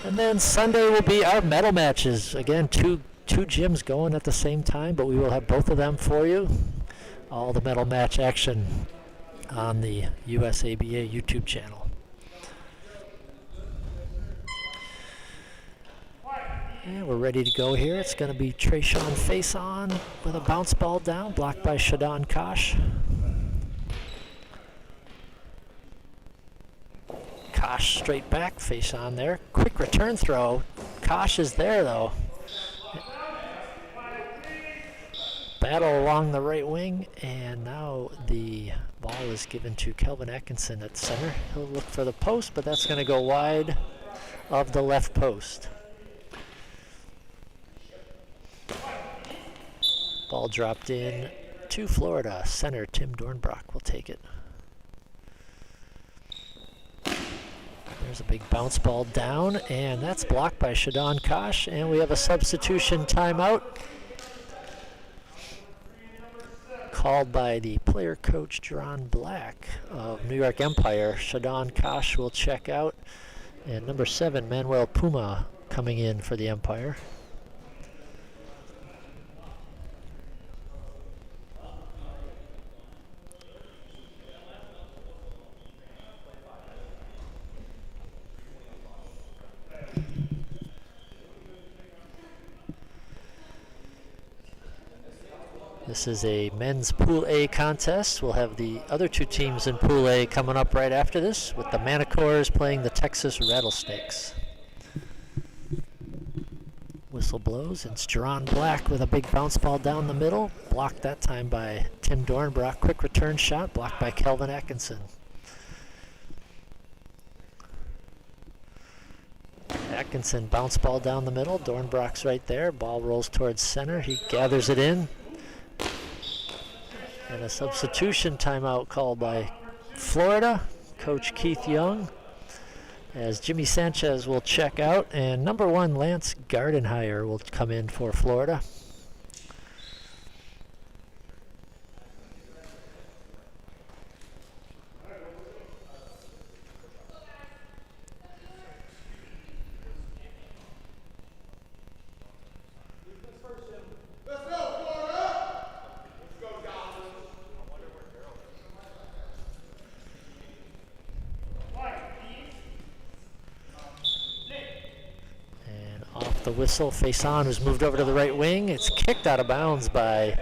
And then Sunday will be our medal matches. Again, two gyms going at the same time, but we will have both of them for you. All the medal match action on the USABA YouTube channel. And we're ready to go here. It's going to be Trayshawn face on with a bounce ball down, blocked by Shadon Kosh. Kosh straight back, face on there. Quick return throw. Kosh is there though. Battle along the right wing, and now the ball is given to Kelvin Atkinson at center. He'll look for the post, but that's going to go wide of the left post. Ball dropped in to Florida. Center Tim Dornbrock will take it. There's a big bounce ball down, and that's blocked by Shadon Kosh, and we have a substitution timeout called by the player coach Jerron Black of New York Empire. Shadon Kosh will check out, and number 7 Manuel Puma coming in for the Empire. This is a men's Pool A contest. We'll have the other 2 teams in Pool A coming up right after this, with the Manacores playing the Texas Rattlesnakes. Whistle blows, and it's Jerron Black with a big bounce ball down the middle. Blocked that time by Tim Dornbrock. Quick return shot, blocked by Kelvin Atkinson. Atkinson bounce ball down the middle. Dornbrock's right there. Ball rolls towards center. He gathers it in. And a substitution timeout called by Florida, Coach Keith Young, as Jimmy Sanchez will check out, and number 1 Lance Gardenhire will come in for Florida. The whistle, face on, who's moved over to the right wing. It's kicked out of bounds by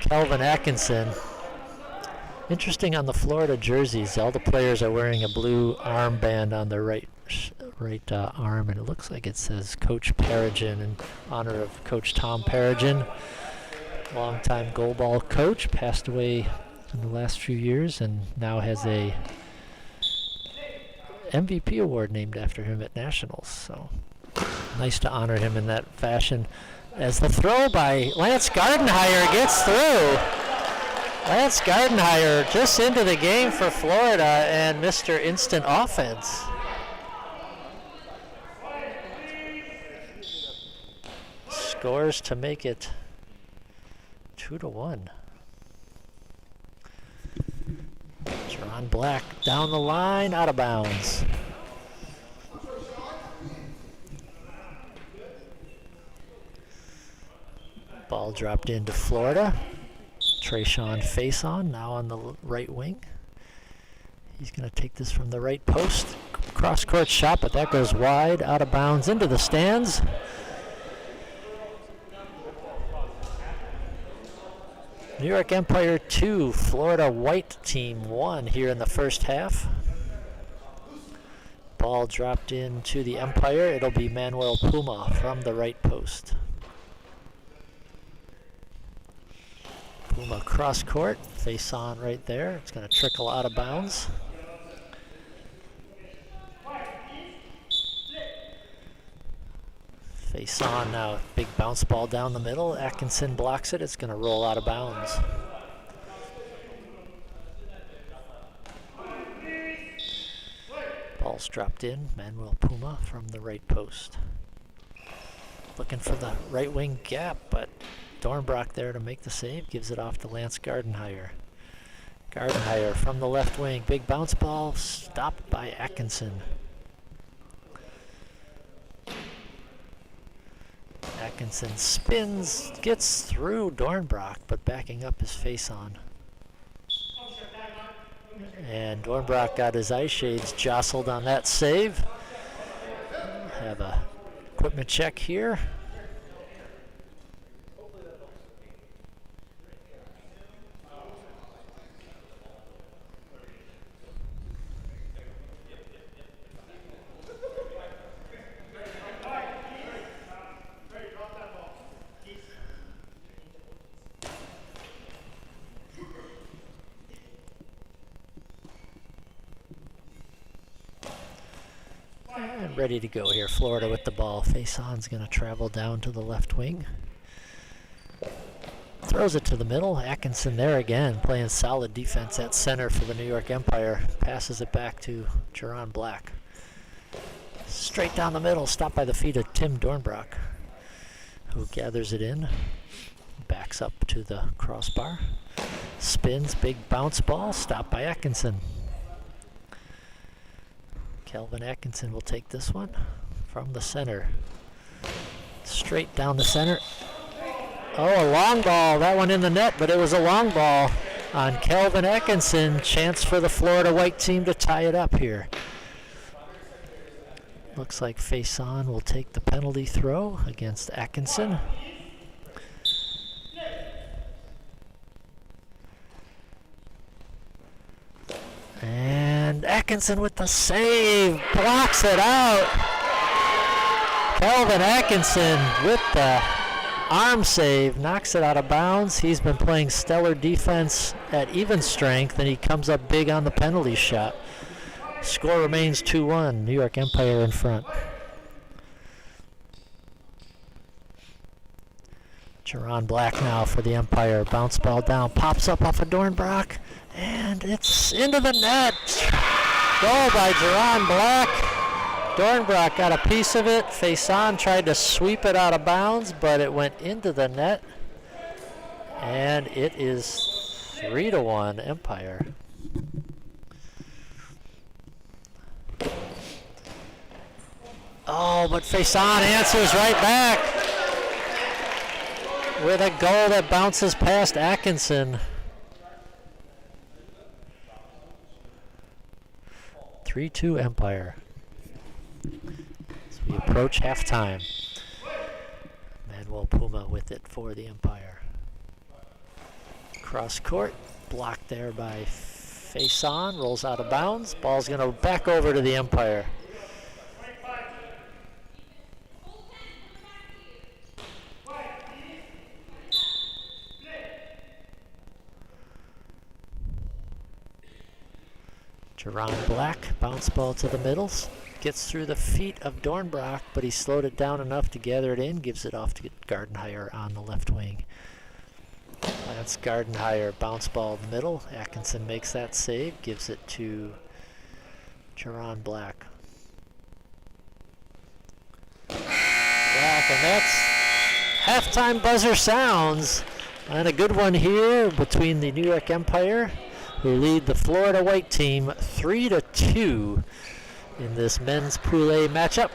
Kelvin Atkinson. Interesting on the Florida jerseys, all the players are wearing a blue armband on their right arm, and it looks like it says Coach Perigin in honor of Coach Tom Perigin, longtime goalball coach, passed away in the last few years and now has a MVP award named after him at Nationals. So nice to honor him in that fashion. As the throw by Lance Gardenhire gets through. Lance Gardenhire just into the game for Florida and Mr. Instant Offense. Scores to make it 2-1. Jerron Black down the line, out of bounds. Ball dropped into Florida. Trayshawn face on, now on the right wing. He's going to take this from the right post. Cross-court shot, but that goes wide, out of bounds, into the stands. New York Empire 2, Florida White team 1 here in the first half. Ball dropped into the Empire. It'll be Manuel Puma from the right post. Puma cross court, face on right there. It's going to trickle out of bounds. Face on now, big bounce ball down the middle. Atkinson blocks it, it's going to roll out of bounds. Ball's dropped in, Manuel Puma from the right post. Looking for the right wing gap, but Dornbrock there to make the save, gives it off to Lance Gardenhire. Gardenhire from the left wing, big bounce ball, stopped by Atkinson. Atkinson spins, gets through Dornbrock, but backing up his face on. And Dornbrock got his eye shades jostled on that save. Have a equipment check here. And ready to go here. Florida with the ball. Face-on's going to travel down to the left wing. Throws it to the middle. Atkinson there again, playing solid defense at center for the New York Empire. Passes it back to Jerron Black. Straight down the middle, stopped by the feet of Tim Dornbrock, who gathers it in. Backs up to the crossbar. Spins, big bounce ball, stopped by Atkinson. Kelvin Atkinson will take this one from the center. Straight down the center. Oh, a long ball. That one in the net, but it was a long ball on Kelvin Atkinson. Chance for the Florida white team to tie it up here. Looks like face-on will take the penalty throw against Atkinson. And Atkinson with the save, blocks it out. Kelvin Atkinson with the arm save, knocks it out of bounds. He's been playing stellar defense at even strength, and he comes up big on the penalty shot. Score remains 2-1, New York Empire in front. Jerron Black now for the Empire. Bounce ball down, pops up off of Dornbrock, and it's into the net. Goal by Jerron Black. Dornbrock got a piece of it. Face-on tried to sweep it out of bounds, but it went into the net. And it is 3-1 Empire. Oh, but face-on answers right back with a goal that bounces past Atkinson. 3-2 Empire. As we approach halftime. Manuel Puma with it for the Empire. Cross court, blocked there by face-on, rolls out of bounds. Ball's going to back over to the Empire. Jerron Black, bounce ball to the middles, gets through the feet of Dornbrock, but he slowed it down enough to gather it in, gives it off to Gardenhire on the left wing. That's Gardenhire, bounce ball in the middle. Atkinson makes that save, gives it to Jerron Black. And that's halftime buzzer sounds, and a good one here between the New York Empire, who lead the Florida white team 3-2 in this men's Pool A matchup.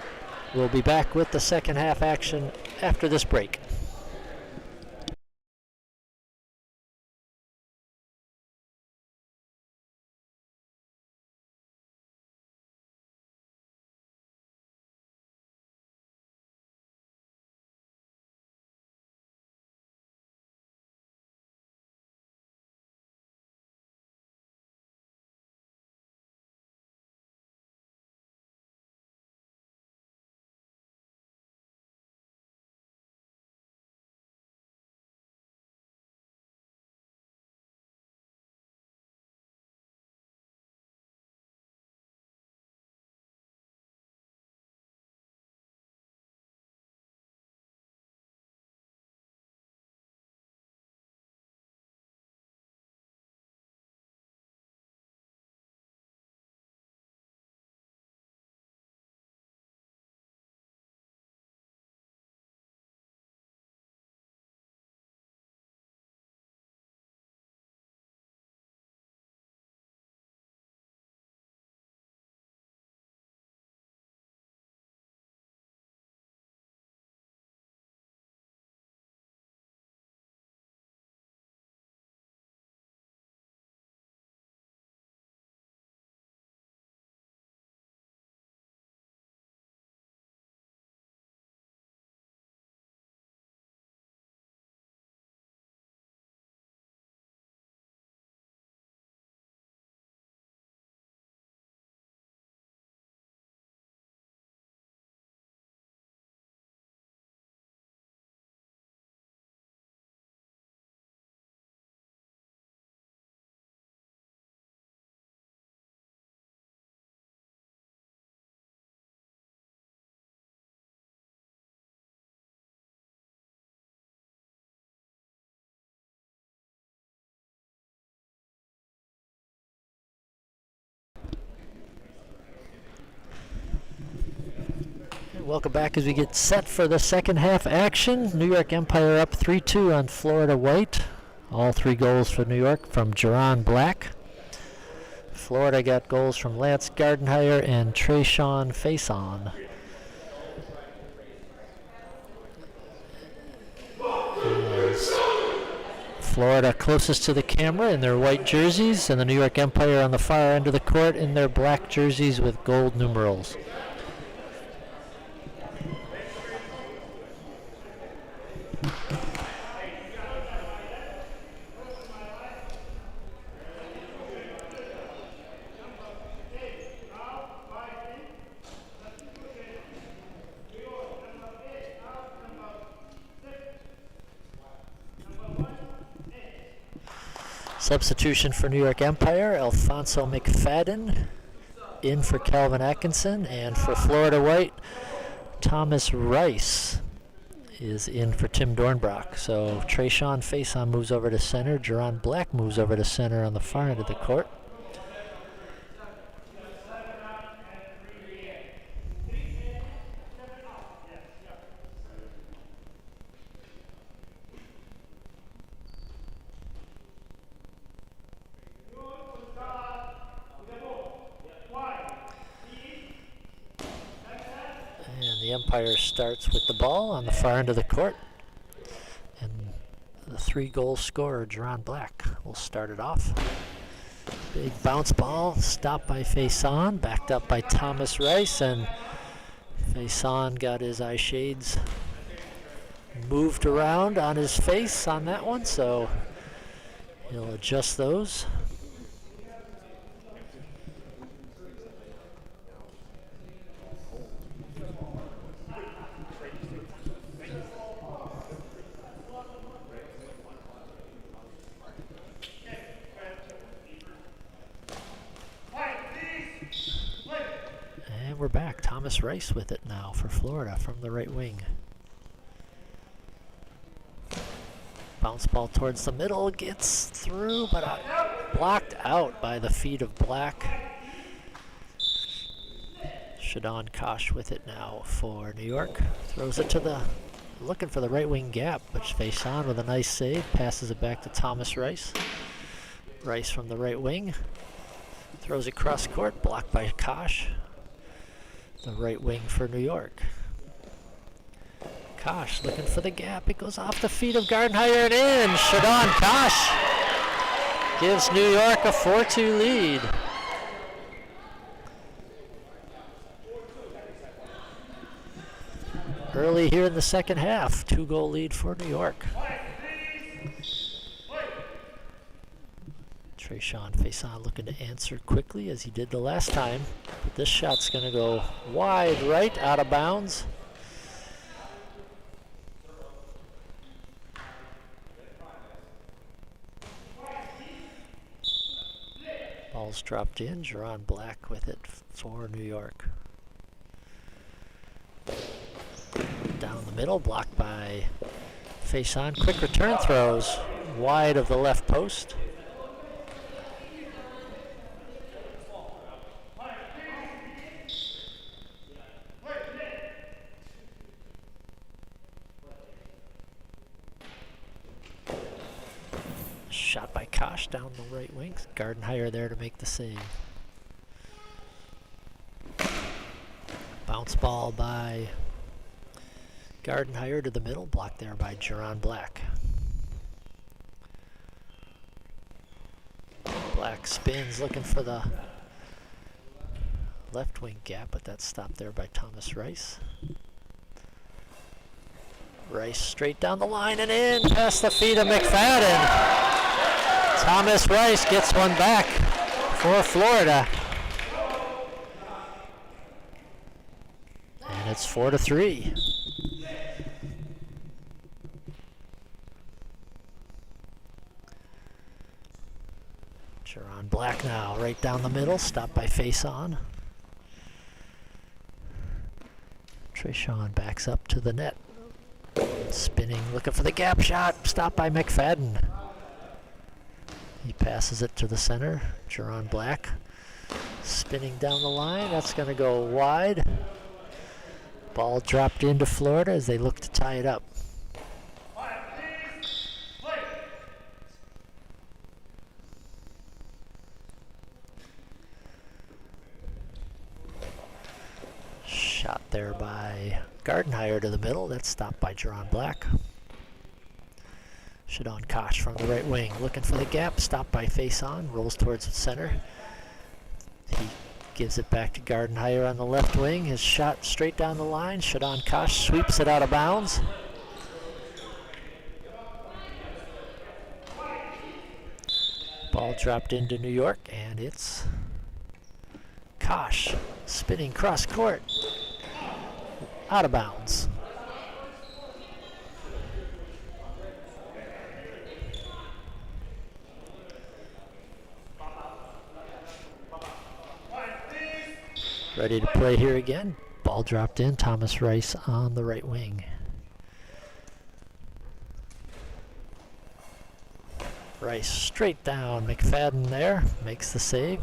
We'll be back with the second half action after this break. Welcome back as we get set for the second half action. New York Empire up 3-2 on Florida White. All 3 goals for New York from Jerron Black. Florida got goals from Lance Gardenhire and Trayshawn Faison. Florida closest to the camera in their white jerseys, and the New York Empire on the far end of the court in their black jerseys with gold numerals. Substitution for New York Empire, Alfonso McFadden in for Calvin Atkinson, and for Florida White, Thomas Rice is in for Tim Dornbrock. So Trayshawn Faison moves over to center, Jerron Black moves over to center on the far end of the court. The Empire starts with the ball on the far end of the court. And the 3-goal scorer, Jerron Black, will start it off. Big bounce ball, stopped by Faison, backed up by Thomas Rice, and Faison got his eye shades moved around on his face on that one, so he'll adjust those. We're back. Thomas Rice with it now for Florida from the right wing. Bounce ball towards the middle, gets through, but blocked out by the feet of Black. Shadon Kosh with it now for New York. Throws it to the, looking for the right wing gap, but Faison with a nice save, passes it back to Thomas Rice. Rice from the right wing. Throws it cross court, blocked by Kosh. The right wing for New York. Kosh looking for the gap. It goes off the feet of Gardenhire and in. Shadon Kosh gives New York a 4-2 lead. Early here in the second half, 2-goal lead for New York. Trayshawn Faison looking to answer quickly as he did the last time. But this shot's going to go wide right, out of bounds. Ball's dropped in. Jerron Black with it for New York. Down the middle, blocked by Faison. Quick return throws wide of the left post. Shot by Kosh down the right wing. Gardenhire there to make the save. Bounce ball by Gardenhire to the middle, blocked there by Jerron Black. Black spins looking for the left wing gap, but that's stopped there by Thomas Rice. Rice straight down the line and in, past the feet of McFadden. Thomas Rice gets one back for Florida. And it's 4-3. Jerron Black now, right down the middle, stopped by Faison. Trayshawn backs up to the net. Spinning, looking for the gap shot, stopped by McFadden. He passes it to the center, Jerron Black. Spinning down the line, that's going to go wide. Ball dropped into Florida as they look to tie it up. Shot there by Gardenhire to the middle. That's stopped by Jerron Black. Shadon Kosh from the right wing, looking for the gap, stopped by Faison, rolls towards the center. He gives it back to Gardenhire on the left wing. His shot straight down the line. Shadon Kosh sweeps it out of bounds. Ball dropped into New York, and it's Kosh spinning cross court, out of bounds. Ready to play here again. Ball dropped in. Thomas Rice on the right wing. Rice straight down. McFadden there. Makes the save.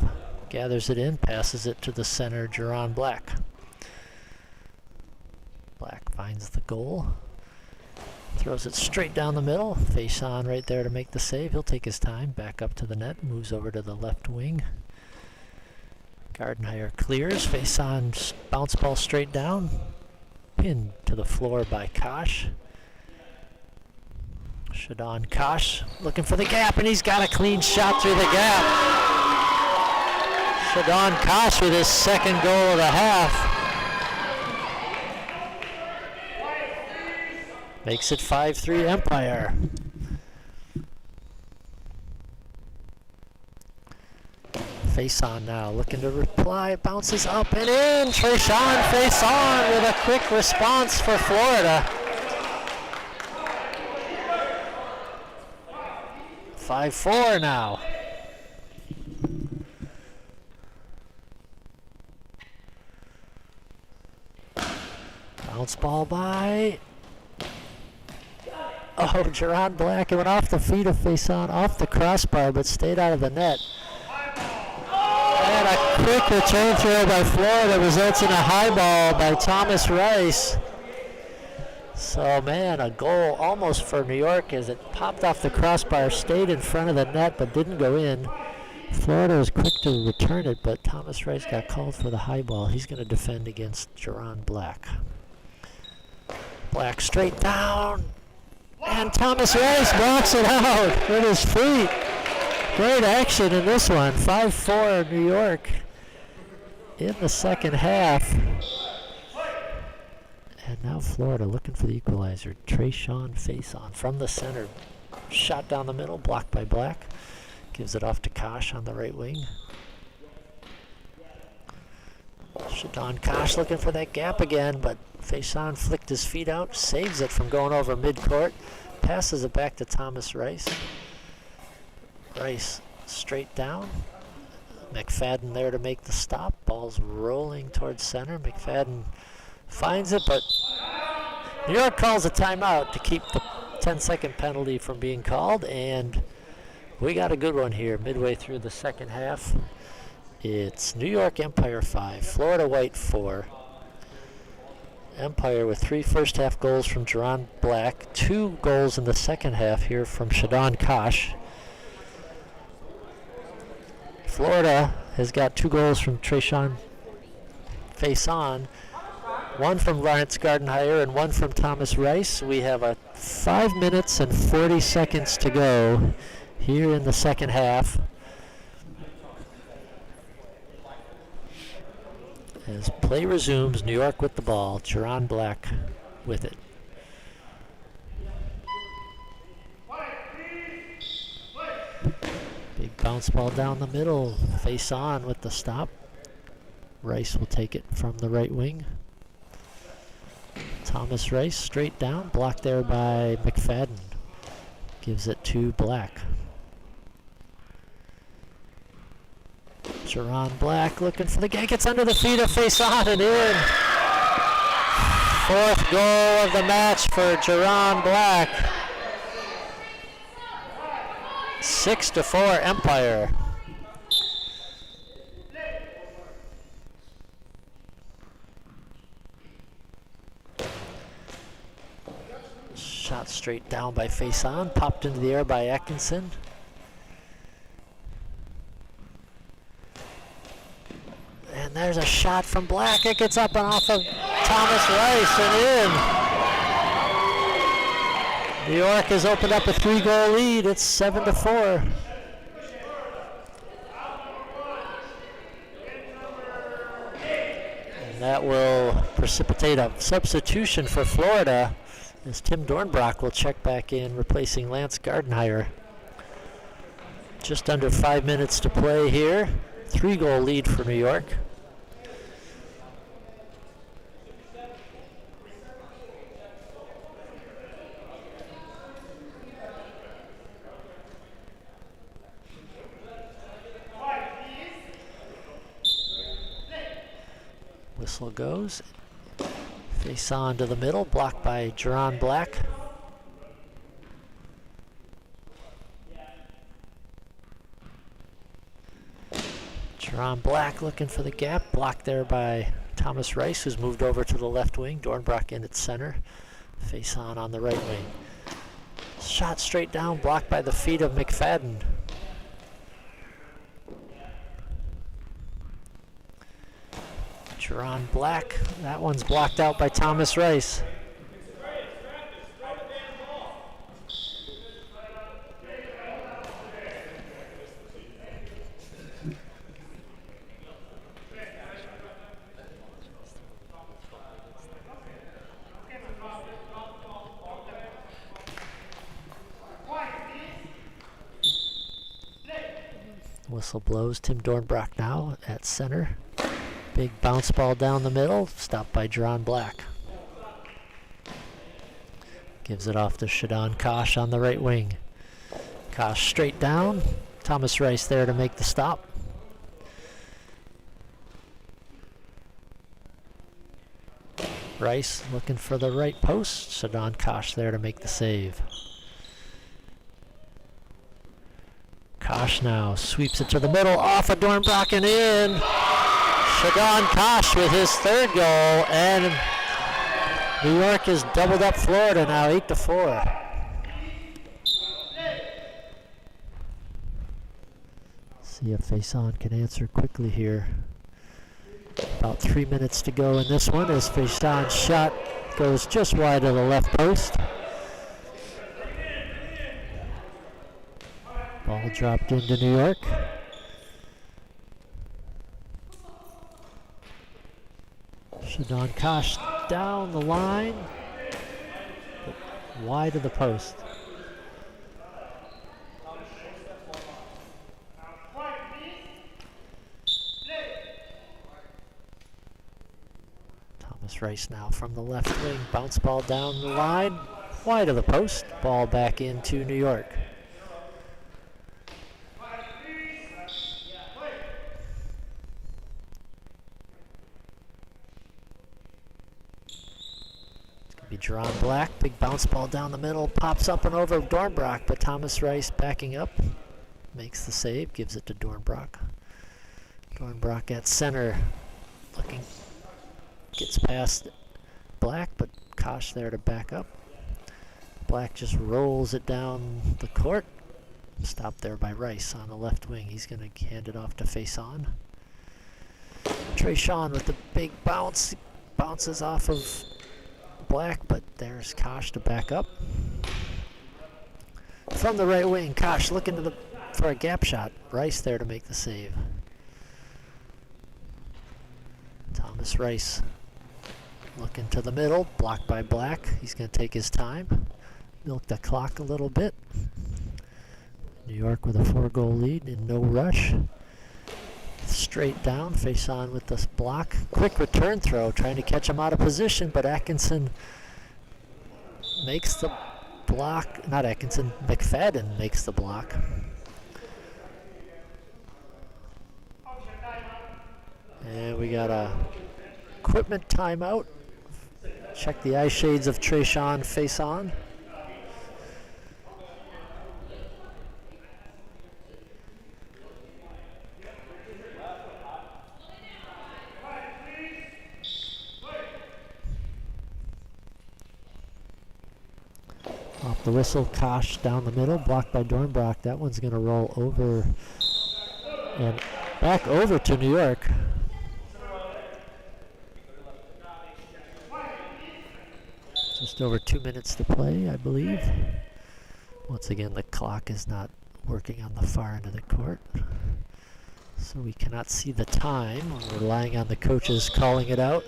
Gathers it in. Passes it to the center. Jerron Black. Black finds the goal. Throws it straight down the middle. Faison right there to make the save. He'll take his time. Back up to the net. Moves over to the left wing. Gardenhire clears, Faison bounce ball straight down, pinned to the floor by Kosh. Shadon Kosh looking for the gap, and he's got a clean shot through the gap. Shadon Kosh with his second goal of the half. Makes it 5-3 Empire. Faison now looking to reply, bounces up and in. Treshawn Faison with a quick response for Florida. 5-4 now. Bounce ball by. Oh, Jerron Black. It went off the feet of Faison, off the crossbar, but stayed out of the net. And a quick return throw by Florida results in a high ball by Thomas Rice. So, man, a goal almost for New York as it popped off the crossbar, stayed in front of the net, but didn't go in. Florida was quick to return it, but Thomas Rice got called for the high ball. He's going to defend against Jerron Black. Black straight down, and Thomas Rice blocks it out with his feet. Great action in this one. 5-4 New York in the second half. And now Florida looking for the equalizer. Treshawn Faison from the center. Shot down the middle, blocked by Black. Gives it off to Kosh on the right wing. Shadon Kosh looking for that gap again, but Faison flicked his feet out, saves it from going over midcourt, passes it back to Thomas Rice. Rice straight down. McFadden there to make the stop. Ball's rolling towards center. McFadden finds it, but New York calls a timeout to keep the 10-second penalty from being called, and we got a good one here midway through the second half. It's New York Empire 5, Florida White 4. Empire with 3 first-half goals from Jerron Black, 2 goals in the second half here from Shadon Kosh. Florida has got 2 goals from Treshawn Faison, 1 from Lawrence Gardenhire and 1 from Thomas Rice. We have a 5 minutes and 40 seconds to go here in the second half. As play resumes, New York with the ball, Jerron Black with it. Big bounce ball down the middle, Faison with the stop. Rice will take it from the right wing. Thomas Rice straight down, blocked there by McFadden. Gives it to Black. Jerron Black looking for the gang, gets under the feet of Faison and in. 4th goal of the match for Jerron Black. 6-4 Empire. Straight down by face on, popped into the air by Atkinson. And there's a shot from Black. It gets up and off of Thomas Rice and in. New York has opened up a 3-goal lead. It's 7-4. And that will precipitate a substitution for Florida as Tim Dornbrock will check back in, replacing Lance Gardenhire. Just under 5 minutes to play here. 3-goal lead for New York. Whistle goes. Face on to the middle, blocked by Jerron Black. Jerron Black looking for the gap, blocked there by Thomas Rice, who's moved over to the left wing. Dornbrock in at center. Face on the right wing. Shot straight down, blocked by the feet of McFadden. Jerron Black, that one's blocked out by Thomas Rice. Whistle blows. Tim Dornbrock now at center. Big bounce ball down the middle, stopped by Jerron Black. Gives it off to Shadon Kosh on the right wing. Kosh straight down. Thomas Rice there to make the stop. Rice looking for the right post. Shadon Kosh there to make the save. Kosh now sweeps it to the middle, off of Dornbrock and in. Shadon Kosh with his 3rd goal, and New York has doubled up Florida now, 8-4. See if Faison can answer quickly here. About 3 minutes to go in this one as Faison's shot goes just wide of the left post. Ball dropped into New York. Shadon Kosh down the line, wide of the post. Thomas Rice now from the left wing, bounce ball down the line, wide of the post, ball back into New York. Jerron Black, big bounce ball down the middle, pops up and over Dornbrock, but Thomas Rice backing up, makes the save, gives it to Dornbrock. Dornbrock at center, looking, gets past Black, but Kosh there to back up. Black just rolls it down the court, stopped there by Rice on the left wing. He's going to hand it off to Faison. Trey Sean with the big bounce, bounces off of Black, but there's Kosh to back up. From the right wing, Kosh looking for a gap shot. Rice there to make the save. Thomas Rice looking to the middle, blocked by Black. He's going to take his time, milk the clock a little bit. New York with a 4-goal lead in no rush. Straight down, face on with this block. Quick return throw, trying to catch him out of position, but Atkinson makes the block. Not Atkinson, McFadden makes the block. And we got a equipment timeout. Check the eye shades of Trayshawn face on. The whistle, Kosh down the middle, blocked by Dornbrock. That one's going to roll over and back over to New York. Just over 2 minutes to play, I believe. Once again, the clock is not working on the far end of the court, so we cannot see the time. We're relying on the coaches calling it out.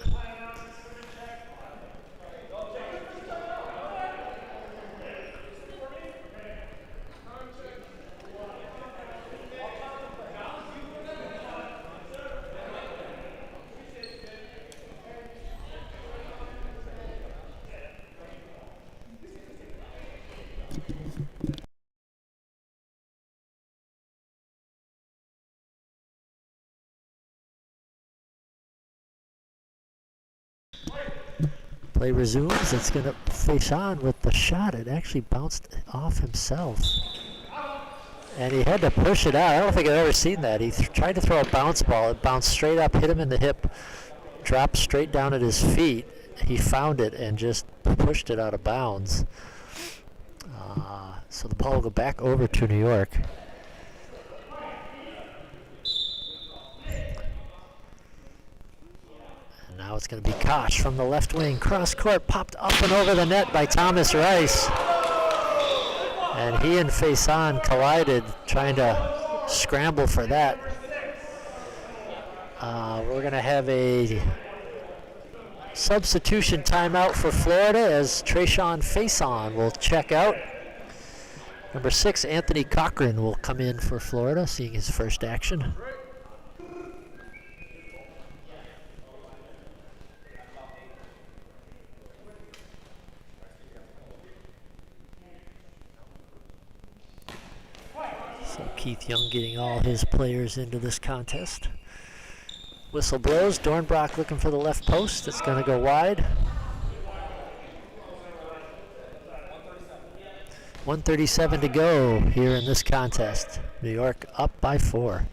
Play resumes. It's going to face on with the shot. It actually bounced off himself. And he had to push it out. I don't think I've ever seen that. He tried to throw a bounce ball. It bounced straight up, hit him in the hip, dropped straight down at his feet. He found it and just pushed it out of bounds. So the ball will go back over to New York. Now it's going to be Kosh from the left wing. Cross court, popped up and over the net by Thomas Rice. And he and Faison collided, trying to scramble for that. We're going to have a substitution timeout for Florida as Trayshawn Faison will check out. Number 6, Anthony Cochran will come in for Florida, seeing his first action. So Keith Young getting all his players into this contest. Whistle blows. Dornbrock looking for the left post. It's going to go wide. 1:37 to go here in this contest. New York up by 4.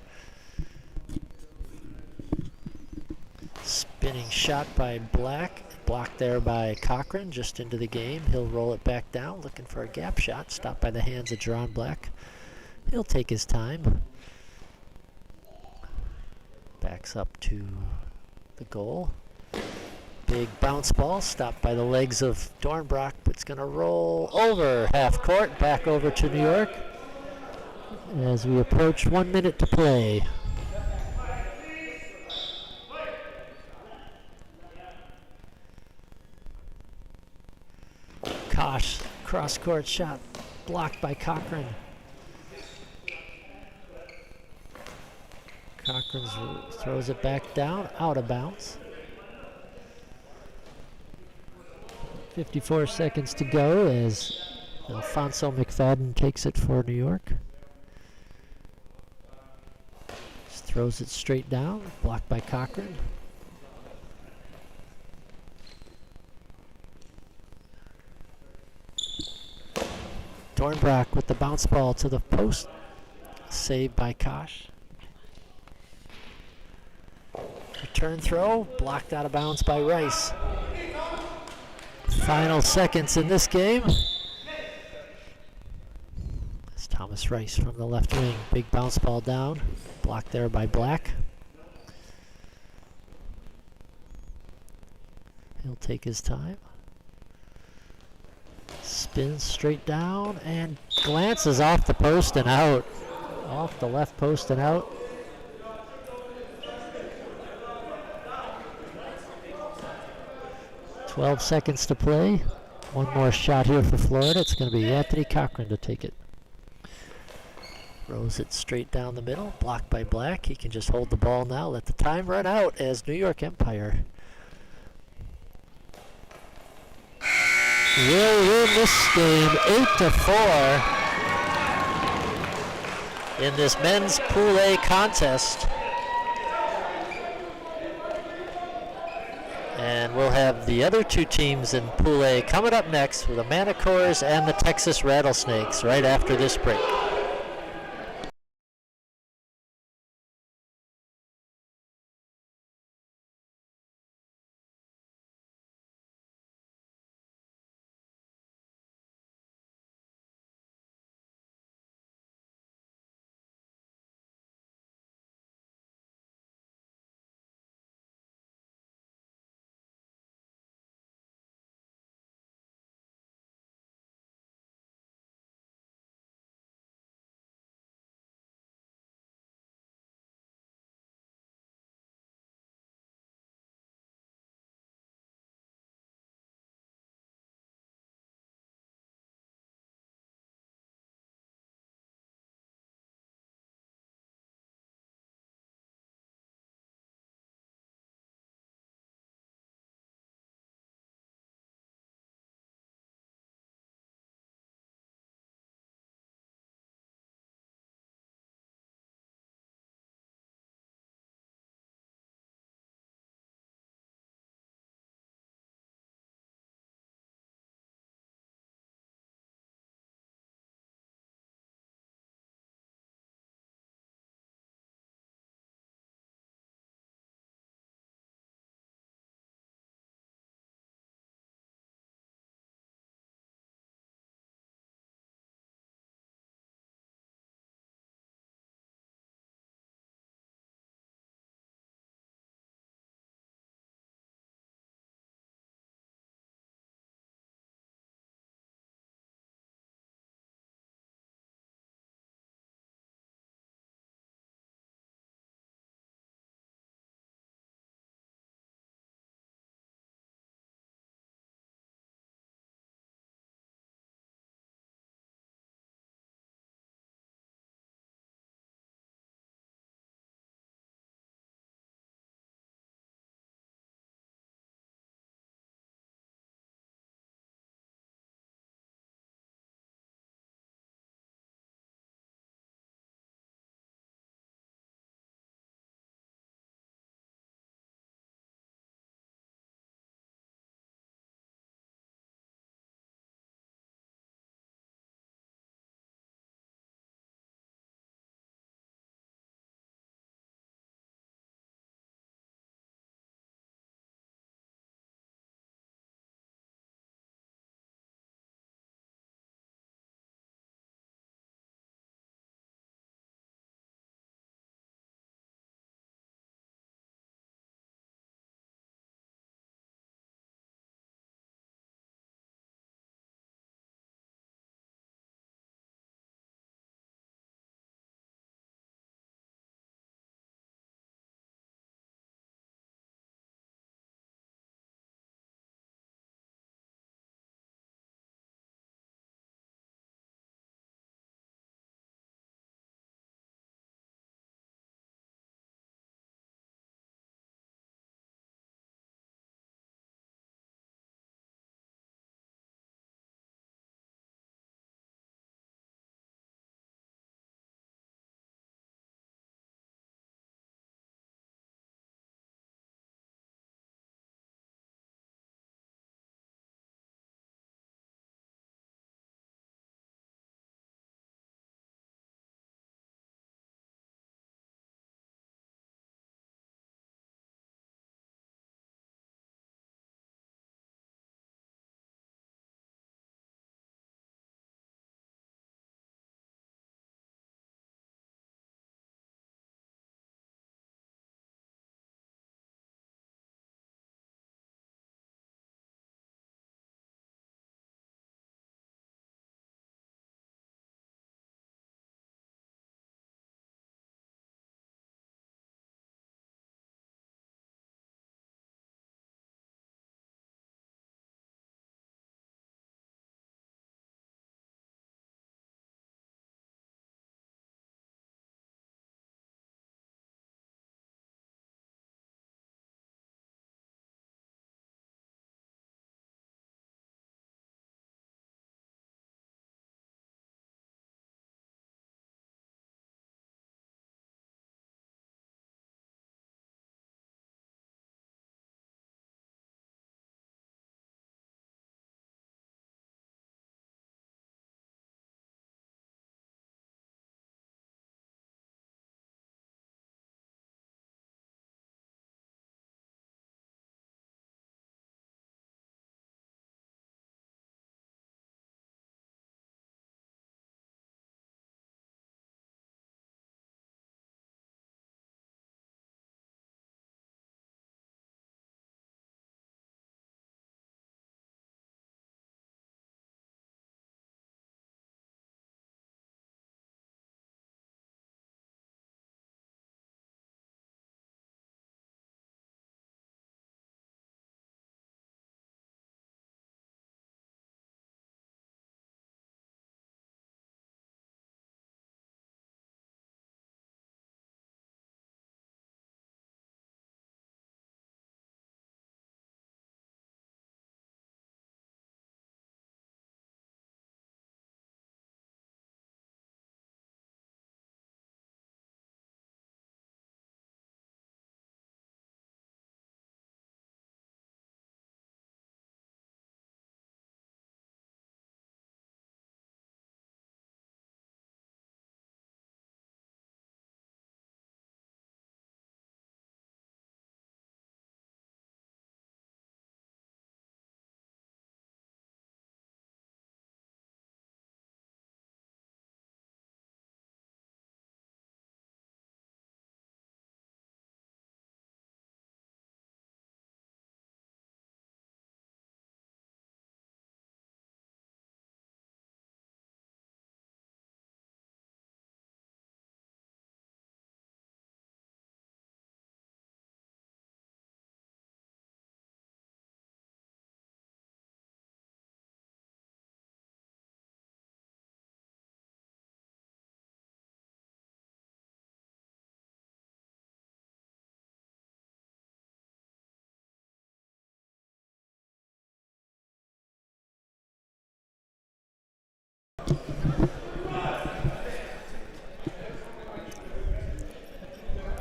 Spinning shot by Black. Blocked there by Cochran, just into the game. He'll roll it back down, looking for a gap shot. Stopped by the hands of Jerron Black. He'll take his time. Backs up to the goal. Big bounce ball, stopped by the legs of Dornbrock, but it's going to roll over half court, back over to New York as we approach 1 minute to play. Kosh, cross-court shot, blocked by Cochran. Cochran throws it back down, out of bounds. 54 seconds to go as Alfonso McFadden takes it for New York. Just throws it straight down, blocked by Cochran. Dornbrock with the bounce ball to the post, saved by Kosh. Return throw, blocked out of bounds by Rice. Final seconds in this game. It's Thomas Rice from the left wing. Big bounce ball down. Blocked there by Black. He'll take his time. Spins straight down and glances off the post and out. Off the left post and out. .12 seconds to play. One more shot here for Florida. It's going to be Anthony Cochran to take it. Throws it straight down the middle. Blocked by Black. He can just hold the ball now. Let the time run out as New York Empire will win this game 8-4 in this men's Pool A contest. And we'll have the other two teams in Pool A coming up next with the Manticores and the Texas Rattlesnakes right after this break.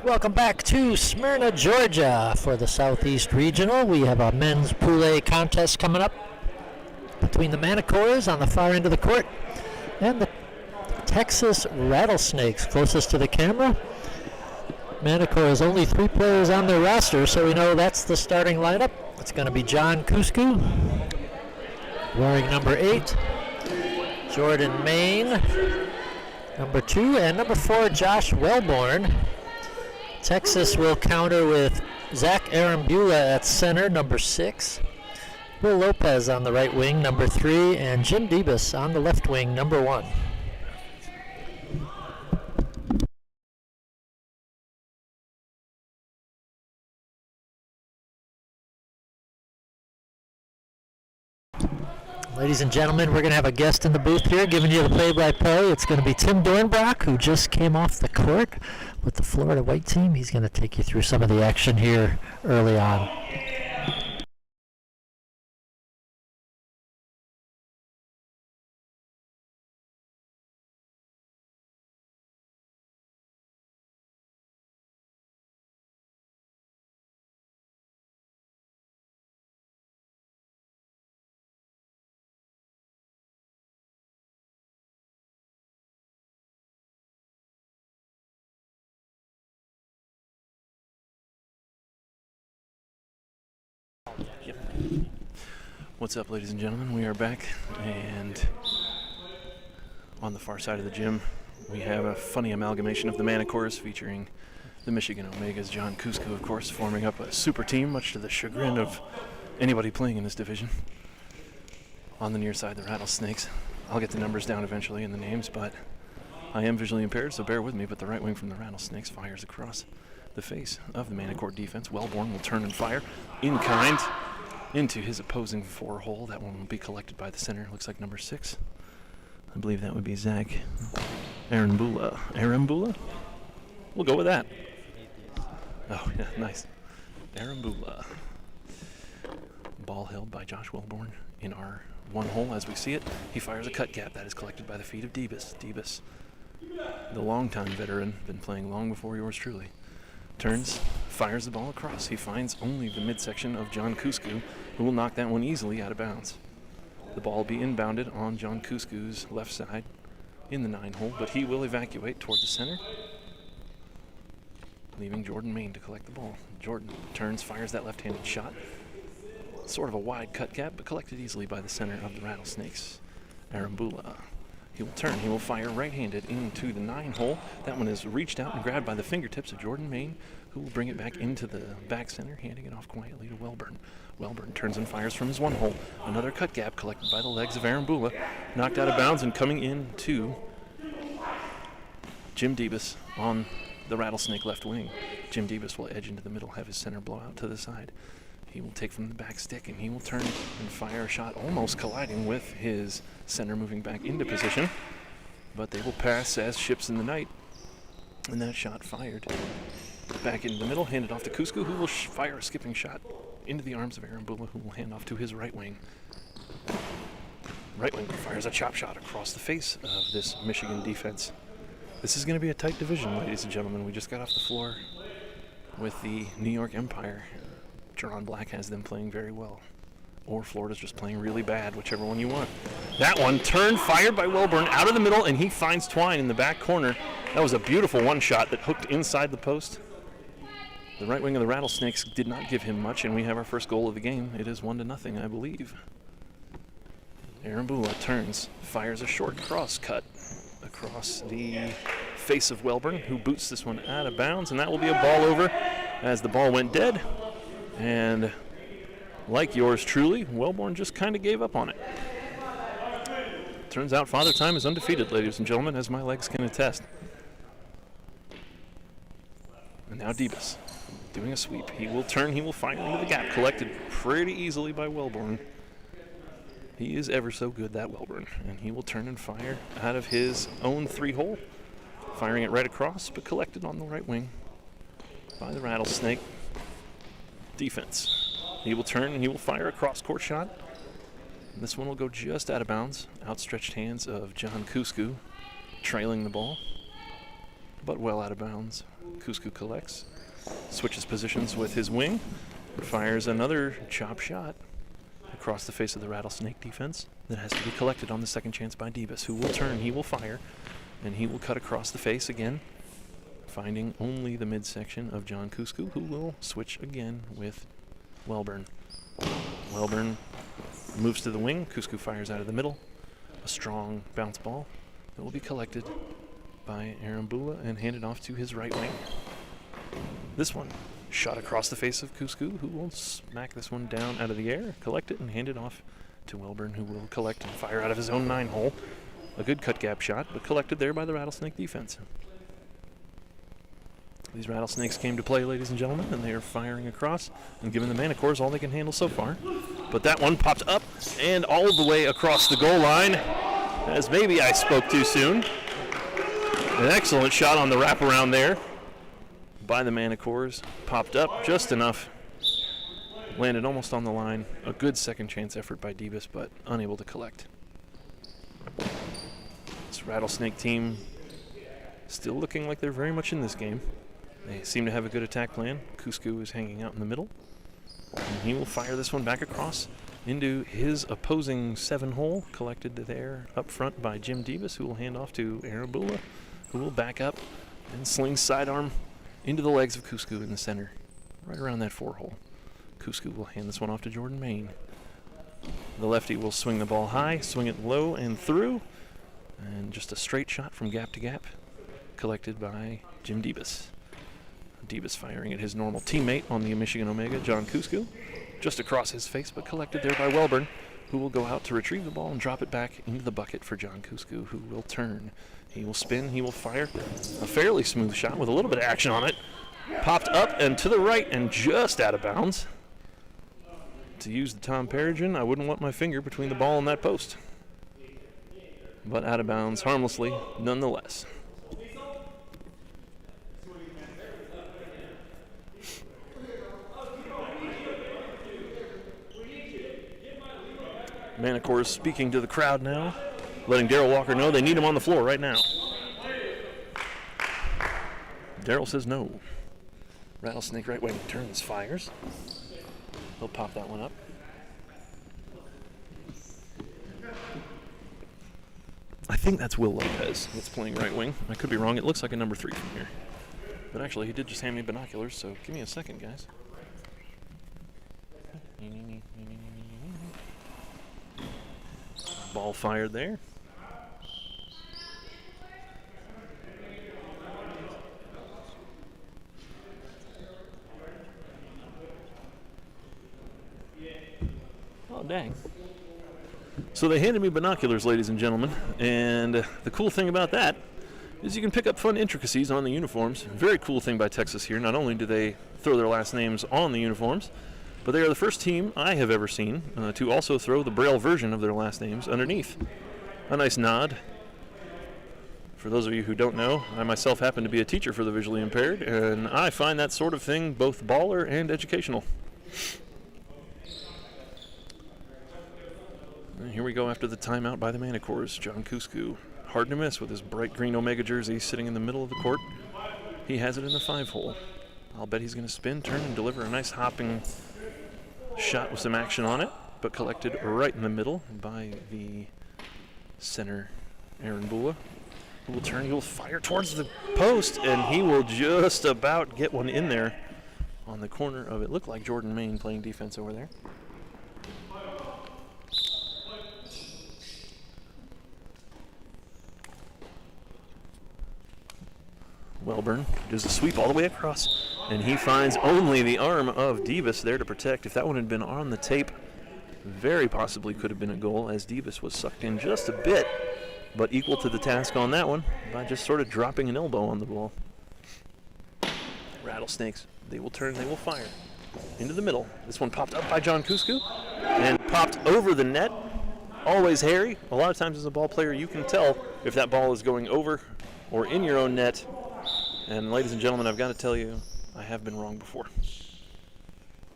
Welcome back to Smyrna, Georgia for the Southeast Regional. We have a men's pool A contest coming up between the Manacores on the far end of the court and the Texas Rattlesnakes closest to the camera. Manacor has only 3 players on their roster, so we know that's the starting lineup. It's going to be John Kusku, wearing number 8, Jordan Main, number 2, and number 4, Josh Wellborn. Texas will counter with Zach Arambula at center, number 6. Will Lopez on the right wing, number 3, and Jim Debus on the left wing, number 1. Ladies and gentlemen, we're going to have a guest in the booth here giving you the play-by-play. It's going to be Tim Dornbrock, who just came off the court with the Florida White team. He's going to take you through some of the action here early on. Yep. What's up, ladies and gentlemen? We are back, and on the far side of the gym, we have a funny amalgamation of the Manacores featuring the Michigan Omegas. John Kusku, of course, forming up a super team, much to the chagrin of anybody playing in this division. On the near side, the Rattlesnakes. I'll get the numbers down eventually and the names, but I am visually impaired, so bear with me. But the right wing from the Rattlesnakes fires across the face of the Manacore defense. Wellborn will turn and fire in kind into his opposing 4-hole. That one will be collected by the center. Looks like number 6. I believe that would be Zach Arambula. Arambula? We'll go with that. Oh, yeah, nice. Arambula. Ball held by Josh Wellborn in our 1-hole as we see it. He fires a cut gap. That is collected by the feet of Debus. Debus, the longtime veteran, been playing long before yours truly. Turns, fires the ball across. He finds only the midsection of John Kusku, who will knock that one easily out of bounds. The ball will be inbounded on John Kusku's left side in the 9-hole, but he will evacuate toward the center, leaving Jordan Main to collect the ball. Jordan turns, fires that left-handed shot. Sort of a wide cut gap, but collected easily by the center of the Rattlesnakes, Arambula. He will turn, he will fire right-handed into the 9-hole. That one is reached out and grabbed by the fingertips of Jordan Main, who will bring it back into the back center, handing it off quietly to Wellborn. Wellborn turns and fires from his 1-hole. Another cut gap collected by the legs of Arambula, knocked out of bounds and coming into Jim Debus on the Rattlesnake left wing. Jim Debus will edge into the middle, have his center blow out to the side. He will take from the back stick, and he will turn and fire a shot almost colliding with his center, moving back into position. But they will pass as ships in the night. And that shot fired back into the middle, handed off to Kusku, who will fire a skipping shot into the arms of Arambula, who will hand off to his right wing. Right wing fires a chop shot across the face of this Michigan defense. This is going to be a tight division, ladies and gentlemen. We just got off the floor with the New York Empire. Jerron Black has them playing very well. Or Florida's just playing really bad, whichever one you want. That one turned, fired by Wellborn out of the middle, and he finds Twine in the back corner. That was a beautiful one shot that hooked inside the post. The right wing of the Rattlesnakes did not give him much, and we have our first goal of the game. It is 1-0, I believe. Arambula turns, fires a short cross cut across the face of Wellborn, who boots this one out of bounds, and that will be a ball over as the ball went dead. And like yours truly, Wellborn just kind of gave up on it. Turns out Father Time is undefeated, ladies and gentlemen, as my legs can attest. And now Debus doing a sweep. He will turn, he will fire into the gap, collected pretty easily by Wellborn. He is ever so good, that Wellborn. And he will turn and fire out of his own 3-hole, firing it right across, but collected on the right wing by the Rattlesnake defense. He will turn and he will fire a cross-court shot. And this one will go just out of bounds. Outstretched hands of John Kusku trailing the ball, but well out of bounds. Cusco collects, switches positions with his wing, fires another chop shot across the face of the Rattlesnake defense that has to be collected on the second chance by Debus, who will turn, he will fire, and he will cut across the face again, finding only the midsection of John Cusco, who will switch again with Welburn. Welburn moves to the wing, Cusco fires out of the middle, a strong bounce ball that will be collected by Arambula and handed off to his right wing. This one shot across the face of Cusco, who will smack this one down out of the air, collect it, and hand it off to Welburn, who will collect and fire out of his own 9-hole. A good cut gap shot, but collected there by the Rattlesnake defense. These Rattlesnakes came to play, ladies and gentlemen, and they are firing across and giving the Manticores all they can handle so far. But that one popped up and all the way across the goal line, as maybe I spoke too soon. An excellent shot on the wraparound there by the Manticores. Popped up just enough. Landed almost on the line. A good second chance effort by Debus, but unable to collect. This Rattlesnake team still looking like they're very much in this game. They seem to have a good attack plan. Cusco is hanging out in the middle. And he will fire this one back across into his opposing 7-hole, collected there up front by Jim Debus, who will hand off to Arambula, who will back up and sling sidearm into the legs of Cusco in the center, right around that 4-hole. Cusco will hand this one off to Jordan Main. The lefty will swing the ball high, swing it low and through, and just a straight shot from gap to gap, collected by Jim Debus. Debus firing at his normal teammate on the Michigan Omega, John Cusco, just across his face, but collected there by Welburn, who will go out to retrieve the ball and drop it back into the bucket for John Cusco, who will turn. He will spin, he will fire. A fairly smooth shot with a little bit of action on it. Popped up and to the right and just out of bounds. To use the Tom Peregrine, I wouldn't want my finger between the ball and that post. But out of bounds harmlessly, nonetheless. Manticores speaking to the crowd now, letting Darrell Walker know they need him on the floor right now. Darrell says no. Rattlesnake right wing turns, fires. He'll pop that one up. I think that's Will Lopez that's playing right wing. I could be wrong. It looks like a number 3 from here. But actually, he did just hand me binoculars, so give me a second, guys. Ball fired there. Oh, dang. So they handed me binoculars, ladies and gentlemen, and the cool thing about that is you can pick up fun intricacies on the uniforms. Very cool thing by Texas here. Not only do they throw their last names on the uniforms, but they are the first team I have ever seen to also throw the Braille version of their last names underneath. A nice nod. For those of you who don't know, I myself happen to be a teacher for the visually impaired, and I find that sort of thing both baller and educational. And here we go after the timeout by the Manticores. John Cusco, hard to miss with his bright green Omega jersey sitting in the middle of the court. He has it in the 5-hole. I'll bet he's going to spin, turn, and deliver a nice hopping shot with some action on it, but collected right in the middle by the center, Arambula, who will turn, he will fire towards the post, and he will just about get one in there on the corner of it. Looked like Jordan Main playing defense over there. Welburn does the sweep all the way across, and he finds only the arm of Debus there to protect. If that one had been on the tape, very possibly could have been a goal, as Debus was sucked in just a bit, but equal to the task on that one by just sort of dropping an elbow on the ball. Rattlesnakes, they will turn, they will fire into the middle. This one popped up by John Cusco and popped over the net. Always hairy. A lot of times as a ball player, you can tell if that ball is going over or in your own net. And ladies and gentlemen, I've got to tell you, I have been wrong before.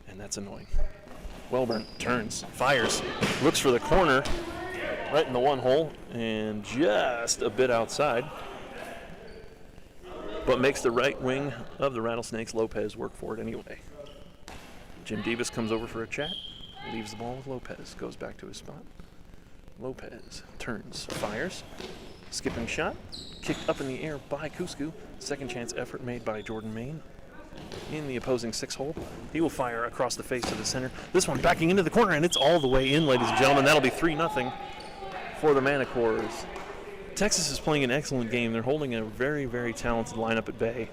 And that's annoying. Welburn turns, fires, looks for the corner, right in the 1 hole, and just a bit outside. but makes the right wing of the Rattlesnakes, Lopez, work for it anyway. Jim Davis comes over for a chat, leaves the ball with Lopez, goes back to his spot. Lopez turns, fires, skipping shot, kicked up in the air by Cuscu. Second chance effort made by Jordan Main in the opposing 6-hole. He will fire across the face of the center. This one backing into the corner, and it's all the way in, ladies and gentlemen. That'll be 3-0 for the Manacores. Texas is playing an excellent game. They're holding a very, very talented lineup at bay.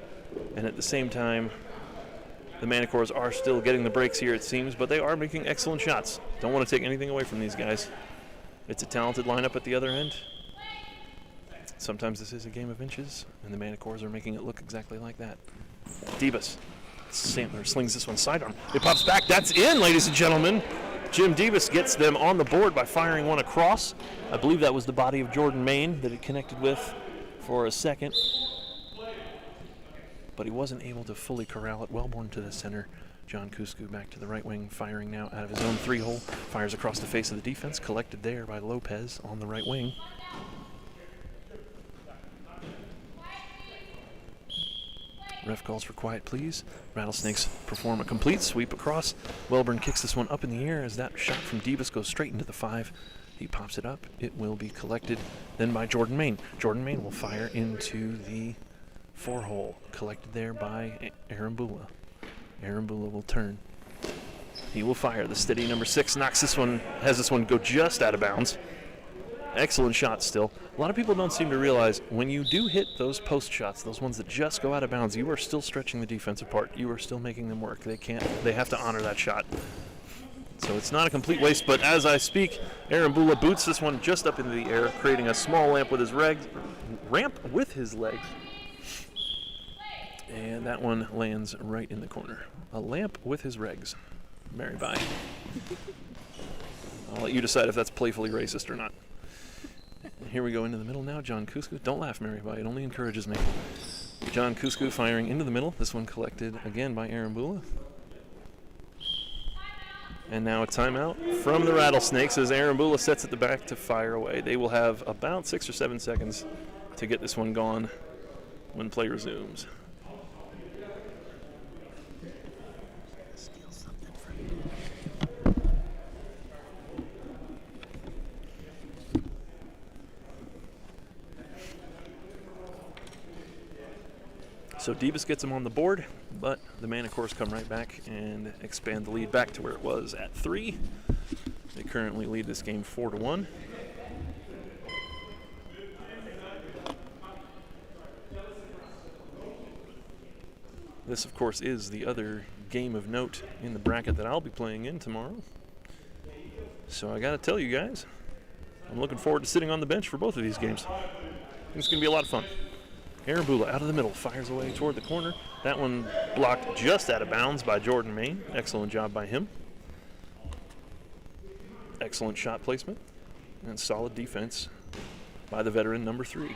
And at the same time, the Manacores are still getting the breaks here, it seems, but they are making excellent shots. Don't want to take anything away from these guys. It's a talented lineup at the other end. Sometimes this is a game of inches, and the Manacores are making it look exactly like that. Debus. Sandler slings this one sidearm. It pops back. That's in, ladies and gentlemen. Jim Debus gets them on the board by firing one across. I believe that was the body of Jordan Main that it connected with for a second. But he wasn't able to fully corral it. Wellborn to the center. John Cuscu back to the right wing, firing now out of his own 3-hole. Fires across the face of the defense, collected there by Lopez on the right wing. Ref calls for quiet, please. Rattlesnakes perform a complete sweep across. Wellborn kicks this one up in the air as that shot from Debus goes straight into the 5. He pops it up. It will be collected then by Jordan Main. Jordan Main will fire into the 4-hole, collected there by Aaron Bula. Aaron Bula will turn. He will fire. The steady number 6 knocks this one, has this one go just out of bounds. Excellent shot still. A lot of people don't seem to realize when you do hit those post shots, those ones that just go out of bounds, you are still stretching the defense apart. You are still making them work. They have to honor that shot. So it's not a complete waste, but as I speak, Aaron Bula boots this one just up into the air, creating a small ramp with his legs. And that one lands right in the corner. A lamp with his regs. Mary bye. I'll let you decide if that's playfully racist or not. Here we go into the middle now. John Cuscu. Don't laugh, Mary bye. It only encourages me. John Cuscu firing into the middle. This one collected again by Aaron Bula. And now a timeout from the Rattlesnakes as Aaron Bula sets at the back to fire away. They will have about 6 or 7 seconds to get this one gone when play resumes. So Debus gets him on the board, but the Manacores come right back and expand the lead back to where it was at 3. They currently lead this game 4-1. This, of course, is the other game of note in the bracket that I'll be playing in tomorrow. So I gotta tell you guys, I'm looking forward to sitting on the bench for both of these games. It's gonna be a lot of fun. Aaron Bula out of the middle, fires away toward the corner. That one blocked just out of bounds by Jordan Main. Excellent job by him. Excellent shot placement and solid defense by the veteran number 3.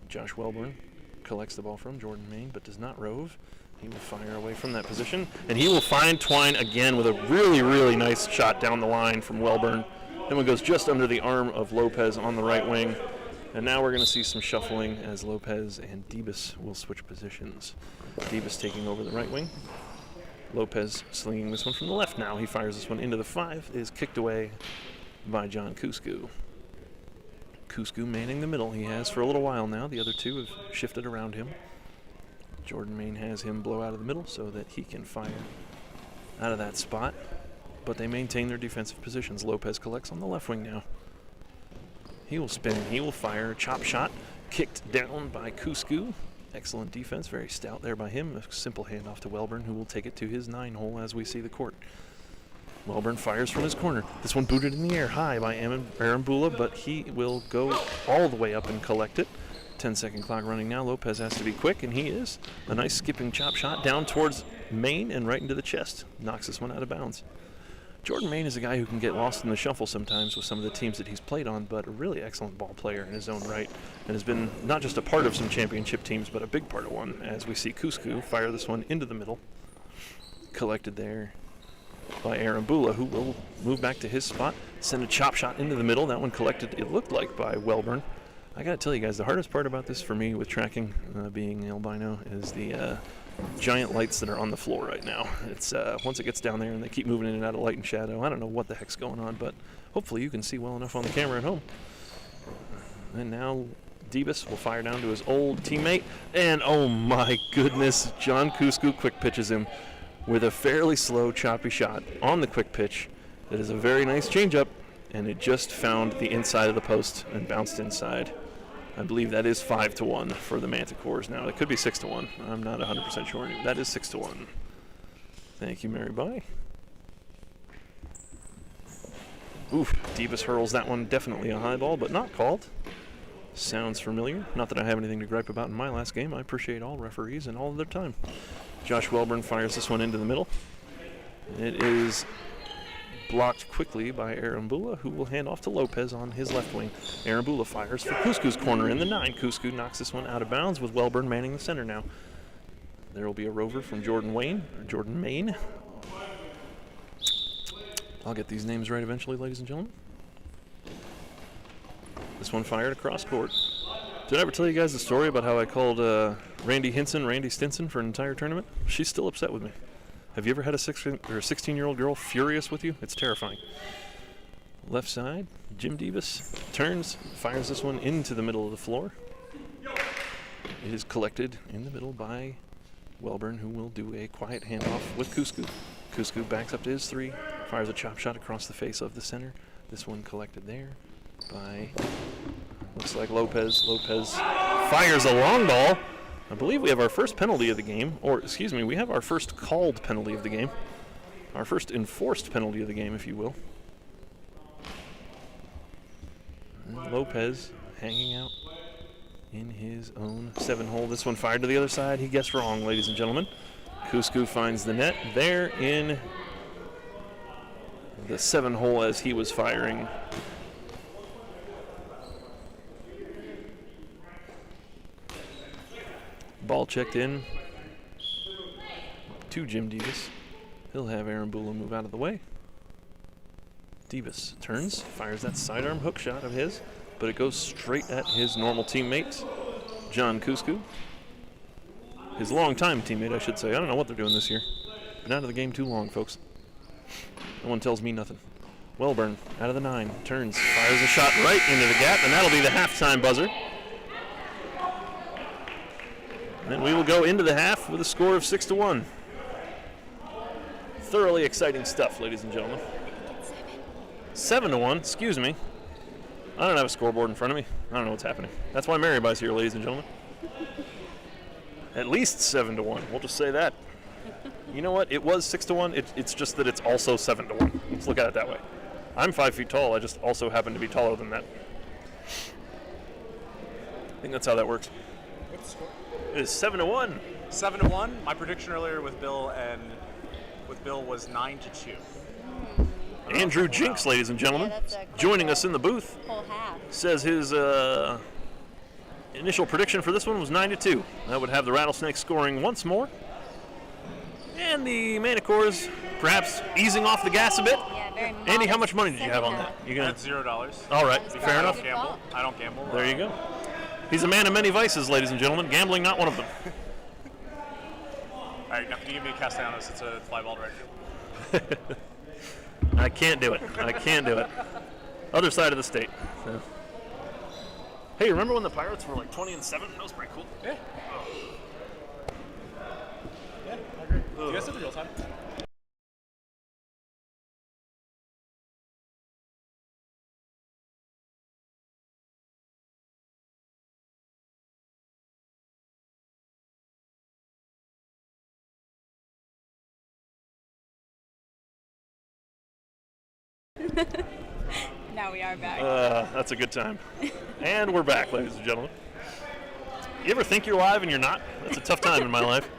Josh Wellborn collects the ball from Jordan Main but does not rove. He will fire away from that position, and he will find Twine again with a really, really nice shot down the line from Wellborn. That one goes just under the arm of Lopez on the right wing. And now we're going to see some shuffling as Lopez and Debus will switch positions. Debus taking over the right wing. Lopez slinging this one from the left now. He fires this one into the 5. It is kicked away by John Cuscu. Cuscu manning the middle. He has for a little while now. The other 2 have shifted around him. Jordan Main has him blow out of the middle so that he can fire out of that spot. But they maintain their defensive positions. Lopez collects on the left wing now. He will spin, he will fire, chop shot, kicked down by Cuscu. Excellent defense, very stout there by him. A simple handoff to Wellborn, who will take it to his 9-hole as we see the court. Wellborn fires from his corner. This one booted in the air high by Aaron Bula, but he will go all the way up and collect it. 10-second clock running now. Lopez has to be quick, and he is. A nice skipping chop shot down towards Main and right into the chest. Knocks this one out of bounds. Jordan Main is a guy who can get lost in the shuffle sometimes with some of the teams that he's played on, but a really excellent ball player in his own right, and has been not just a part of some championship teams, but a big part of one, as we see Cuscu fire this one into the middle. Collected there by Aaron Bula, who will move back to his spot, send a chop shot into the middle. That one collected, it looked like, by Wellborn. I gotta tell you guys, the hardest part about this for me with tracking, being albino, is the giant lights that are on the floor right now. It's once it gets down there and they keep moving in and out of light and shadow, I don't know what the heck's going on, but hopefully you can see well enough on the camera at home. And now Debus will fire down to his old teammate, and oh my goodness, John Kusku quick pitches him with a fairly slow, choppy shot on the quick pitch. That is a very nice changeup, and it just found the inside of the post and bounced inside. I believe that is 5-1 for the Manticores now. It could be 6-1. I'm not 100% sure. That is 6-1. Thank you, Mary Bye. Oof, Debus hurls that one. Definitely a high ball, but not called. Sounds familiar. Not that I have anything to gripe about in my last game. I appreciate all referees and all of their time. Josh Welburn fires this one into the middle. It is blocked quickly by Arambula, who will hand off to Lopez on his left wing. Arambula fires for Kusku's corner in the 9. Kusku knocks this one out of bounds with Welburn manning the center now. There will be a rover from Jordan Main. I'll get these names right eventually, ladies and gentlemen. This one fired across court. Did I ever tell you guys the story about how I called Randy Hinson Randy Stinson for an entire tournament? She's still upset with me. Have you ever had a 16-year-old girl furious with you? It's terrifying. Left side, Jim Debus turns, fires this one into the middle of the floor. It is collected in the middle by Welburn, who will do a quiet handoff with Kusku. Kusku backs up to his 3, fires a chop shot across the face of the center. This one collected there by, looks like Lopez. Lopez fires a long ball. I believe we have our first penalty of the game, or excuse me, we have our first called penalty of the game. Our first enforced penalty of the game, if you will. And Lopez hanging out in his own 7-hole. This one fired to the other side. He guessed wrong, ladies and gentlemen. Kusku finds the net there in the 7-hole as he was firing. Ball checked in to Jim Debus. He'll have Arambula move out of the way. Debus turns, fires that sidearm hook shot of his, but it goes straight at his normal teammate, John Kusku. His longtime teammate, I should say. I don't know what they're doing this year. Been out of the game too long, folks. No one tells me nothing. Welburn, out of the 9, turns, fires a shot right into the gap, and that'll be the halftime buzzer. And we will go into the half with a score of 6-1. Thoroughly exciting stuff, ladies and gentlemen. 7-1, excuse me. I don't have a scoreboard in front of me. I don't know what's happening. That's why Mary Bye's here, ladies and gentlemen. At least 7-1. We'll just say that. You know what? It was 6-1. It's just that it's also 7-1. Let's look at it that way. I'm 5 feet tall. I just also happen to be taller than that. I think that's how that works. What's the score? It is 7-1. 7-1. My prediction earlier with Bill was 9-2. Andrew Jinks, ladies and gentlemen, joining us in the booth, Whole half. says his initial prediction for this one was 9-2. That would have the Rattlesnakes scoring once more, and the Manticores perhaps easing off the gas a bit. Yeah, very Andy, how modest much money did you have on second that? half. You gonna? That's $0. All right, That's fair enough. good Gamble. call. I don't gamble. There you go. He's a man of many vices, ladies and gentlemen. Gambling, not one of them. All right, now can you give me a Castellanos? It's a fly ball right here. I can't do it. I can't do it. Other side of the state. So. Hey, remember when the Pirates were like 20-7? That was pretty cool. Yeah. Yeah, I agree. Do you guys have the real time? Now we are back. That's a good time. And we're back, ladies and gentlemen. You ever think you're live and you're not? That's a tough time in my life.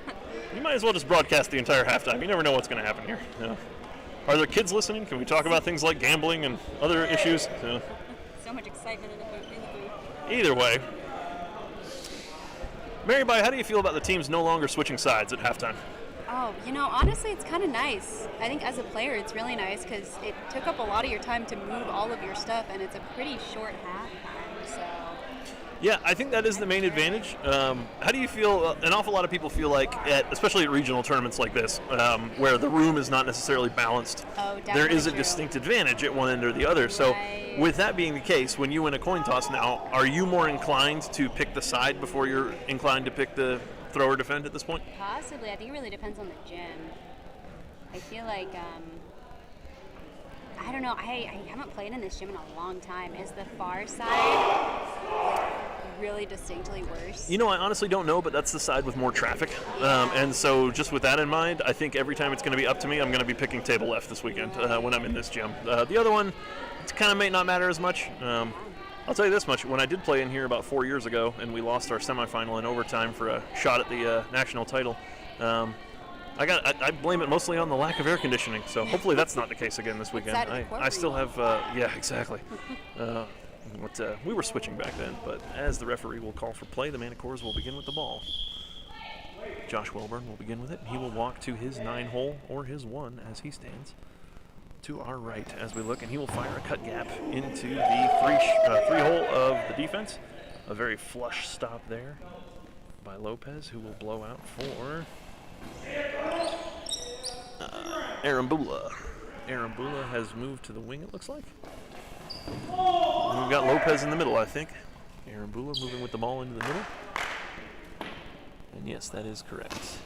You might as well just broadcast the entire halftime. You never know what's going to happen here. You know? Are there kids listening? Can we talk about things like gambling and other issues? You know? So much excitement in the booth. Either way. Mary Bye, how do you feel about the teams no longer switching sides at halftime? Oh, honestly, it's kind of nice. I think as a player, it's really nice because it took up a lot of your time to move all of your stuff, and it's a pretty short half time. So Yeah, I think that is the main advantage. How do you feel? An awful lot of people feel like, especially at regional tournaments like this, where the room is not necessarily balanced, there is a distinct advantage at one end or the other. So, with that being the case, when you win a coin toss now, are you more inclined to pick the side before you're inclined to pick the throw or defend at this point? Possibly. I think it really depends on the gym. I feel like, I don't know, I haven't played in this gym in a long time. Is the far side really distinctly worse? You know, I honestly don't know, but that's the side with more traffic. And so just with that in mind, I think every time it's going to be up to me, I'm going to be picking table left this weekend when I'm in this gym. The other one, it kind of may not matter as much. I'll tell you this much. When I did play in here about 4 years ago and we lost our semifinal in overtime for a shot at the national title, I blame it mostly on the lack of air conditioning. So hopefully that's not the case again this weekend. I still have, yeah, exactly. We were switching back then, but as the referee will call for play, the Manacores will begin with the ball. Josh Welburn will begin with it. He will walk to his 9-hole or his 1 as he stands to our right as we look, and he will fire a cut gap into the 3-hole of the defense. A very flush stop there by Lopez, who will blow out for Arambula. Arambula has moved to the wing, it looks like. And we've got Lopez in the middle, I think. Arambula moving with the ball into the middle. And yes, that is correct.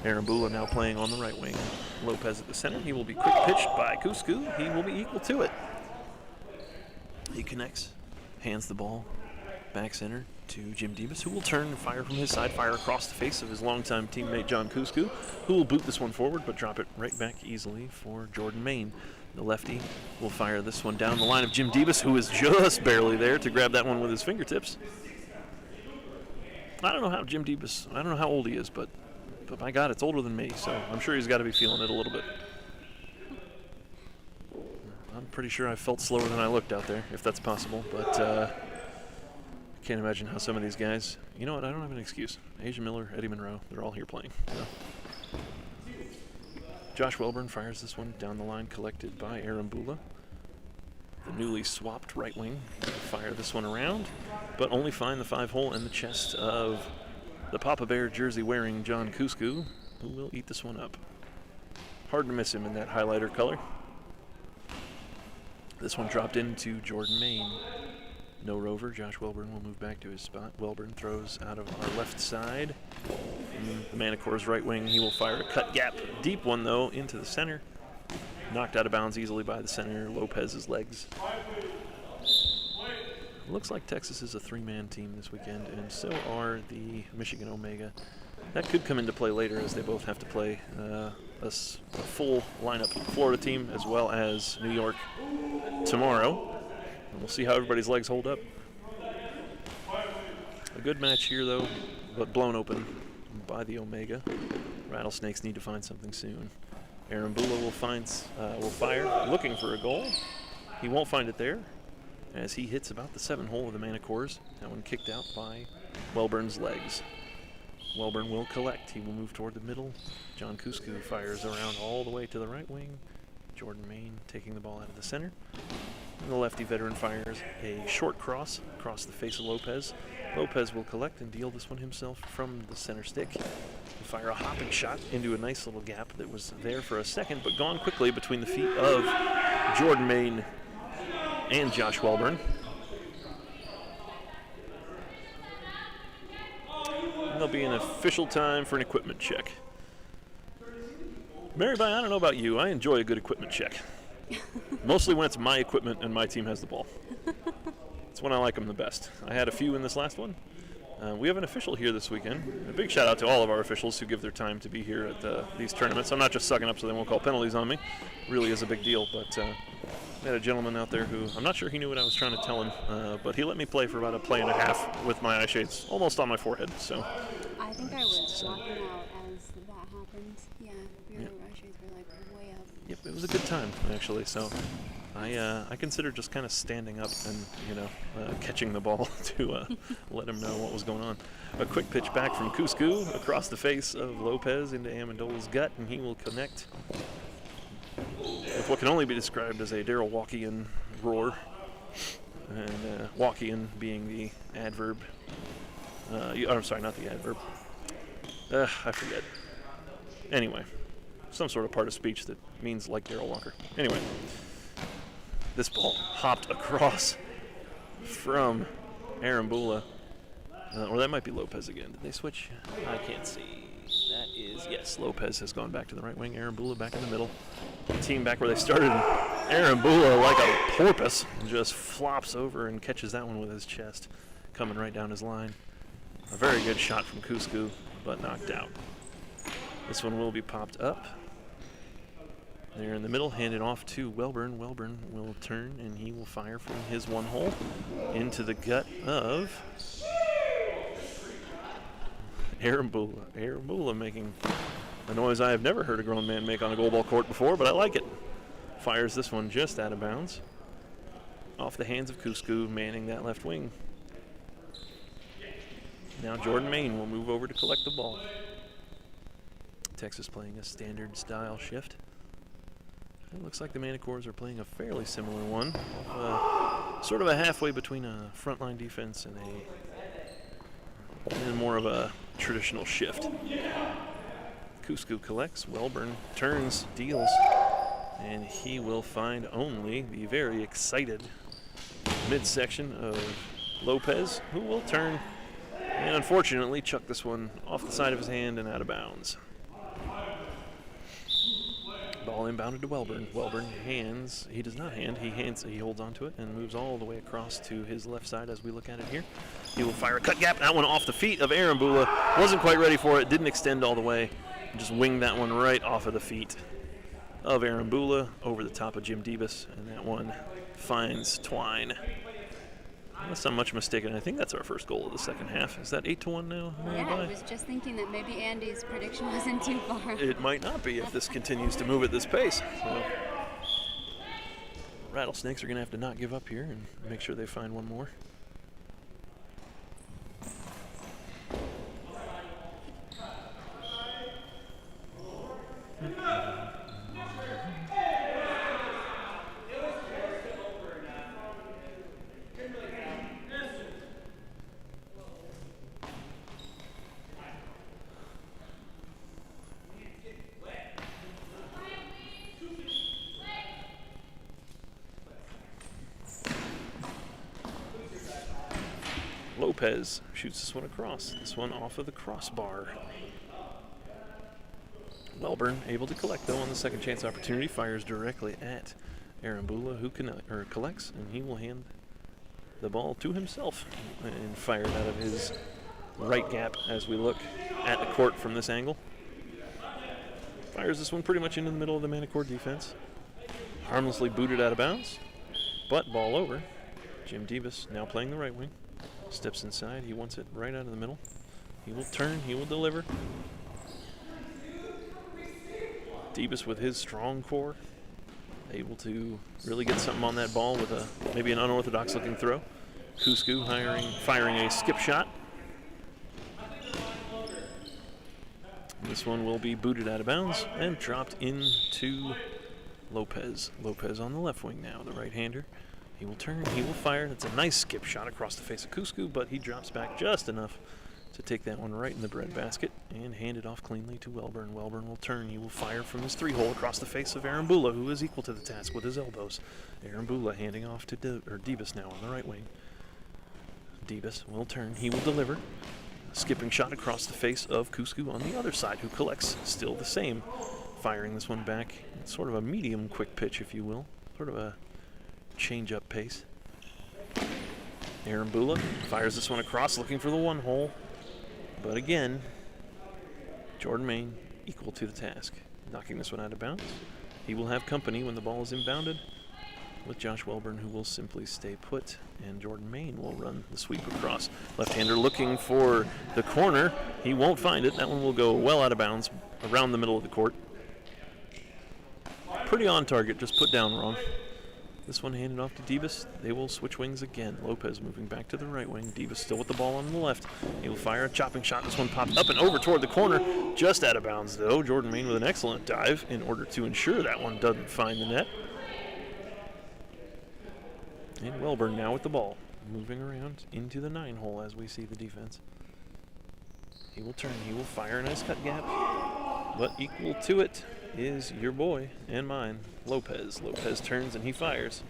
Arambula now playing on the right wing. Lopez at the center. He will be quick pitched by Kusku. He will be equal to it. He connects, hands the ball back center to Jim Debus, who will turn and fire from his side, fire across the face of his longtime teammate John Kusku, who will boot this one forward but drop it right back easily for Jordan Main. The lefty will fire this one down the line of Jim Debus, who is just barely there to grab that one with his fingertips. I don't know how Jim Debus, I don't know how old he is, but my God, it's older than me, so I'm sure he's got to be feeling it a little bit. I'm pretty sure I felt slower than I looked out there, if that's possible, but I can't imagine how some of these guys, you know what, I don't have an excuse. Asia Miller, Eddie Monroe, they're all here playing. So. Josh Welburn fires this one down the line, collected by Arambula. The newly swapped right wing will fire this one around, but only find the 5-hole in the chest of the Papa Bear jersey wearing John Kusku, who will eat this one up. Hard to miss him in that highlighter color. This one dropped into Jordan Main. No rover. Josh Welburn will move back to his spot. Welburn throws out of our left side. From the Manicore's right wing, he will fire a cut gap. Deep one, though, into the center. Knocked out of bounds easily by the center, Lopez's legs. Looks like Texas is a 3-man team this weekend, and so are the Michigan Omega. That could come into play later as they both have to play a full lineup Florida team as well as New York tomorrow. And we'll see how everybody's legs hold up. A good match here, though, but blown open by the Omega. Rattlesnakes need to find something soon. Arambula will fire, looking for a goal. He won't find it there, as he hits about the 7-hole of the Manacores. That one kicked out by Welburn's legs. Welburn will collect. He will move toward the middle. John Kusku fires around all the way to the right wing. Jordan Main taking the ball out of the center. And the lefty veteran fires a short cross across the face of Lopez. Lopez will collect and deal this one himself from the center stick. He'll fire a hopping shot into a nice little gap that was there for a second, but gone quickly between the feet of Jordan Main and Josh Welburn. And there'll be an official time for an equipment check. Mary Bye, I don't know about you, I enjoy a good equipment check. Mostly when it's my equipment and my team has the ball. It's when I like them the best. I had a few in this last one. We have an official here this weekend. A big shout out to all of our officials who give their time to be here at these tournaments. I'm not just sucking up so they won't call penalties on me. It really is a big deal, but I had a gentleman out there who, I'm not sure he knew what I was trying to tell him, but he let me play for about a play and a half with my eye shades almost on my forehead. So I think I was walking out as that happened. Yeah, your eye shades were like way up. Yep, it was a good time actually. So I considered just kind of standing up and catching the ball to let him know what was going on. A quick pitch back from Kusku across the face of Lopez into Amendola's gut, and he will connect with what can only be described as a Darryl Walkian roar. and walkian being the adverb. I'm sorry, not the adverb. I forget. Anyway, some sort of part of speech that means like Darrell Walker. Anyway, this ball hopped across from Arambula. Or that might be Lopez again. Did they switch? I can't see. That is, yes, Lopez has gone back to the right wing. Arambula back in the middle. The team back where they started. Arambula, like a porpoise, just flops over and catches that one with his chest, coming right down his line. A very good shot from Cusco, but knocked out. This one will be popped up. There in the middle, handed off to Welburn. Welburn will turn, and he will fire from his one hole into the gut of Arambula. Arambula making a noise I have never heard a grown man make on a goalball court before, but I like it. Fires this one just out of bounds. Off the hands of Cusco, manning that left wing. Now Jordan Main will move over to collect the ball. Texas playing a standard style shift. It looks like the Manacores are playing a fairly similar one. Sort of a halfway between a frontline defense and more of a traditional shift. Cusco collects, Welburn turns, deals, and he will find only the very excited midsection of Lopez, who will turn and unfortunately chuck this one off the side of his hand and out of bounds. Ball inbounded to Welburn. Welburn hands, he does not hand, he holds onto it and moves all the way across to his left side as we look at it here. He will fire a cut gap, that one off the feet of Arambula. Wasn't quite ready for it, didn't extend all the way. Just winged that one right off of the feet of Arambula over the top of Jim Debus, and that one finds twine. Unless I'm much mistaken, I think that's our first goal of the second half. Is that 8-1 now? Yeah, I was just thinking that maybe Andy's prediction wasn't too far. It might not be if this continues to move at this pace. So, Rattlesnakes are going to have to not give up here and make sure they find one more. Lopez shoots this one across. This one off of the crossbar. Welburn able to collect though on the second chance opportunity. Fires directly at Arambula, who collects, and he will hand the ball to himself and fire it out of his right gap as we look at the court from this angle. Fires this one pretty much into the middle of the Manicore defense. Harmlessly booted out of bounds, but ball over. Jim Debus now playing the right wing. Steps inside, he wants it right out of the middle. He will turn, he will deliver. Debus with his strong core, able to really get something on that ball with maybe an unorthodox looking throw. Cusco firing a skip shot. This one will be booted out of bounds and dropped into Lopez. Lopez on the left wing now, the right-hander. He will turn, he will fire. That's a nice skip shot across the face of Cusco, but he drops back just enough to take that one right in the breadbasket and hand it off cleanly to Welburn. Welburn will turn, he will fire from his three-hole across the face of Arambula, who is equal to the task with his elbows. Arambula handing off to Debus now on the right wing. Debus will turn, he will deliver. Skipping shot across the face of Cusco on the other side, who collects still the same. Firing this one back. It's sort of a medium quick pitch, if you will. Sort of a change-up pace. Arambula fires this one across, looking for the one hole. But again, Jordan Main equal to the task. Knocking this one out of bounds. He will have company when the ball is inbounded with Josh Welburn, who will simply stay put, and Jordan Main will run the sweep across. Left-hander looking for the corner. He won't find it. That one will go well out of bounds around the middle of the court. Pretty on target, just put down wrong. This one handed off to Debus. They will switch wings again. Lopez moving back to the right wing. Debus still with the ball on the left. He will fire a chopping shot. This one popped up and over toward the corner. Just out of bounds, though. Jordan Main with an excellent dive in order to ensure that one doesn't find the net. And Welburn now with the ball. Moving around into the 9-hole as we see the defense. He will turn, he will fire a nice cut gap. But equal to it is your boy and mine, Lopez. Lopez turns and he fires.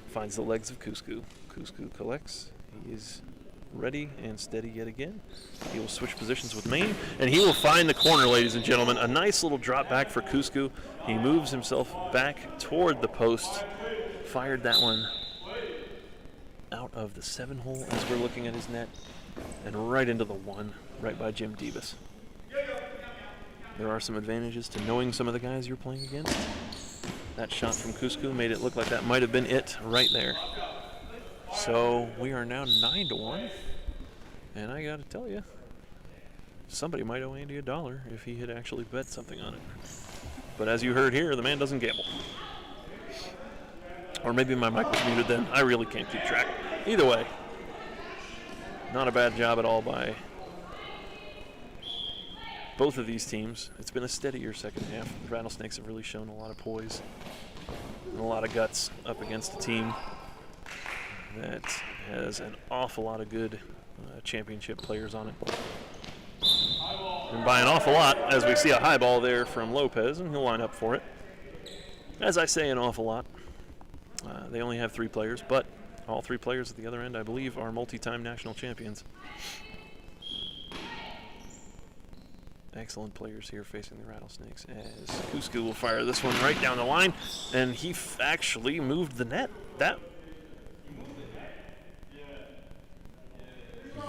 Finds the legs of Cusco. Cusco collects. He is ready and steady yet again. He will switch positions with Maine, and he will find the corner, ladies and gentlemen. A nice little drop back for Cusco. He moves himself back toward the post. Fired that one out of the 7-hole as we're looking at his net, and right into the 1, right by Jim Davis. There are some advantages to knowing some of the guys you're playing against. That shot from Cusco made it look like that might have been it right there. So we are now 9-1, and I gotta tell you, somebody might owe Andy $1 if he had actually bet something on it. But as you heard here, the man doesn't gamble. Or maybe my mic was muted then. I really can't keep track. Either way, not a bad job at all by both of these teams. It's been a steadier second half. The Rattlesnakes have really shown a lot of poise and a lot of guts up against a team that has an awful lot of good championship players on it. And by an awful lot, as we see a high ball there from Lopez, and he'll line up for it. As I say, an awful lot. They only have 3 players, but all 3 players at the other end, I believe, are multi-time national champions. Excellent players here facing the Rattlesnakes as Cusco will fire this one right down the line, and he actually moved the net. That...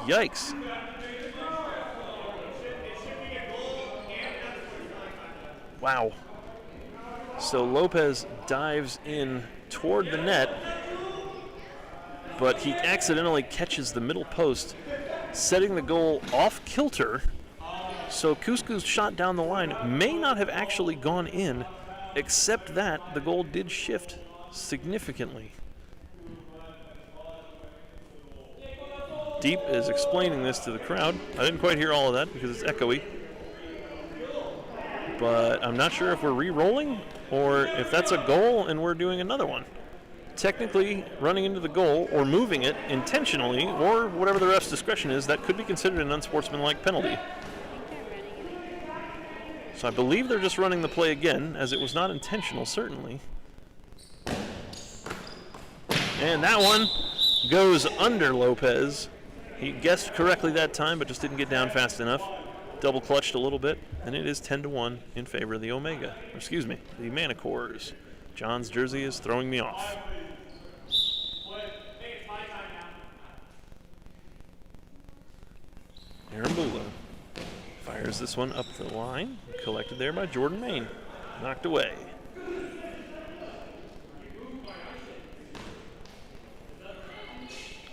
Yikes. Wow. So Lopez dives in toward the net, but he accidentally catches the middle post, setting the goal off kilter. So Cusco's shot down the line may not have actually gone in, except that the goal did shift significantly. Deep is explaining this to the crowd. I didn't quite hear all of that because it's echoey. But I'm not sure if we're re-rolling or if that's a goal and we're doing another one. Technically, running into the goal or moving it intentionally, or whatever the ref's discretion is, that could be considered an unsportsmanlike penalty. So I believe they're just running the play again, as it was not intentional, certainly. And that one goes under Lopez. He guessed correctly that time, but just didn't get down fast enough. Double clutched a little bit, and it is 10-1 in favor of the Omega. Or excuse me, the Manacores. John's jersey is throwing me off. Aaron Bula fires this one up the line, collected there by Jordan Main. Knocked away.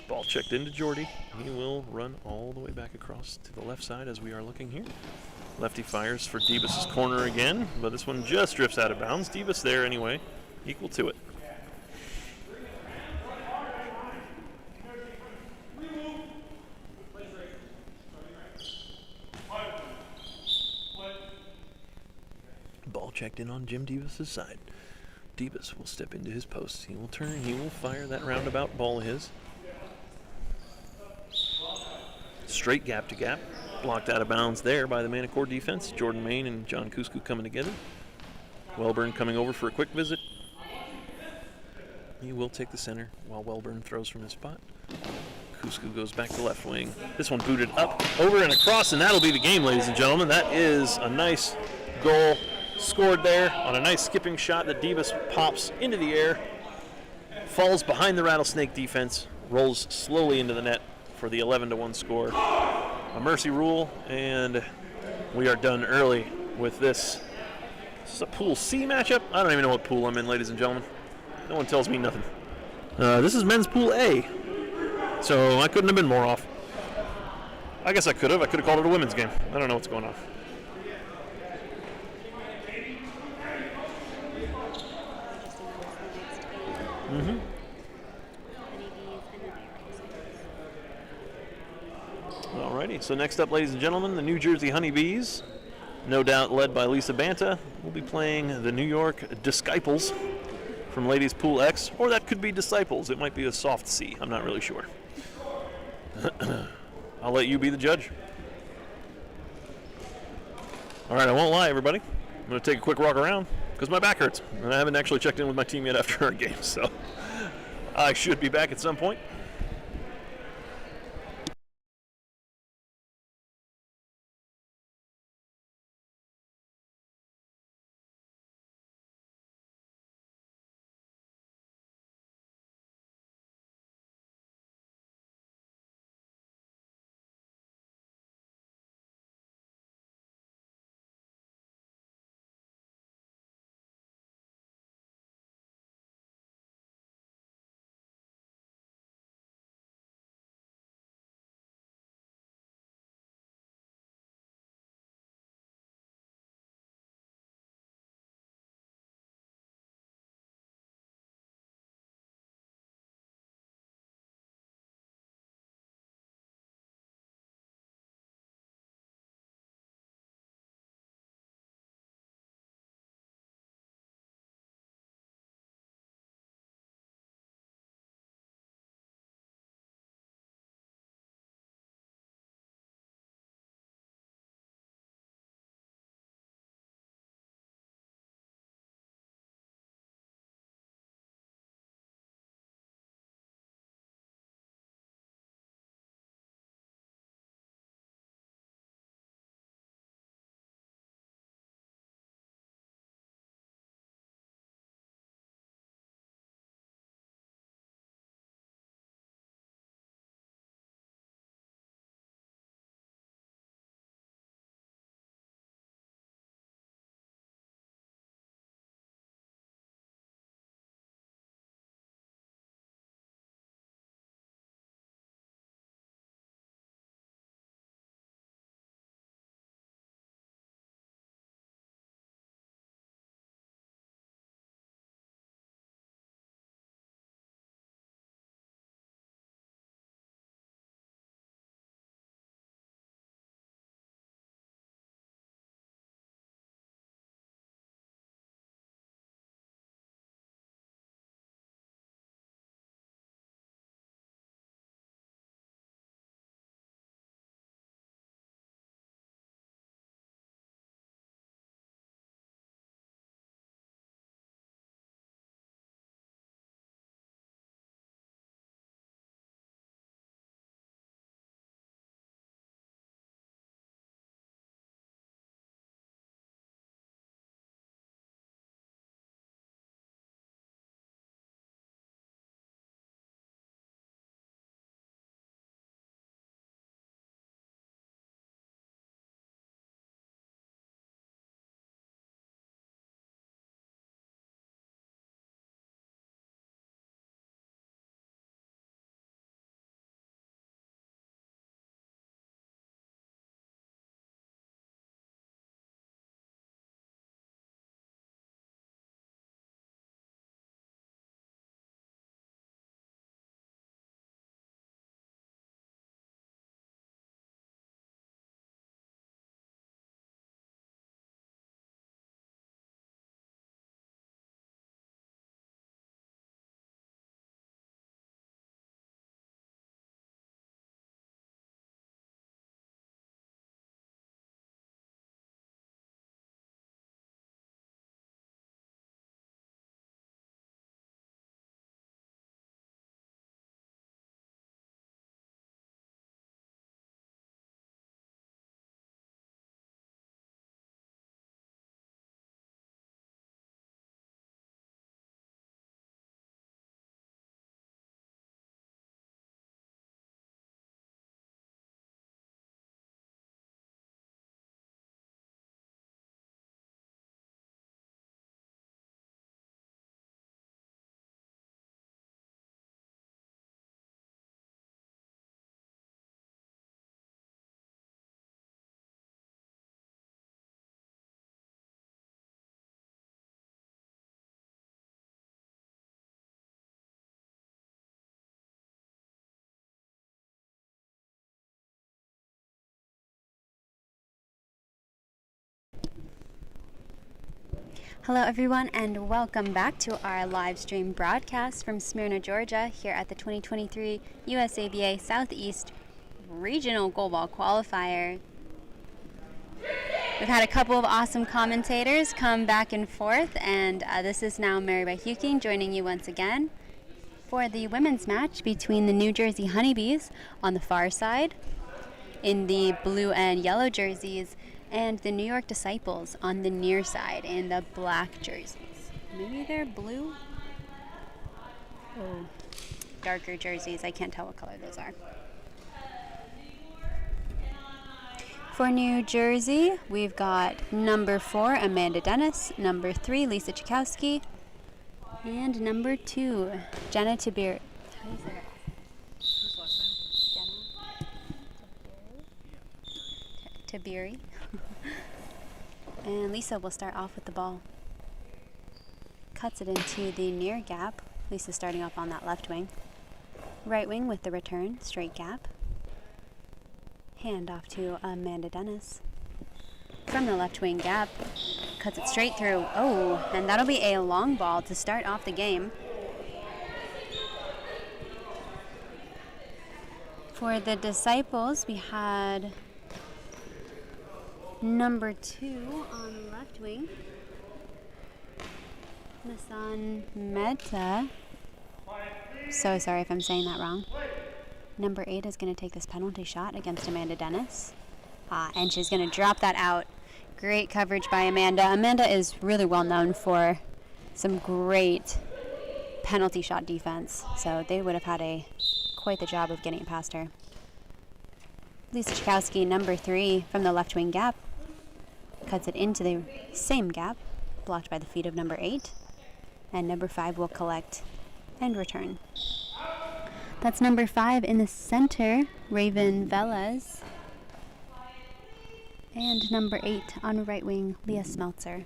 Ball checked into Jordy. He will run all the way back across to the left side as we are looking here. Lefty fires for Debus' corner again, but this one just drifts out of bounds. Debus there anyway, equal to it. Ball checked in on Jim Debus' side. Debus will step into his post. He will turn, he will fire that roundabout ball of his. Straight gap to gap. Blocked out of bounds there by the Manicore defense. Jordan Main and John Cusco coming together. Welburn coming over for a quick visit. He will take the center while Welburn throws from his spot. Cusco goes back to left wing. This one booted up, over and across, and that'll be the game, ladies and gentlemen. That is a nice goal scored there on a nice skipping shot that Debus pops into the air. Falls behind the Rattlesnake defense, rolls slowly into the net for the 11-1 score. A mercy rule, and we are done early with this. This is a Pool C matchup. I don't even know what pool I'm in, ladies and gentlemen. No one tells me nothing. This is men's Pool A, so I couldn't have been more off. I guess I could have. I could have called it a women's game. I don't know what's going on. Mm-hmm. Alrighty, so next up, ladies and gentlemen, the New Jersey Honeybees, no doubt led by Lisa Banta, will be playing the New York Disciples from Ladies Pool X, or that could be Disciples. It might be a soft C. I'm not really sure. I'll let you be the judge. All right, I won't lie, everybody. I'm going to take a quick walk around because my back hurts, and I haven't actually checked in with my team yet after our game, so I should be back at some point. Hello everyone and welcome back to our live stream broadcast from Smyrna, Georgia, here at the 2023 USABA Southeast Regional Goalball Qualifier. We've had a couple of awesome commentators come back and forth, and this is now Mary Beth Huking joining you once again for the women's match between the New Jersey Honeybees on the far side in the blue and yellow jerseys, and the New York Disciples on the near side in the black jerseys. Maybe they're blue? Oh, darker jerseys. I can't tell what color those are. For New Jersey, we've got number 4, Amanda Dennis, number 3, Lisa Chakowski, and number 2, Jenna Tiberi. How do you say that? Who's last name? Jenna Tiberi. And Lisa will start off with the ball. Cuts it into the near gap. Lisa starting off on that left wing. Right wing with the return, straight gap. Hand off to Amanda Dennis. From the left wing gap, cuts it straight through. Oh, and that'll be a long ball to start off the game. For the Disciples, we had number 2 on the left wing, Nasan Mehta. So sorry if I'm saying that wrong. Number 8 is going to take this penalty shot against Amanda Dennis. And she's going to drop that out. Great coverage by Amanda. Amanda is really well known for some great penalty shot defense. So they would have had quite the job of getting it past her. Lisa Chakowski, number 3, from the left wing gap. Cuts it into the same gap, blocked by the feet of number 8. And number 5 will collect and return. That's number 5 in the center, Raven Velez. And number 8 on right wing, Leah Smeltzer.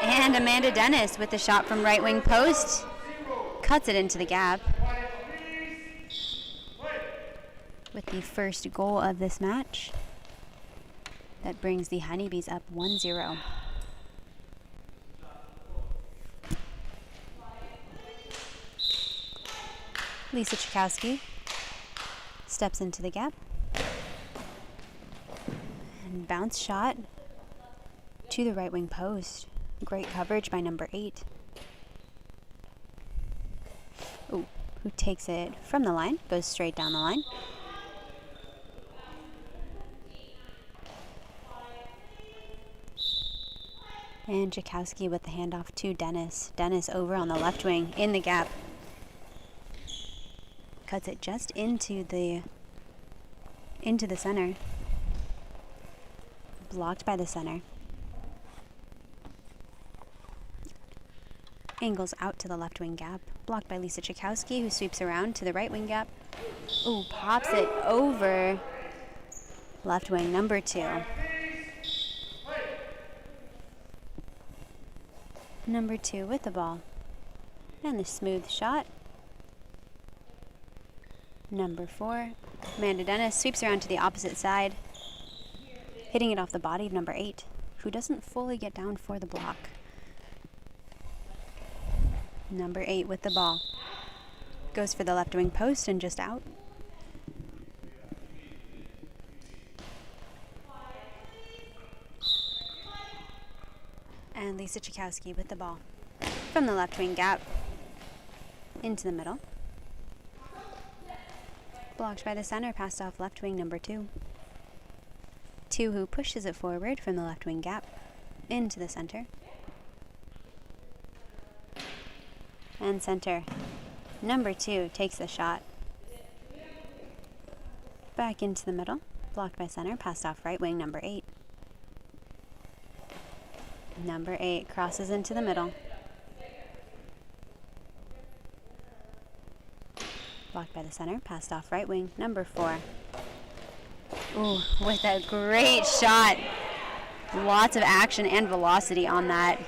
And Amanda Dennis with the shot from right wing post. Cuts it into the gap. With the first goal of this match. That brings the Honeybees up 1-0. Lisa Chakowski steps into the gap. And bounce shot to the right wing post. Great coverage by number 8. Ooh, who takes it from the line, goes straight down the line. And Chakowski with the handoff to Dennis. Dennis over on the left wing in the gap. Cuts it just into the center. Blocked by the center. Angles out to the left wing gap. Blocked by Lisa Chakowski, who sweeps around to the right wing gap. Ooh, pops it over left wing, number 2. Number 2 with the ball. And the smooth shot. Number 4, Amanda Dennis sweeps around to the opposite side, hitting it off the body of number 8, who doesn't fully get down for the block. Number 8 with the ball. Goes for the left wing post and just out. And Lisa Chakowski with the ball. From the left wing gap into the middle. Blocked by the center, passed off left wing number 2. 2 who pushes it forward from the left wing gap into the center. And center. Number 2 takes the shot. Back into the middle. Blocked by center, passed off right wing number 8. Number 8 crosses into the middle. Blocked by the center, passed off right wing, number 4. Ooh, with a great shot. Lots of action and velocity on that.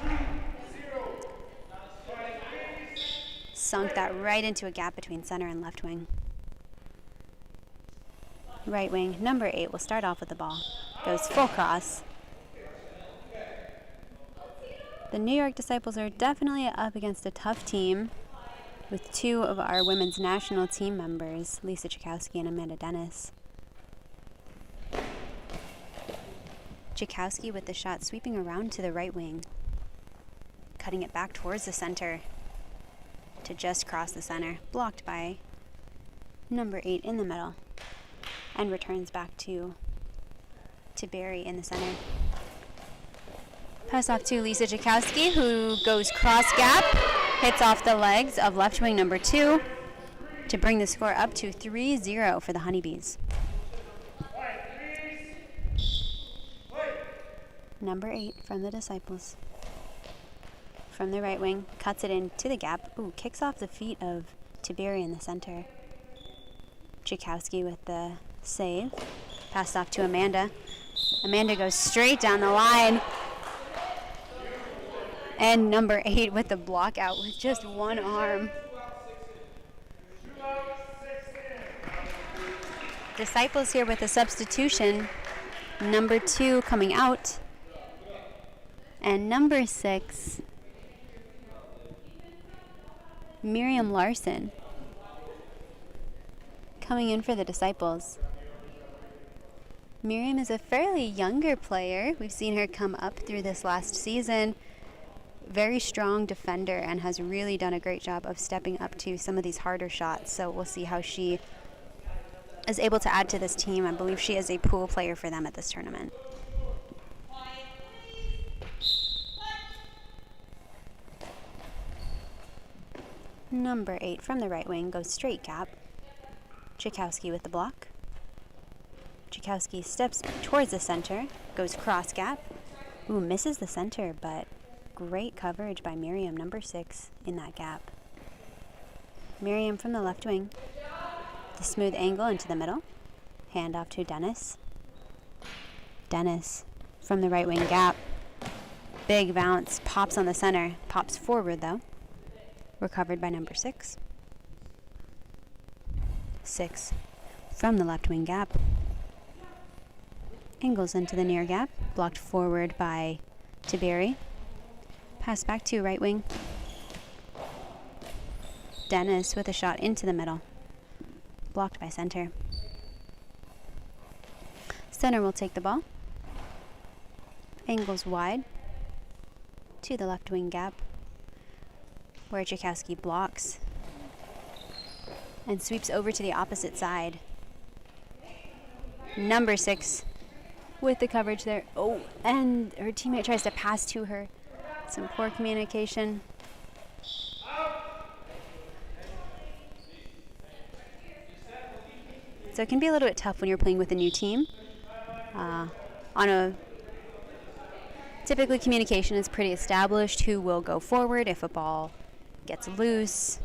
Sunk that right into a gap between center and left wing. Right wing, number 8 will start off with the ball. Goes full cross. The New York Disciples are definitely up against a tough team with two of our women's national team members, Lisa Chakowski and Amanda Dennis. Chakowski with the shot sweeping around to the right wing, cutting it back towards the center to just cross the center, blocked by number 8 in the middle, and returns back to Barry in the center. Pass off to Lisa Chakowski, who goes cross gap, hits off the legs of left wing number 2 to bring the score up to 3-0 for the Honeybees. Number 8 from the Disciples. From the right wing, cuts it into the gap. Ooh, kicks off the feet of Tiberi in the center. Chakowski with the save. Passed off to Amanda. Amanda goes straight down the line. And number 8 with the block out with just one arm. Disciples here with a substitution. Number 2 coming out. And number 6, Miriam Larson, coming in for the Disciples. Miriam is a fairly younger player. We've seen her come up through this last season. Very strong defender and has really done a great job of stepping up to some of these harder shots. So we'll see how she is able to add to this team. I believe she is a pool player for them at this tournament. Number 8 from the right wing goes straight gap. Chakowski with the block. Chakowski steps towards the center, goes cross gap. Ooh, misses the center, but great coverage by Miriam, number 6, in that gap. Miriam from the left wing. The smooth angle into the middle. Hand off to Dennis. Dennis from the right wing gap. Big bounce, pops on the center, pops forward though. Recovered by number 6. 6 from the left wing gap. Angles into the near gap, blocked forward by Tiberi. Pass back to right wing. Dennis with a shot into the middle. Blocked by center. Center will take the ball. Angles wide to the left wing gap, where Chakowski blocks and sweeps over to the opposite side. Number 6 with the coverage there. Oh, and her teammate tries to pass to her. Some poor communication. So it can be a little bit tough when you're playing with a new team. Typically communication is pretty established. Who will go forward if a ball gets loose,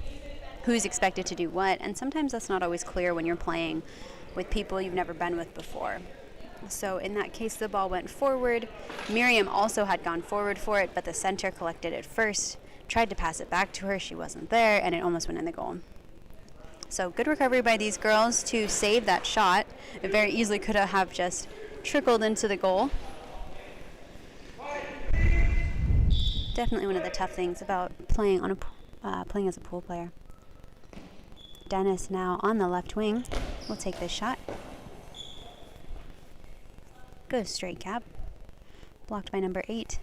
who's expected to do what, and sometimes that's not always clear when you're playing with people you've never been with before. So in that case, the ball went forward. Miriam also had gone forward for it, but the center collected it first, tried to pass it back to her, she wasn't there, and it almost went in the goal. So good recovery by these girls to save that shot. It very easily could have just trickled into the goal. Definitely one of the tough things about playing as a pool player. Dennis now on the left wing will take this shot. Goes straight gap. Blocked by number 8.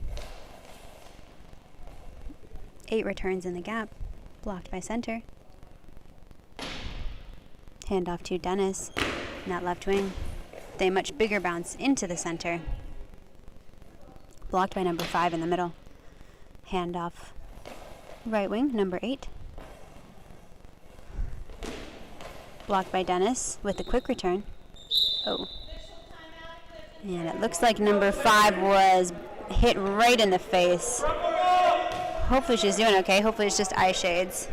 8 returns in the gap. Blocked by center. Hand off to Dennis in that left wing. They much bigger bounce into the center. Blocked by number 5 in the middle. Hand off right wing, number 8. Blocked by Dennis with a quick return. Oh. And it looks like number 5 was hit right in the face. Hopefully she's doing okay. Hopefully it's just eye shades.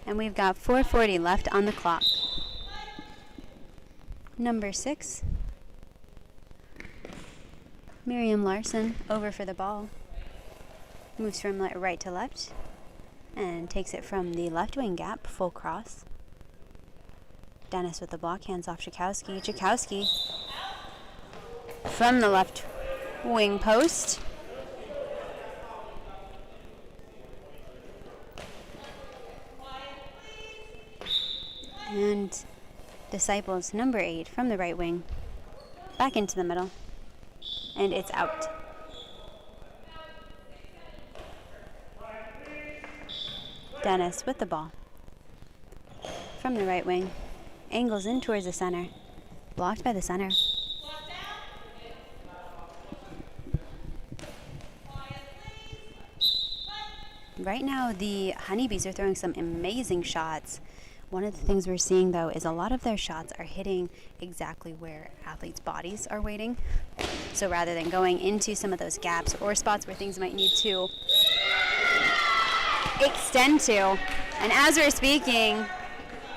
And we've got 4:40 left on the clock. Number 6, Miriam Larson over for the ball. Moves from right to left. and takes it from the left wing gap, full cross. Dennis with the block, hands off Chakowski. Chakowski from the left wing post. And Disciples, number 8, from the right wing, back into the middle, and it's out. Dennis with the ball, from the right wing, angles in towards the center, blocked by the center. Right now, the Honeybees are throwing some amazing shots. One of the things we're seeing, though, is a lot of their shots are hitting exactly where athletes' bodies are waiting. So rather than going into some of those gaps or spots where things might need to extend to, and as we're speaking,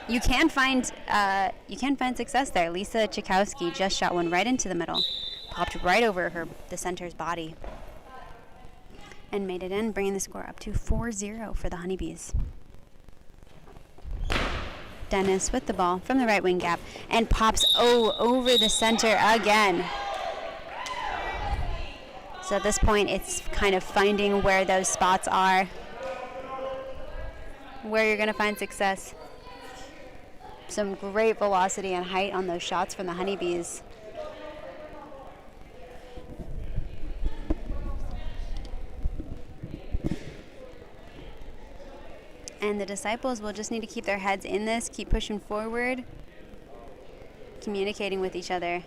you can find success there. Lisa Chakowski just shot one right into the middle, popped right over the center's body, and made it in, bringing the score up to 4-0 for the Honeybees. Dennis with the ball from the right wing gap and pops over the center again. So at this point, it's kind of finding where those spots are, where you're going to find success. Some great velocity and height on those shots from the Honeybees. And the Disciples will just need to keep their heads in this, keep pushing forward, communicating with each other.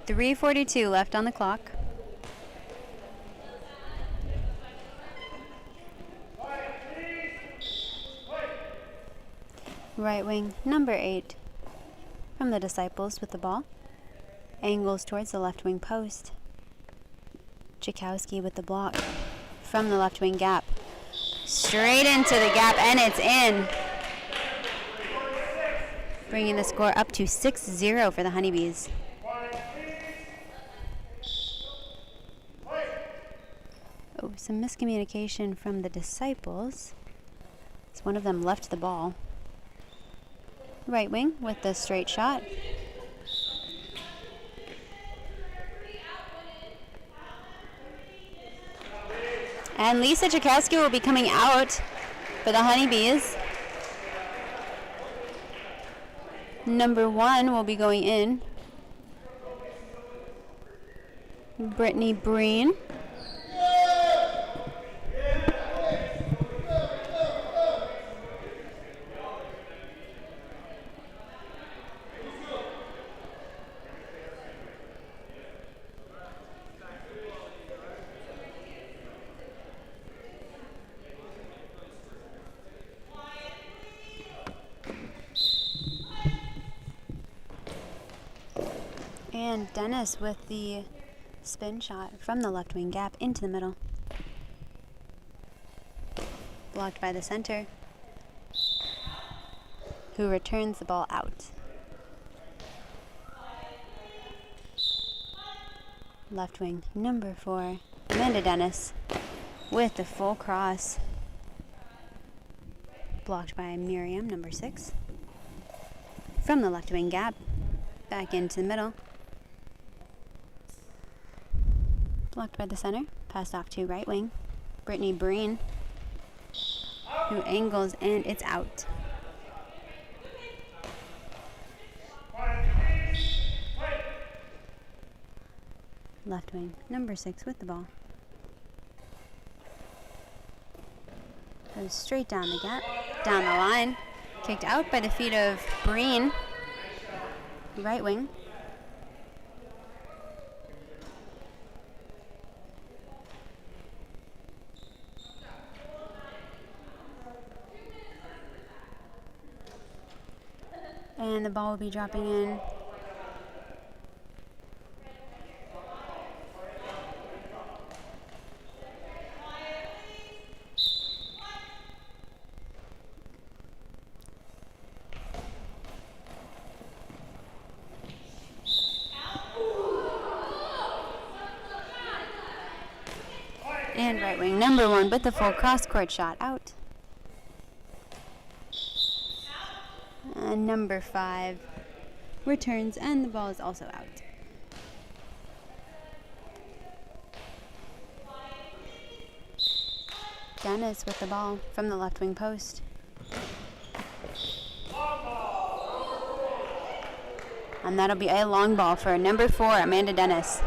.342 left on the clock. Right wing, number 8, from the Disciples with the ball. Angles towards the left wing post. Chakowski with the block from the left wing gap. Straight into the gap, and it's in. Bringing the score up to 6-0 for the Honeybees. Oh, some miscommunication from the Disciples. So one of them left the ball. Right wing with the straight shot. And Lisa Chakowski will be coming out for the Honeybees. Number 1 will be going in. Brittany Breen. And Dennis with the spin shot from the left wing gap into the middle. Blocked by the center, who returns the ball out. Left wing, number 4, Amanda Dennis with the full cross. Blocked by Miriam, number 6. From the left wing gap, back into the middle. Blocked by the center, passed off to right wing, Brittany Breen, who angles, and it's out. Left wing, number 6 with the ball. Goes straight down the gap, down the line, kicked out by the feet of Breen, right wing. And the ball will be dropping in And right wing number 1 with the full cross-court shot out. And number 5 returns, and the ball is also out. Dennis with the ball from the left wing post. And that'll be a long ball for number 4, Amanda Dennis.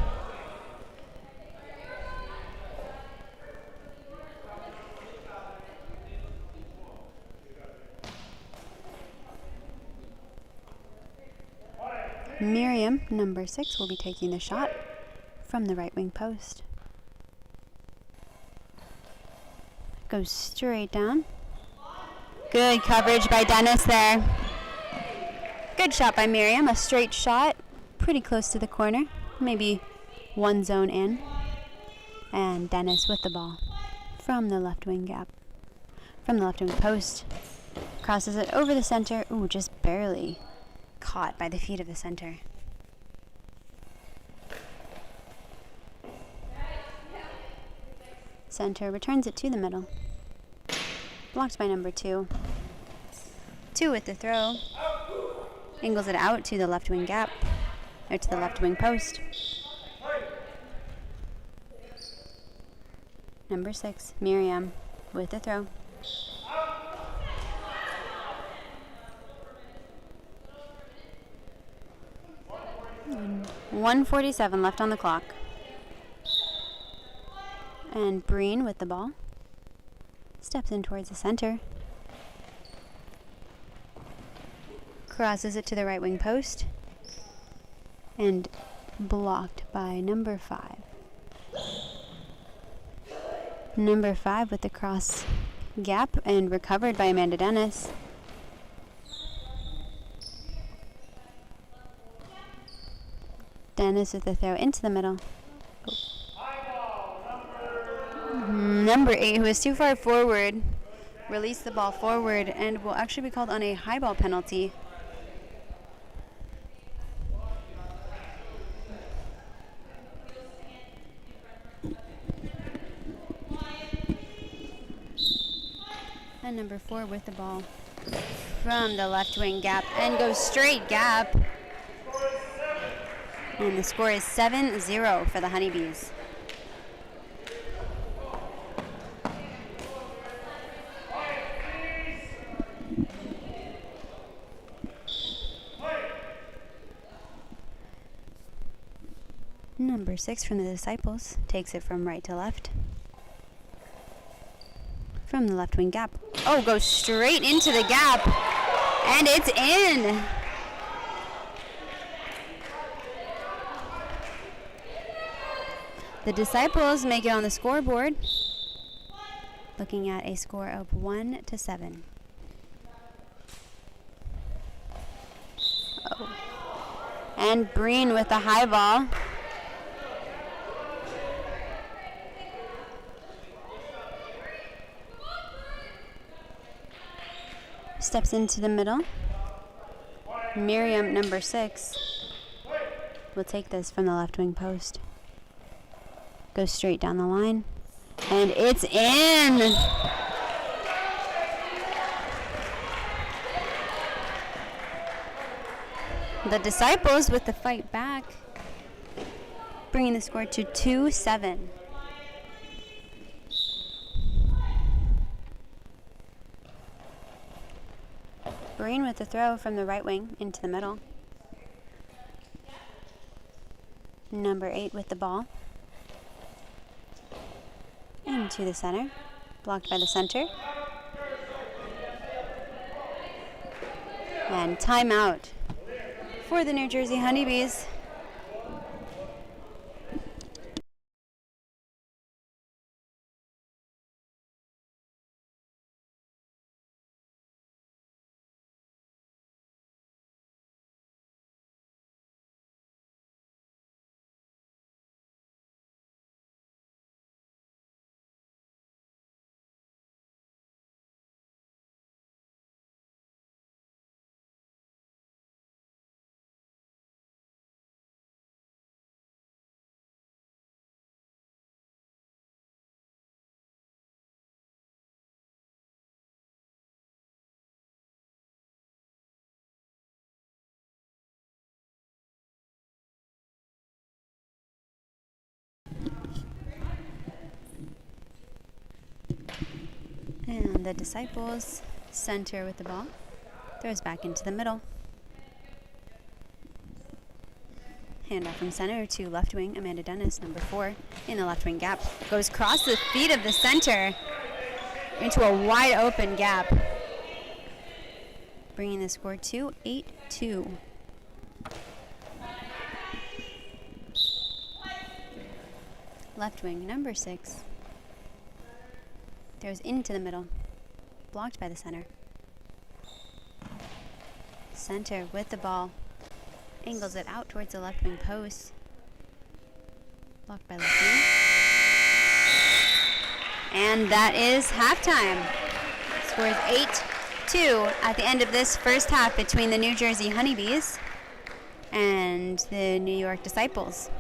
Miriam, number 6, will be taking the shot from the right wing post. Goes straight down. Good coverage by Dennis there. Good shot by Miriam, a straight shot, pretty close to the corner, maybe one zone in. And Dennis with the ball from the left wing gap, from the left wing post. Crosses it over the center, ooh, just barely caught by the feet of the center. Center returns it to the middle. Blocked by number 2. 2 with the throw. Angles it out to the left wing gap, or to the left wing post. Number 6, Miriam with the throw. And 1:47 left on the clock. And Breen with the ball. Steps in towards the center. Crosses it to the right wing post. And blocked by number 5. Number 5 with the cross gap and recovered by Amanda Dennis. Dennis with the throw into the middle. Number 8, who is too far forward, released the ball forward and will actually be called on a high ball penalty. And number 4 with the ball from the left wing gap and goes straight gap. And the score is 7-0 for the Honeybees. Number 6 from the Disciples takes it from right to left. From the left wing gap. Oh, goes straight into the gap. And it's in. The Disciples make it on the scoreboard. Looking at a score of 1-7. Oh. And Breen with the high ball. Steps into the middle. Miriam, number 6, will take this from the left wing post. Goes straight down the line. And it's in! The Disciples with the fight back, bringing the score to 2-7. Breen with the throw from the right wing into the middle. Number 8 with the ball. Into the center. Blocked by the center. And timeout for the New Jersey Honeybees. And the Disciples center with the ball. Throws back into the middle. Handoff from center to left wing, Amanda Dennis, number 4, in the left wing gap. Goes across the feet of the center into a wide open gap. Bringing the score to 8-2. Left wing, number 6. Throws into the middle. Blocked by the center. Center with the ball. Angles it out towards the left wing post. Blocked by left wing. And that is halftime. Score is 8-2 at the end of this first half between the New Jersey Honeybees and the New York Disciples.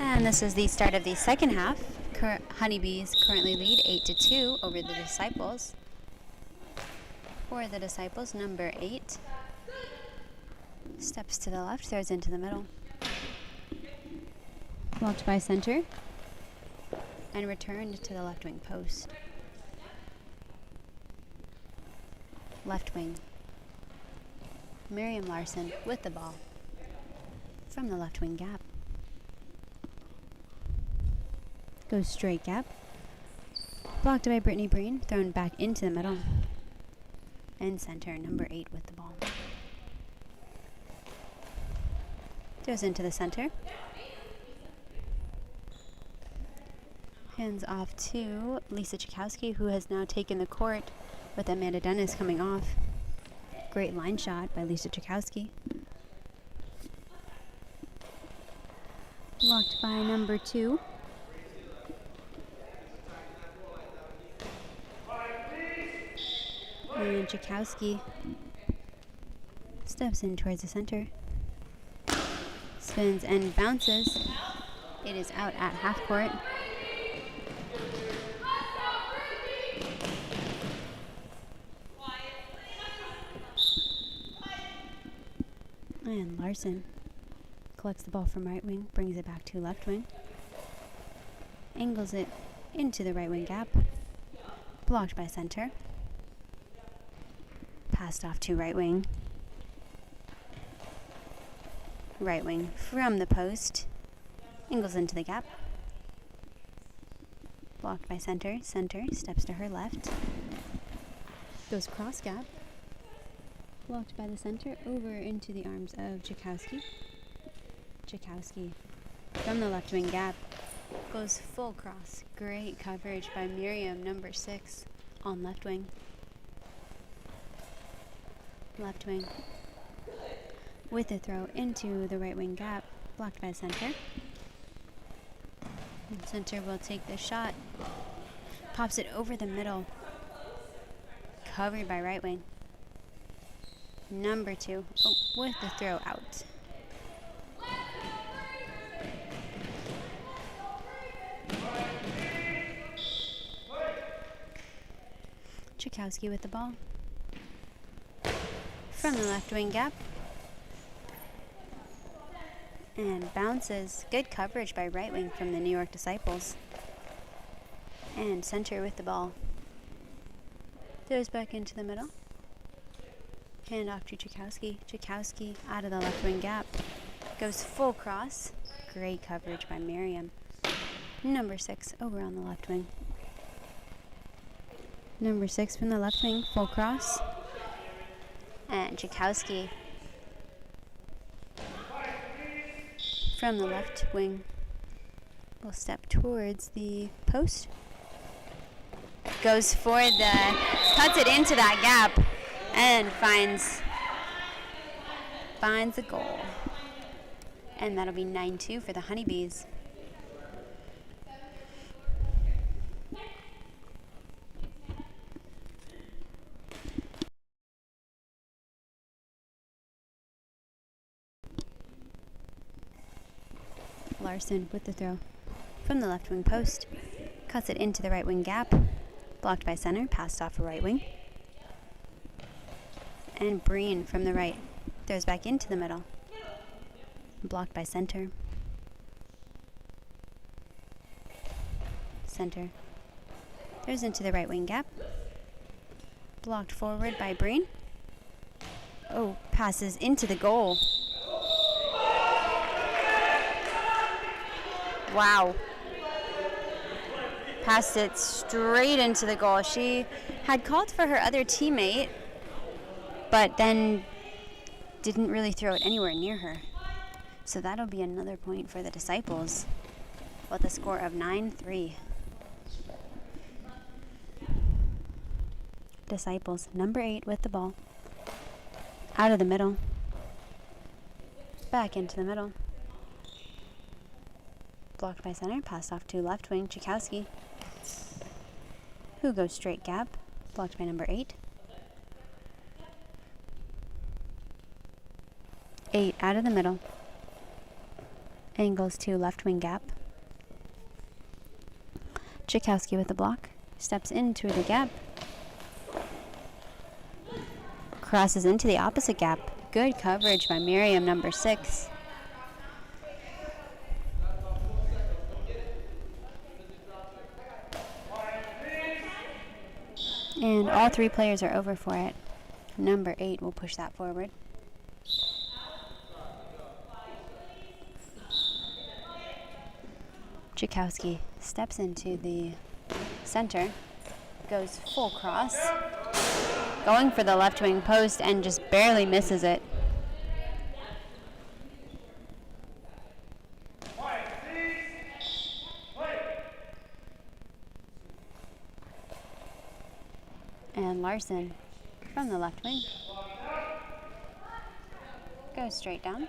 And this is the start of the second half. Honeybees currently lead 8-2 over the Disciples. For the Disciples, number 8 steps to the left, throws into the middle. Blocked by center and returned to the left wing post. Left wing. Miriam Larson with the ball from the left wing gap. Goes straight gap. Blocked by Brittany Breen, thrown back into the middle. And center, number 8 with the ball. Goes into the center. Hands off to Lisa Chakowski, who has now taken the court with Amanda Dennis coming off. Great line shot by Lisa Chakowski. Blocked by number 2. And Chakowski steps in towards the center. Spins and bounces. It is out at half court. And Larson collects the ball from right wing, brings it back to left wing. Angles it into the right wing gap. Blocked by center. Passed off to right wing. Right wing from the post. Angles into the gap. Blocked by center. Center steps to her left. Goes cross gap. Blocked by the center over into the arms of Jakowski. Jakowski from the left wing gap. Goes full cross. Great coverage by Miriam, number 6, on left wing. Left wing with the throw into the right wing gap. Blocked by center. And center will take the shot. Pops it over the middle. Covered by right wing. Number 2 with the throw out. Jakowski with the ball. From the left wing gap. And bounces. Good coverage by right wing from the New York Disciples. And center with the ball. Throws back into the middle. Hand off to Jakowski. Jakowski out of the left wing gap. Goes full cross. Great coverage by Miriam. Number 6 over on the left wing. Number 6 from the left wing, full cross. And Jakowski from the left wing will step towards the post. Goes for cuts it into that gap and finds a goal. And that'll be 9-2 for the Honeybees. Larson with the throw from the left wing post. Cuts it into the right wing gap. Blocked by center, passed off a right wing. And Breen from the right throws back into the middle. Blocked by center. Center throws into the right wing gap. Blocked forward by Breen. Oh, passes into the goal. Wow. Passed it straight into the goal. She had called for her other teammate, but then didn't really throw it anywhere near her. So that'll be another point for the Disciples with a score of 9-3. Disciples, number 8 with the ball. Out of the middle. Back into the middle. Blocked by center, passed off to left wing, Jakowski, who goes straight gap, blocked by number 8. 8 out of the middle, angles to left wing gap. Jakowski with the block, steps into the gap, crosses into the opposite gap. Good coverage by Miriam, number 6. And all 3 players are over for it. Number 8 will push that forward. Jakowski steps into the center, goes full cross, going for the left wing post and just barely misses it. And Larson from the left wing goes straight down.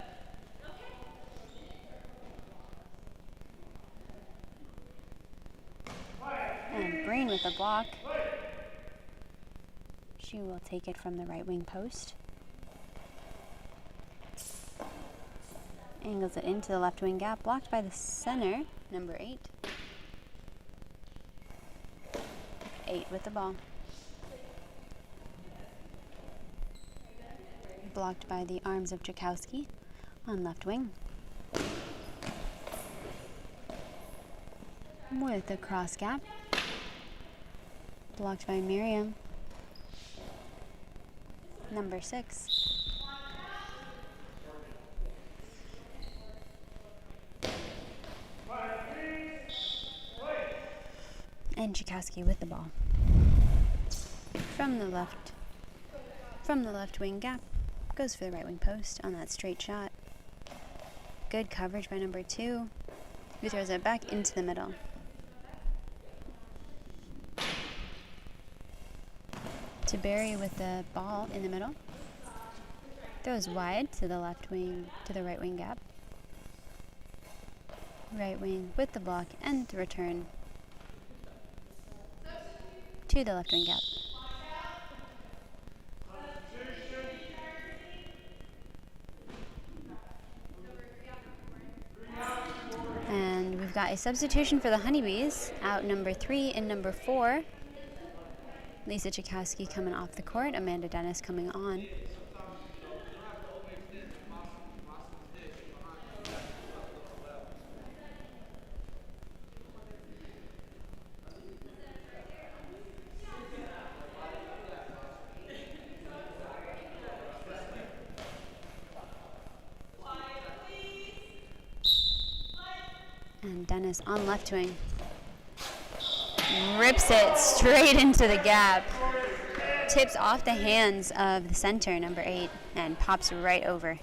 And Breen with the block. She will take it from the right wing post. Angles it into the left wing gap, blocked by the center, number 8. 8 with the ball. blocked by the arms of Tchaikovsky on left wing. With a cross gap, blocked by Miriam, number 6. And Tchaikovsky with the ball. From the left wing gap, goes for the right wing post on that straight shot. Good coverage by number 2, who throws it back into the middle. To Barry with the ball in the middle. Throws wide to the left wing, to the right wing gap. Right wing with the block and the return to the left wing gap. And we've got a substitution for the Honeybees. Out number 3 and number 4. Lisa Tchaikovsky coming off the court. Amanda Dennis coming on. And Dennis on left wing. Rips it straight into the gap. Tips off the hands of the center, number 8, and pops right over.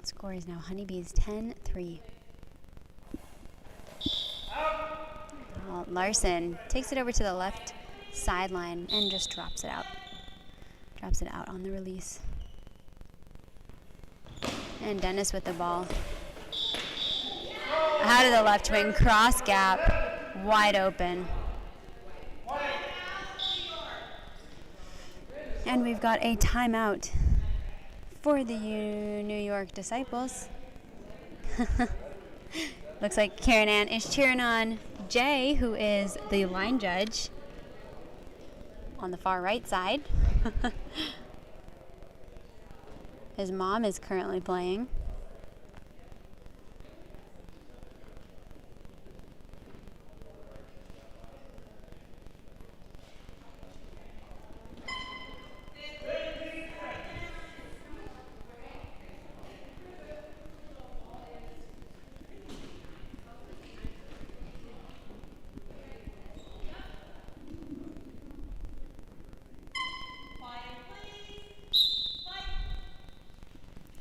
The score is now Honeybees 10-3. Larson takes it over to the left sideline and just drops it out. Drops it out on the release. And Dennis with the ball. Out of the left wing, cross gap, wide open. And we've got a timeout for the New York Disciples. Looks like Karen Ann is cheering on Jay, who is the line judge on the far right side. His mom is currently playing.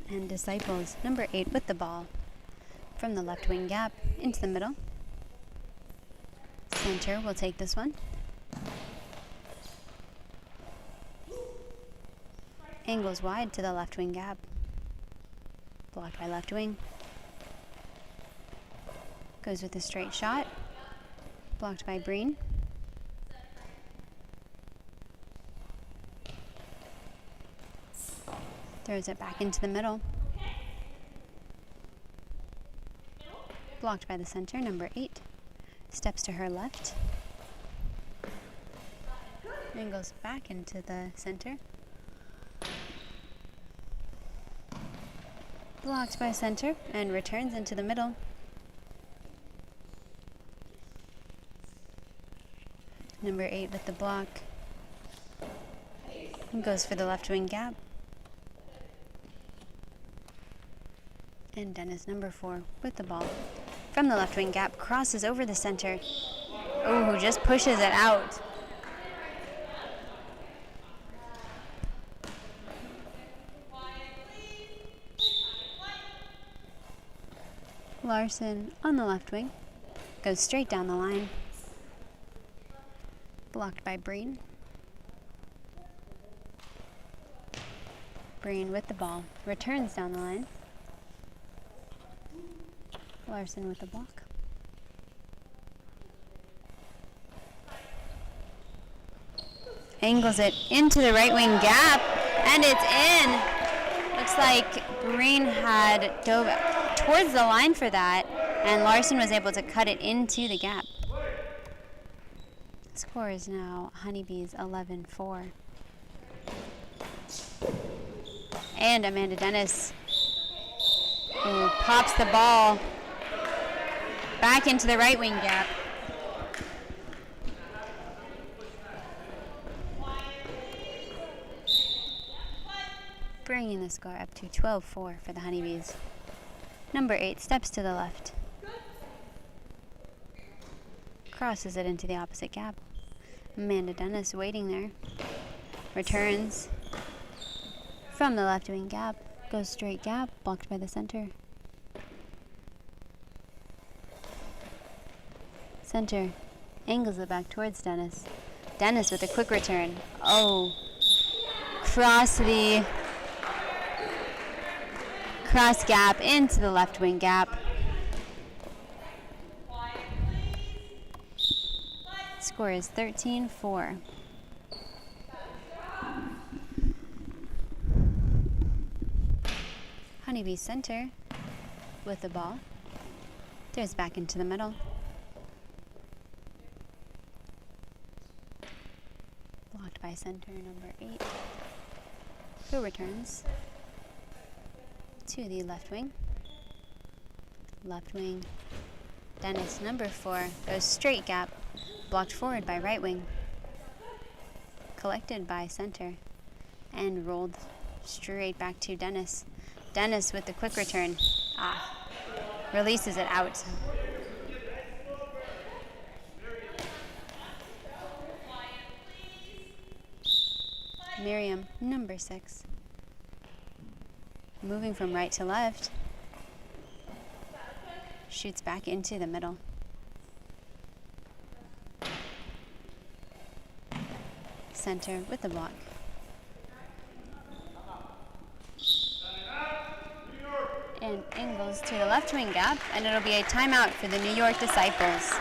And Disciples, number 8 with the ball. From the left wing gap into the middle. Center will take this one. Angles wide to the left wing gap. Blocked by left wing. Goes with a straight shot. Blocked by Breen. Throws it back into the middle. Blocked by the center, number 8. Steps to her left. And goes back into the center. Blocked by center and returns into the middle. Number 8 with the block. And goes for the left wing gap. And Dennis, number 4, with the ball. From the left wing gap, crosses over the center. Ooh, just pushes it out. Larson on the left wing. Goes straight down the line. Blocked by Breen. Breen with the ball. Returns down the line. Larson with the block. Angles it into the right wing gap, and it's in. Looks like Breen had dove towards the line for that, and Larson was able to cut it into the gap. Score is now Honeybees 11-4. And Amanda Dennis, who pops the ball back into the right wing gap. Bringing the score up to 12-4 for the Honeybees. Number 8 steps to the left. Crosses it into the opposite gap. Amanda Dennis waiting there. Returns from the left wing gap. Goes straight gap, blocked by the center. Center angles it back towards Dennis. Dennis with a quick return. Oh, cross gap into the left wing gap. Score is 13-4. Honeybee center with the ball. Throws back into the middle. Blocked by center number 8. Who returns to the left wing. Left wing. Dennis number 4 goes straight gap. Blocked forward by right wing. Collected by center. And rolled straight back to Dennis. Dennis with the quick return. Releases it out. Miriam, number 6. Moving from right to left. Shoots back into the middle. Center with the block. And angles to the left wing gap, and it'll be a timeout for the New York Disciples.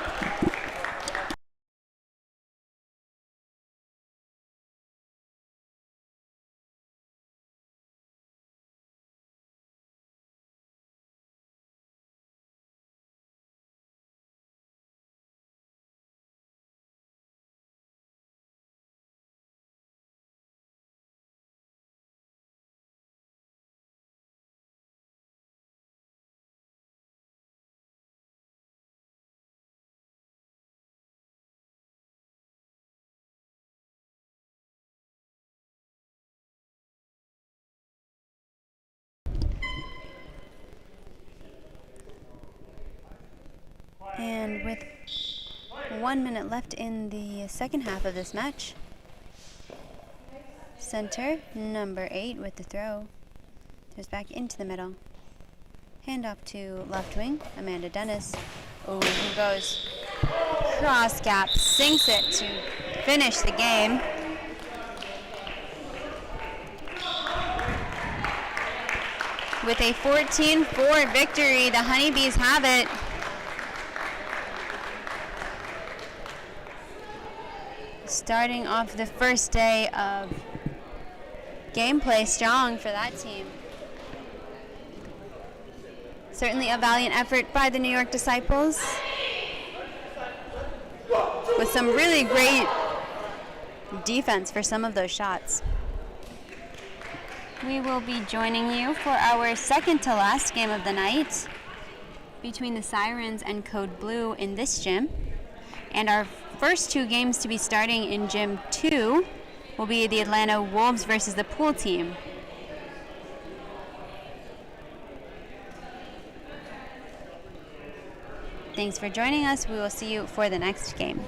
And with 1 minute left in the second half of this match, center, number 8 with the throw. Throws back into the middle. Hand off to left wing, Amanda Dennis. Oh, who goes cross gap, sinks it to finish the game. With a 14-4 victory, the Honeybees have it. Starting off the first day of gameplay strong for that team. Certainly a valiant effort by the New York Disciples, with some really great defense for some of those shots. We will be joining you for our second to last game of the night between the Sirens and Code Blue in this gym. And our first 2 games to be starting in Gym 2 will be the Atlanta Wolves versus the Pool team. Thanks for joining us. We will see you for the next game.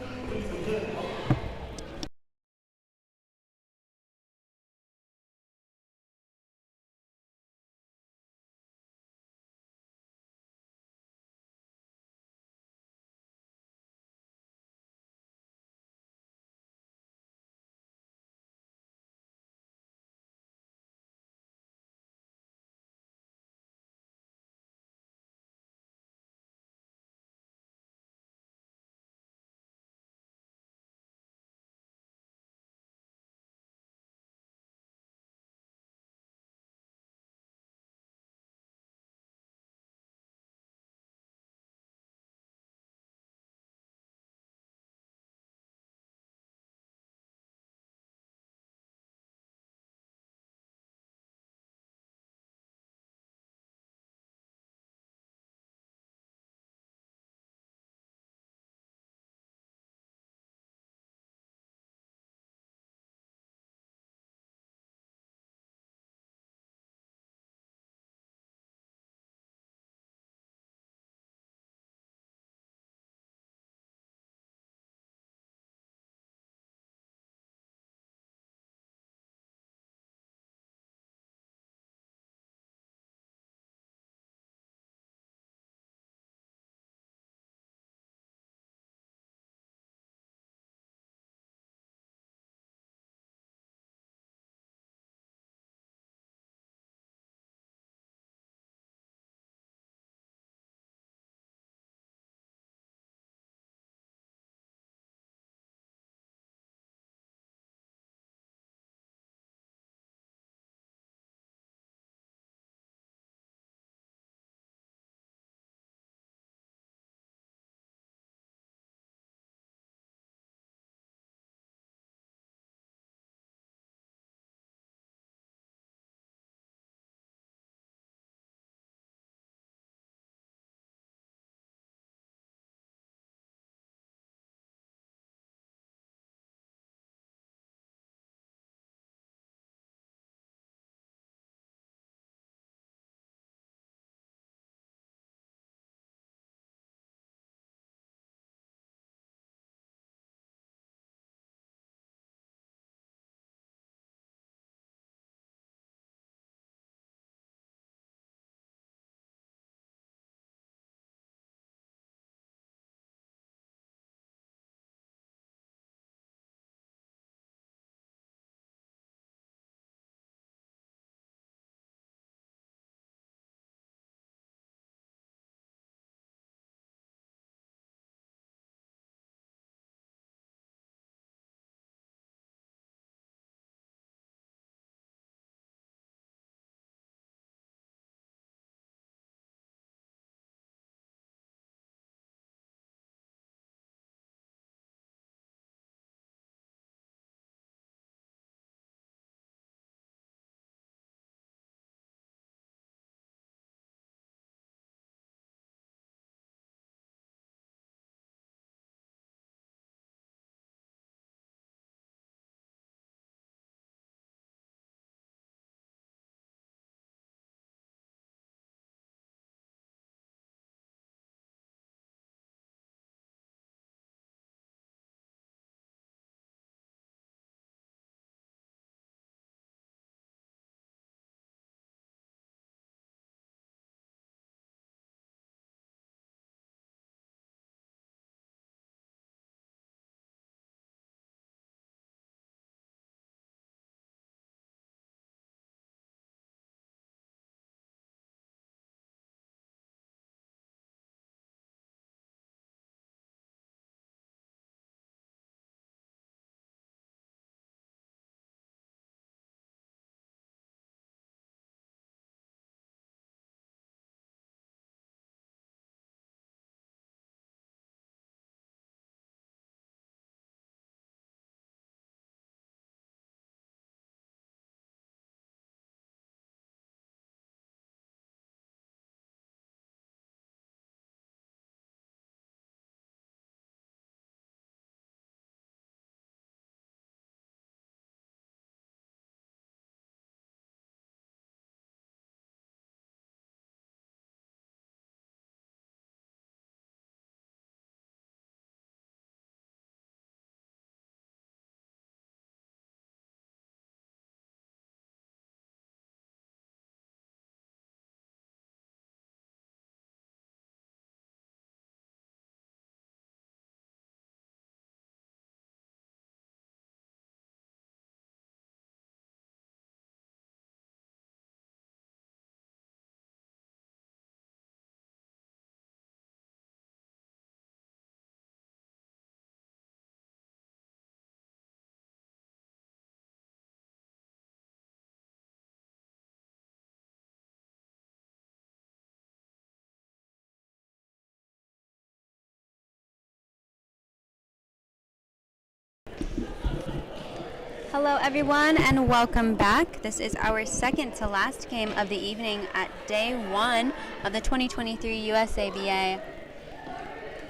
Hello everyone and welcome back. This is our second to last game of the evening at day 1 of the 2023 USABA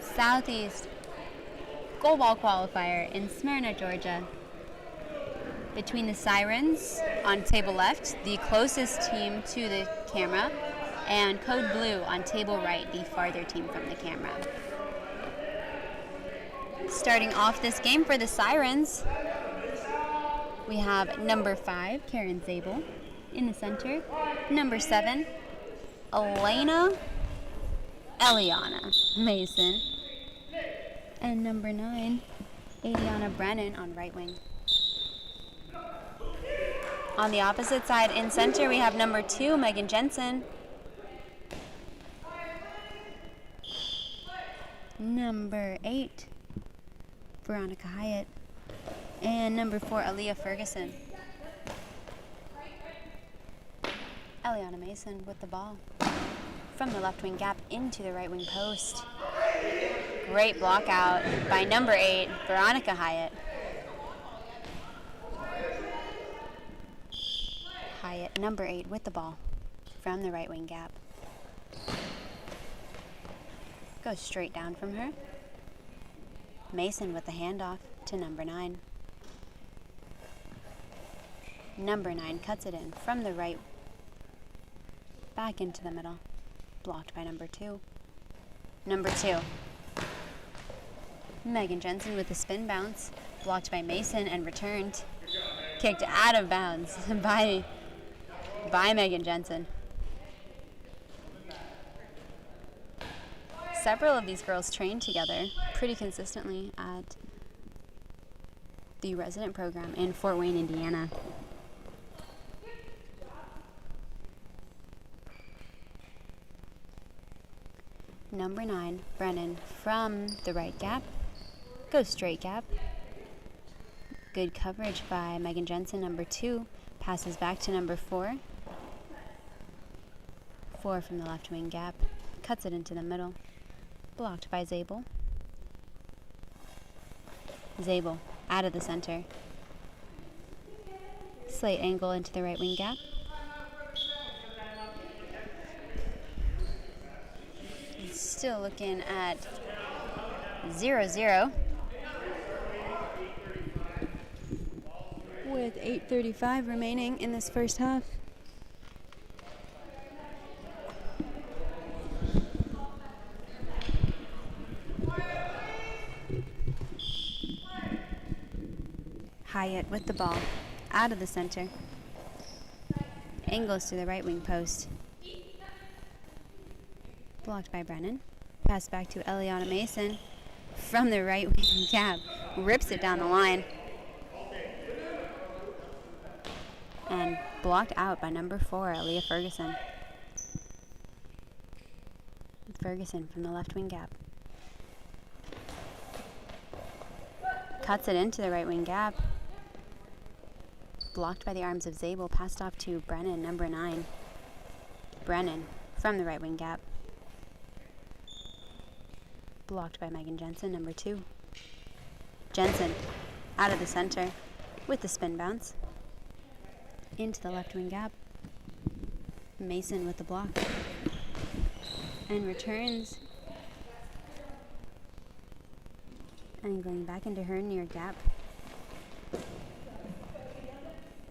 Southeast Goalball Qualifier in Smyrna, Georgia. Between the Sirens on table left, the closest team to the camera, and Code Blue on table right, the farther team from the camera. Starting off this game for the Sirens, we have number 5, Karen Zabel, in the center. Number 7, Eliana Mason. And number 9, Adriana Brennan on right wing. On the opposite side in center, we have number 2, Megan Jensen. Number 8, Veronica Hyatt. And number 4, Aaliyah Ferguson. Eliana Mason with the ball. From the left wing gap into the right wing post. Great block out by number 8, Veronica Hyatt. Hyatt, number 8, with the ball from the right wing gap. Goes straight down from her. Mason with the handoff to number 9. Number 9 cuts it in from the right, back into the middle. Blocked by number 2. Number 2. Megan Jensen with the spin bounce. Blocked by Mason and returned. Kicked out of bounds by Megan Jensen. Several of these girls train together pretty consistently at the resident program in Fort Wayne, Indiana. Number 9, Brennan, from the right gap, goes straight gap. Good coverage by Megan Jensen. Number 2 passes back to number 4. 4 from the left wing gap, cuts it into the middle. Blocked by Zabel. Zabel out of the center. Slight angle into the right wing gap. Still looking at 0-0 with 8:35 remaining in this first half. Hyatt with the ball out of the center. Angles to the right wing post. Blocked by Brennan. Pass back to Eliana Mason from the right wing gap. Rips it down the line. And blocked out by number 4, Aaliyah Ferguson. Ferguson from the left wing gap. Cuts it into the right wing gap. Blocked by the arms of Zabel. Passed off to Brennan, number 9. Brennan from the right wing gap. Blocked by Megan Jensen, number 2. Jensen out of the center with the spin bounce. Into the left wing gap. Mason with the block. And returns. Angling back into her near gap.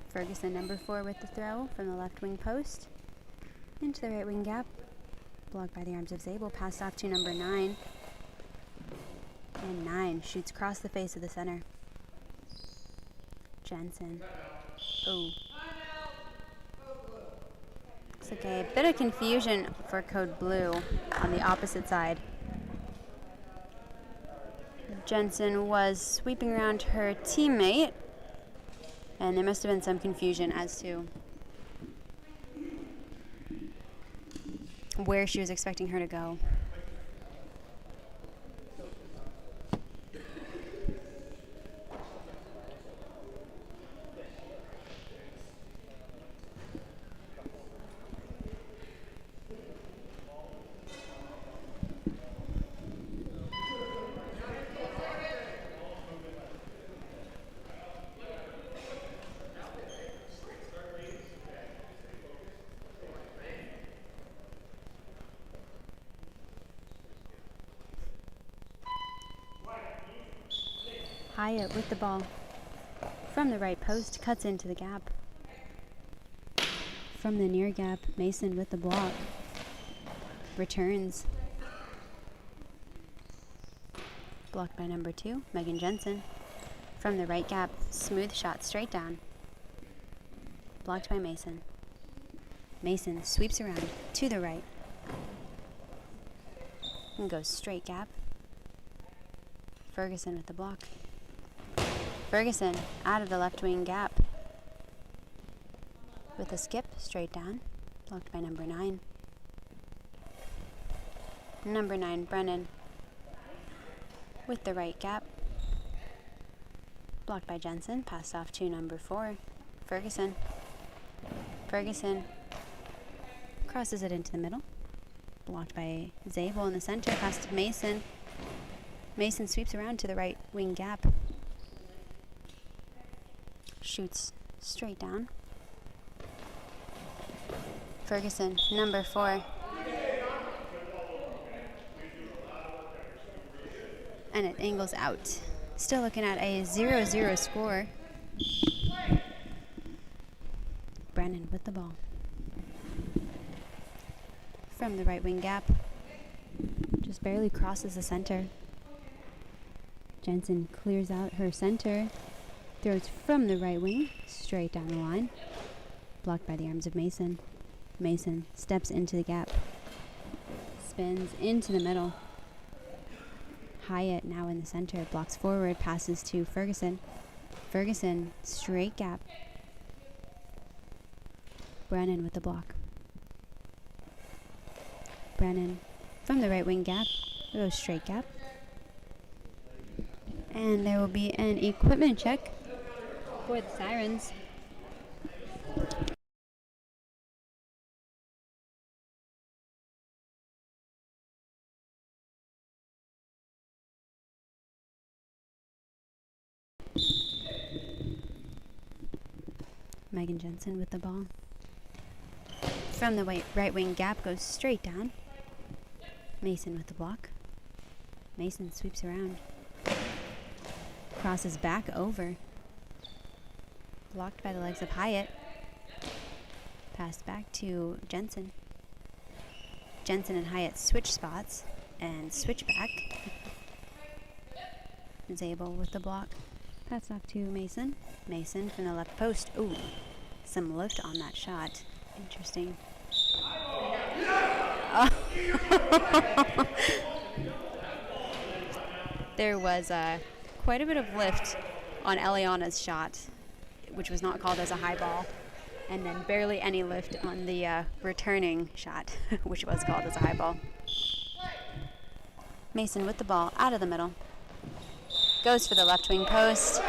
Ferguson, number 4, with the throw from the left wing post. Into the right wing gap. Blocked by the arms of Zabel. Passed off to number 9. And 9 shoots across the face of the center. Jensen. Oh. Looks like a bit of confusion for Code Blue on the opposite side. Jensen was sweeping around her teammate, and there must have been some confusion as to where she was expecting her to go. Hyatt with the ball. From the right post, cuts into the gap. From the near gap, Mason with the block. Returns. Blocked by number 2, Megan Jensen. From the right gap, smooth shot straight down. Blocked by Mason. Mason sweeps around to the right. And goes straight gap. Ferguson with the block. Ferguson out of the left wing gap. With a skip straight down. Blocked by number 9. Number 9, Brennan. With the right gap. Blocked by Jensen. Passed off to number 4, Ferguson. Ferguson crosses it into the middle. Blocked by Zabel in the center. Pass to Mason. Mason sweeps around to the right wing gap. Shoots straight down. Ferguson, number 4. And it angles out. Still looking at a 0-0 score. Brennan with the ball. From the right wing gap. Just barely crosses the center. Jensen clears out her center. Throws from the right wing, straight down the line. Blocked by the arms of Mason. Mason steps into the gap. Spins into the middle. Hyatt now in the center. Blocks forward, passes to Ferguson. Ferguson, straight gap. Brennan with the block. Brennan from the right wing gap. Goes straight gap. And there will be an equipment check for the Sirens. Megan Jensen with the ball. From the right wing gap, goes straight down. Mason with the block. Mason sweeps around. Crosses back over. Blocked by the legs of Hyatt. Passed back to Jensen. Jensen and Hyatt switch spots and switch back. Zabel with the block. Pass off to Mason. Mason from the left post. Ooh, some lift on that shot. Interesting. Oh. There was quite a bit of lift on Eliana's shot, which was not called as a high ball, and then barely any lift on the returning shot, which was called as a high ball. Mason with the ball out of the middle. Goes for the left wing post.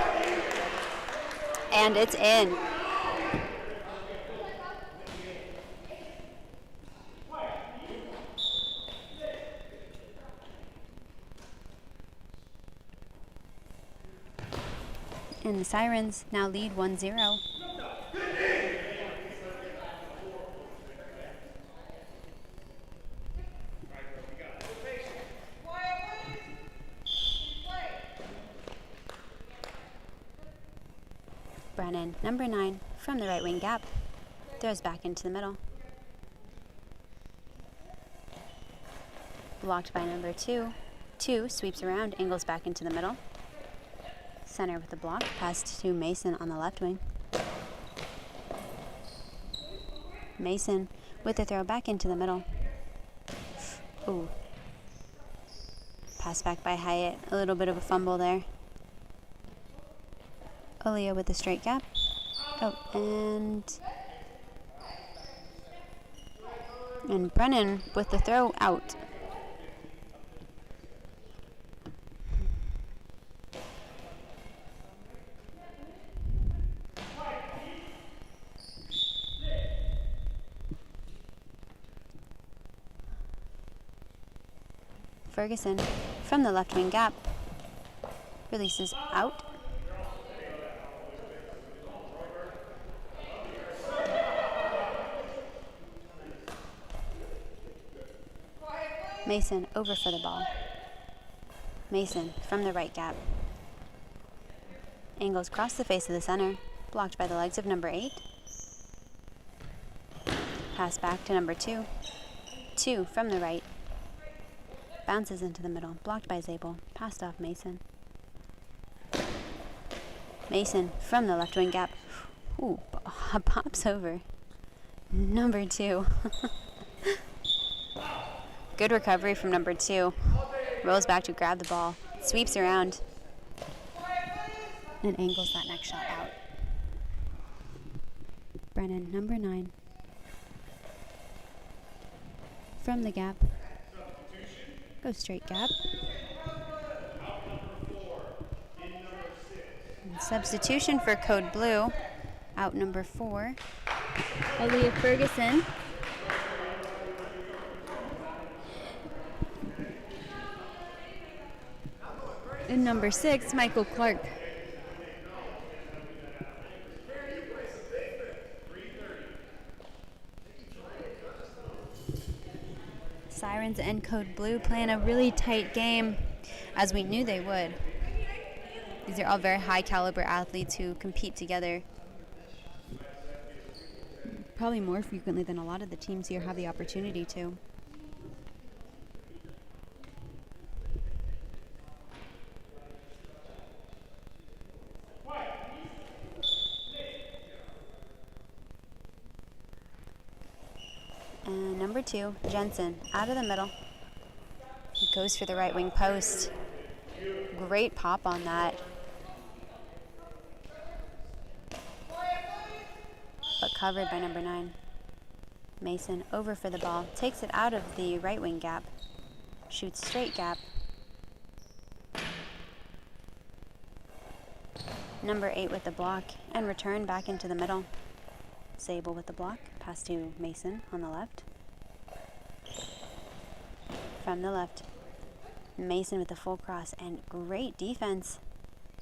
And it's in. And the Sirens now lead 1-0. Brennan, number 9, from the right wing gap. Throws back into the middle. Blocked by number 2. 2 sweeps around, angles back into the middle. Center with the block, passed to Mason on the left wing. Mason with the throw back into the middle. Ooh. Pass back by Hyatt, a little bit of a fumble there. Aaliyah with the straight gap. Oh, and Brennan with the throw out. Ferguson from the left wing gap releases out. Mason over for the ball. Mason from the right gap. Angles across the face of the center, blocked by the legs of number 8. Pass back to number 2. 2 from the right. Bounces into the middle, blocked by Zabel, passed off Mason. Mason from the left wing gap. Ooh, pops over. Number 2. Good recovery from number 2. Rolls back to grab the ball, sweeps around, and angles that next shot out. Brennan, number 9. From the gap. Go straight gap. And substitution for code blue. Out number 4. Aaliyah Ferguson. And number 6, Michael Clark. Sirens and Code Blue playing a really tight game, as we knew they would. These are all very high caliber athletes who compete together probably more frequently than a lot of the teams here have the opportunity to. And number 2, Jensen, out of the middle. He goes for the right wing post. Great pop on that. But covered by number 9. Mason over for the ball, takes it out of the right wing gap, shoots straight gap. Number 8 with the block and return back into the middle. Zabel with the block, pass to Mason on the left. From the left, Mason with the full cross and great defense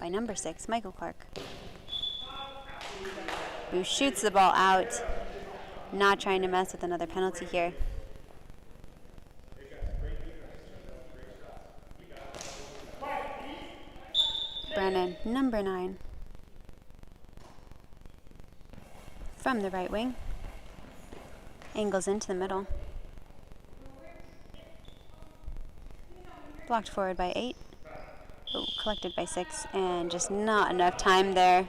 by number 6, Michael Clark, who shoots the ball out, not trying to mess with another penalty here. Brennan, number 9. From the right wing, angles into the middle. Blocked forward by 8. Oh, collected by 6, and just not enough time there.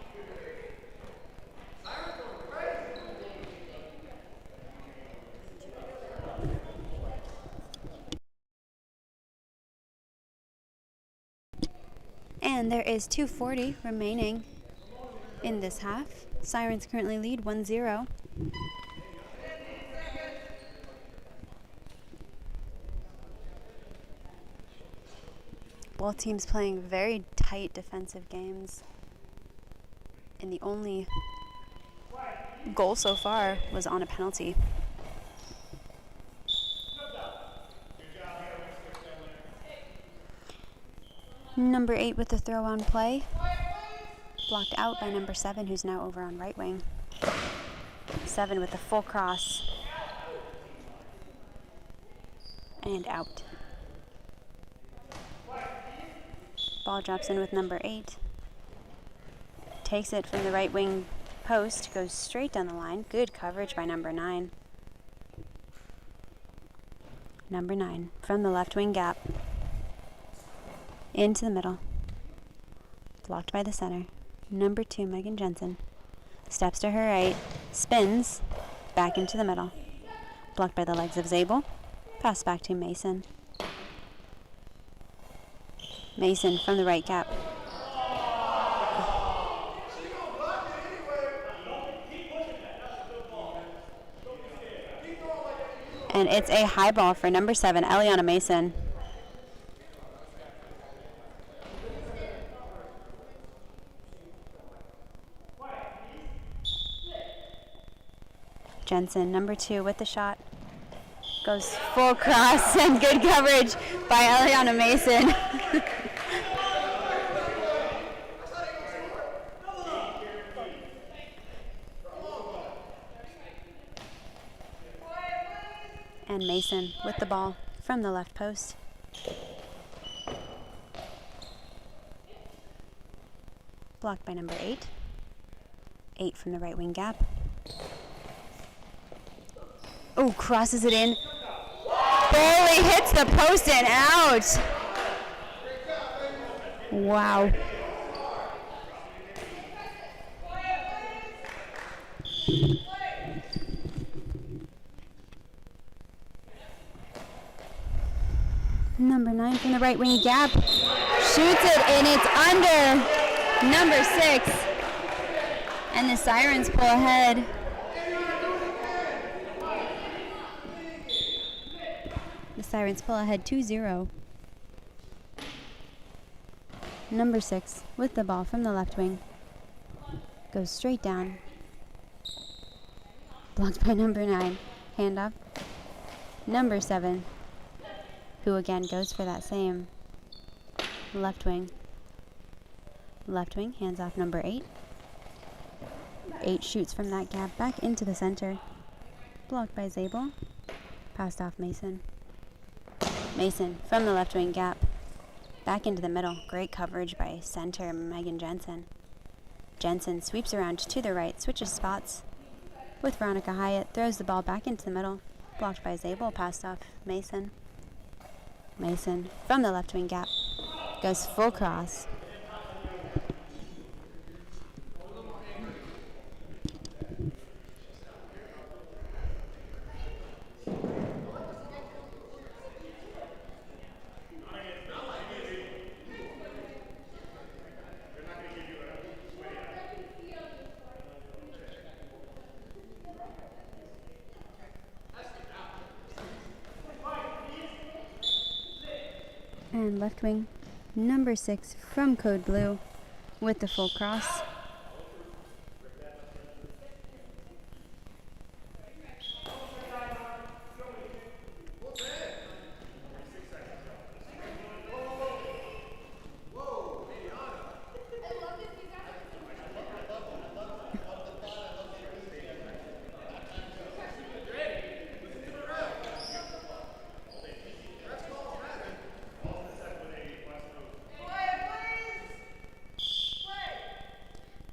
And there is 2:40 remaining in this half. Sirens currently lead 1-0. Both teams playing very tight defensive games. And the only goal so far was on a penalty. Number 8 with the throw on play. Blocked out by number 7, who's now over on right wing. 7 with the full cross. And out. Ball drops in with number 8. Takes it from the right wing post, goes straight down the line. Good coverage by number 9. Number 9 from the left wing gap. Into the middle. Blocked by the center. Number 2, Megan Jensen. Steps to her right. Spins. Back into the middle. Blocked by the legs of Zabel. Pass back to Mason. Mason from the right gap. And it's a high ball for number 7, Eliana Mason. Jensen, number 2 with the shot. Goes full cross and good coverage by Eliana Mason. And Mason with the ball from the left post. blocked by number 8. 8 from the right wing gap. Oh, crosses it in. Barely hits the post and out. Wow. Number 9 from the right wing gap. Shoots it and it's under. Number 6. And the Sirens pull ahead. The Sirens pull ahead 2-0. Number 6 with the ball from the left wing. Goes straight down. Blocked by number 9. Handoff. Number 7. Who again goes for that same left wing. Left wing hands off number 8. 8 shoots from that gap back into the center. Blocked by Zabel. Passed off Mason. Mason from the left wing gap. Back into the middle. Great coverage by center Megan Jensen. Jensen sweeps around to the right, switches spots with Veronica Hyatt. Throws the ball back into the middle. Blocked by Zabel. Passed off Mason. Mason from the left wing gap. Goes full cross. And left wing, number 6 from Code Blue with the full cross.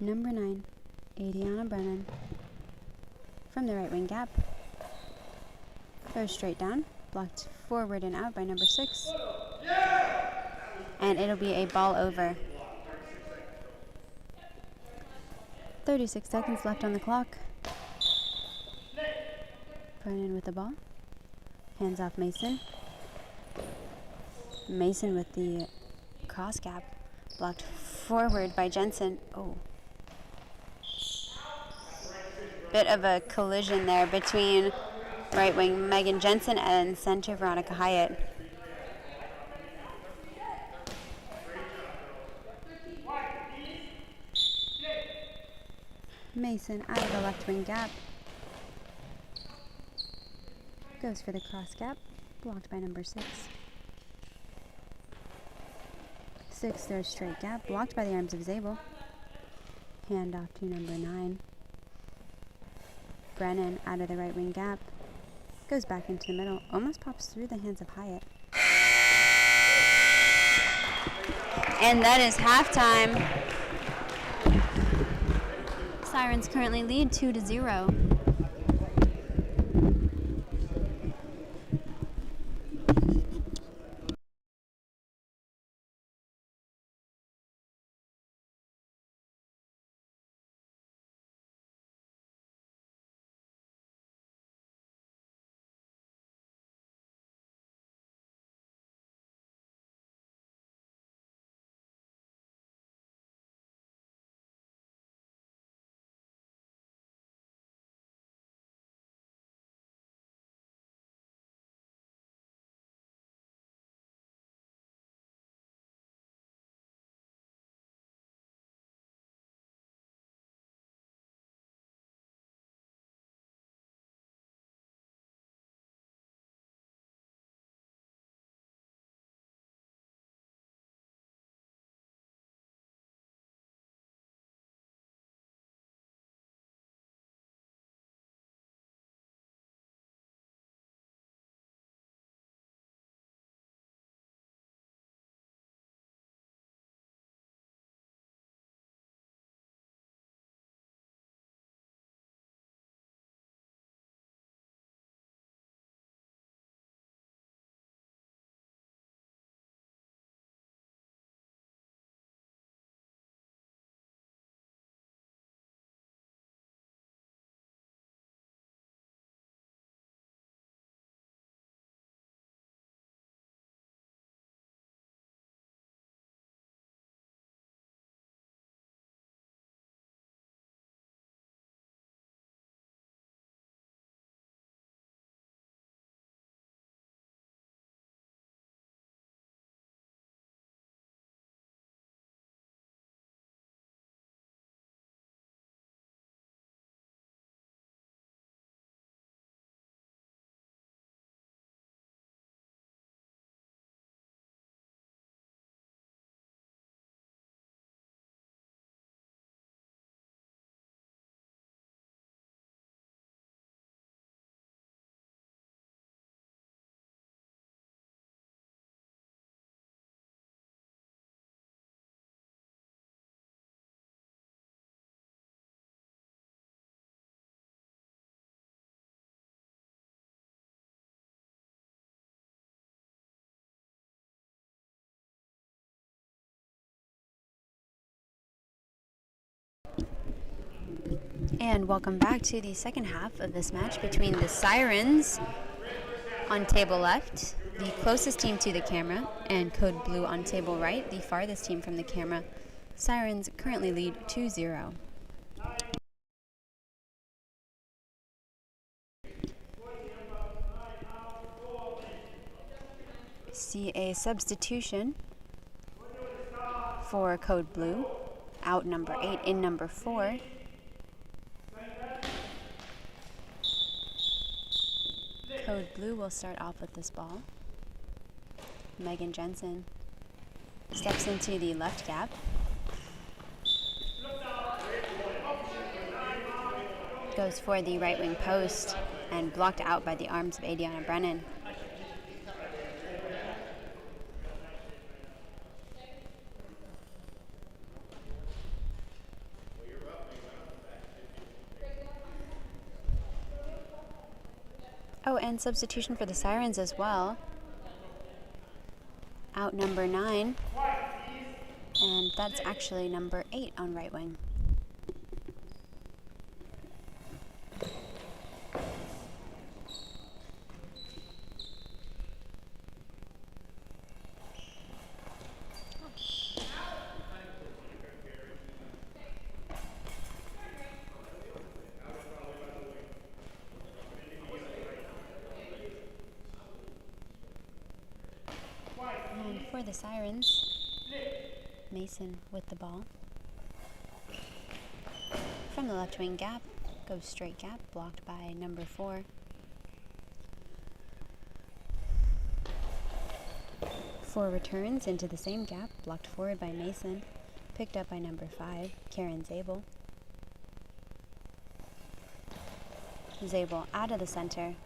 Number 9, Adiana Brennan from the right wing gap. Goes straight down, blocked forward and out by number 6. And it'll be a ball over. 36 seconds left on the clock. Brennan with the ball. Hands off Mason. Mason with the cross gap. Blocked forward by Jensen. Oh. Bit of a collision there between right wing Megan Jensen and center Veronica Hyatt. Mason out of the left wing gap. Goes for the cross gap. Blocked by number 6. 6 throws straight gap. Blocked by the arms of Zabel. Hand off to number 9. Brennan out of the right wing gap. Goes back into the middle. Almost pops through the hands of Hyatt. And that is halftime. Sirens currently lead 2-0. And welcome back to the second half of this match between the Sirens on table left, the closest team to the camera, and Code Blue on table right, the farthest team from the camera. Sirens currently lead 2-0. See a substitution for Code Blue. Out number 8, in number 4. Code Blue will start off with this ball. Megan Jensen steps into the left gap. Goes for the right wing post and blocked out by the arms of Adiana Brennan. Oh, and substitution for the Sirens as well. Out number 9. And that's actually number 8 on right wing. For the Sirens, Mason with the ball. From the left wing gap, goes straight gap, blocked by number 4. 4 returns into the same gap, blocked forward by Mason, picked up by number 5, Karen Zabel. Zabel out of the center,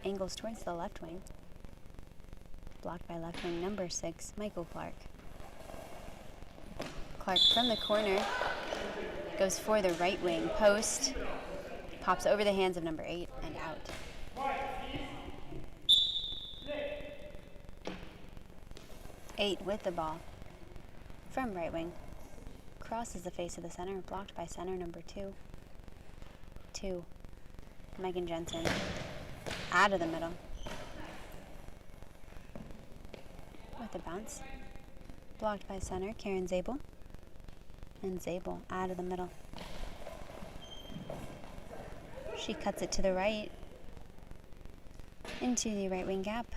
angles towards the left wing. Blocked by left wing number 6, Michael Clark. Clark from the corner goes for the right wing post, pops over the hands of number 8 and out. 8 with the ball from right wing, crosses the face of the center, blocked by center number 2. 2, Megan Jensen out of the middle. With a bounce, blocked by center, Karen Zabel, and Zabel out of the middle. She cuts it to the right, into the right wing gap,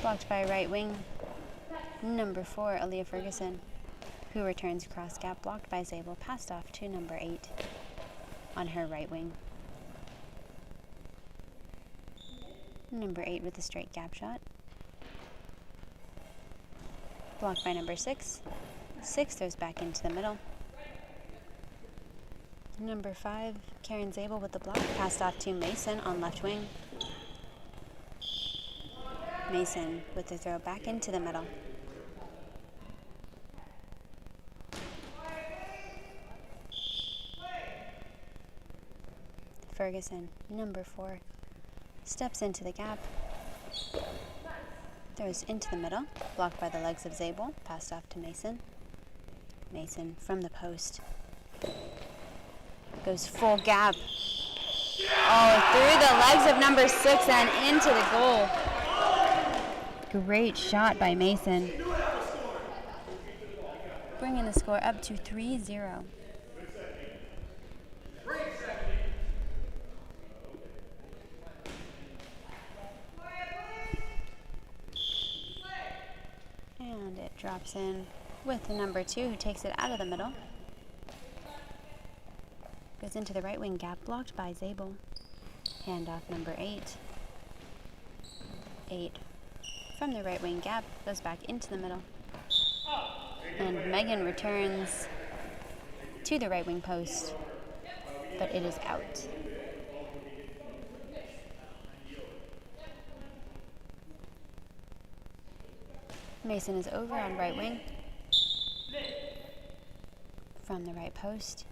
blocked by right wing, number 4, Aaliyah Ferguson, who returns cross gap, blocked by Zabel, passed off to number 8 on her right wing. Number 8 with a straight gap shot. Blocked by number 6. 6 throws back into the middle. Number 5, Karen Zabel with the block, passed off to Mason on left wing. Mason with the throw back into the middle. Ferguson, number 4, steps into the gap. Throws into the middle, blocked by the legs of Zabel, passed off to Mason. Mason from the post. Goes full gap. Oh, through the legs of number 6 and into the goal. Great shot by Mason. Bringing the score up to 3-0. And it drops in with the number 2, who takes it out of the middle. Goes into the right wing gap, blocked by Zabel. Handoff number 8. 8 from the right wing gap, goes back into the middle. And Megan returns to the right wing post, but it is out. Mason is over on right wing from the right post.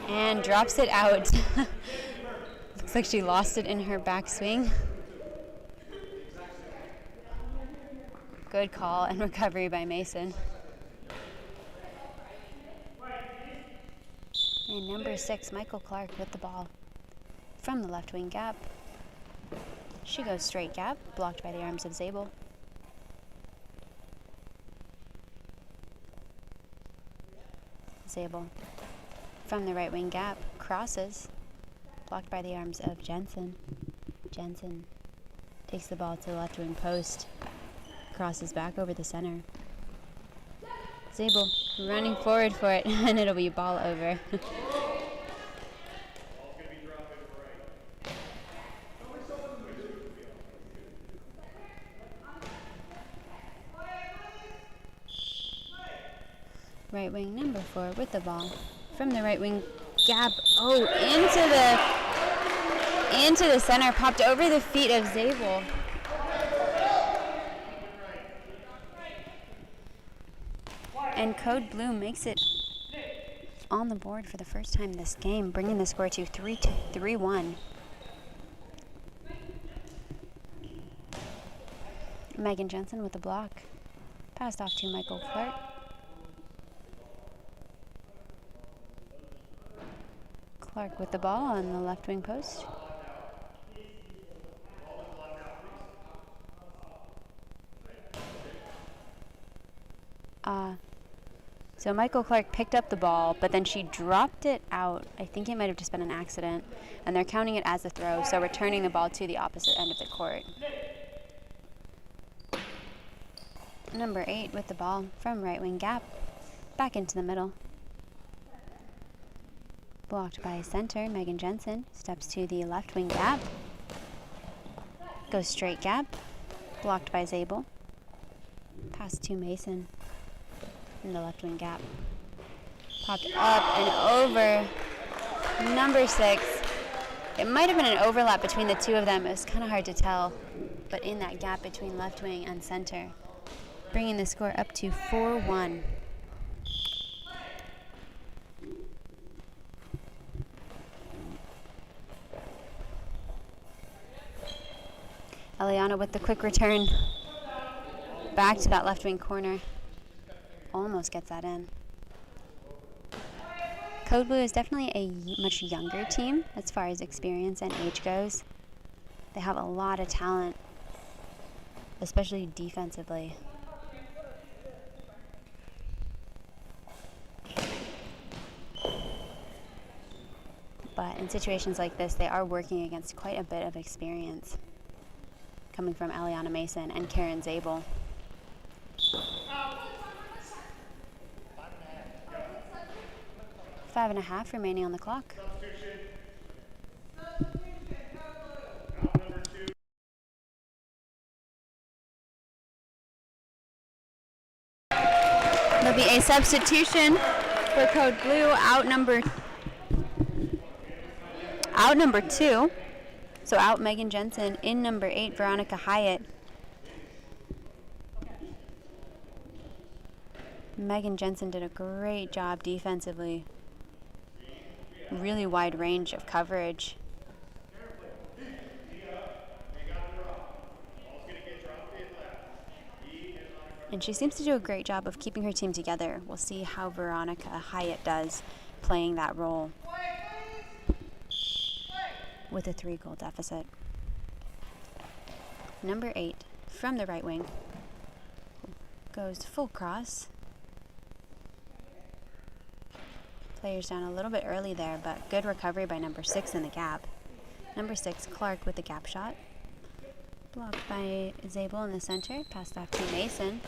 And drops it out. Looks like she lost it in her backswing. Good call and recovery by Mason. And number 6, Michael Clark with the ball from the left wing gap. She goes straight gap, blocked by the arms of Zabel. Zabel from the right wing gap, crosses, blocked by the arms of Jensen. Jensen takes the ball to the left wing post, crosses back over the center. Zabel running forward for it, and it'll be ball over. Right wing number 4 with the ball from the right wing gap. Oh, into the center, popped over the feet of Zabel. And Code Blue makes it on the board for the first time this game, bringing the score to 3-1. Megan Jensen with the block. Passed off to Michael Clark. Clark with the ball on the left wing post. So Michael Clark picked up the ball, but then she dropped it out. I think it might have just been an accident, and they're counting it as a throw, so returning the ball to the opposite end of the court. Number 8 with the ball from right wing gap, back into the middle. Blocked by center, Megan Jensen steps to the left wing gap, goes straight gap, blocked by Zabel. Pass to Mason in the left wing gap. Popped up and over. Number 6. It might have been an overlap between the two of them. It was kind of hard to tell, but in that gap between left wing and center, bringing the score up to 4-1. Eliana with the quick return back to that left wing corner. Almost gets that in. Code Blue is definitely a much younger team as far as experience and age goes. They have a lot of talent, especially defensively. But in situations like this, they are working against quite a bit of experience coming from Eliana Mason and Karen Zabel. Five and a half remaining on the clock. There'll be a substitution for Code Blue, out number 2. So out Megan Jensen, in number 8, Veronica Hyatt. Megan Jensen did a great job defensively. Really wide range of coverage. And she seems to do a great job of keeping her team together. We'll see how Veronica Hyatt does playing that role with a 3-goal deficit. Number 8 from the right wing goes full cross. Players down a little bit early there, but good recovery by number 6 in the gap. Number 6, Clark with the gap shot. Blocked by Zabel in the center, passed off to Mason,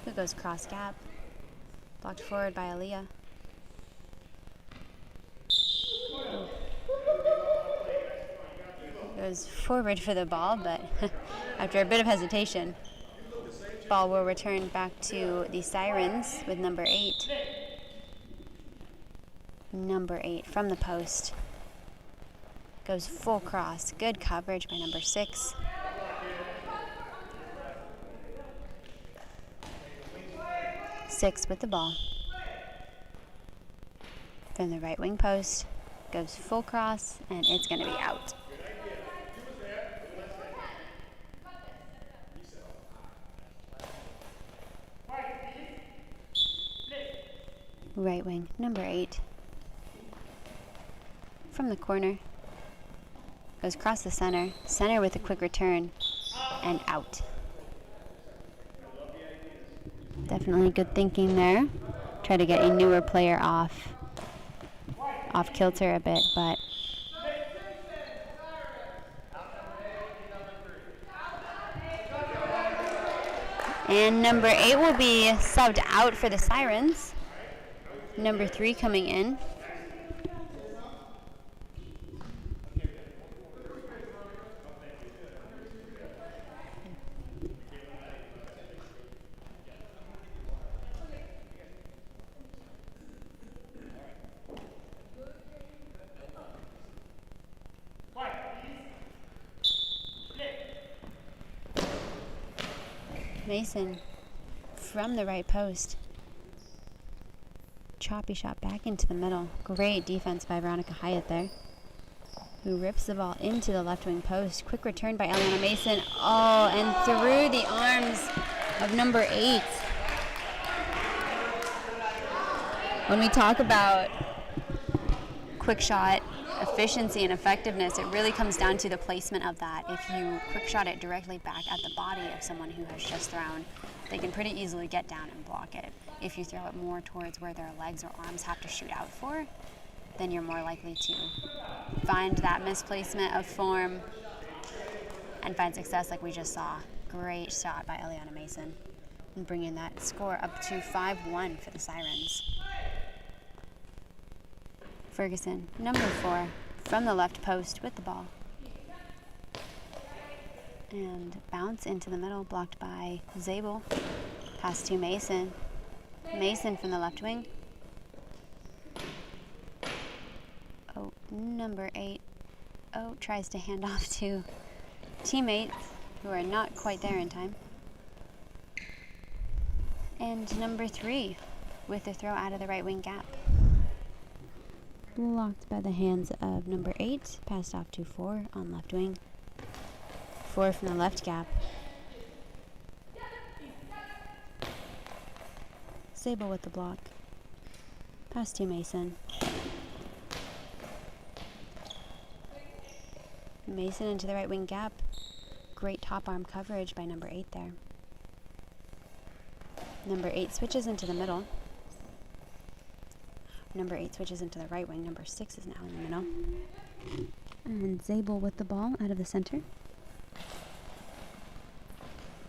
who goes cross gap. Blocked forward by Aaliyah. Goes forward for the ball, but after a bit of hesitation, ball will return back to the Sirens with number 8. Number 8 from the post. Goes full cross. Good coverage by number 6. Six with the ball. From the right wing post. Goes full cross, and it's going to be out. right wing, number 8. From the corner. Goes across the center. Center with a quick return. And out. Definitely good thinking there. Try to get a newer player off kilter a bit, but and number 8 will be subbed out for the Sirens. Number 3 coming in. Mason from the right post. Choppy shot back into the middle. Great defense by Veronica Hyatt there, who rips the ball into the left wing post. Quick return by Eliana Mason. Oh, and through the arms of number 8. When we talk about quick shot efficiency and effectiveness, it really comes down to the placement of that. If you quick shot it directly back at the body of someone who has just thrown, they can pretty easily get down and block it. If you throw it more towards where their legs or arms have to shoot out for, then you're more likely to find that misplacement of form and find success like we just saw. Great shot by Eliana Mason, and bringing that score up to 5-1 for the Sirens. Ferguson, number 4, from the left post with the ball. And bounce into the middle, blocked by Zabel. Pass to Mason. Mason from the left wing. Oh, number 8. Oh, tries to hand off to teammates who are not quite there in time. And number 3 with the throw out of the right wing gap. Blocked by the hands of number 8. Passed off to 4 on left wing. 4 from the left gap. Sable with the block. Pass to Mason. Mason into the right wing gap. Great top arm coverage by number 8 there. Number 8 switches into the middle. Number 8 switches into the right wing. Number 6 is now in the middle. And Zabel with the ball out of the center.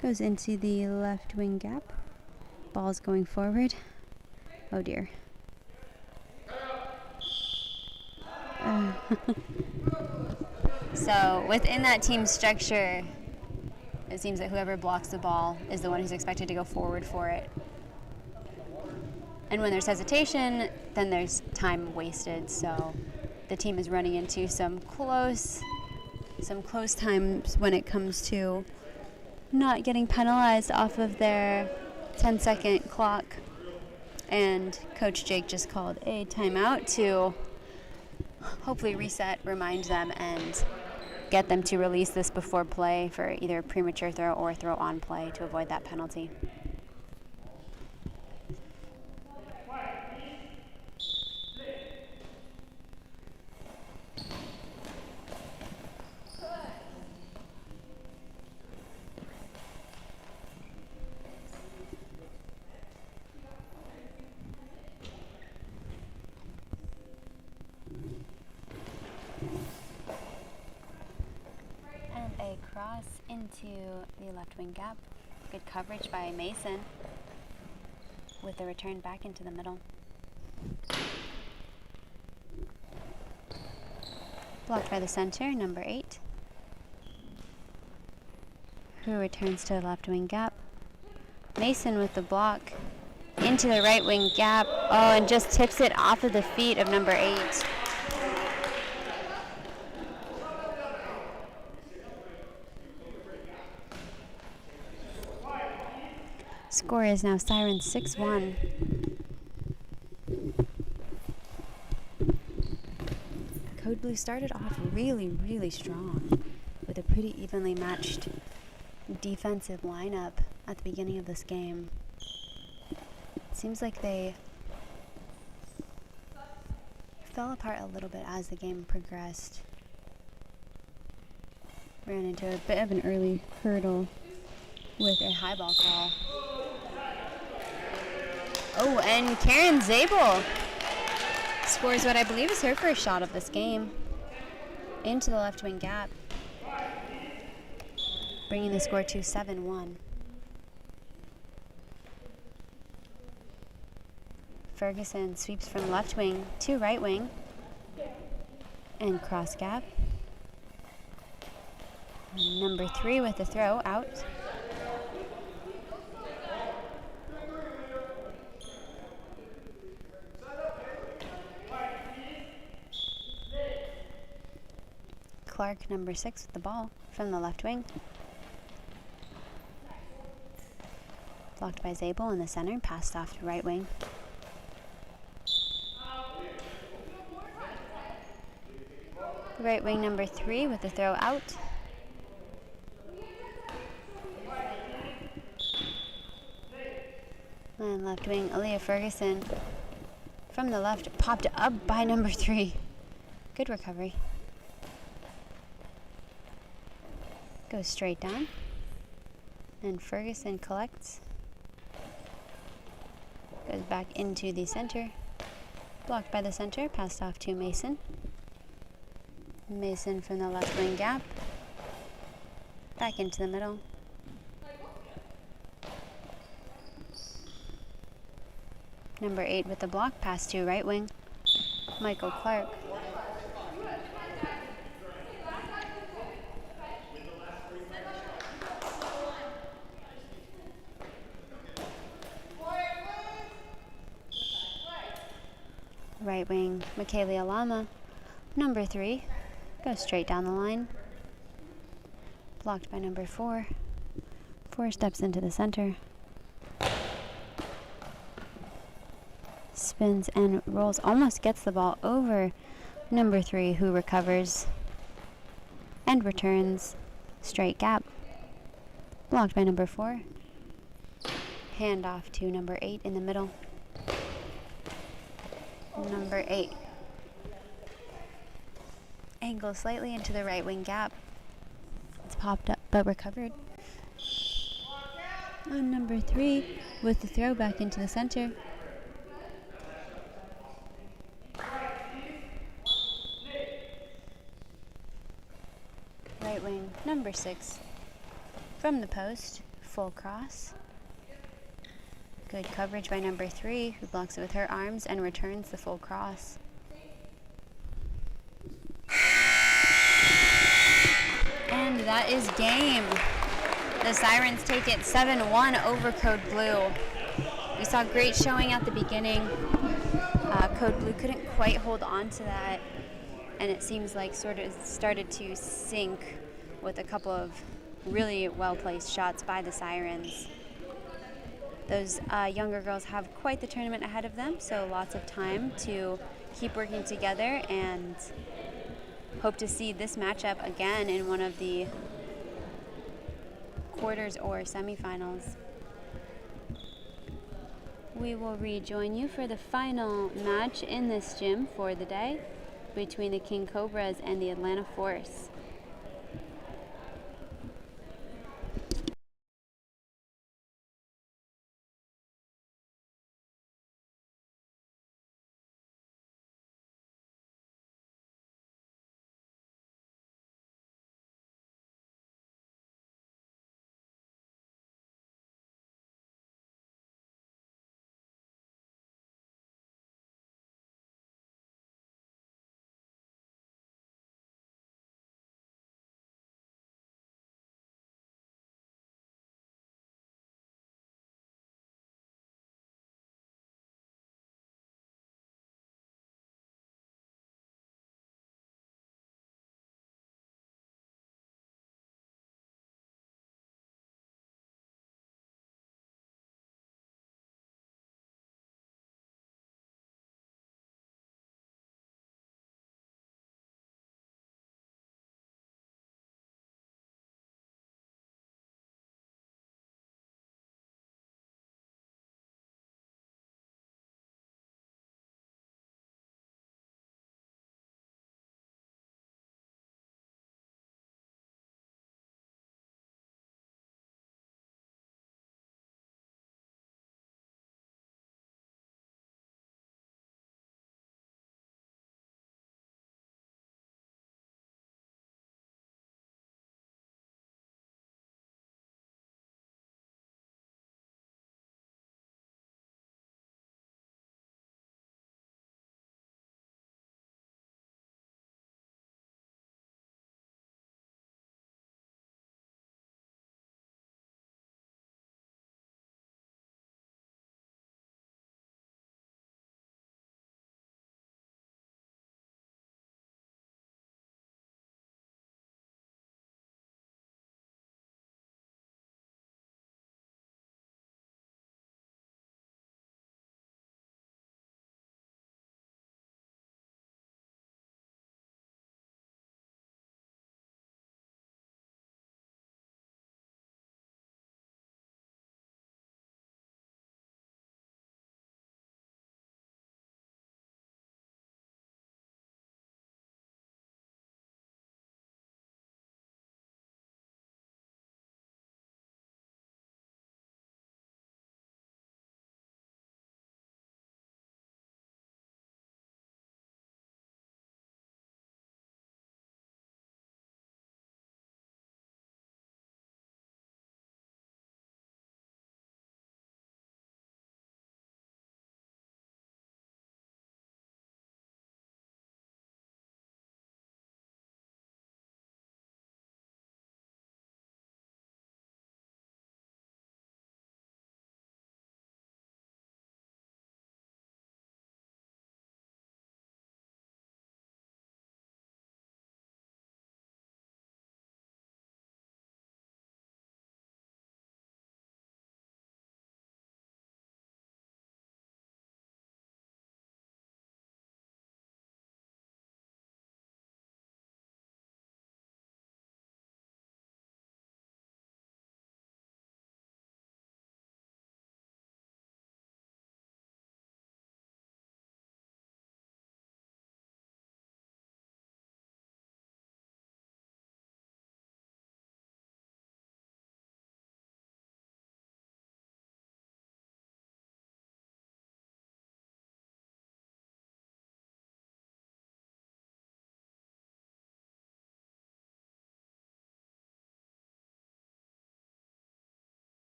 Goes into the left wing gap. Ball's going forward. Oh dear. So within that team structure, it seems that whoever blocks the ball is the one who's expected to go forward for it. And when there's hesitation, then there's time wasted. So the team is running into some close times when it comes to not getting penalized off of their 10-second clock. And Coach Jake just called a timeout to hopefully reset, remind them, and get them to release this before play for either a premature throw or throw on play to avoid that penalty. Cross into the left wing gap. Good coverage by Mason with the return back into the middle. Blocked by the center, number 8, who returns to the left wing gap. Mason with the block into the right wing gap. Oh, and just tips it off of the feet of number 8. Score is now Sirens 6-1. Code Blue started off really, really strong with a pretty evenly matched defensive lineup at the beginning of this game. It seems like they fell apart a little bit as the game progressed. Ran into a bit of an early hurdle with a high ball call. Oh, and Karen Zabel scores what I believe is her first shot of this game into the left wing gap, bringing the score to 7-1. Ferguson sweeps from left wing to right wing and cross gap. And number 3 with the throw out. Clark, number 6 with the ball from the left wing. Blocked by Zabel in the center, passed off to right wing. Right wing number 3 with the throw out. And left wing, Aaliyah Ferguson from the left, popped up by number 3. Good recovery. Goes straight down. And Ferguson collects. Goes back into the center. Blocked by the center, passed off to Mason. Mason from the left wing gap. Back into the middle. Number 8 with the block, pass to right wing. Michael Clark. Right wing, Michaela Alama. Number 3. Goes straight down the line. Blocked by number 4. 4 steps into the center. Spins and rolls. Almost gets the ball over number 3, who recovers and returns. Straight gap. Blocked by number 4. Hand off to number 8 in the middle. Number 8. Angle slightly into the right wing gap. It's popped up but recovered. On number 3 with the throw back into the center. Right wing, number 6 from the post, full cross. Good coverage by number 3, who blocks it with her arms and returns the full cross. And that is game. The Sirens take it 7-1 over Code Blue. We saw great showing at the beginning. Code Blue couldn't quite hold on to that, and it seems like sort of started to sink with a couple of really well-placed shots by the Sirens. Those younger girls have quite the tournament ahead of them, so lots of time to keep working together, and hope to see this matchup again in one of the quarters or semifinals. We will rejoin you for the final match in this gym for the day between the King Cobras and the Atlanta Force.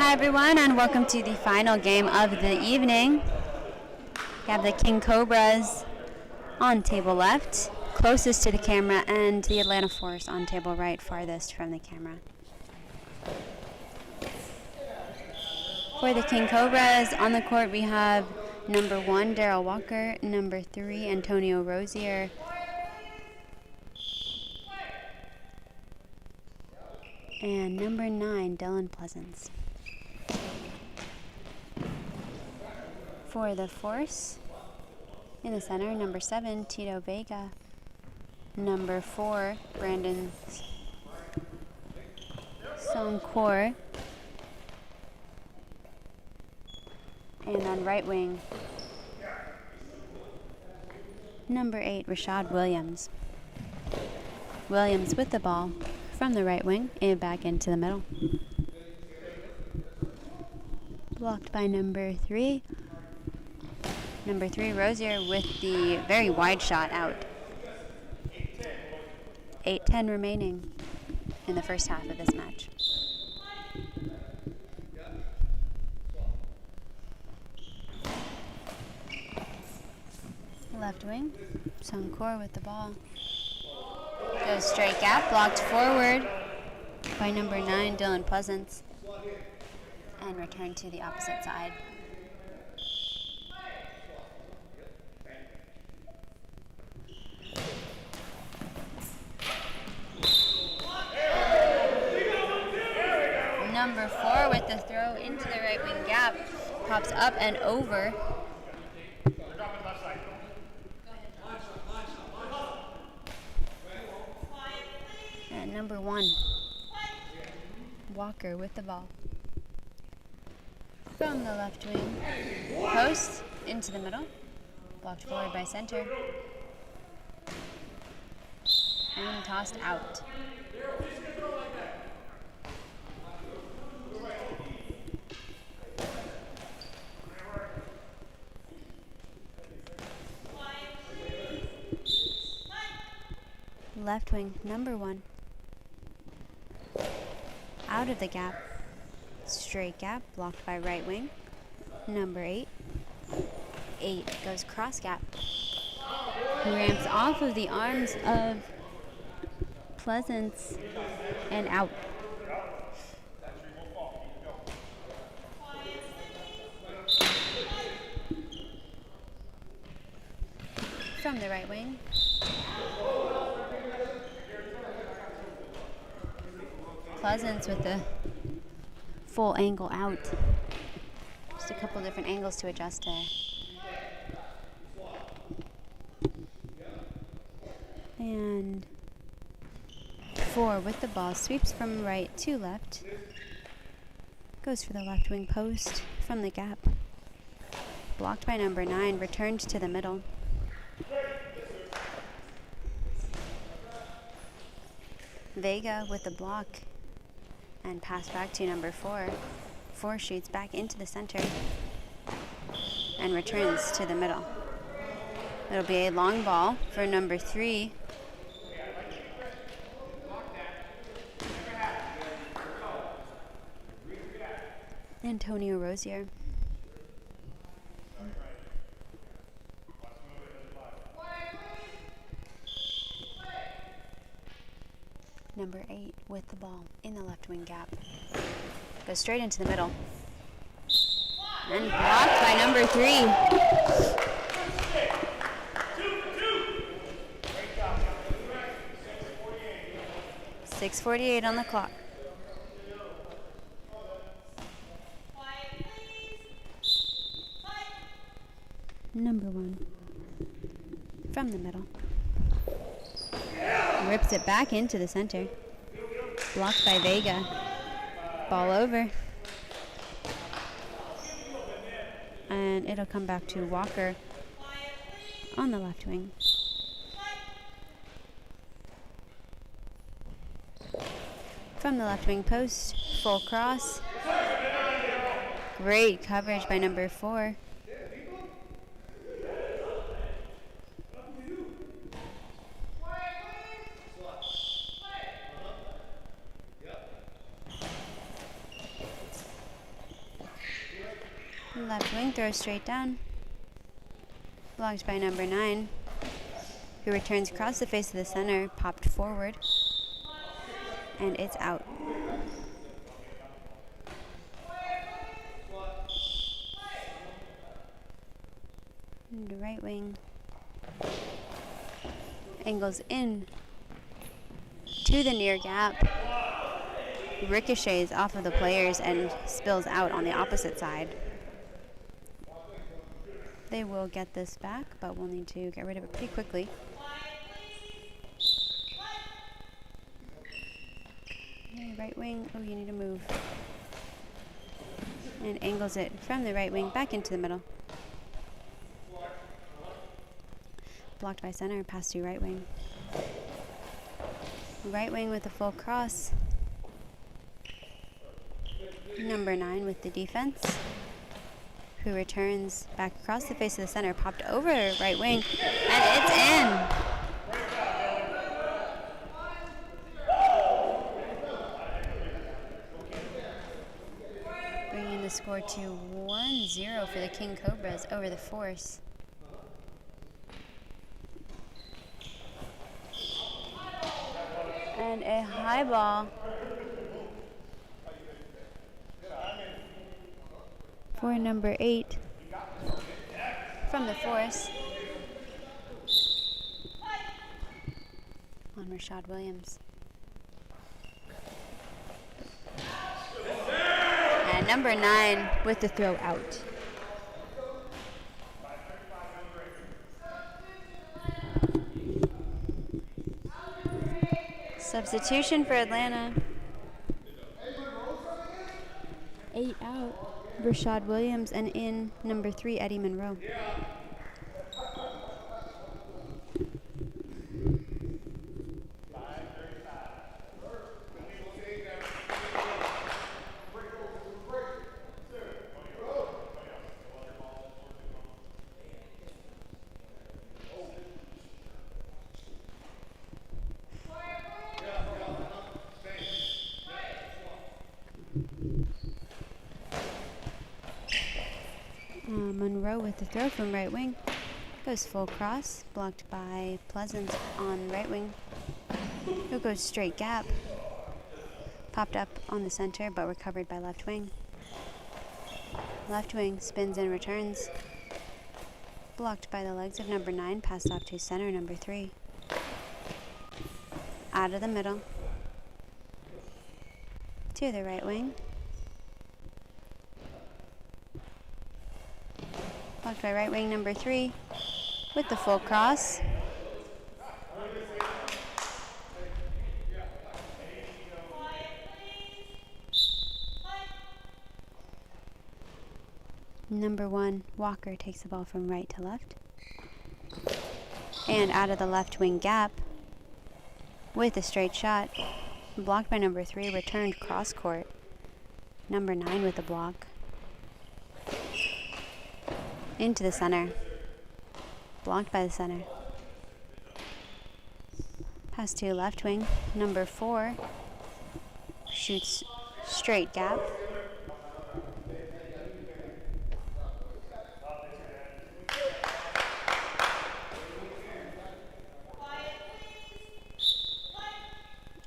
Hi everyone, and welcome to the final game of the evening. We have the King Cobras on table left, closest to the camera, and the Atlanta Force on table right, farthest from the camera. For the King Cobras, on the court we have number 1, Daryl Walker, number 3, Antonio Rosier, and number 9, Dylan Pleasance. For the Force, in the center, number 7, Tito Vega, number 4, Brandon Songkor, and on right wing, number 8, Rashad Williams. Williams with the ball from the right wing and back into the middle. Blocked by number 3. Number 3, Rosier with the very wide shot out. 8:10 remaining in the first half of this match. Left wing, Songkor with the ball. Goes straight gap, blocked forward by number 9, Dylan Pleasance, and returned to the opposite side. Number 4 with the throw into the right wing gap, pops up and over. And number 1, Walker with the ball. From the left wing, post into the middle, blocked forward by center, and tossed out. Left wing, number 1. Out of the gap, straight gap, blocked by right wing, number 8. 8 goes cross gap. He ramps off of the arms of Pleasance and out. From the right wing, Pleasance with the full angle out. Just a couple different angles to adjust there. And 4 with the ball, sweeps from right to left. Goes for the left wing post from the gap. Blocked by number 9, returned to the middle. Vega with the block and pass back to number 4. 4 shoots back into the center and returns to the middle. It'll be a long ball for number 3. Antonio Rosier. Number 8 with the ball in the left wing gap. Goes straight into the middle. And blocked by number 3. 6:48 on the clock. Number 1 from the middle. Rips it back into the center. Blocked by Vega. Ball over. And it'll come back to Walker on the left wing. From the left wing post, full cross. Great coverage by number 4. Left wing throws straight down. Blocked by number 9, who returns across the face of the center, popped forward, and it's out. And the right wing angles in to the near gap, ricochets off of the players and spills out on the opposite side. They will get this back, but we'll need to get rid of it pretty quickly. Okay, right wing, oh, you need to move. And angles it from the right wing back into the middle. Blocked by center, pass to right wing. Right wing with a full cross. Number 9 with the defense, who returns back across the face of the center, popped over right wing, and it's in. Bringing the score to 1-0 for the King Cobras over the Force. And a high ball for number 8 from the Force on Rashad Williams. And number 9 with the throw out. Substitution for Atlanta. 8 out. Rashad Williams, and in number 3, Eddie Monroe. Monroe with the throw from right wing. Goes full cross, blocked by Pleasant on right wing. Who goes straight gap. Popped up on the center, but recovered by left wing. Left wing spins and returns. Blocked by the legs of number 9, passed off to center, number 3. Out of the middle. To the right wing. Blocked by right wing number 3 with the full cross. Number 1, Walker, takes the ball from right to left. And out of the left wing gap with a straight shot. Blocked by number 3, returned cross court. Number 9 with the block. Into the center. Blocked by the center. Pass to left wing. Number 4 shoots straight gap.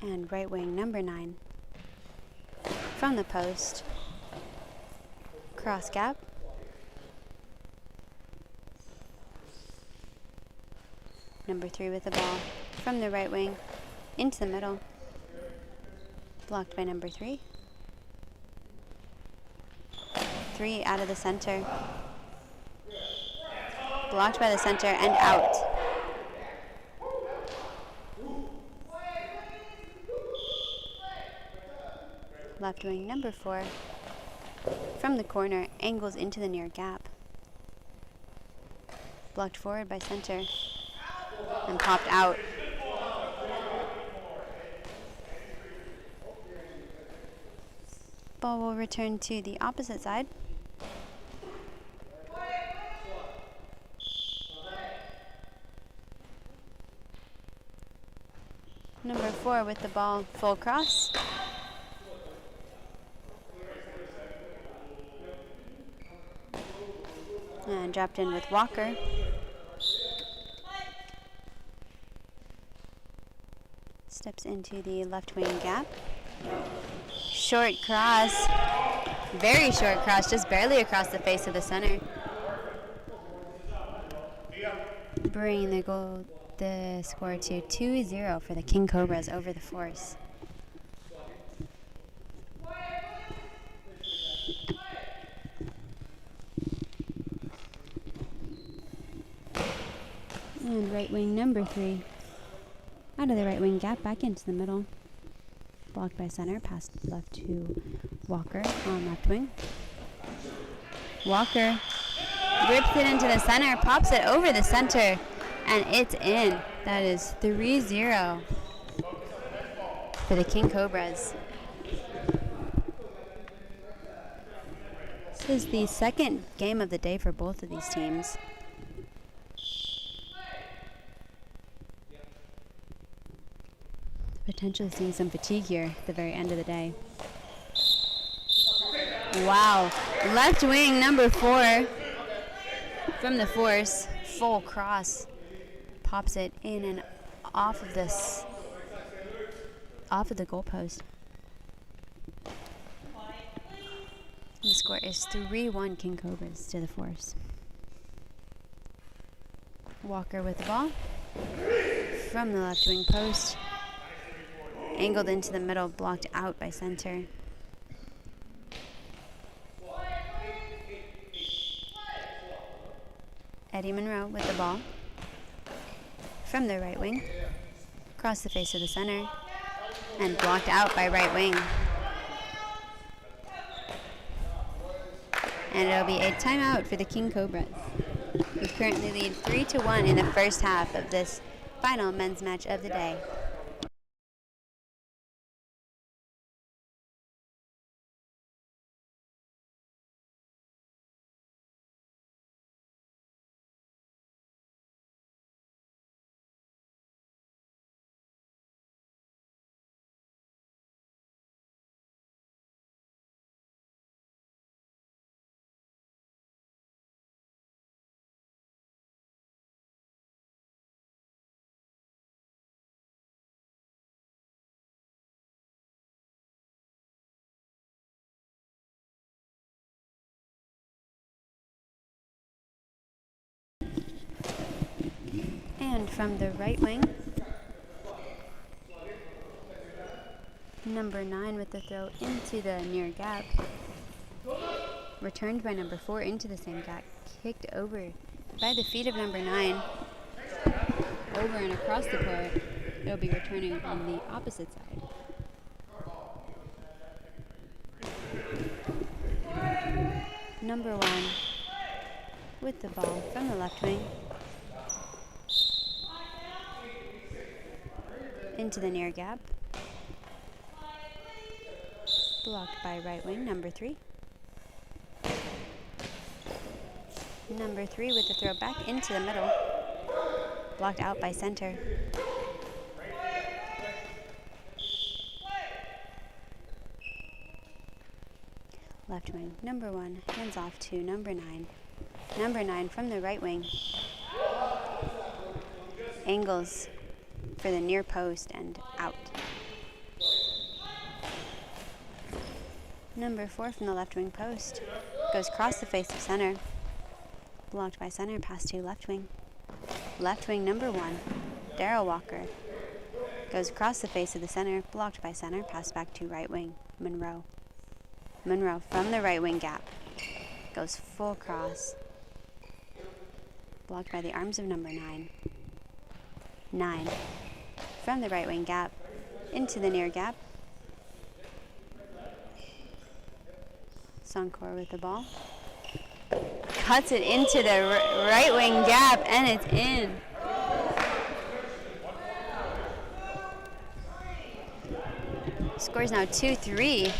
And right wing number 9 from the post. Cross gap. Number 3 with the ball from the right wing into the middle. Blocked by number 3. 3 out of the center. Blocked by the center and out. Left wing number 4 from the corner, angles into the near gap. Blocked forward by center and popped out. Ball will return to the opposite side. Number 4 with the ball, full cross. And dropped in with Walker. Steps into the left wing gap. Short cross. Very short cross, just barely across the face of the center. Bringing the score to 2-0 for the King Cobras over the Force. And right wing number 3. Out of the right wing gap, back into the middle. Blocked by center, passed left to Walker on left wing. Walker rips it into the center, pops it over the center, and it's in. That is 3-0 for the King Cobras. This is the second game of the day for both of these teams. Potentially seeing some fatigue here at the very end of the day. Wow. Left wing number 4 from the Force. Full cross. Pops it in and off of this, off of the goalpost. The score is 3-1 King Cobras to the Force. Walker with the ball from the left wing post. Angled into the middle, blocked out by center. Eddie Monroe with the ball from the right wing. Across the face of the center. And blocked out by right wing. And it'll be a timeout for the King Cobras, who currently lead 3-1 in the first half of this final men's match of the day. And from the right wing, number 9 with the throw into the near gap. Returned by number 4 into the same gap. Kicked over by the feet of number 9. Over and across the court. It'll be returning on the opposite side. Number 1 with the ball from the left wing. Into the near gap. Blocked by right wing, number 3. Number 3 with the throw back into the middle. Blocked out by center. Left wing, number 1, hands off to number 9. Number 9 from the right wing. Angles for the near post and out. Number 4 from the left wing post. Goes across the face of center. Blocked by center, pass to left wing. Left wing number 1, Darryl Walker. Goes across the face of the center, blocked by center, pass back to right wing, Monroe. Monroe from the right wing gap. Goes full cross. Blocked by the arms of number 9. 9 from the right wing gap into the near gap. Sonkor with the ball. Cuts it into the right wing gap, and it's in. Scores now 2-3.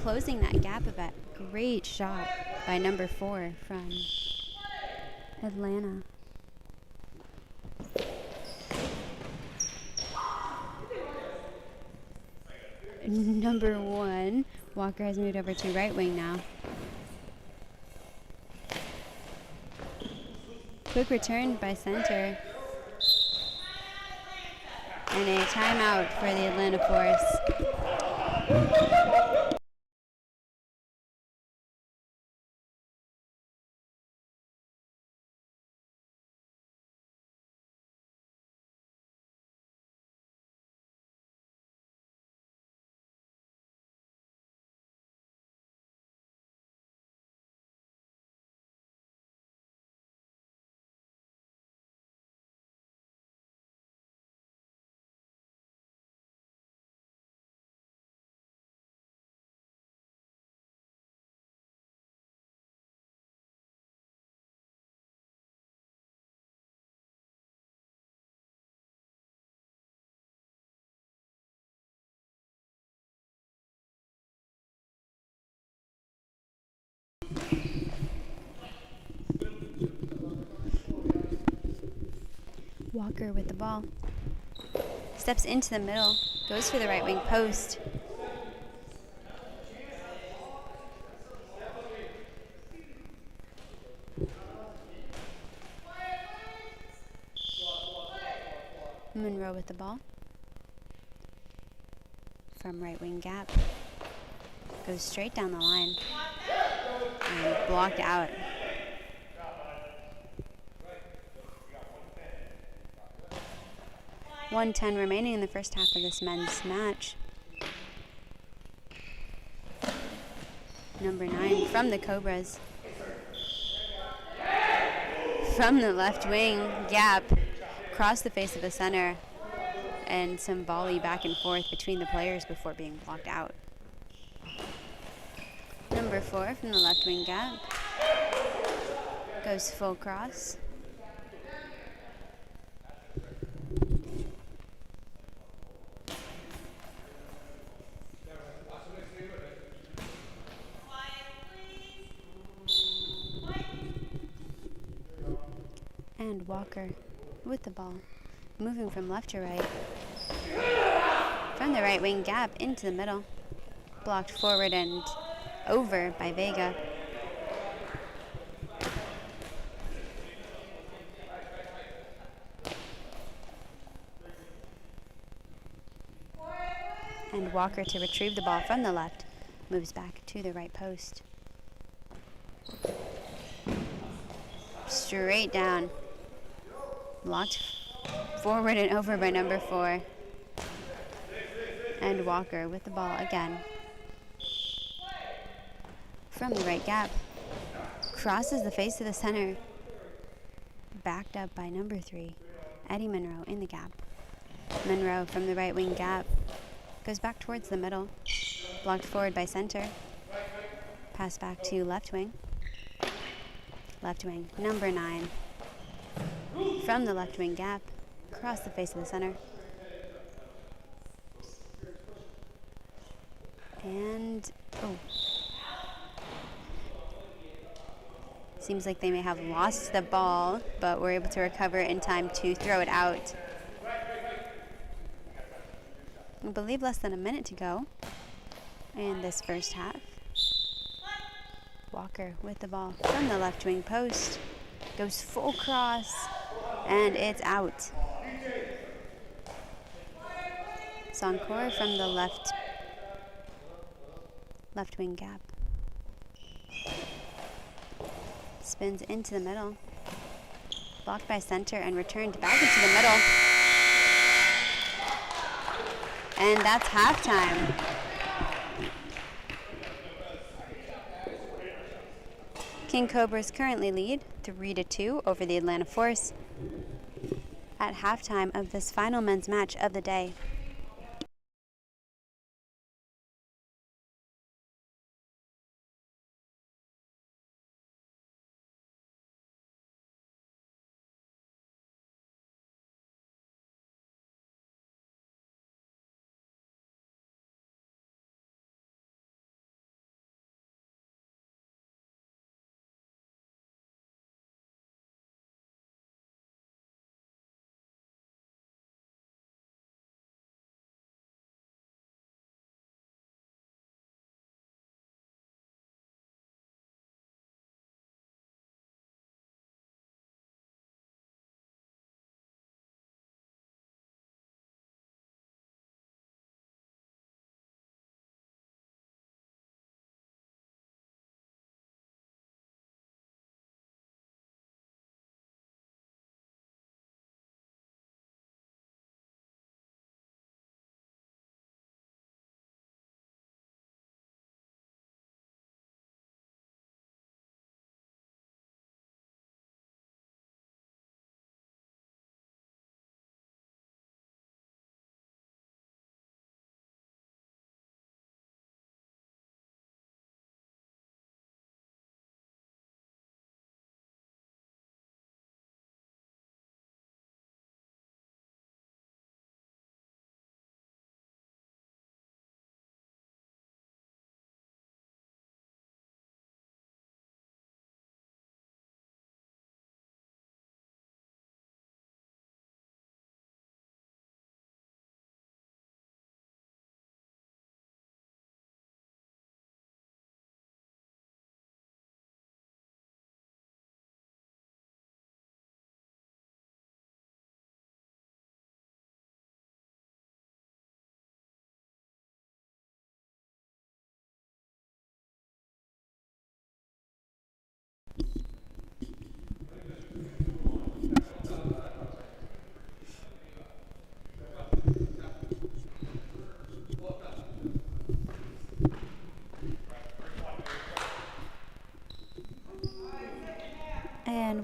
Closing that gap a bit. Great shot by number 4 from Atlanta. Number 1, Walker has moved over to right wing now. Quick return by center. And a timeout for the Atlanta Force. Walker with the ball. Steps into the middle, goes for the right wing post. Monroe with the ball. From right wing gap. Goes straight down the line. And blocked out. .110 remaining in the first half of this men's match. Number 9 from the Cobras. From the left wing gap. Across the face of the center. And some volley back and forth between the players before being blocked out. Number 4 from the left wing gap. Goes full cross. And Walker with the ball, moving from left to right. From the right wing gap into the middle. Blocked forward and over by Vega. And Walker to retrieve the ball from the left. Moves back to the right post. Straight down. Blocked forward and over by number 4. And Walker with the ball again. From the right gap. Crosses the face of the center. Backed up by number 3. Eddie Monroe in the gap. Monroe from the right wing gap. Goes back towards the middle. Blocked forward by center. Pass back to left wing. Left wing, number 9. From the left wing gap, across the face of the center. And, seems like they may have lost the ball, but were able to recover it in time to throw it out. I believe less than a minute to go in this first half. Walker with the ball from the left wing post. Goes full cross, and it's out. Soncor from the left wing gap. Spins into the middle. Blocked by center and returned back into the middle. And that's halftime. King Cobras currently lead 3-2 over the Atlanta Force at halftime of this final men's match of the day.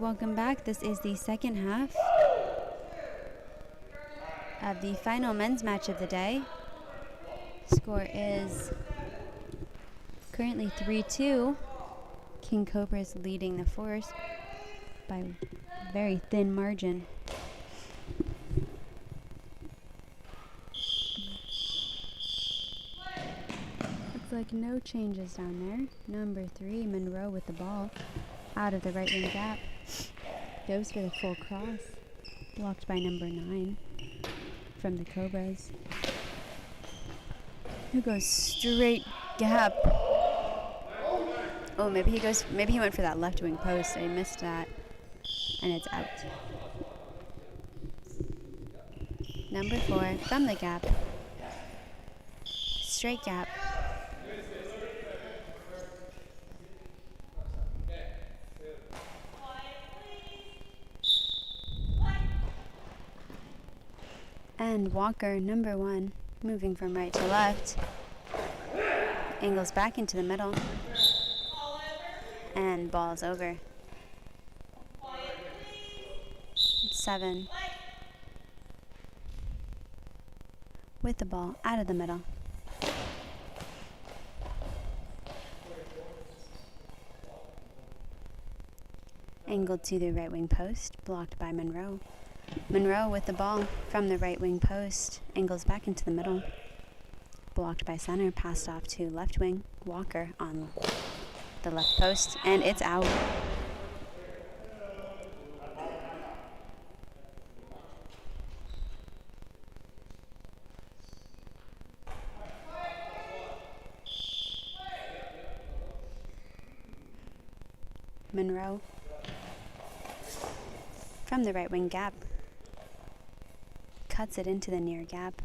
welcome back. This is the second half of the final men's match of the day. Score is currently 3-2. King Cobras leading the force by a very thin margin. Looks like no changes down there. Number 3, Monroe with the ball out of the right wing gap. Goes for the full cross. Blocked by number 9 from the Cobras. Who goes straight gap. Oh, maybe he went for that left wing post. I missed that. And it's out. Number 4 from the gap. Straight gap. And Walker, number 1, moving from right to left. Angles back into the middle. And ball's over. 7. With the ball out of the middle. Angled to the right wing post, blocked by Monroe. Monroe with the ball from the right wing post, angles back into the middle. Blocked by center, passed off to left wing. Walker on the left post, and it's out. Monroe from the right wing gap. Cuts it into the near gap.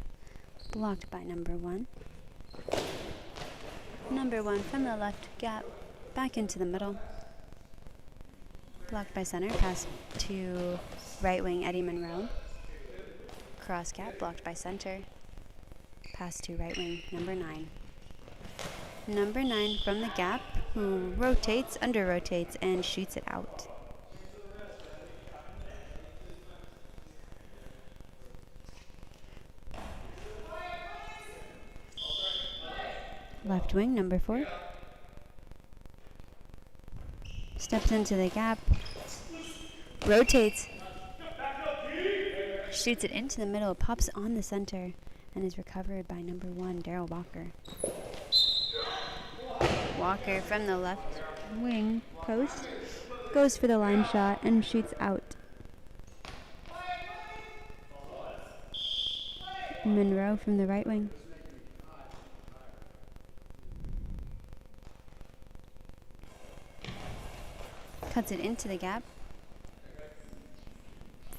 Blocked by number 1. Number 1 from the left gap. Back into the middle. Blocked by center. Pass to right wing Eddie Monroe. Cross gap. Blocked by center. Pass to right wing number 9. Number 9 from the gap, who rotates, under rotates, and shoots it out. Left wing, number 4. Steps into the gap. Rotates. Shoots it into the middle, pops on the center, and is recovered by number 1, Daryl Walker. Walker from the left wing post goes for the line shot and shoots out. Monroe from the right wing. Cuts it into the gap.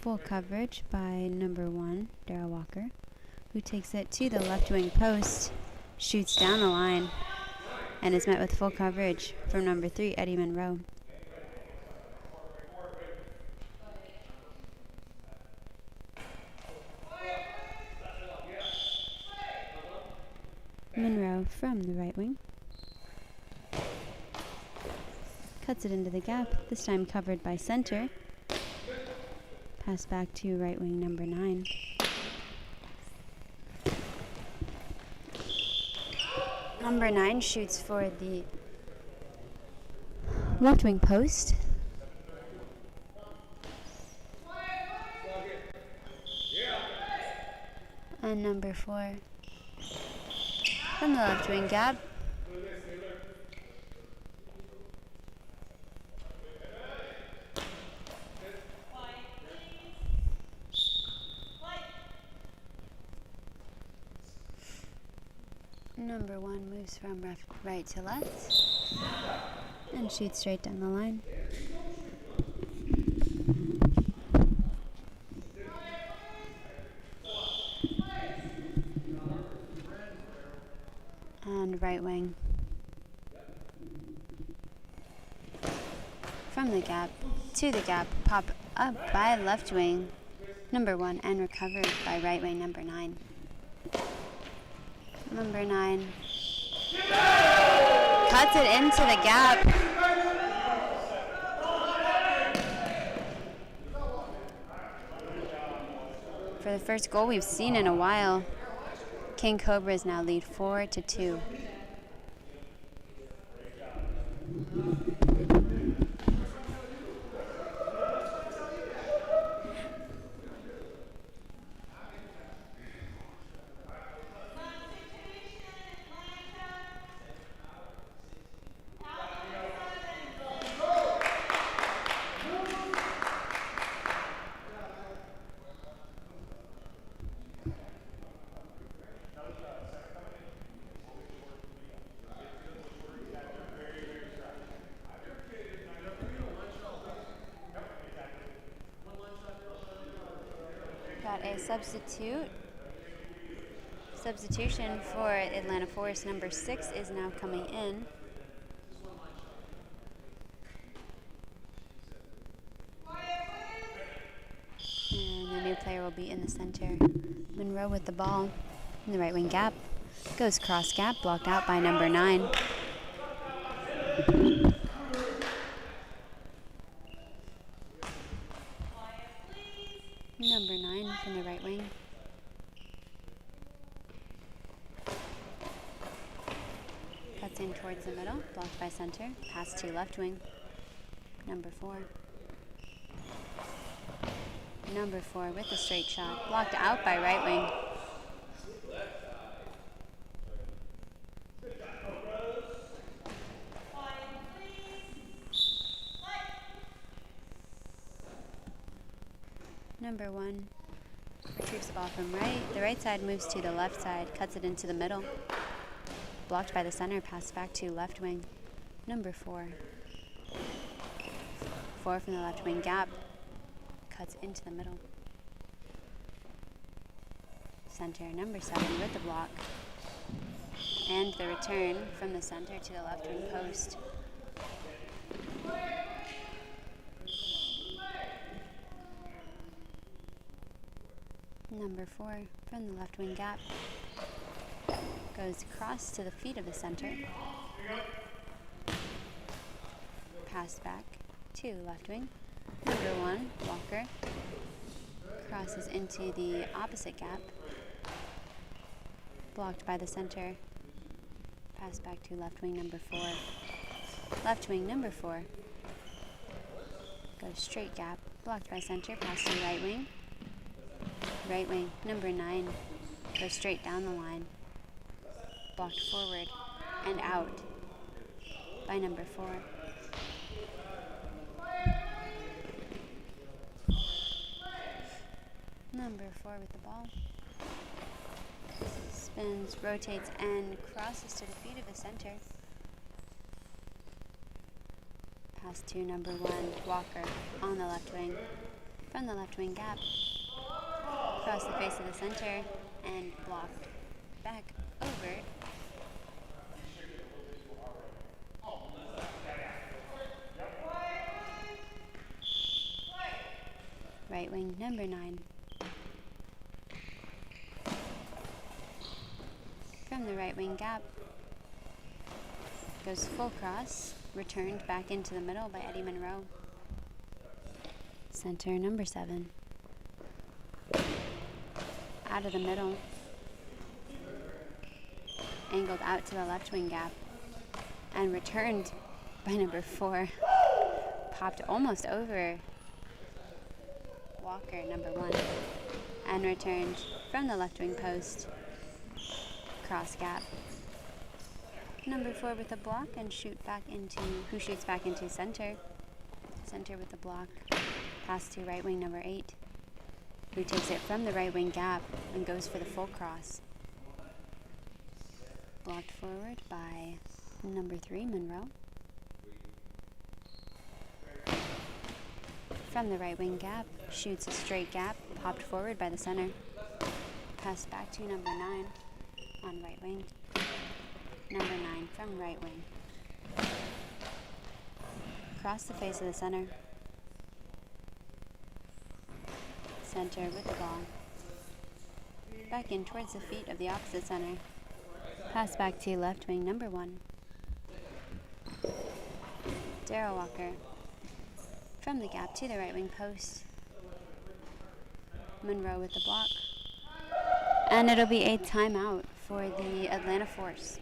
Full coverage by number 1, Daryl Walker, who takes it to the left wing post, shoots down the line, and is met with full coverage from number 3, Eddie Monroe. Monroe from the right wing. Cuts it into the gap, this time covered by center. Pass back to right wing number 9. Number 9 shoots for the left wing post. And number 4 from the left wing gap. Number 1 moves from right to left and shoots straight down the line. And right wing from the gap to the gap, pop up by left wing number 1 and recovered by right wing number 9. Number 9 cuts it into the gap. For the first goal we've seen in a while, King Cobras now lead 4-2. Got a substitution for Atlanta Forest. Number 6 is now coming in. And the new player will be in the center. Monroe with the ball in the right wing gap. Goes cross gap, blocked out by number 9. Number 9 from the right wing. Cuts in towards the middle, blocked by center. Pass to left wing. Number 4. Number 4 with a straight shot, blocked out by right wing. Number 1 retrieves the ball from the right side, moves to the left side, cuts it into the middle. Blocked by the center, pass back to left wing. Number 4. 4 from the left wing gap, cuts into the middle. Center, number 7 with the block. And the return from the center to the left wing post. Number 4 from the left wing gap. Goes across to the feet of the center. Pass back to left wing. Number 1, Walker. Crosses into the opposite gap. Blocked by the center. Pass back to left wing, number 4. Left wing, number 4. Goes straight gap. Blocked by center. Pass to right wing. Right wing, number 9. Goes straight down the line. Blocked forward and out by number 4. Number 4 with the ball. Spins, rotates, and crosses to the feet of the center. Pass to number 1, Walker, on the left wing. From the left wing gap. Across the face of the center and blocked back over. Right wing, number 9. From the right wing gap. Goes full cross, returned back into the middle by Eddie Monroe. Center, number 7. Out of the middle. Angled out to the left wing gap. And returned by number 4. Popped almost over Walker, number 1. And returned from the left wing post. Cross gap. Number 4 with a block and who shoots back into center. Center with the block. Pass to right wing, number 8. Who takes it from the right wing gap and goes for the full cross. Blocked forward by number 3, Monroe. From the right wing gap, shoots a straight gap, popped forward by the center. Pass back to number 9 on right wing. Number 9 from right wing. Across the face of the center. Center with the ball. Back in towards the feet of the opposite center. Pass back to left wing, number 1. Darryl Walker. From the gap to the right wing post. Monroe with the block. And it'll be a timeout for the Atlanta Force.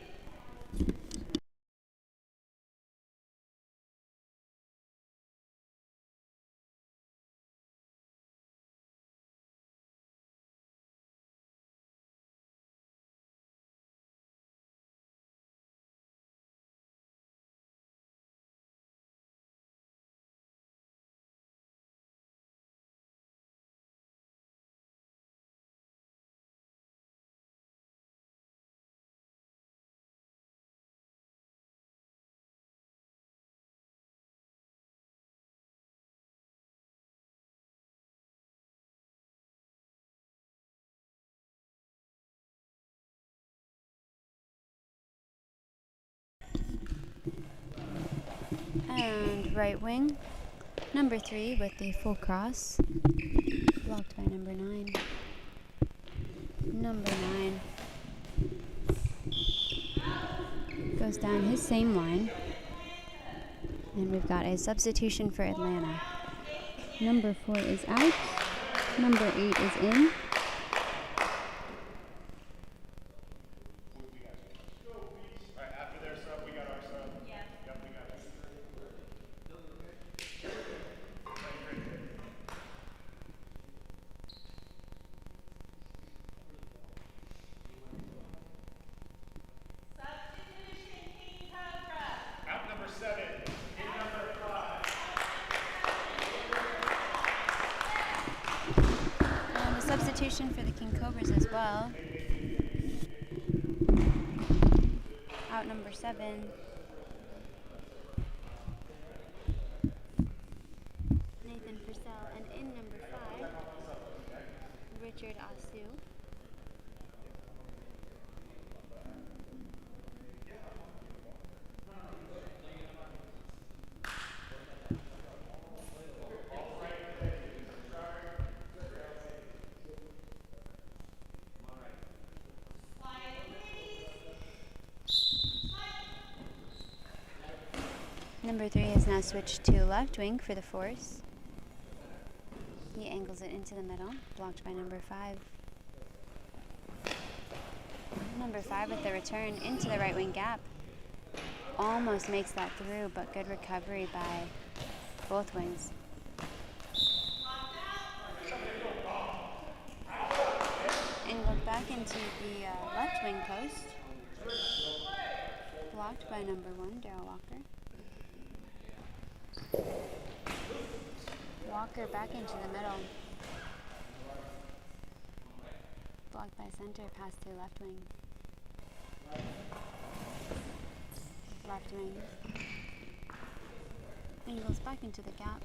And right wing, number 3 with the full cross, blocked by number 9. Number 9 goes down his same line, and we've got a substitution for Atlanta. Number 4 is out, number 8 is in. Substitution for the King Cobras as well. Out number 7. Nathan Purcell, and in number 5, Richard Asu. Number 3 has now switched to left wing for the Force. He angles it into the middle, blocked by number 5. Number 5 with the return into the right wing gap. Almost makes that through, but good recovery by both wings. Angled back into the left wing post. Blocked by number 1, Darryl Walker. Walker back into the middle. Blocked by center, pass to left wing. Left wing. Angles back into the gap.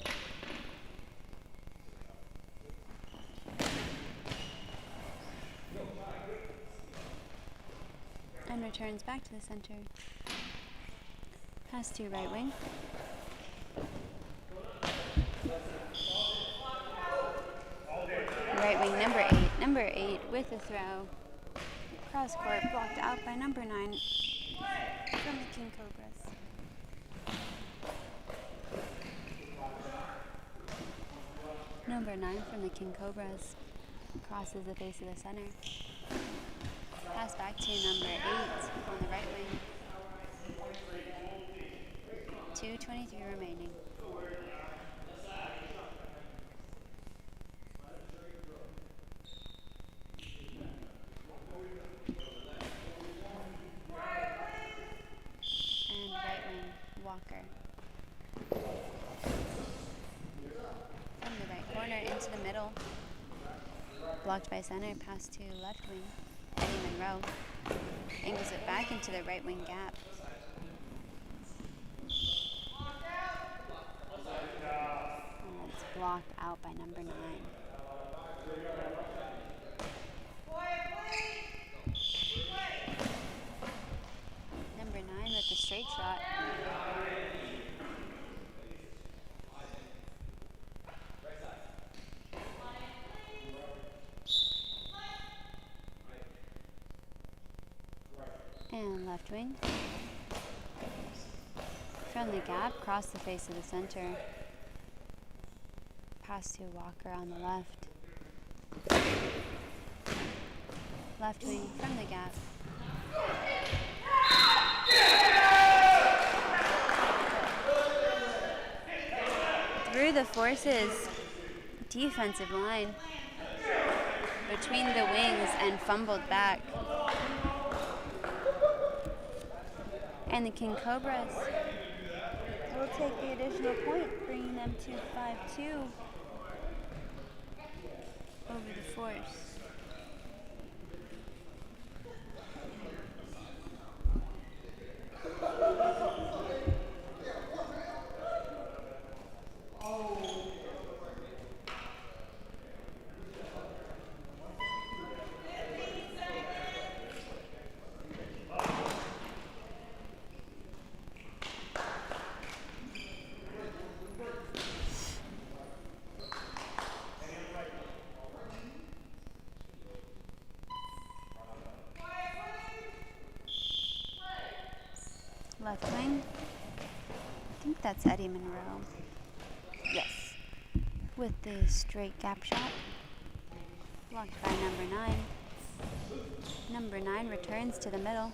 And returns back to the center. Pass to right wing. Right wing, number 8 with a throw. Cross court, blocked out by number 9 from the King Cobras. Number 9 from the King Cobras crosses the face of the center. Pass back to number 8 on the right wing. 2:23 remaining. Walker. From the right corner into the middle. Blocked by center, pass to left wing. Eddie Monroe angles it back into the right wing gap. And it's blocked out by number 9. Number 9 with the straight shot. And left wing. From the gap, cross the face of the center. Pass to Walker on the left. Left wing from the gap. Through the forces. Defensive line. Between the wings and fumbled back. And the King Cobras will take the additional point, bringing them to 5-2 over the force. Left wing. I think that's Eddie Monroe. Yes. With the straight gap shot. Blocked by number 9. Number 9 returns to the middle.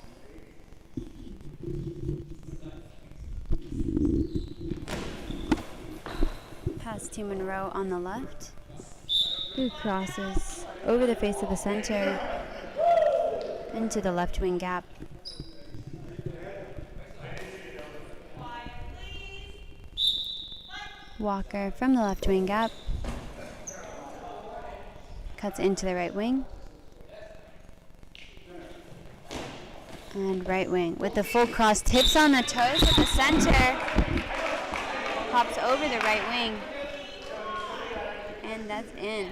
Pass to Monroe on the left. Who crosses over the face of the center into the left wing gap. Walker from the left wing gap. Cuts into the right wing. And right wing with the full cross. Tips on the toes at the center. Hops over the right wing. And that's in.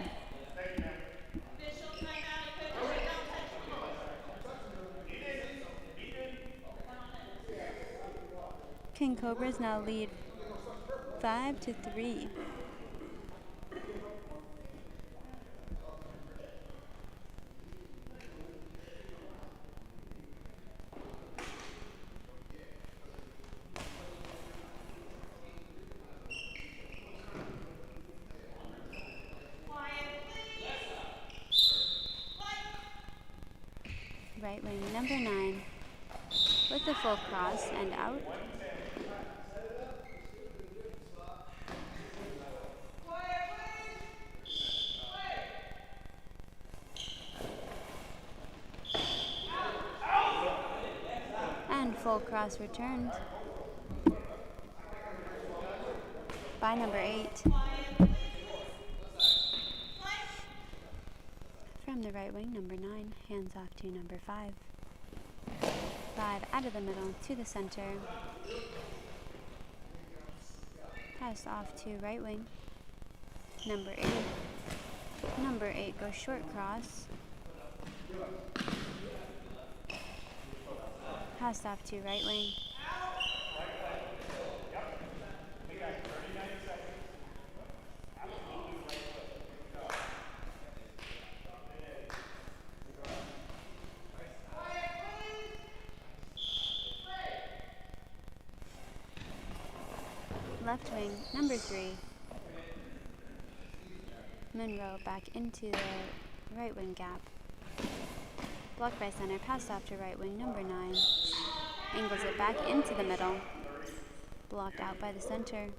King Cobras now lead 5-3. Right wing number 9 with the full cross and out. Full cross returned by number 8. From the right wing, number 9 hands off to number 5. 5 out of the middle to the center. Pass off to right wing. Number 8. Number 8 goes short cross. Passed off to right wing. Left wing, number 3. Monroe back into the right wing gap. Blocked by center, passed off to right wing, number 9. Angles it back into the middle. Blocked out by the center.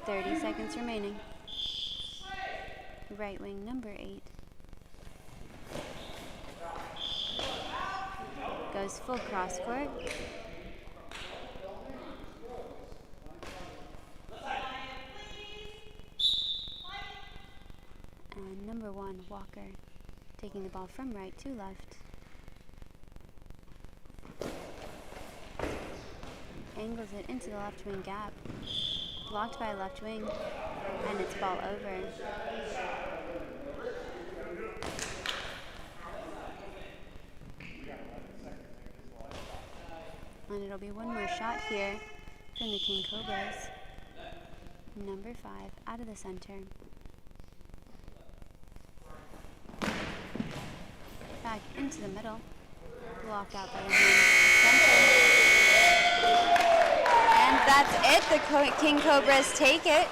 30 seconds remaining. Right wing, number 8. Goes full cross court. And number 1, Walker, taking the ball from right to left. Angles it into the left wing gap. Blocked by left wing. And it's ball over. And it'll be one more shot here from the King Cobras. Number 5 out of the center. Back into the middle. Blocked out by the center. And that's it. The King Cobras take it.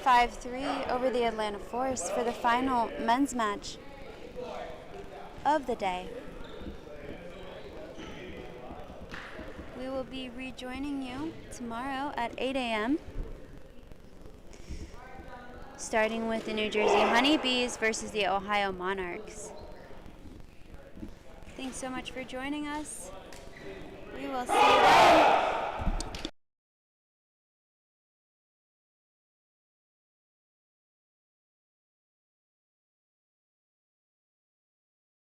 5-3 over the Atlanta Force for the final men's match. of the day. We will be rejoining you tomorrow at 8 a.m. starting with the New Jersey Honeybees versus the Ohio Monarchs. Thanks so much for joining us. We will see you then.